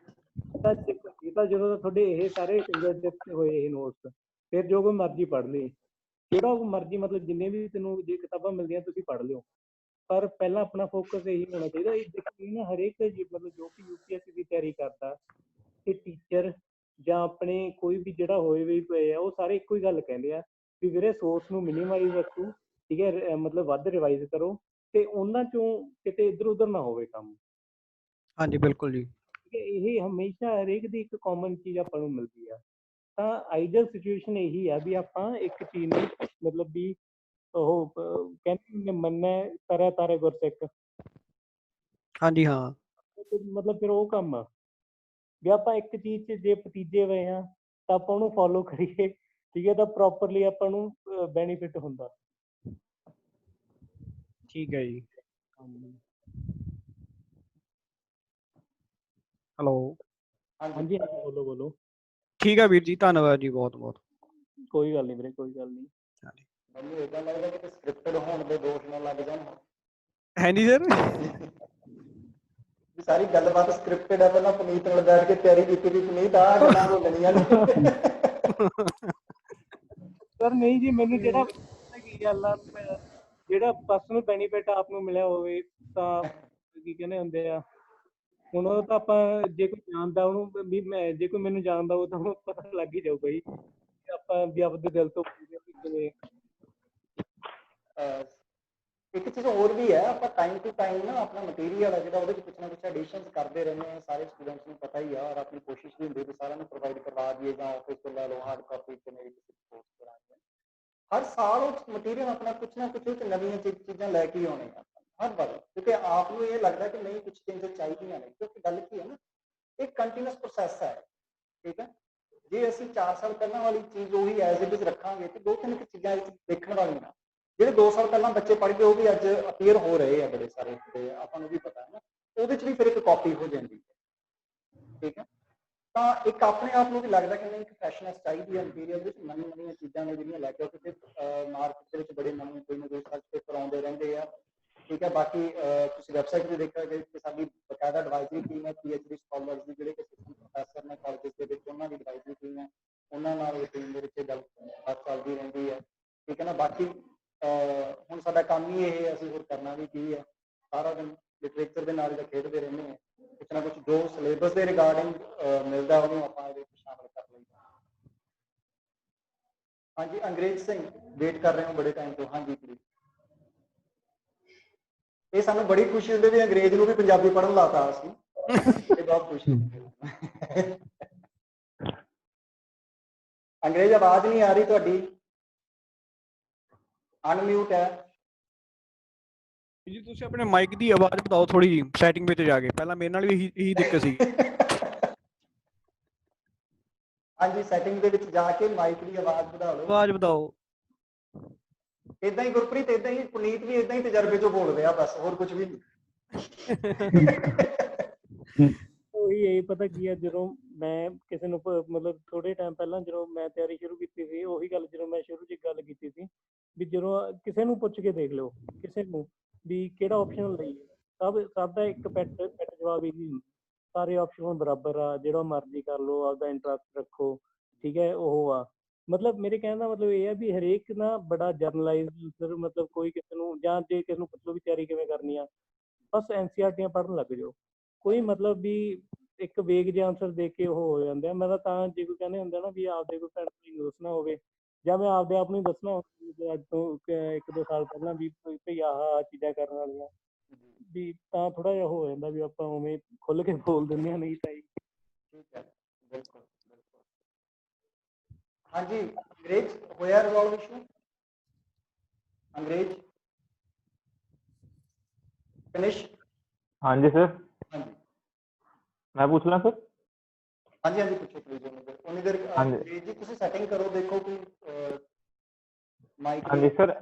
ਤਾਂ ਜਦੋਂ ਤੁਹਾਡੇ ਇਹ ਸਾਰੇ ਫਿੰਗਰਟਿਪਸ ਹੋਏ ਇਹ ਨੋਟਸ, ਫਿਰ ਜੋ ਕੋਈ ਮਰਜ਼ੀ ਪੜ੍ਹ ਲਈ, ਜਿਹੜਾ ਮਰਜ਼ੀ ਮਤਲਬ ਜਿੰਨੇ ਵੀ ਤੈਨੂੰ ਜੇ ਕਿਤਾਬਾਂ ਮਿਲਦੀਆਂ ਤੁਸੀਂ ਪੜ੍ਹ ਲਿਓ, ਪਰ ਪਹਿਲਾਂ ਆਪਣਾ ਫੋਕਸ ਇਹੀ ਹੋਣਾ ਚਾਹੀਦਾ। ਇਹ ਨਾ ਹਰੇਕ ਮਤਲਬ ਜੋ ਕਿ UPSC ਦੀ ਤਿਆਰੀ ਕਰਦਾ, ਤੇ ਟੀਚਰ ਜਾਂ ਆਪਣੇ ਕੋਈ ਵੀ ਜਿਹੜਾ ਹੋਏ ਵੀ ਪਏ ਆ, ਉਹ ਸਾਰੇ ਇੱਕੋ ਹੀ ਗੱਲ ਕਹਿੰਦੇ ਆ ਵੀ ਵੀਰੇ ਸੋਰਸ ਨੂੰ ਮਿਨੀਮਾਈਜ਼ ਰੱਖੋ, ਠੀਕ ਹੈ, ਮਤਲਬ ਵੱਧ ਰਿਵਾਈਜ਼ ਕਰੋ, ਤੇ ਉਹਨਾਂ ਚੋਂ ਕਿਤੇ ਇੱਧਰ ਉੱਧਰ ਨਾ ਹੋਵੇ ਕੰਮ। ਹਾਂਜੀ ਬਿਲਕੁਲ ਜੀ। ਇਹ ਹਮੇਸ਼ਾ ਹਰੇਕ ਦੀ ਇੱਕ ਕਾਮਨ ਚੀਜ਼ ਆਪਾਂ ਨੂੰ ਮਿਲਦੀ ਆ। ਤਾਂ ਆਈਡੀਅਲ ਸਿਚੁਏਸ਼ਨ ਇਹੀ ਆ ਵੀ ਆਪਾਂ ਇੱਕ ਚੀਜ਼ ਨੂੰ ਮਤਲਬ ਵੀ ਉਹ ਕਹਿੰਦੇ ਮੰਨੈ ਤਰੇ ਤਾਰੇ ਗੁਰਸਿੱਖ। ਹਾਂਜੀ ਹਾਂ। ਮਤਲਬ ਫਿਰ ਉਹ ਕੰਮ ਆ ਵੀ ਆਪਾਂ ਇੱਕ ਚੀਜ਼ 'ਚ ਜੇ ਭਤੀਜੇ ਹੋਏ ਆ ਤਾਂ ਆਪਾਂ ਉਹਨੂੰ ਫੋਲੋ ਕਰੀਏ, ਠੀਕ ਹੈ, ਤਾਂ ਪ੍ਰੋਪਰਲੀ ਆਪਾਂ ਨੂੰ ਬੈਨੀਫਿਟ ਹੁੰਦਾ। ਠੀਕ ਹੈ ਜੀ। ਹੈਲੋ। ਹਾਂਜੀ ਬੋਲੋ ਬੋਲੋ। ਠੀਕ ਹੈ ਵੀਰ ਜੀ, ਧੰਨਵਾਦ ਜੀ ਬਹੁਤ ਬਹੁਤ। ਕੋਈ ਗੱਲ ਨਹੀਂ ਵੀਰੇ, ਕੋਈ ਗੱਲ ਨਹੀਂ। ਮੈਨੂੰ ਏਦਾਂ ਲੱਗਦਾ ਕਿ ਸਕ੍ਰਿਪਟਡ ਹੋਣ ਦੇ ਦੋਸ਼ ਨਾ ਲੱਗ ਜਾਣ। ਹਾਂਜੀ ਸਰ। ਸਾਰੀ ਗੱਲਬਾਤ ਸਕ੍ਰਿਪਟਡ ਹੈ, ਪਹਿਲਾਂ ਪੁਨੀਤ ਨਾਲ ਬੈਠ ਕੇ ਤਿਆਰੀ ਕੀਤੀ ਵੀ ਪੁਨੀਤ ਆਹ ਗੱਲਾਂ ਬੋਲਣੀਆਂ ਨੇ। ਸਰ ਨਹੀਂ ਜੀ, ਮੈਨੂੰ ਜਿਹੜਾ ਕੀ ਗੱਲ ਆ, ਜਿਹੜਾ ਪਰਸਨਲ ਬੈਨੀਫਿਟ ਆਪ ਨੂੰ ਮਿਲਿਆ ਹੋਵੇ ਤਾਂ ਕੀ ਕਹਿੰਦੇ ਹੁੰਦੇ ਆ, ਹੁਣ ਉਹ ਤਾਂ ਆਪਾਂ ਜੇ ਕੋਈ ਜਾਣਦਾ ਉਹਨੂੰ ਵੀ, ਮੈਂ ਜੇ ਕੋਈ ਮੈਨੂੰ ਜਾਣਦਾ ਉਹ ਤਾਂ ਪਤਾ ਲੱਗ ਹੀ ਜਾਊਗਾ ਜੀ, ਆਪਾਂ ਵੀ ਆਪਦੇ ਦਿਲ ਤੋਂ ਕਿਵੇਂ। ਇੱਕ ਚੀਜ਼ ਹੋਰ ਵੀ ਹੈ, ਆਪਾਂ ਟਾਈਮ ਟੂ ਟਾਈਮ ਨਾ ਆਪਣਾ ਮਟੀਰੀਅਲ ਹੈ ਜਿਹੜਾ ਉਹਦੇ ਵਿੱਚ ਕੁਛ ਨਾ ਕੁਛ ਐਡੀਸ਼ਨਸ ਕਰਦੇ ਰਹਿੰਦੇ ਹਾਂ, ਸਾਰੇ ਸਟੂਡੈਂਟਸ ਨੂੰ ਪਤਾ ਹੀ ਆ, ਔਰ ਆਪਣੀ ਕੋਸ਼ਿਸ਼ ਵੀ ਹੁੰਦੀ ਹੈ ਕਿ ਸਾਰਿਆਂ ਨੂੰ ਪ੍ਰੋਵਾਈਡ ਕਰਵਾ ਦਈਏ, ਜਾਂ ਆਫਿਸ ਤੋਂ ਲੈ ਲਓ ਹਾਰਡ ਕਾਪੀ ਤੇ ਮੇਰੀ ਕਿਸੇ ਕੋਰਸ ਕਰਾਂਗੇ। ਹਰ ਸਾਲ ਉਹ ਮਟੀਰੀਅਲ ਆਪਣਾ ਕੁਛ ਨਾ ਕੁਛ ਨਵੀਆਂ ਚੀਜ਼ਾਂ ਲੈ ਕੇ ਆਉਣੇ ਆ ਹਰ ਵਾਰ, ਕਿਉਂਕਿ ਆਪ ਨੂੰ ਇਹ ਲੱਗਦਾ ਕਿ ਨਹੀਂ ਕੁਛ ਚੇਂਜਸ ਚਾਹੀਦੀਆਂ ਨੇ, ਕਿਉਂਕਿ ਗੱਲ ਕੀ ਹੈ ਨਾ, ਇਹ ਕੰਟੀਨਿਊਸ ਪ੍ਰੋਸੈਸ ਹੈ, ਠੀਕ ਹੈ। ਜੇ ਅਸੀਂ 4 ਸਾਲ ਪਹਿਲਾਂ ਵਾਲੀ ਚੀਜ਼ ਉਹੀ ਐਜ਼ ਇਟ ਇਜ਼ ਰੱਖਾਂਗੇ ਤੇ 2-3 ਚੀਜ਼ਾਂ ਦੇਖਣ ਵਾਲੀਆਂ, ਜਿਹੜੇ 2 ਸਾਲ ਪਹਿਲਾਂ ਬੱਚੇ ਪੜ੍ਹ ਗਏ ਉਹ ਵੀ ਅੱਜ ਅਪੀਅਰ ਹੋ ਰਹੇ ਆ ਬੜੇ ਸਾਰੇ, ਤੇ ਆਪਾਂ ਨੂੰ ਵੀ ਪਤਾ ਹੈ ਨਾ, ਉਹਦੇ 'ਚ ਵੀ ਫਿਰ ਇੱਕ ਕਾਪੀ ਹੋ ਜਾਂਦੀ ਹੈ, ਠੀਕ ਹੈ। ਤਾਂ ਇੱਕ ਆਪਣੇ ਆਪ ਨੂੰ ਵੀ ਲੱਗਦਾ ਕਿ ਨਹੀਂ ਇੱਕ ਫਰੈਸ਼ਨੈਸ ਚਾਹੀਦੀ ਹੈ ਮਟੀਰੀਅਲ ਵਿੱਚ, ਨਵੀਆਂ ਚੀਜ਼ਾਂ ਨੇ ਜਿਹੜੀਆਂ ਲੈ ਕੇ ਆਓ, ਕਿਉਂਕਿ ਮਾਰਕੀਟ ਦੇ ਵਿੱਚ ਬੜੇ ਨਵੇਂ ਕੋਈ ਨਾ ਕੋਈ ਸਰਚ ਪੇਪਰ ਆਉਂਦੇ ਰਹਿੰਦੇ ਆ, ਠੀਕ ਹੈ। ਬਾਕੀ ਤੁਸੀਂ ਵੈਬਸਾਈਟ 'ਤੇ ਦੇਖਿਆ ਕਿ ਸਾਡੀ ਬਕਾਇਦਾ ਐਡਵਾਈਜ਼ਰੀ ਟੀਮ ਹੈ, PhD ਸਕਾਲਰਸ ਦੀ, ਜਿਹੜੇ ਕਿ ਅਸਿਸਟੈਂਟ ਪ੍ਰੋਫੈਸਰ ਨੇ ਕਾਲਜਿਸ ਦੇ ਵਿੱਚ, ਉਹਨਾਂ ਦੀ ਐਡਵਾਈਜ਼ਰੀ ਟੀਮ ਹੈ, ਉਹਨਾਂ ਨਾਲ ਟੀਮ ਦੇ ਵਿੱਚ ਗੱਲਬਾਤ ਚੱਲਦੀ ਰਹਿੰਦੀ ਹੈ, ਠੀਕ ਹੈ ਨਾ। ਬਾਕੀ ਹੁਣ ਸਾਡਾ ਕੰਮ ਹੀ ਇਹ ਹੈ, ਅਸੀਂ ਹੋਰ ਕਰਨਾ ਵੀ ਕੀ ਹੈ, ਸਾਰਾ ਦਿਨ ਲਿਟਰੇਚਰ ਦੇ ਨਾਲ ਖੇਡਦੇ ਰਹਿੰਦੇ ਹਾਂ, ਕੁਛ ਨਾ ਕੁਛ ਜੋ ਸਿਲੇਬਸ ਦੇ ਰਿਗਾਰਡਿੰਗ ਮਿਲਦਾ ਉਹਨੂੰ ਆਪਾਂ ਇਹਦੇ ਵਿੱਚ ਸ਼ਾਮਲ ਕਰ ਲਈਦਾ। ਹਾਂਜੀ ਅੰਗਰੇਜ਼ ਸਿੰਘ ਵੇਟ ਕਰ ਰਹੇ ਹੋ ਬੜੇ ਟਾਈਮ ਤੋਂ। ਹਾਂਜੀ ਪਲੀਜ਼। ਇਹ ਸਾਨੂੰ ਬੜੀ ਖੁਸ਼ੀ ਹੁੰਦੀ ਵੀ ਅੰਗਰੇਜ਼ ਨੂੰ ਵੀ ਪੰਜਾਬੀ ਪੜ੍ਹਨ ਲਾਤਾ ਅਸੀਂ, ਇਹ ਬਹੁਤ ਖੁਸ਼ੀ ਹੁੰਦੀ। ਅੰਗਰੇਜ਼ ਆਵਾਜ਼ ਨਹੀਂ ਆ ਰਹੀ ਤੁਹਾਡੀ, ਅਨਮਿਊਟ ਹੈ ਜੀ। ਤੁਸੀਂ ਆਪਣੇ ਮਾਈਕ ਦੀ ਆਵਾਜ਼ ਵਧਾਓ ਥੋੜੀ ਜਿਹੀ ਸੈਟਿੰਗ ਵਿੱਚ ਜਾ ਕੇ, ਪਹਿਲਾਂ ਮੇਰੇ ਨਾਲ ਵੀ ਇਹੀ ਦਿੱਕਤ ਸੀ। ਹਾਂਜੀ ਸੈਟਿੰਗ ਦੇ ਵਿੱਚ ਜਾ ਕੇ ਮਾਈਕ ਦੀ ਆਵਾਜ਼ ਵਧਾ ਲਓ, ਆਵਾਜ਼ ਵਧਾਓ। ਇਦਾਂ ਹੀ ਗੁਰਪ੍ਰੀਤ, ਇਦਾਂ ਹੀ ਪੁਨੀਤ ਵੀ ਇਦਾਂ ਹੀ ਤਜਰਬੇ ਚੋਂ ਬੋਲ ਰਿਹਾ ਬਸ, ਹੋਰ ਕੁਝ ਵੀ ਨਹੀਂ। ਉਹੀ ਇਹ ਪਤਾ ਕੀ ਆ, ਜਦੋਂ ਮੈਂ ਕਿਸੇ ਨੂੰ ਮਤਲਬ ਥੋੜੇ ਟਾਈਮ ਪਹਿਲਾਂ ਜਦੋਂ ਮੈਂ ਤਿਆਰੀ ਸ਼ੁਰੂ ਕੀਤੀ ਸੀ, ਉਹੀ ਗੱਲ ਜਦੋਂ ਮੈਂ ਸ਼ੁਰੂ 'ਚ ਗੱਲ ਕੀਤੀ ਸੀ ਵੀ ਜਦੋਂ ਕਿਸੇ ਨੂੰ ਪੁੱਛ ਕੇ ਦੇਖ ਲਿਓ, ਕਿਸੇ ਨੂੰ ਵੀ ਕਿਹੜਾ ਆਪਸ਼ਨ ਲਈਏ, ਸਭ ਦਾ ਇੱਕ ਪੈਟ ਜਵਾਬ ਇਹੀ ਹੁੰਦਾ, ਸਾਰੇ ਆਪਸ਼ਨ ਬਰਾਬਰ ਆ, ਜਿਹੜਾ ਮਰਜ਼ੀ ਕਰ ਲਓ, ਆਪਦਾ ਇੰਟਰਸਟ ਰੱਖੋ, ਠੀਕ ਹੈ। ਉਹ ਆ ਮਤਲਬ ਮੇਰੇ ਕਹਿਣ ਦਾ ਮਤਲਬ ਇਹ ਆ ਵੀ ਹਰੇਕ ਨਾ ਬੜਾ ਜਰਨਲਾਈਜ਼, ਮਤਲਬ ਕੋਈ ਕਿਸੇ ਨੂੰ, ਜਾਂ ਜੇ ਕਿਸੇ ਨੂੰ ਪੁੱਛ ਲਓ ਵੀ ਤਿਆਰੀ ਕਿਵੇਂ ਕਰਨੀ ਆ, ਬਸ NCERTੀਆਂ ਪੜ੍ਹਨ ਲੱਗ ਜਾਓ, ਕੋਈ ਮਤਲਬ ਵੀ ਇੱਕ ਵੇਗ ਜਿਹੇ ਆਨਸਰ ਦੇ ਕੇ ਉਹ ਹੋ ਜਾਂਦੇ ਆ। ਮੈਂ ਤਾਂ ਜੇ ਕੋਈ ਕਹਿੰਦੇ ਹੁੰਦੇ ਨਾ ਵੀ ਆਪਦੇ ਕੋਈ ਭੈਣ ਨੂੰ ਦੱਸਣਾ ਹੋਵੇ, ਜਾਂ ਮੈਂ ਆਪਦੇ ਆਪ ਨੂੰ ਦੱਸਣਾ ਅੱਜ ਤੋਂ 1-2 ਸਾਲ ਪਹਿਲਾਂ ਵੀ ਭਈ ਆਹ ਚੀਜ਼ਾਂ ਕਰਨ ਵਾਲੀਆਂ, ਵੀ ਤਾਂ ਥੋੜਾ ਜਿਹਾ ਹੋ ਜਾਂਦਾ ਵੀ ਆਪਾਂ ਉਵੇਂ ਖੁੱਲ ਕੇ ਬੋਲ ਦਿੰਦੇ ਹਾਂ, ਨਹੀਂ ਤਾਂ ਜੀ। ਠੀਕ ਹੈ, ਬਿਲਕੁਲ ਬਿਲਕੁਲ। ਹਾਂਜੀ ਅੰਗਰੇਜ਼ ਹੋਇਆ ਰਿਜ਼ੋਲਵ ਇਸ਼ੂ? ਅੰਗਰੇਜ਼ ਫਿਨਿਸ਼? ਹਾਂਜੀ ਸਰ, ਹਾਂਜੀ ਮੈਂ ਪੁੱਛ ਲਾਂ ਸਰ? ਹਾਂਜੀ ਹਾਂਜੀ ਪੁੱਛੋ ਪਲੀਜ਼। ਉਨੀ ਦੇਰ ਹਾਂਜੀ। ਅੰਗਰੇਜ਼ ਜੀ ਤੁਸੀਂ ਸੈਟਿੰਗ ਕਰੋ, ਦੇਖੋ ਕਿ ਮਾਈਕ ਹਾਂਜੀ ਸਰ,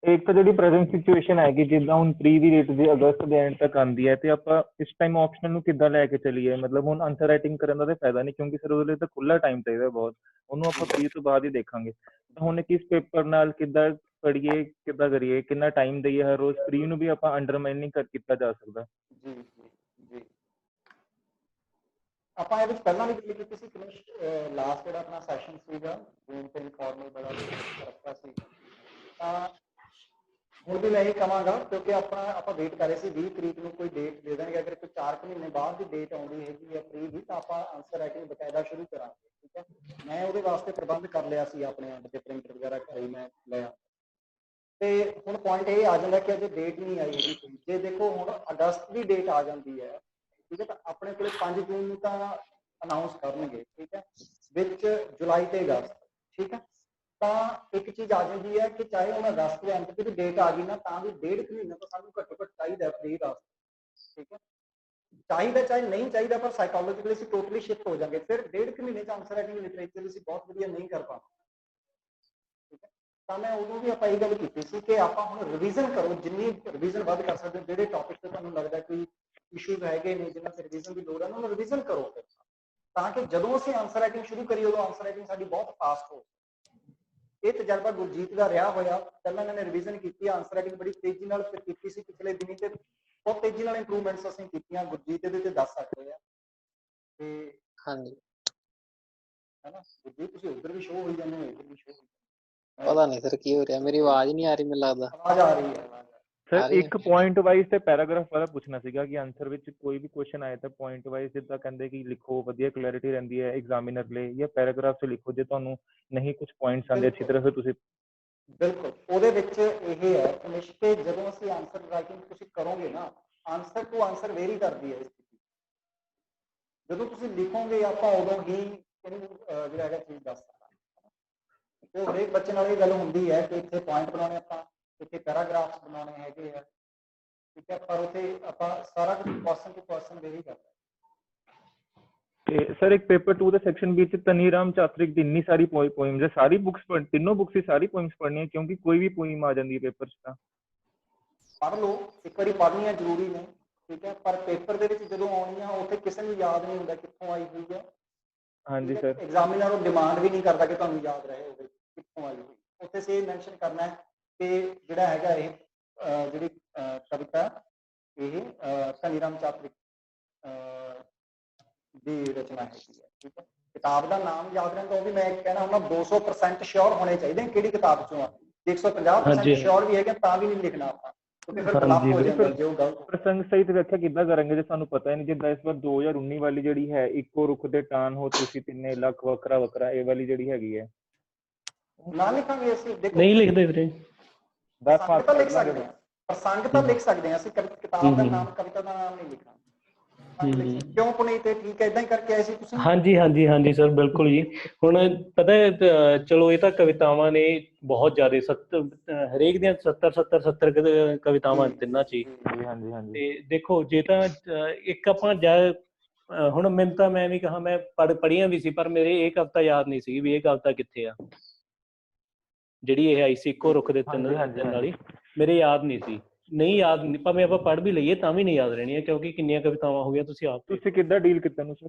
ਇੱਕ ਤਾਂ ਜਿਹੜੀ ਪ੍ਰੈਜ਼ੈਂਟ ਸਿਚੁਏਸ਼ਨ ਹੈਗੀ, ਜਿੱਦਾਂ ਹੁਣ ਪ੍ਰੀ ਦੀ ਡੇਟ ਦੀ ਅਗਸਤ ਦੇ ਐਂਡ ਤੱਕ ਆਉਂਦੀ ਹੈ, ਤੇ ਆਪਾਂ ਇਸ ਟਾਈਮ ਆਪਸ਼ਨਲ ਨੂੰ ਕਿੱਦਾਂ ਲੈ ਕੇ ਚੱਲੀਏ? ਮਤਲਬ ਹੁਣ ਆਨਸਰ ਰਾਈਟਿੰਗ ਕਰਨ ਦਾ ਤਾਂ ਫਾਇਦਾ ਨਹੀਂ, ਕਿਉਂਕਿ ਸਰ ਉਹਦੇ ਲਈ ਤਾਂ ਖੁੱਲ੍ਹਾ ਟਾਈਮ ਚਾਹੀਦਾ ਬਹੁਤ, ਉਹਨੂੰ ਆਪਾਂ ਪ੍ਰੀ ਤੋਂ ਬਾਅਦ ਹੀ ਦੇਖਾਂਗੇ। ਹੁਣ ਕਿਸ ਪੇਪਰ ਨਾਲ ਕਿੱਦਾਂ ਪੜ੍ਹੀਏ, ਕਿੱਦਾਂ ਕਰੀਏ, ਕਿੰਨਾ ਟਾਈਮ ਦਈਏ ਹਰ ਰੋਜ਼? ਪ੍ਰੀ ਨੂੰ ਵੀ ਆਪਾਂ ਅੰਡਰਮਾਈਨ ਕਰ ਕੀਤਾ ਜਾ ਸਕਦਾ। ਜੀ ਜੀ ਜੀ, ਆਪਾਂ ਇਹਦੇ ਵਿੱਚ ਪਹਿਲਾਂ ਵੀ ਗੱਲ ਕੀਤੀ ਸੀ। ਫਿਨਿਸ਼ ਲਾਸਟ ਜਿਹੜਾ ਆਪਣਾ ਸੈਸ਼ਨ ਸੀਗਾ ਜੂਨ ਤੇ ਫਾਰਮਲ ਬੜਾ ਰੱਖਿਆ ਸੀ, ਤਾਂ ਹੁਣ ਵੀ ਮੈਂ ਇਹ ਕਹਾਂਗਾ, ਕਿਉਂਕਿ ਆਪਾਂ ਵੇਟ ਕਰ ਰਹੇ ਸੀ 20 ਤਰੀਕ ਨੂੰ ਕੋਈ ਡੇਟ ਦੇ ਦੇਣਗੇ। ਅਗਰ ਕੋਈ 4 ਮਹੀਨੇ ਬਾਅਦ ਦੀ ਡੇਟ ਆਉਂਦੀ ਹੈਗੀ ਹੈ ਪ੍ਰੀ ਦੀ, ਤਾਂ ਆਪਾਂ ਆਨਸਰ ਰਾਈਟਿੰਗ ਬਕਾਇਦਾ ਸ਼ੁਰੂ ਕਰਾਂਗੇ। ਠੀਕ ਹੈ, ਮੈਂ ਉਹਦੇ ਵਾਸਤੇ ਪ੍ਰਬੰਧ ਕਰ ਲਿਆ ਸੀ, ਆਪਣੇ ਐਂਡ ਤੇ ਪ੍ਰਿੰਟਰ ਵਗੈਰਾ ਘਰੇ ਮੈਂ ਲਿਆ। ਤੇ ਹੁਣ ਪੁਆਇੰਟ ਇਹ ਆ ਜਾਂਦਾ ਕਿ ਅਜੇ ਡੇਟ ਨਹੀਂ ਆਈ ਹੈਗੀ ਕੋਈ। ਜੇ ਦੇਖੋ ਹੁਣ ਅਗਸਤ ਦੀ ਡੇਟ ਆ ਜਾਂਦੀ ਹੈ, ਠੀਕ ਹੈ, ਤਾਂ ਆਪਣੇ ਕੋਲੇ 5 ਜੂਨ ਨੂੰ ਤਾਂ ਅਨਾਉਂਸ ਕਰਨਗੇ। ਠੀਕ ਹੈ, ਵਿੱਚ ਜੁਲਾਈ ਤੇ ਅਗਸਤ। ਠੀਕ ਹੈ, ਤਾਂ ਇੱਕ ਚੀਜ਼ ਆ ਜਾਂਦੀ ਹੈ ਕਿ ਚਾਹੇ ਹੁਣ ਅਗਸਤ ਦੇ ਅੰਤ ਦੀ ਡੇਟ ਆ ਗਈ ਨਾ, ਤਾਂ ਵੀ 1.5 ਮਹੀਨਾ ਤਾਂ ਸਾਨੂੰ ਘੱਟੋ ਘੱਟ ਚਾਹੀਦਾ ਪ੍ਰੀ ਵਾਸਤੇ। ਠੀਕ ਹੈ, ਚਾਹੀਦਾ ਚਾਹੇ ਨਹੀਂ ਚਾਹੀਦਾ, ਪਰ ਸਾਈਕੋਲੋਜੀਕਲੀ ਅਸੀਂ ਟੋਟਲੀ ਸ਼ਿਫਟ ਹੋ ਜਾਵਾਂਗੇ। ਫਿਰ 1.5 ਮਹੀਨੇ ਚ ਆਨਸਰ ਰਾਈਟਿੰਗ ਲਿਟਰੇਚਰ ਅਸੀਂ ਬਹੁਤ ਵਧੀਆ ਨਹੀਂ ਕਰ ਪਾਵਾਂਗੇ। ਠੀਕ ਹੈ, ਤਾਂ ਮੈਂ ਉਦੋਂ ਵੀ ਆਪਾਂ ਇਹ ਗੱਲ ਕੀਤੀ ਸੀ ਕਿ ਆਪਾਂ ਹੁਣ ਰਿਵੀਜ਼ਨ ਕਰੋ, ਜਿੰਨੀ ਰਿਵੀਜ਼ਨ ਵੱਧ ਕਰ ਸਕਦੇ ਹੋ। ਜਿਹੜੇ ਟੌਪਿਕ ਤੇ ਤੁਹਾਨੂੰ ਲੱਗਦਾ ਕੋਈ ਇਸ਼ੂਜ਼ ਹੈਗੇ ਨੇ ਜਿਨ੍ਹਾਂ ਤੇ ਰਿਵੀਜ਼ਨ ਦੀ ਲੋੜ ਹੈ, ਉਹਨੂੰ ਰਿਵੀਜ਼ਨ ਕਰੋ ਫਿਰ, ਤਾਂ ਕਿ ਜਦੋਂ ਅਸੀਂ ਆਨਸਰ ਰਾਈਟਿੰਗ ਸ਼ੁਰੂ ਕਰੀਏ ਉਦੋਂ ਆਨਸਰ ਰਾਈਟਿੰਗ ਸਾਡੀ ਬਹੁਤ ਫਾਸਟ ਹੋ। ਇਹ ਤਜਰਬਾ ਗੁਰਜੀਤ ਦਾ ਰਿਹਾ ਹੋਇਆ। ਪਹਿਲਾਂ ਇਹਨਾਂ ਨੇ ਰਿਵੀਜ਼ਨ ਕੀਤੀ, ਆਨਸਰ ਰਾਈਟਿੰਗ ਬੜੀ ਤੇਜ਼ੀ ਨਾਲ ਕੀਤੀ ਸੀ ਪਿਛਲੇ ਦਿਨੀ, ਤੇ ਬਹੁਤ ਤੇਜ਼ੀ ਨਾਲ ਇੰਪਰੂਵਮੈਂਟਸ ਅਸੀਂ ਕੀਤੀਆਂ। ਗੁਰਜੀਤ ਇਹਦੇ ਤੇ ਦੱਸ ਸਕਦੇ ਆ। ਤੇ ਹਾਂਜੀ, ਹੈ ਨਾ ਗੁਰਜੀਤ, ਤੁਸੀਂ ਉੱਧਰ ਵੀ ਸ਼ੋਅ ਹੋਈ ਜਾਂਦੇ ਹੋ, ਇੱਧਰ ਵੀ ਸ਼ੋਅ ਹੋਈ। ਪਤਾ ਨਹੀਂ ਸਰ ਕੀ ਹੋ ਰਿਹਾ, ਮੇਰੀ ਆਵਾਜ਼ ਨਹੀਂ ਆ ਰਹੀ, ਮੈਨੂੰ ਲੱਗਦਾ। ਆਵਾਜ਼ ਆ ਰਹੀ ਹੈ। ਸਰ ਇੱਕ ਪੁਆਇੰਟ ਵਾਈਜ਼ ਤੇ ਪੈਰਾਗ੍ਰਾਫ ਵਾਲਾ ਪੁੱਛਣਾ ਸੀਗਾ ਕਿ ਆਨਸਰ ਵਿੱਚ ਕੋਈ ਵੀ ਕੁਐਸਚਨ ਆਏ ਤਾਂ ਪੁਆਇੰਟ ਵਾਈਜ਼ ਜਿੱਦਾਂ ਕਹਿੰਦੇ ਕਿ ਲਿਖੋ, ਵਧੀਆ ਕਲੈਰਿਟੀ ਰਹਿੰਦੀ ਹੈ ਐਗਜ਼ਾਮੀਨਰ ਲਈ, ਜਾਂ ਪੈਰਾਗ੍ਰਾਫ 'ਚ ਲਿਖੋ ਜੇ ਤੁਹਾਨੂੰ ਨਹੀਂ ਕੁਝ ਪੁਆਇੰਟਸ ਆਉਂਦੇ ਅੱਛੀ ਤਰ੍ਹਾਂ, ਫਿਰ ਤੁਸੀਂ। ਬਿਲਕੁਲ, ਉਹਦੇ ਵਿੱਚ ਇਹ ਹੈ ਫਿਨਿਸ਼ ਕੇ ਜਦੋਂ ਅਸੀਂ ਆਨਸਰ ਰਾਈਟਿੰਗ ਤੁਸੀਂ ਕਰੋਗੇ ਨਾ, ਆਨਸਰ ਟੂ ਆਨਸਰ ਵੇਰੀ ਕਰਦੀ ਹੈ ਸਥਿਤੀ। ਜਦੋਂ ਤੁਸੀਂ ਲਿਖੋਗੇ ਆਪਾਂ ਉਦੋਂ ਹੀ ਇਹਨੂੰ ਜਿਹੜਾ ਹੈਗਾ ਚੀਜ਼ ਦੱਸ ਸਕਦਾ। ਤੇ ਹਰੇਕ ਬੱਚੇ ਨਾਲ ਇਹ ਗੱਲ ਹੁੰਦੀ ਹੈ ਕਿ ਇੱਥੇ ਪੁਆਇੰਟ ਬਣਾਉਣੇ, ਆਪਾਂ ਇੱਥੇ ਪੈਰਾਗ੍ਰਾਫਸ ਬਣਾਉਣੇ ਹੈਗੇ ਆ। ਠੀਕ ਹੈ, ਪਰ ਉੱਥੇ ਆਪਾਂ ਸਾਰਾ ਕੁਝ ਪਰਸਨ ਟੂ ਪਰਸਨ ਵੇਰੀ ਕਰਦਾ। ਤੇ ਸਰ ਇੱਕ ਪੇਪਰ 2 ਦੇ ਸੈਕਸ਼ਨ ਵਿੱਚ ਤਨੀਰਾਮ ਚਾਤਰਿਕ ਦੀ ਇੰਨੀ ਸਾਰੀ ਪੋਇਮਸ ਹੈ, ਸਾਰੀ ਬੁੱਕਸ ਤਿੰਨੋਂ ਬੁੱਕਸ ਦੀ ਸਾਰੀ ਪੋਇਮਸ ਪੜ੍ਹਨੀਆਂ, ਕਿਉਂਕਿ ਕੋਈ ਵੀ ਪੋਇਮ ਆ ਜਾਂਦੀ ਹੈ ਪੇਪਰ 'ਚ ਤਾਂ ਪੜ੍ਹ ਲਓ, ਇੱਕ ਵਾਰੀ ਪੜ੍ਹਨੀਆਂ ਜ਼ਰੂਰੀ ਨੇ। ਠੀਕ ਹੈ, ਪਰ ਪੇਪਰ ਦੇ ਵਿੱਚ ਜਦੋਂ ਆਉਣੀ ਆ ਉੱਥੇ ਕਿਸੇ ਨੂੰ ਯਾਦ ਨਹੀਂ ਹੁੰਦਾ ਕਿੱਥੋਂ ਆਈ ਹੋਈ ਹੈ। ਹਾਂਜੀ ਸਰ, ਐਗਜ਼ਾਮੀਨਰ ਉਹ ਡਿਮਾਂਡ ਵੀ ਨਹੀਂ ਕਰਦਾ ਕਿ ਤੁਹਾਨੂੰ ਯਾਦ ਰਹੇ ਹੋਵੇ ਕਿੱਥੋਂ ਆਈ ਹੋਈ। ਉੱਥੇ ਸੇ ਮੈਂਸ਼ਨ ਕਰਨਾ ਹੈ ਕਿ ਜਿਹੜਾ ਹੈਗਾ ਇਹ ਜਿਹੜੀ ਕਵਿਤਾ ਇਹ ਧਨੀਰਾਮ ਚਾਤਰਿਕ ਦੀ ਰਚਨਾ ਹੈਗੀ ਹੈ। ਠੀਕ ਹੈ, ਕਿਤਾਬ ਦਾ ਨਾਮ ਯਾਦ ਰਹਿੰਦਾ, ਉਹ ਵੀ ਮੈਂ ਕਹਿਣਾ ਹੁੰਦਾ 200% ਸ਼ੋਰ ਹੋਣੇ ਚਾਹੀਦੇ ਕਿਹੜੀ ਕਿਤਾਬ ਚੋਂ ਆ। 150% ਸ਼ੋਰ ਵੀ ਹੈਗਾ ਤਾਂ ਵੀ ਨਹੀਂ ਲਿਖਣਾ ਆਪਾਂ, ਕਿਉਂਕਿ ਫਿਰ ਬਲੱਫ ਹੋ ਜਾਂਦਾ ਜੇ ਉਹ ਗਲਤ। ਪ੍ਰਸੰਗ ਸਹਿਤ ਵਿਆਖਿਆ ਕਿੱਦਾਂ ਕਰਾਂਗੇ ਜੇ ਸਾਨੂੰ ਪਤਾ ਹੀ ਨਹੀਂ? ਜਿੱਦਾਂ ਇਸ ਵਾਰ 2019 ਵਾਲੀ ਜਿਹੜੀ ਹੈ, ਇੱਕੋ ਰੁੱਖ ਦੇ ਟਾਨ ਹੋ ਤੁਸੀਂ ਤਿੰਨੇ ਲੱਖ ਵੱਖਰਾ ਵੱਖਰਾ, ਇਹ ਵਾਲੀ ਜਿਹੜੀ ਹੈਗੀ ਹੈ ਨਾ ਲਿਖਾਂਗੇ ਅਸੀਂ। ਦੇਖੋ ਨਹੀਂ ਲਿਖਦੇ ਵੀਰੇ, ਪ੍ਰਸੰਗ ਤਾਂ ਲਿਖ ਸਕਦੇ ਹਾਂ, ਪ੍ਰਸੰਗ ਤਾਂ ਲਿਖ ਸਕਦੇ ਹਾਂ ਅਸੀਂ, ਕਿਤਾਬ ਦਾ ਨਾਮ ਕਵਿਤਾ ਦਾ ਨਾਮ ਨਹੀਂ ਲਿਖਣਾ। ਕਿਉਂ ਪੁਨੀਤ? ਠੀਕ ਹੈ, ਇਦਾਂ ਹੀ ਕਰਕੇ ਆਏ ਸੀ ਤੁਸੀਂ? ਹਾਂਜੀ ਹਾਂਜੀ ਹਾਂਜੀ ਸਰ, ਬਿਲਕੁਲ ਜੀ। ਹੁਣ ਪਤਾ ਹੈ, ਚਲੋ ਇਹ ਤਾਂ ਕਵਿਤਾਵਾਂ ਨੇ ਬਹੁਤ ਜ਼ਿਆਦਾ, ਹਰੇਕ ਦੀਆਂ 70 ਕਵਿਤਾਵਾਂ ਤਿੰਨਾਂ 'ਚ ਹੀ। ਤੇ ਦੇਖੋ ਜੇ ਤਾਂ ਇੱਕ ਆਪਾਂ ਹੁਣ ਮੈਨੂੰ ਤਾਂ, ਮੈਂ ਵੀ ਕਹਾ ਮੈਂ ਪੜ੍ਹੀਆਂ ਵੀ ਸੀ, ਪਰ ਮੇਰੇ ਇਹ ਕਵਿਤਾ ਯਾਦ ਨਹੀਂ ਸੀ ਵੀ ਇਹ ਕਵਿਤਾ ਕਿੱਥੇ ਆ, ਜਿਹੜੀ ਇਹ ਆਈ ਸੀ ਇੱਕੋ ਰੁੱਖ ਦੇ ਤਿੰਨ ਵਾਲੀ। ਮੇਰੇ ਯਾਦ ਨਹੀਂ ਸੀ, ਨਹੀਂ ਯਾਦ, ਭਾਵੇਂ ਆਪਾਂ ਪੜ੍ਹ ਵੀ ਲਈਏ ਤਾਂ ਵੀ ਨਹੀਂ ਯਾਦ ਰਹਿਣੀਆਂ, ਕਿਉਂਕਿ ਕਿੰਨੀਆਂ ਕਵਿਤਾਵਾਂ ਹੋ ਗਈਆਂ ਤੁਸੀਂ ਆਪ। ਤੁਸੀਂ ਕਿੱਦਾਂ ਡੀਲ ਕੀਤਾ ਨੂੰ ਸਰ?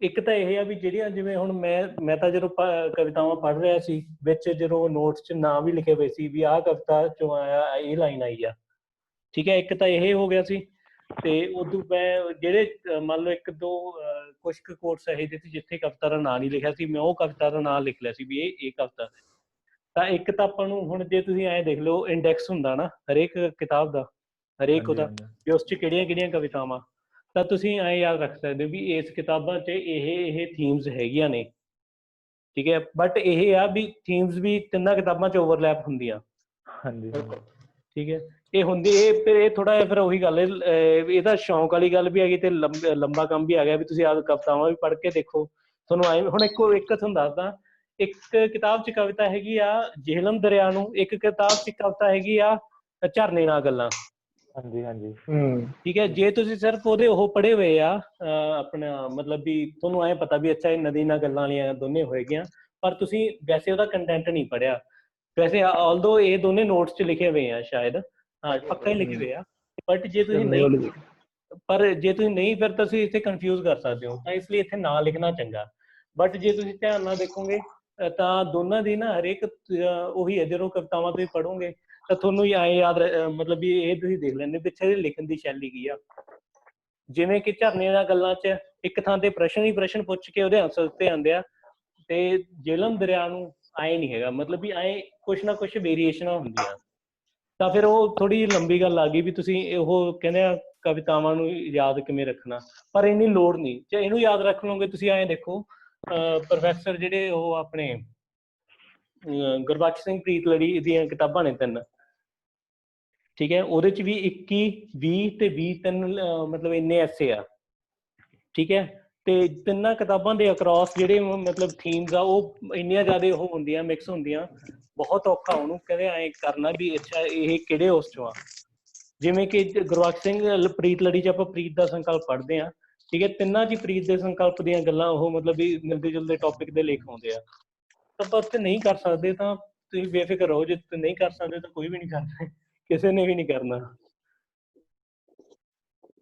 ਇੱਕ ਤਾਂ ਇਹ ਆ ਵੀ ਜਿਹੜੀਆਂ, ਜਿਵੇਂ ਹੁਣ ਮੈਂ ਤਾਂ ਜਦੋਂ ਕਵਿਤਾਵਾਂ ਪੜ੍ਹ ਰਿਹਾ ਸੀ, ਵਿੱਚ ਜਦੋਂ ਨੋਟਸ 'ਚ ਨਾਂ ਵੀ ਲਿਖੇ ਹੋਏ ਸੀ ਵੀ ਆਹ ਕਵਿਤਾ 'ਚੋਂ ਆਇਆ, ਇਹ ਲਾਈਨ ਆਈ ਆ। ਠੀਕ ਹੈ, ਇੱਕ ਤਾਂ ਇਹ ਹੋ ਗਿਆ ਸੀ। ਤੇ ਉਦੋਂ ਮੈਂ ਜਿਹੜੇ ਮੰਨ ਲਓ ਇੱਕ ਦੋ ਕੁਛ ਕੁ ਕੋਰਸ ਇਹੋ ਜਿਹੇ ਸੀ ਜਿੱਥੇ ਕਵਿਤਾ ਦਾ ਨਾਂ ਨਹੀਂ ਲਿਖਿਆ ਸੀ, ਮੈਂ ਉਹ ਕਵਿਤਾ ਦਾ ਨਾਂ ਲਿਖ ਲਿਆ ਸੀ ਵੀ ਇਹ ਕਵਿਤਾ। ਤਾਂ ਇੱਕ ਤਾਂ ਆਪਾਂ ਨੂੰ ਹੁਣ ਜੇ ਤੁਸੀਂ ਐਂ ਦੇਖ ਲਓ, ਇੰਡੈਕਸ ਹੁੰਦਾ ਨਾ ਹਰੇਕ ਕਿਤਾਬ ਦਾ, ਹਰੇਕ ਉਹਦਾ ਵੀ ਉਸ 'ਚ ਕਿਹੜੀਆਂ ਕਿਹੜੀਆਂ ਕਵਿਤਾਵਾਂ, ਤਾਂ ਤੁਸੀਂ ਐਂ ਯਾਦ ਰੱਖ ਸਕਦੇ ਹੋ ਵੀ ਇਸ ਕਿਤਾਬਾਂ 'ਚ ਇਹ ਥੀਮਸ ਹੈਗੀਆਂ ਨੇ। ਠੀਕ ਹੈ, ਬਟ ਇਹ ਆ ਵੀ ਥੀਮਸ ਵੀ ਤਿੰਨਾਂ ਕਿਤਾਬਾਂ 'ਚ ਓਵਰਲੈਪ ਹੁੰਦੀਆਂ। ਹਾਂਜੀ, ਠੀਕ ਹੈ, ਇਹ ਹੁੰਦੀ ਇਹ ਥੋੜਾ ਜਿਹਾ ਫਿਰ ਉਹੀ ਗੱਲ ਹੈ, ਇਹ ਤਾਂ ਸ਼ੌਂਕ ਵਾਲੀ ਗੱਲ ਵੀ ਹੈਗੀ ਤੇ ਲੰਬਾ ਕੰਮ ਵੀ ਆ ਗਿਆ ਵੀ ਤੁਸੀਂ ਆਪ ਕਵਿਤਾਵਾਂ ਵੀ ਪੜ੍ਹ ਕੇ ਦੇਖੋ। ਤੁਹਾਨੂੰ ਆਏ ਹੁਣ ਇੱਕ ਤੁਹਾਨੂੰ ਦੱਸਦਾ, ਇੱਕ ਕਿਤਾਬ 'ਚ ਕਵਿਤਾ ਹੈਗੀ ਆ ਜਿਹਲਮ ਦਰਿਆ ਨੂੰ, ਇੱਕ ਕਿਤਾਬ 'ਚ ਕਵਿਤਾ ਹੈਗੀ ਆ ਝਰਨੇ ਨਾਲ ਗੱਲਾਂ। ਹਾਂਜੀ ਹਾਂਜੀ ਠੀਕ ਹੈ, ਜੇ ਤੁਸੀਂ ਸਿਰਫ ਉਹਦੇ ਉਹ ਪੜ੍ਹੇ ਹੋਏ ਆ ਆਪਣਾ ਮਤਲਬ ਵੀ ਤੁਹਾਨੂੰ ਐਂ ਪਤਾ ਵੀ ਅੱਛਾ ਇਹ ਨਦੀ ਨਾਲ ਗੱਲਾਂ ਵਾਲੀਆਂ ਦੋਨੇ ਹੋਏਗੀਆਂ, ਪਰ ਤੁਸੀਂ ਵੈਸੇ ਉਹਦਾ ਕੰਟੈਂਟ ਨਹੀਂ ਪੜ੍ਹਿਆ। ਵੈਸੇ ਆਲਦੋ ਇਹ ਦੋਨੇ ਨੋਟਸ 'ਚ ਲਿਖੇ ਹੋਏ ਆ ਸ਼ਾਇਦ, ਹਾਂ ਪੱਕਾ ਹੀ ਲਿਖੇ ਹੋਏ ਆ, ਬਟ ਜੇ ਤੁਸੀਂ ਨਹੀਂ ਫਿਰ ਤੁਸੀਂ ਇੱਥੇ ਕਨਫਿਊਜ਼ ਕਰ ਸਕਦੇ ਹੋ, ਤਾਂ ਇਸ ਲਈ ਇੱਥੇ ਨਾ ਲਿਖਣਾ ਚੰਗਾ। ਬਟ ਜੇ ਤੁਸੀਂ ਧਿਆਨ ਨਾਲ ਦੇਖੋਗੇ ਤਾਂ ਦੋਨਾਂ ਦੀ ਨਾ ਹਰੇਕ ਉਹੀ ਹੈ, ਜਦੋਂ ਕਵਿਤਾਵਾਂ ਤੁਸੀਂ ਪੜ੍ਹੋਗੇ ਤਾਂ ਤੁਹਾਨੂੰ ਐਂ ਯਾਦ ਮਤਲਬ ਵੀ ਇਹ ਤੁਸੀਂ ਦੇਖ ਲੈਂਦੇ ਪਿੱਛੇ ਲਿਖਣ ਦੀ ਸ਼ੈਲੀ ਕੀ ਆ। ਜਿਵੇਂ ਕਿ ਝਰਨੇ ਦੀਆਂ ਗੱਲਾਂ 'ਚ ਇੱਕ ਥਾਂ ਤੇ ਪ੍ਰਸ਼ਨ ਹੀ ਪ੍ਰਸ਼ਨ ਪੁੱਛ ਕੇ ਉਹਦੇ ਆਨਸਰ ਉੱਤੇ ਆਉਂਦੇ ਆ, ਤੇ ਜਿਹਲਮ ਦਰਿਆ ਨੂੰ ਐਂ ਨਹੀਂ ਹੈਗਾ, ਮਤਲਬ ਵੀ ਐਂ ਕੁਛ ਨਾ ਕੁਛ ਵੇਰੀਏਸ਼ਨਾਂ ਹੁੰਦੀਆਂ। ਤਾਂ ਫਿਰ ਉਹ ਥੋੜੀ ਜਿਹੀ ਲੰਬੀ ਗੱਲ ਆ ਗਈ ਵੀ ਤੁਸੀਂ ਉਹ ਕਹਿੰਦੇ ਆ ਕਵਿਤਾਵਾਂ ਨੂੰ ਯਾਦ ਕਿਵੇਂ ਰੱਖਣਾ, ਪਰ ਇੰਨੀ ਲੋੜ ਨਹੀਂ। ਜੇ ਇਹਨੂੰ ਯਾਦ ਰੱਖ ਲਓਗੇ ਤੁਸੀਂ, ਐਂ ਦੇਖੋ ਪ੍ਰੋਫੈਸਰ ਜਿਹੜੇ ਉਹ ਆਪਣੇ ਗੁਰਬਖਸ਼ ਸਿੰਘ ਪ੍ਰੀਤਲੜੀ ਦੀਆਂ ਕਿਤਾਬਾਂ ਨੇ 3, ਠੀਕ ਹੈ, ਉਹਦੇ 'ਚ ਵੀ 21, 20 ਤੇ 23 ਮਤਲਬ ਇੰਨੇ ਐਸੇ ਆ। ਠੀਕ ਹੈ, ਤੇ ਤਿੰਨਾਂ ਕਿਤਾਬਾਂ ਦੇ ਅਕ੍ਰੋਸ ਜਿਹੜੇ ਮਤਲਬ ਥੀਮਸ ਆ ਉਹ ਇੰਨੀਆਂ ਜ਼ਿਆਦਾ ਉਹ ਹੁੰਦੀਆਂ, ਮਿਕਸ ਹੁੰਦੀਆਂ, ਬਹੁਤ ਔਖਾ ਉਹਨੂੰ ਕਹਿੰਦੇ ਐਂ ਕਰਨਾ ਵੀ ਅੱਛਾ ਇਹ ਕਿਹੜੇ ਉਸ 'ਚੋਂ ਆ। ਜਿਵੇਂ ਕਿ ਗੁਰਬਖਸ਼ ਸਿੰਘ ਪ੍ਰੀਤਲੜੀ 'ਚ ਆਪਾਂ ਪ੍ਰੀਤ ਦਾ ਸੰਕਲਪ ਪੜ੍ਹਦੇ ਹਾਂ, ਠੀਕ ਹੈ, ਤਿੰਨਾਂ 'ਚ ਪ੍ਰੀਤ ਦੇ ਸੰਕਲਪ ਦੀਆਂ ਗੱਲਾਂ ਉਹ ਮਤਲਬ ਵੀ ਮਿਲਦੇ ਜੁਲਦੇ ਟੌਪਿਕ ਦੇ ਲੇਖ ਆਉਂਦੇ ਆ। ਤਾਂ ਆਪਾਂ ਉੱਥੇ ਨਹੀਂ ਕਰ ਸਕਦੇ ਤਾਂ ਤੁਸੀਂ ਬੇਫਿਕਰ ਰਹੋ, ਜੇ ਨਹੀਂ ਕਰ ਸਕਦੇ ਤਾਂ ਕੋਈ ਵੀ ਨਹੀਂ ਕਰਨਾ, ਕਿਸੇ ਨੇ ਵੀ ਨਹੀਂ ਕਰਨਾ।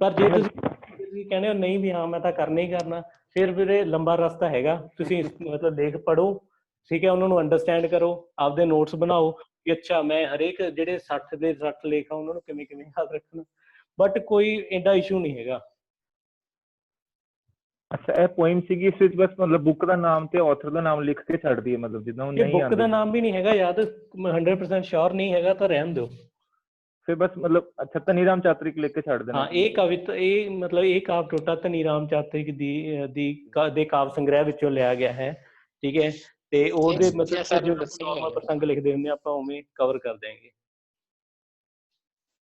ਪਰ ਜੇ ਤੁਸੀਂ ਕਹਿੰਦੇ ਹੋ ਨਹੀਂ ਵੀ ਹਾਂ ਮੈਂ ਤਾਂ ਕਰਨਾ ਹੀ ਕਰਨਾ, ਫਿਰ ਵੀਰੇ ਲੰਬਾ ਰਸਤਾ ਹੈਗਾ। ਤੁਸੀਂ ਮਤਲਬ ਲੇਖ ਪੜ੍ਹੋ, ਠੀਕ ਹੈ, ਉਹਨਾਂ ਨੂੰ ਅੰਡਰਸਟੈਂਡ ਕਰੋ, ਆਪਦੇ ਨੋਟਸ ਬਣਾਓ ਕਿ ਅੱਛਾ ਮੈਂ ਹਰੇਕ ਜਿਹੜੇ 60 ਦੇ 60 ਲੇਖ ਆ ਉਹਨਾਂ ਨੂੰ ਕਿਵੇਂ ਕਿਵੇਂ ਯਾਦ ਰੱਖਣਾ। ਬਟ ਕੋਈ ਏਡਾ ਇਸ਼ੂ ਨਹੀਂ ਹੈਗਾ। ਅੱਛਾ, ਇਹ ਪੋਇਮ ਸੀਗੀ, ਇਸ ਵਿੱਚ ਬਸ ਮਤਲਬ ਬੁੱਕ ਦਾ ਨਾਮ ਤੇ ਆਥਰ ਦਾ ਨਾਮ ਲਿਖ ਕੇ ਛੱਡ ਦਈਏ, ਮਤਲਬ ਜਿੱਦਾਂ ਉਹ ਨਹੀਂ ਆਉਂਦੇ? ਬੁੱਕ ਦਾ ਨਾਮ ਵੀ ਨਹੀਂ ਹੈਗਾ ਯਾਦ, 100% ਸ਼ੋਰ ਨਹੀਂ ਹੈਗਾ ਤਾਂ ਰਹਿਣ ਦਿਓ ਫਿਰ। ਬਸ ਮਤਲਬ ਅੱਛਾ ਧਨੀਰਾਮ ਚਾਤਰਿਕ ਲਿਖ ਕੇ ਛੱਡ ਦੇਣਾ? ਹਾਂ, ਇਹ ਕਵਿਤਾ ਇਹ ਮਤਲਬ ਇਹ ਕਾਵ ਟੋਟਾ ਧਨੀਰਾਮ ਚਾਤਰਿਕ ਦੇ ਕਾਵ ਸੰਗ੍ਰਹਿ ਵਿੱਚੋਂ ਲਿਆ ਗਿਆ ਹੈ, ਠੀਕ ਹੈ, ਤੇ ਉਹਦੇ ਮਤਲਬ ਜੋ ਪ੍ਰਸੰਗ ਲਿਖਦੇ ਹੁੰਦੇ ਆਪਾਂ ਉਵੇਂ ਕਵਰ ਕਰ ਦਿਆਂਗੇ।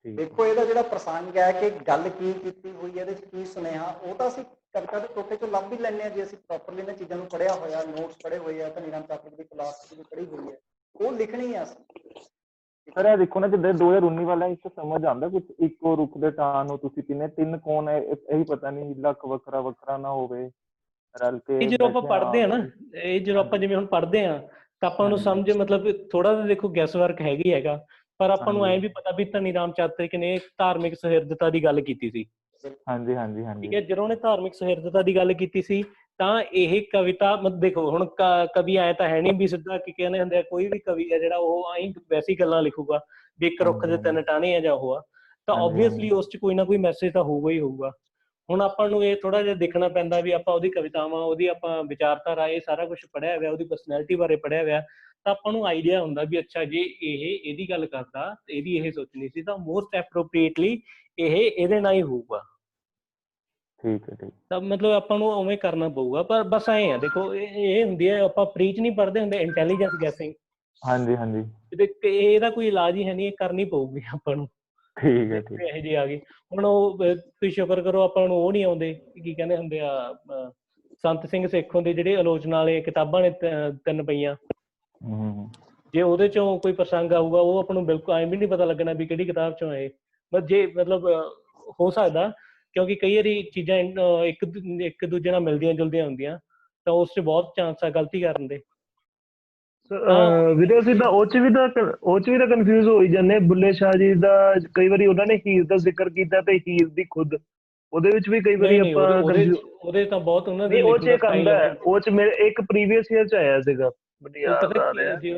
ਦੇਖੋ ਇਹਦਾ ਜਿਹੜਾ ਪ੍ਰਸੰਗ ਹੈ ਕਿ ਗੱਲ ਕੀ ਕੀਤੀ ਹੋਈ ਹੈ, ਇਹਦੇ 'ਚ ਕੀ ਸੁਨੇਹਾ, ਉਹ ਤਾਂ ਅਸੀਂ ਕਵਿਤਾ ਦੇ ਟੋਟੇ 'ਚੋਂ ਲੱਭ ਵੀ ਲੈਂਦੇ ਹਾਂ ਜੇ ਅਸੀਂ ਪ੍ਰੋਪਰਲੀ ਇਹਨਾਂ ਚੀਜ਼ਾਂ ਨੂੰ ਪੜ੍ਹਿਆ ਹੋਇਆ, ਨੋਟਸ ਪੜ੍ਹੇ ਹੋਏ ਆ, ਧਨੀਰਾਮ ਚਾਤਰਿਕ ਦੀ ਕਲਾਸ ਵੀ ਪੜ੍ਹੀ ਹੋਈ ਹੈ, ਉਹ ਲਿਖਣੀ ਆ ਅਸੀਂ। ਸਰ ਇਹ ਦੇਖੋ ਨਾ, ਜਿੱਦਾਂ 2019 ਵਾਲਾ ਇਸ ਤੋਂ ਸਮਝ ਆਉਂਦਾ ਕੁਝ, ਇੱਕੋ ਰੁੱਖ ਦੇ ਟਾਂ ਨੂੰ ਤੁਸੀਂ ਤਿੰਨ ਕੌਣ ਹੈ ਇਹੀ ਪਤਾ ਨਹੀਂ, ਲੱਖ ਵੱਖਰਾ ਵੱਖਰਾ ਨਾ ਹੋਵੇ, ਰਲ ਕੇ। ਇਹ ਜਦੋਂ ਆਪਾਂ ਪੜ੍ਹਦੇ ਹਾਂ ਨਾ, ਇਹ ਜਦੋਂ ਆਪਾਂ ਜਿਵੇਂ ਹੁਣ ਪੜ੍ਹਦੇ ਹਾਂ ਤਾਂ ਆਪਾਂ ਨੂੰ ਸਮਝ ਮਤਲਬ ਥੋੜਾ ਜਿਹਾ ਦੇਖੋ ਗੈਸ ਵਰਕ ਹੈਗਾ, ਪਰ ਆਪਾਂ ਨੂੰ ਐਂ ਵੀ ਪਤਾ ਵੀ ਧਨੀਰਾਮ ਚਾਤਰਿਕ ਨੇ ਧਾਰਮਿਕ ਸੁਹਿਰਦਤਾ ਦੀ ਗੱਲ ਕੀਤੀ ਸੀ। ਹਾਂਜੀ ਹਾਂਜੀ ਹਾਂਜੀ, ਠੀਕ ਹੈ, ਜਦੋਂ ਉਹਨੇ ਧਾਰਮਿਕ ਸੁਹਿਰਦਤਾ ਦੀ ਗੱਲ ਕੀਤੀ ਸੀ ਤਾਂ ਇਹ ਕਵਿਤਾ ਮਤਲਬ ਦੇਖੋ ਹੁਣ ਕਵੀ ਐਂ ਤਾਂ ਹੈ ਨਹੀਂ ਵੀ ਸਿੱਧਾ ਕੀ ਕਹਿੰਦੇ ਹੁੰਦੇ ਆ, ਕੋਈ ਵੀ ਕਵੀ ਹੈ ਜਿਹੜਾ ਉਹ ਐਂ ਵੈਸੀ ਗੱਲਾਂ ਲਿਖੂਗਾ ਵੀ ਇੱਕ ਰੁੱਖ ਦੇ 3 ਟਾਹਣੇ ਆ ਜਾਂ ਉਹ ਆ, ਤਾਂ ਓਬਵੀਅਸਲੀ ਉਸ 'ਚ ਕੋਈ ਨਾ ਕੋਈ ਮੈਸੇਜ ਤਾਂ ਹੋਊਗਾ ਹੀ ਹੋਊਗਾ। ਹੁਣ ਆਪਾਂ ਨੂੰ ਇਹ ਥੋੜਾ ਜਿਹਾ ਦੇਖਣਾ ਪੈਂਦਾ ਵੀ ਆਪਾਂ ਉਹਦੀ ਕਵਿਤਾਵਾਂ, ਉਹਦੀ ਆਪਾਂ ਵਿਚਾਰਧਾਰਾ, ਇਹ ਸਾਰਾ ਕੁਛ ਪੜ੍ਹਿਆ ਹੋਇਆ, ਉਹਦੀ ਪਰਸਨੈਲਿਟੀ ਬਾਰੇ ਪੜ੍ਹਿਆ ਹੋਇਆ, ਤਾਂ ਆਪਾਂ ਨੂੰ ਆਈਡੀਆ ਹੁੰਦਾ ਵੀ ਅੱਛਾ ਜੇ ਇਹਦੀ ਗੱਲ ਕਰਦਾ, ਇਹਦੀ ਇਹ ਸੋਚਣੀ ਸੀ, ਤਾਂ ਮੋਸਟ ਐਪਰੋਪ੍ਰੀਏਟਲੀ ਇਹ ਇਹਦੇ ਨਾਲ ਹੀ ਹੋਊਗਾ। ਠੀਕ ਹੈ, ਠੀਕ। ਤਾਂ ਮਤਲਬ ਆਪਾਂ ਨੂੰ ਉਵੇਂ ਕਰਨਾ ਪਊਗਾ। ਪਰ ਬਸ ਐਂ ਆ ਦੇਖੋ, ਇਹ ਹੁੰਦੀ ਹੈ, ਆਪਾਂ ਪ੍ਰੀਚ ਨਹੀਂ ਪੜ੍ਹਦੇ ਹੁੰਦੇ ਇੰਟੈਲੀਜੈਂਸ ਗੈਸਿੰਗ। ਹਾਂਜੀ ਹਾਂਜੀ, ਇਹਦਾ ਕੋਈ ਇਲਾਜ ਹੀ ਹੈ ਨਹੀਂ, ਇਹ ਕਰਨੀ ਪਊਗੀ ਆਪਾਂ ਨੂੰ। ਠੀਕ ਹੈ, ਠੀਕ। ਇਹੋ ਜਿਹੀ ਆ ਗਈ ਹੁਣ, ਉਹ ਤੁਸੀਂ ਸ਼ੁਕਰ ਕਰੋ ਆਪਾਂ ਨੂੰ ਉਹ ਨਹੀਂ ਆਉਂਦੇ, ਕੀ ਕਹਿੰਦੇ ਹੁੰਦੇ ਆ, ਸੰਤ ਸਿੰਘ ਸੇਖੋਂ ਦੇ ਜਿਹੜੇ ਆਲੋਚਨਾ ਵਾਲੇ ਕਿਤਾਬਾਂ ਨੇ 3 ਪਈਆਂ, ਜੇ ਉਹਦੇ ਚੋਂ ਕੋਈ ਪ੍ਰਸੰਗ ਆਊਗਾ ਉਹ ਆਪਾਂ ਨੂੰ ਬਿਲਕੁਲ ਐਂ ਵੀ ਨਹੀਂ ਪਤਾ ਲੱਗਣਾ ਵੀ ਕਿਹੜੀ ਕਿਤਾਬ ਚੋਂ ਆਏ। ਬਸ ਜੇ ਮਤਲਬ ਹੋ ਸਕਦਾ, ਕਿਉਂਕਿ ਕਈ ਵਾਰੀ ਚੀਜ਼ਾਂ ਇੱਕ ਦੂਜੇ ਨਾਲ ਮਿਲਦੀਆਂ ਜੁਲਦੀਆਂ ਹੁੰਦੀਆਂ, ਤਾਂ ਉਸ 'ਚ ਬਹੁਤ ਚਾਂਸ ਆ ਗਲਤੀ ਕਰਨ ਦੇ। ਵੀਰੇ ਅਸੀਂ ਤਾਂ ਉਹ 'ਚ ਵੀ ਤਾਂ ਕਨਫਿਊਜ਼ ਹੋ ਹੀ ਜਾਂਦੇ। ਬੁੱਲੇ ਸ਼ਾਹ ਜੀ ਦਾ ਕਈ ਵਾਰੀ ਉਹਨਾਂ ਨੇ ਹੀਰ ਦਾ ਜ਼ਿਕਰ ਕੀਤਾ ਤੇ ਹੀਰ ਦੀ ਖੁਦ, ਉਹਦੇ ਵਿੱਚ ਵੀ ਕਈ ਵਾਰੀ ਆਪਾਂ ਉਹਦੇ ਤਾਂ ਬਹੁਤ ਉਹਨਾਂ ਦੇ ਉਹ 'ਚ ਇੱਕ ਆਉਂਦਾ, ਉਹ 'ਚ ਮੇਰੇ ਇੱਕ ਪ੍ਰੀਵੀਅਸ ਈਅਰ 'ਚ ਆਇਆ ਸੀਗਾ। ਜੇ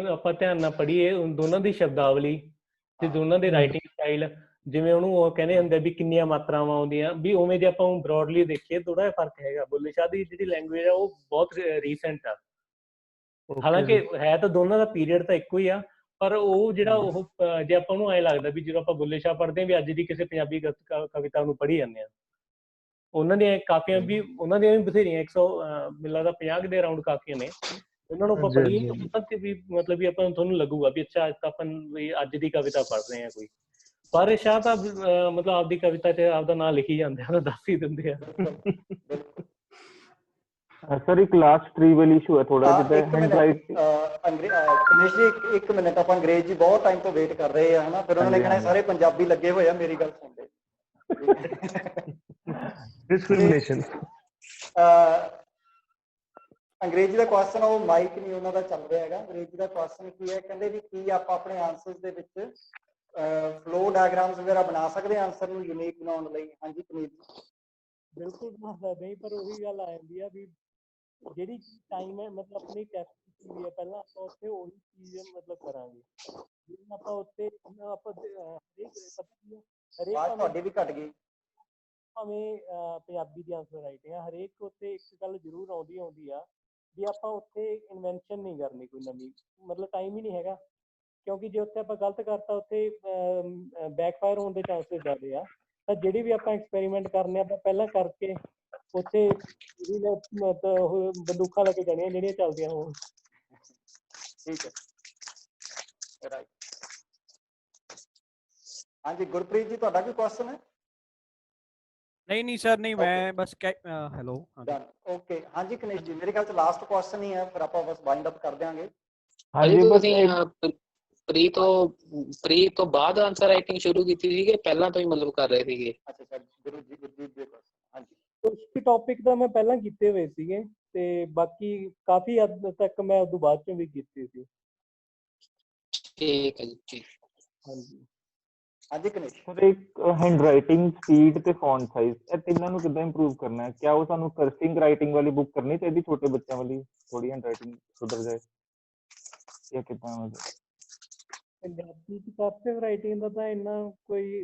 ਆਪਾਂ ਧਿਆਨ ਨਾਲ ਪੜ੍ਹੀਏ ਦੋਨਾਂ ਦੀ ਸ਼ਬਦਾਵਲੀ ਤੇ ਦੋਨਾਂ ਦੇ ਰਾਈਟਿੰਗ ਸਟਾਈਲ, ਜਿਵੇਂ ਉਹਨੂੰ ਉਹ ਕਹਿੰਦੇ ਹੁੰਦੇ ਵੀ ਕਿੰਨੀਆਂ ਮਾਤਰਾਵਾਂ ਆਉਂਦੀਆਂ, ਵੀ ਉਵੇਂ ਜੇ ਆਪਾਂ ਬਰੋਡਲੀ ਦੇਖੀਏ ਥੋੜਾ ਜਿਹਾ ਫਰਕ ਹੈਗਾ। ਬੁੱਲੇ ਸ਼ਾਹ ਦੀ ਜਿਹੜੀ ਲੈਂਗੁਏਜ ਆ ਉਹ ਬਹੁਤ ਰੀਸੈਂਟ ਆ, ਹਾਲਾਂਕਿ ਹੈ ਤਾਂ ਦੋਨਾਂ ਦਾ ਪੀਰੀਅਡ ਤਾਂ ਇੱਕੋ ਹੀ ਆ, ਪਰ ਉਹ ਜਿਹੜਾ ਉਹ ਜੇ ਆਪਾਂ ਨੂੰ ਐਂ ਲੱਗਦਾ ਵੀ ਜਦੋਂ ਆਪਾਂ ਬੁੱਲੇ ਸ਼ਾਹ ਪੜ੍ਹਦੇ ਹਾਂ ਵੀ ਅੱਜ ਦੀ ਕਿਸੇ ਪੰਜਾਬੀ ਕਵਿਤਾ ਨੂੰ ਪੜ੍ਹੀ ਜਾਂਦੇ ਹਾਂ, ਉਹਨਾਂ ਦੀਆਂ ਕਾਫੀਆਂ ਵੀ ਉਹਨਾਂ ਦੀਆਂ ਵੀ ਬਥੇਰੀਆਂ 100 ਮੈਨੂੰ ਲੱਗਦਾ 50 ਦੇ ਅਰਾਊਂਡ ਕਾਫੀਆਂ ਨੇ, ਉਹਨਾਂ ਨੂੰ ਆਪਾਂ ਪੜ੍ਹੀਏ ਵੀ ਮਤਲਬ ਵੀ ਆਪਾਂ ਤੁਹਾਨੂੰ ਲੱਗੂਗਾ ਵੀ ਅੱਛਾ ਅੱਜ ਤਾਂ ਆਪਾਂ ਵੀ ਅੱਜ ਦੀ ਕਵਿਤਾ ਪੜ੍ਹ ਰਹੇ ਹਾਂ ਕੋਈ। ਸਾਰੇ ਸ਼ਾਹ ਤਾਂ ਮਤਲਬ ਆਪਦੀ ਕਵਿਤਾ 'ਚ ਆਪਦਾ ਨਾਂ ਲਿਖੀ ਜਾਂਦੇ ਆ, ਦੱਸ ਹੀ ਦਿੰਦੇ ਆ। ਸਰ ਇੱਕ ਲਾਸਟ ਟ੍ਰੀਵਲ ਇਸ਼ੂ ਹੈ ਥੋੜਾ ਜਿਹਾ ਹੈਂਡਰਾਈਟਿੰਗ। ਕਨੇਸ਼ ਜੀ ਇੱਕ ਮਿੰਟ, ਆਪਾਂ ਅੰਗਰੇਜ਼ ਜੀ ਬਹੁਤ ਟਾਈਮ ਤੋਂ ਵੇਟ ਕਰ ਰਹੇ ਆ ਹਨਾ, ਫਿਰ ਉਹਨਾਂ ਨੇ ਕਹਿਣਾ ਸਾਰੇ ਪੰਜਾਬੀ ਲੱਗੇ ਹੋਏ ਆ, ਮੇਰੀ ਗੱਲ ਸੁਣਦੇ। ਡਿਸਕ੍ਰਿਮੀਨੇਸ਼ਨ। ਅੰਗਰੇਜ਼ੀ ਦਾ ਕੁਐਸਚਨ, ਉਹ ਮਾਈਕ ਨਹੀਂ ਉਹਨਾਂ ਦਾ ਚੱਲ ਰਿਹਾ ਹੈਗਾ। ਅੰਗਰੇਜ਼ੀ ਦਾ ਕੁਐਸਚਨ ਕੀ ਹੈ, ਕਹਿੰਦੇ ਵੀ ਕੀ ਆਪਾਂ ਆਪਣੇ ਆਨਸਰਸ ਦੇ ਵਿੱਚ ਫਲੋ ਡਾਇਗਰਾਮਸ ਵਗੈਰਾ ਬਣਾ ਸਕਦੇ ਹਾਂ ਆਨਸਰ ਨੂੰ ਯੂਨੀਕ ਬਣਾਉਣ ਲਈ? ਹਾਂਜੀ ਪੁਨੀਤ ਜੀ। ਬਿਲਕੁਲ ਬਣਾ ਸਕਦੇ ਹਾਂ, ਪਰ ਉਹੀ ਗੱਲ ਆ ਜਾਂਦੀ ਆ ਵੀ ਜਿਹੜੀ ਟਾਈਮ ਹੈ ਮਤਲਬ ਆਪਣੀ ਟੈਸਟ ਕੀਤੀ ਹੈ ਪਹਿਲਾਂ, ਆਪਾਂ ਉੱਥੇ ਉਹੀ ਚੀਜ਼ ਮਤਲਬ ਕਰਾਂਗੇ। ਜਿਵੇਂ ਆਪਾਂ ਉੱਥੇ ਆਪਾਂ ਹਰੇਕ ਤੁਹਾਡੀ ਵੀ ਘਟ ਗਈ ਭਾਵੇਂ ਪੰਜਾਬੀ ਦੀ ਆਨਸਰ ਰਾਈਟਿੰਗ ਆ, ਹਰੇਕ ਉੱਥੇ ਇੱਕ ਗੱਲ ਜ਼ਰੂਰ ਆਉਂਦੀ ਆ ਵੀ ਆਪਾਂ ਉੱਥੇ ਇਨਵੈਂਸ਼ਨ ਨਹੀਂ ਕਰਨੀ ਕੋਈ ਨਵੀਂ, ਮਤਲਬ ਟਾਈਮ ਹੀ ਨਹੀਂ ਹੈਗਾ। ਕਿਉਂਕਿ ਜੇ ਉੱਥੇ ਆਪਾਂ ਗਲਤ ਕਰਤਾ ਉੱਥੇ ਬੈਕਫਾਇਰ ਹੋਣ ਦੇ ਚਾਂਸਸ ਜ਼ਿਆਦੇ ਆ। ਤਾਂ ਜਿਹੜੀ ਵੀ ਆਪਾਂ ਐਕਸਪੈਰੀਮੈਂਟ ਕਰਨੇ ਆਪਾਂ ਪਹਿਲਾਂ ਕਰਕੇ ਉੱਥੇ ਬੰਦੂਕਾਂ ਲੈ ਕੇ ਜਾਣੀਆਂ ਜਿਹੜੀਆਂ ਚੱਲਦੀਆਂ ਹੋਣ। ਠੀਕ ਹੈ, ਰਾਈਟ। ਹਾਂਜੀ ਗੁਰਪ੍ਰੀਤ ਜੀ, ਤੁਹਾਡਾ ਕੋਈ ਕੁਐਸਚਨ ਹੈ? ਨਹੀਂ ਸਰ, ਨਹੀਂ ਮੈਂ ਬਸ ਹੈਲੋ। ਓਕੇ, ਹਾਂਜੀ ਕਨੇਸ਼ ਜੀ, ਮੇਰੇ ਖਿਆਲ ਚ ਲਾਸਟ ਕੁਐਸਚਨ ਹੀ ਹੈ, ਫਿਰ ਆਪਾਂ ਬਸ ਵਾਈਂਡ ਅਪ ਕਰ ਦਿਆਂਗੇ। ਹਾਂਜੀ ਤੁਸੀਂ ਪ੍ਰੀ ਤੋਂ ਬਾਅਦ ਆਨਸਰ ਰਾਈਟਿੰਗ ਸ਼ੁਰੂ ਕੀਤੀ ਸੀ ਕਿ ਪਹਿਲਾਂ ਤੋਂ ਹੀ ਮਤਲਬ ਕਰ ਰਹੇ ਸੀਗੇ? ਅੱਛਾ ਗੁਰਜੀਤ ਜੀ, ਹਾਂਜੀ। ਕੁਝ ਟੌਪਿਕ ਤਾਂ ਮੈਂ ਪਹਿਲਾਂ ਕੀਤੇ ਹੋਏ ਸੀਗੇ ਤੇ ਬਾਕੀ ਕਾਫੀ ਹੱਦ ਤੱਕ ਮੈਂ ਉਦੋਂ ਬਾਅਦ ਚੋਂ ਵੀ ਕੀਤੀ ਸੀ। ਠੀਕ ਹੈ ਜੀ, ਠੀਕ। ਹਾਂਜੀ ਹਾਂਜੀ ਕਨੇਸ਼ ਸਰ, ਇੱਕ ਹੈਂਡ ਰਾਈਟਿੰਗ, ਸਪੀਡ ਤੇ ਫੌਂਟ ਸਾਈਜ਼, ਇਹ ਤਿੰਨਾਂ ਨੂੰ ਕਿੱਦਾਂ ਇੰਪਰੂਵ ਕਰਨਾ ਹੈ? ਕਿਆ ਉਹ ਸਾਨੂੰ ਕਰਸਿੰਗ ਰਾਈਟਿੰਗ ਵਾਲੀ ਬੁੱਕ ਕਰਨੀ ਚਾਹੀਦੀ ਛੋਟੇ ਬੱਚਿਆਂ ਵਾਲੀ, ਥੋੜੀ ਹੈਂਡ ਰਾਈਟਿੰਗ ਸੁਧਰ ਜਾਏ, ਜਾਂ ਕਿੱਦਾਂ? ਮਤਲਬ ਪੰਜਾਬੀ ਚ ਕਰਸਿਵ ਰਾਈਟਿੰਗ ਦਾ ਤਾਂ ਇੰਨਾ ਕੋਈ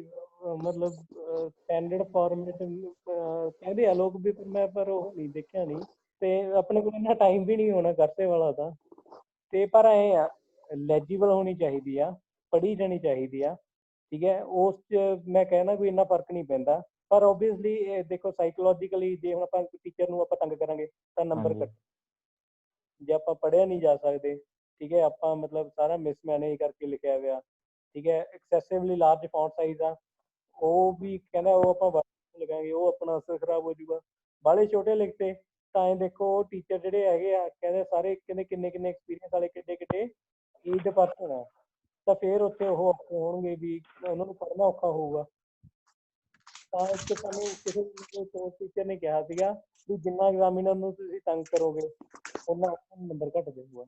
ਮਤਲਬ ਸਟੈਂਡਰਡ ਫਾਰਮੈਟ ਕਹਿੰਦੇ ਆ ਲੋਕ ਵੀ, ਪਰ ਉਹ ਨਹੀਂ ਦੇਖਿਆ ਨਹੀਂ, ਤੇ ਆਪਣੇ ਕੋਲ ਇੰਨਾ ਟਾਈਮ ਵੀ ਨਹੀਂ ਹੋਣਾ ਕਰਸਿਵ ਵਾਲਾ ਤਾਂ। ਤੇ ਪਰ ਐ ਆ ਲੈਜੀਬਲ ਹੋਣੀ ਚਾਹੀਦੀ ਆ, ਪੜ੍ਹੀ ਜਾਣੀ ਚਾਹੀਦੀ ਆ, ਠੀਕ ਹੈ। ਉਸ 'ਚ ਮੈਂ ਕਹਿਣਾ ਕੋਈ ਇੰਨਾ ਫਰਕ ਨਹੀਂ ਪੈਂਦਾ, ਪਰ ਓਬਵੀਅਸਲੀ ਦੇਖੋ ਸਾਈਕੋਲੋਜੀਕਲੀ ਜੇ ਹੁਣ ਆਪਾਂ ਟੀਚਰ ਨੂੰ ਆਪਾਂ ਤੰਗ ਕਰਾਂਗੇ ਤਾਂ ਨੰਬਰ ਕੱਟ। ਜੇ ਆਪਾਂ ਪੜ੍ਹਿਆ ਨਹੀਂ ਜਾ ਸਕਦੇ, ਠੀਕ ਹੈ, ਆਪਾਂ ਮਤਲਬ ਸਾਰਾ ਮਿਸਮੈਨੇਜ ਕਰਕੇ ਲਿਖਿਆ ਹੋਇਆ, ਠੀਕ ਹੈ, ਐਕਸੈਸਿਵਲੀ ਲਾਰਜ ਫੌਂਟ ਸਾਈਜ਼ ਆ, ਉਹ ਵੀ ਕਹਿੰਦਾ ਉਹ ਆਪਾਂ ਵਰਤ ਲਗਾਂਗੇ, ਉਹ ਆਪਣਾ ਅਸਰ ਖਰਾਬ ਹੋ ਜਾਊਗਾ। ਬਾਹਲੇ ਛੋਟੇ ਲਿਖਤੇ ਤਾਂ ਐਂ ਦੇਖੋ ਉਹ ਟੀਚਰ ਜਿਹੜੇ ਹੈਗੇ ਆ ਕਹਿੰਦੇ ਸਾਰੇ ਕਹਿੰਦੇ ਕਿੰਨੇ ਐਕਸਪੀਰੀਅੰਸ ਵਾਲੇ, ਕਿੱਡੇ ਏਜਡ ਪਰਸਨ ਆ, ਤਾਂ ਫਿਰ ਉੱਥੇ ਉਹ ਔਖੇ ਹੋਣਗੇ ਵੀ ਉਹਨਾਂ ਨੂੰ ਪੜ੍ਹਨਾ ਔਖਾ ਹੋਊਗਾ। ਤਾਂ ਇੱਕ ਸਾਨੂੰ ਕਿਸੇ ਟੀਚਰ ਨੇ ਕਿਹਾ ਸੀਗਾ ਵੀ ਜਿੰਨਾ ਐਗਜ਼ਾਮੀਨਰ ਨੂੰ ਤੁਸੀਂ ਤੰਗ ਕਰੋਗੇ ਉਹਨਾਂ ਨੰਬਰ ਘੱਟ ਦੇਊਗਾ।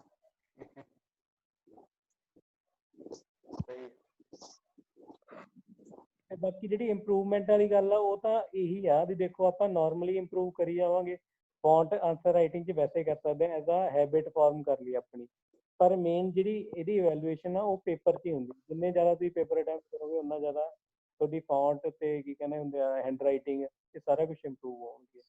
ਤੇ ਬਾਕੀ ਜਿਹੜੀ ਇੰਪਰੂਵਮੈਂਟ ਵਾਲੀ ਗੱਲ ਆ ਉਹ ਤਾਂ ਇਹੀ ਆ ਵੀ ਦੇਖੋ ਆਪਾਂ ਨਾਰਮਲੀ ਇੰਪਰੂਵ ਕਰੀ ਜਾਵਾਂਗੇ। ਫੌਂਟ ਆਨਸਰ ਰਾਈਟਿੰਗ 'ਚ ਵੈਸੇ ਕਰ ਸਕਦੇ ਹਾਂ, ਐਜ਼ ਆ ਹੈਬਿਟ ਫਾਰਮ ਕਰ ਲਈ ਆਪਣੀ। ਪਰ ਮੇਨ ਜਿਹੜੀ ਇਹਦੀ ਇਵੈਲੂਏਸ਼ਨ ਆ ਉਹ ਪੇਪਰ 'ਚ ਹੀ ਹੁੰਦੀ। ਜਿੰਨੇ ਜ਼ਿਆਦਾ ਤੁਸੀਂ ਪੇਪਰ ਅਟੈਂਪਟ ਕਰੋਗੇ ਉਨਾ ਜ਼ਿਆਦਾ ਤੁਹਾਡੀ ਫੌਂਟ ਤੇ ਕੀ ਕਹਿੰਦੇ ਹੁੰਦੇ ਆ ਹੈਂਡ ਰਾਈਟਿੰਗ, ਇਹ ਸਾਰਾ ਕੁਛ ਇੰਪਰੂਵ ਹੋਣਗੇ।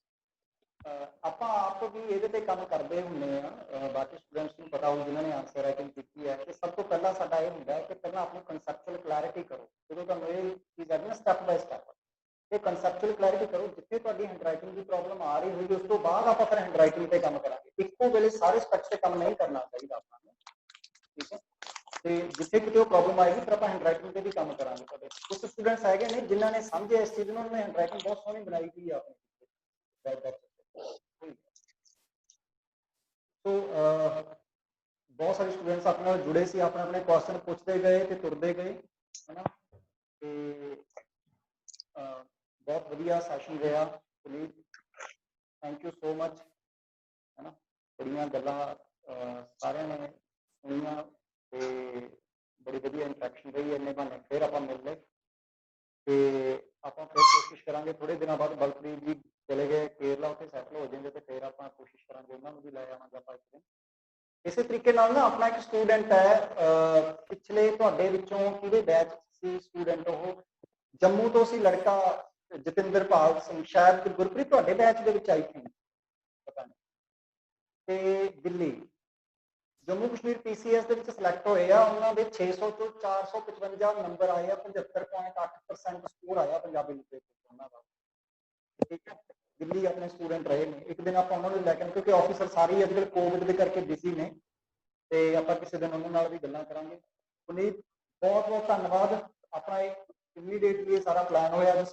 ਆਪਾਂ ਆਪ ਵੀ ਇਹਦੇ ਤੇ ਕੰਮ ਕਰਦੇ ਹੁੰਦੇ ਆ, ਬਾਕੀ ਸਟੂਡੈਂਟਸ ਨੂੰ ਪਤਾ ਹੋਊ ਜਿਨ੍ਹਾਂ ਨੇ ਆਨਸਰ ਰਾਈਟਿੰਗ ਕੀਤੀ ਹੈ ਕਿ ਸਭ ਤੋਂ ਪਹਿਲਾਂ ਸਾਡਾ ਇਹ ਹੁੰਦਾ ਹੈ ਕਿ ਪਹਿਲਾਂ ਆਪਣੀ ਕਨਸੈਪਚੁਅਲ ਕਲੈਰਿਟੀ ਕਰੋ। ਜਦੋਂ ਤੁਹਾਨੂੰ ਇਹ ਚੀਜ਼ ਹੈ ਨਾ ਸਟੈਪ ਬਾਏ ਸਟੈਪ ਇਹ ਕਨਸੈਪਚੁਅਲ ਕਲੈਰਿਟੀ ਕਰੋ। ਜਿੱਥੇ ਤੁਹਾਡੀ ਹੈਂਡ ਰਾਈਟਿੰਗ ਦੀ ਪ੍ਰੋਬਲਮ ਆ ਰਹੀ ਹੋਏਗੀ ਉਸ ਤੋਂ ਬਾਅਦ ਆਪਾਂ ਫਿਰ ਹੈਂਡ ਰਾਈਟਿੰਗ ਤੇ ਕੰਮ ਕਰਾਂਗੇ। ਇੱਕੋ ਵੇਲੇ ਸਾਰੇ ਸਟੈਪਸ ਤੇ ਕੰਮ ਨਹੀਂ ਕਰਨਾ ਚਾਹੀਦਾ ਆਪਾਂ ਨੂੰ, ਠੀਕ ਹੈ। ਤੇ ਜਿੱਥੇ ਕਿਤੇ ਉਹ ਪ੍ਰੋਬਲਮ ਆਏਗੀ ਫਿਰ ਆਪਾਂ ਹੈਂਡ ਰਾਈਟਿੰਗ ਤੇ ਵੀ ਕੰਮ ਕਰਾਂਗੇ। ਤੁਹਾਡੇ ਕੁਝ ਸਟੂਡੈਂਟਸ ਹੈਗੇ ਨੇ ਜਿਨ੍ਹਾਂ ਨੇ ਸਮਝਿਆ ਇਸ ਚੀਜ਼ ਨੂੰ, ਉਹਨਾਂ ਨੇ ਹੈਂਡ ਰਾਈਟਿੰਗ ਬਹੁਤ ਸੋਹਣੀ ਬਣਾਈ ਹੋਈ ਆ ਆਪਣੀ। ਸੋ ਬਹੁਤ ਸਾਰੇ ਸਟੂਡੈਂਟਸ ਆਪਣੇ ਨਾਲ ਜੁੜੇ ਸੀ, ਆਪਣੇ ਕੁਐਸਚਨ ਪੁੱਛਦੇ ਗਏ ਤੇ ਤੁਰਦੇ ਗਏ, ਹੈ ਨਾ। ਤੇ ਬਹੁਤ ਵਧੀਆ ਸੈਸ਼ਨ ਰਿਹਾ ਪੁਨੀਤ, ਥੈਂਕ ਯੂ ਸੋ ਮਚ, ਹੈ ਨਾ। ਬੜੀਆਂ ਗੱਲਾਂ ਸਾਰਿਆਂ ਨੇ ਸੁਣੀਆਂ ਤੇ ਬੜੀ ਵਧੀਆ ਇੰਟਰੈਕਸ਼ਨ ਰਹੀ। ਇੰਨੇ ਬਹਾਨੇ ਫਿਰ ਆਪਾਂ ਮਿਲ ਲਏ ਤੇ ਆਪਾਂ ਫਿਰ ਕੋਸ਼ਿਸ਼ ਕਰਾਂਗੇ। ਥੋੜੇ ਦਿਨਾਂ ਬਾਅਦ ਬਲਪ੍ਰੀਤ ਜੀ ਚਲੇ ਗਏ ਕੇਰਲਾ, ਉੱਥੇ ਸੈਟਲ ਹੋ ਜਾਣਗੇ ਤੇ ਫਿਰ ਆਪਾਂ ਕੋਸ਼ਿਸ਼ ਕਰਾਂਗੇ ਉਹਨਾਂ ਨੂੰ ਵੀ ਲੈ ਆਵਾਂਗੇ ਆਪਾਂ ਇੱਕ ਦਿਨ। ਇਸੇ ਤਰੀਕੇ ਨਾਲ ਨਾ ਆਪਣਾ ਇੱਕ ਸਟੂਡੈਂਟ ਹੈ, ਪਿਛਲੇ ਤੁਹਾਡੇ ਵਿੱਚੋਂ ਕਿਹਦੇ ਬੈਚ ਸੀ ਸਟੂਡੈਂਟ, ਉਹ ਜੰਮੂ ਤੋਂ ਸੀ ਲੜਕਾ ਜਤਿੰਦਰਪਾਲ ਸਿੰਘ, ਸ਼ਾਇਦ ਗੁਰਪ੍ਰੀਤ ਤੁਹਾਡੇ ਬੈਚ ਦੇ ਵਿੱਚ ਆਈ ਥਿੰਕ, ਪਤਾ ਨਹੀਂ। ਤੇ ਦਿੱਲੀ ਜੰਮੂ ਕਸ਼ਮੀਰ PCS ਦੇ ਵਿੱਚ ਸਿਲੈਕਟ ਹੋਏ ਆ, ਉਹਨਾਂ ਦੇ 600 ਤੋਂ 455 ਨੰਬਰ ਆਏ ਆ, 75.8% ਸਕੋਰ ਆਇਆ ਪੰਜਾਬੀ ਲਿਟਰੇਚਰ ਉਹਨਾਂ ਦਾ, ਠੀਕ ਹੈ। ਦਿੱਲੀ ਆਪਣੇ ਸਟੂਡੈਂਟ ਰਹੇ ਨੇ। ਇੱਕ ਦਿਨ ਆਪਾਂ ਉਹਨਾਂ ਨੂੰ ਲੈ ਕੇ, ਕਿਉਂਕਿ ਆਫਿਸਰ ਸਾਰੇ ਅੱਜ ਕੱਲ੍ਹ ਕੋਵਿਡ ਦੇ ਕਰਕੇ ਬਿਜ਼ੀ ਨੇ, ਤੇ ਆਪਾਂ ਕਿਸੇ ਦਿਨ ਉਹਨਾਂ ਨਾਲ ਵੀ ਗੱਲਾਂ ਕਰਾਂਗੇ। ਪੁਨੀਤ ਬਹੁਤ ਬਹੁਤ ਧੰਨਵਾਦ। ਆਪਣਾ ਇਮੀਡੀਏਟਲੀ ਇਹ ਸਾਰਾ ਪਲਾਨ ਹੋਇਆ,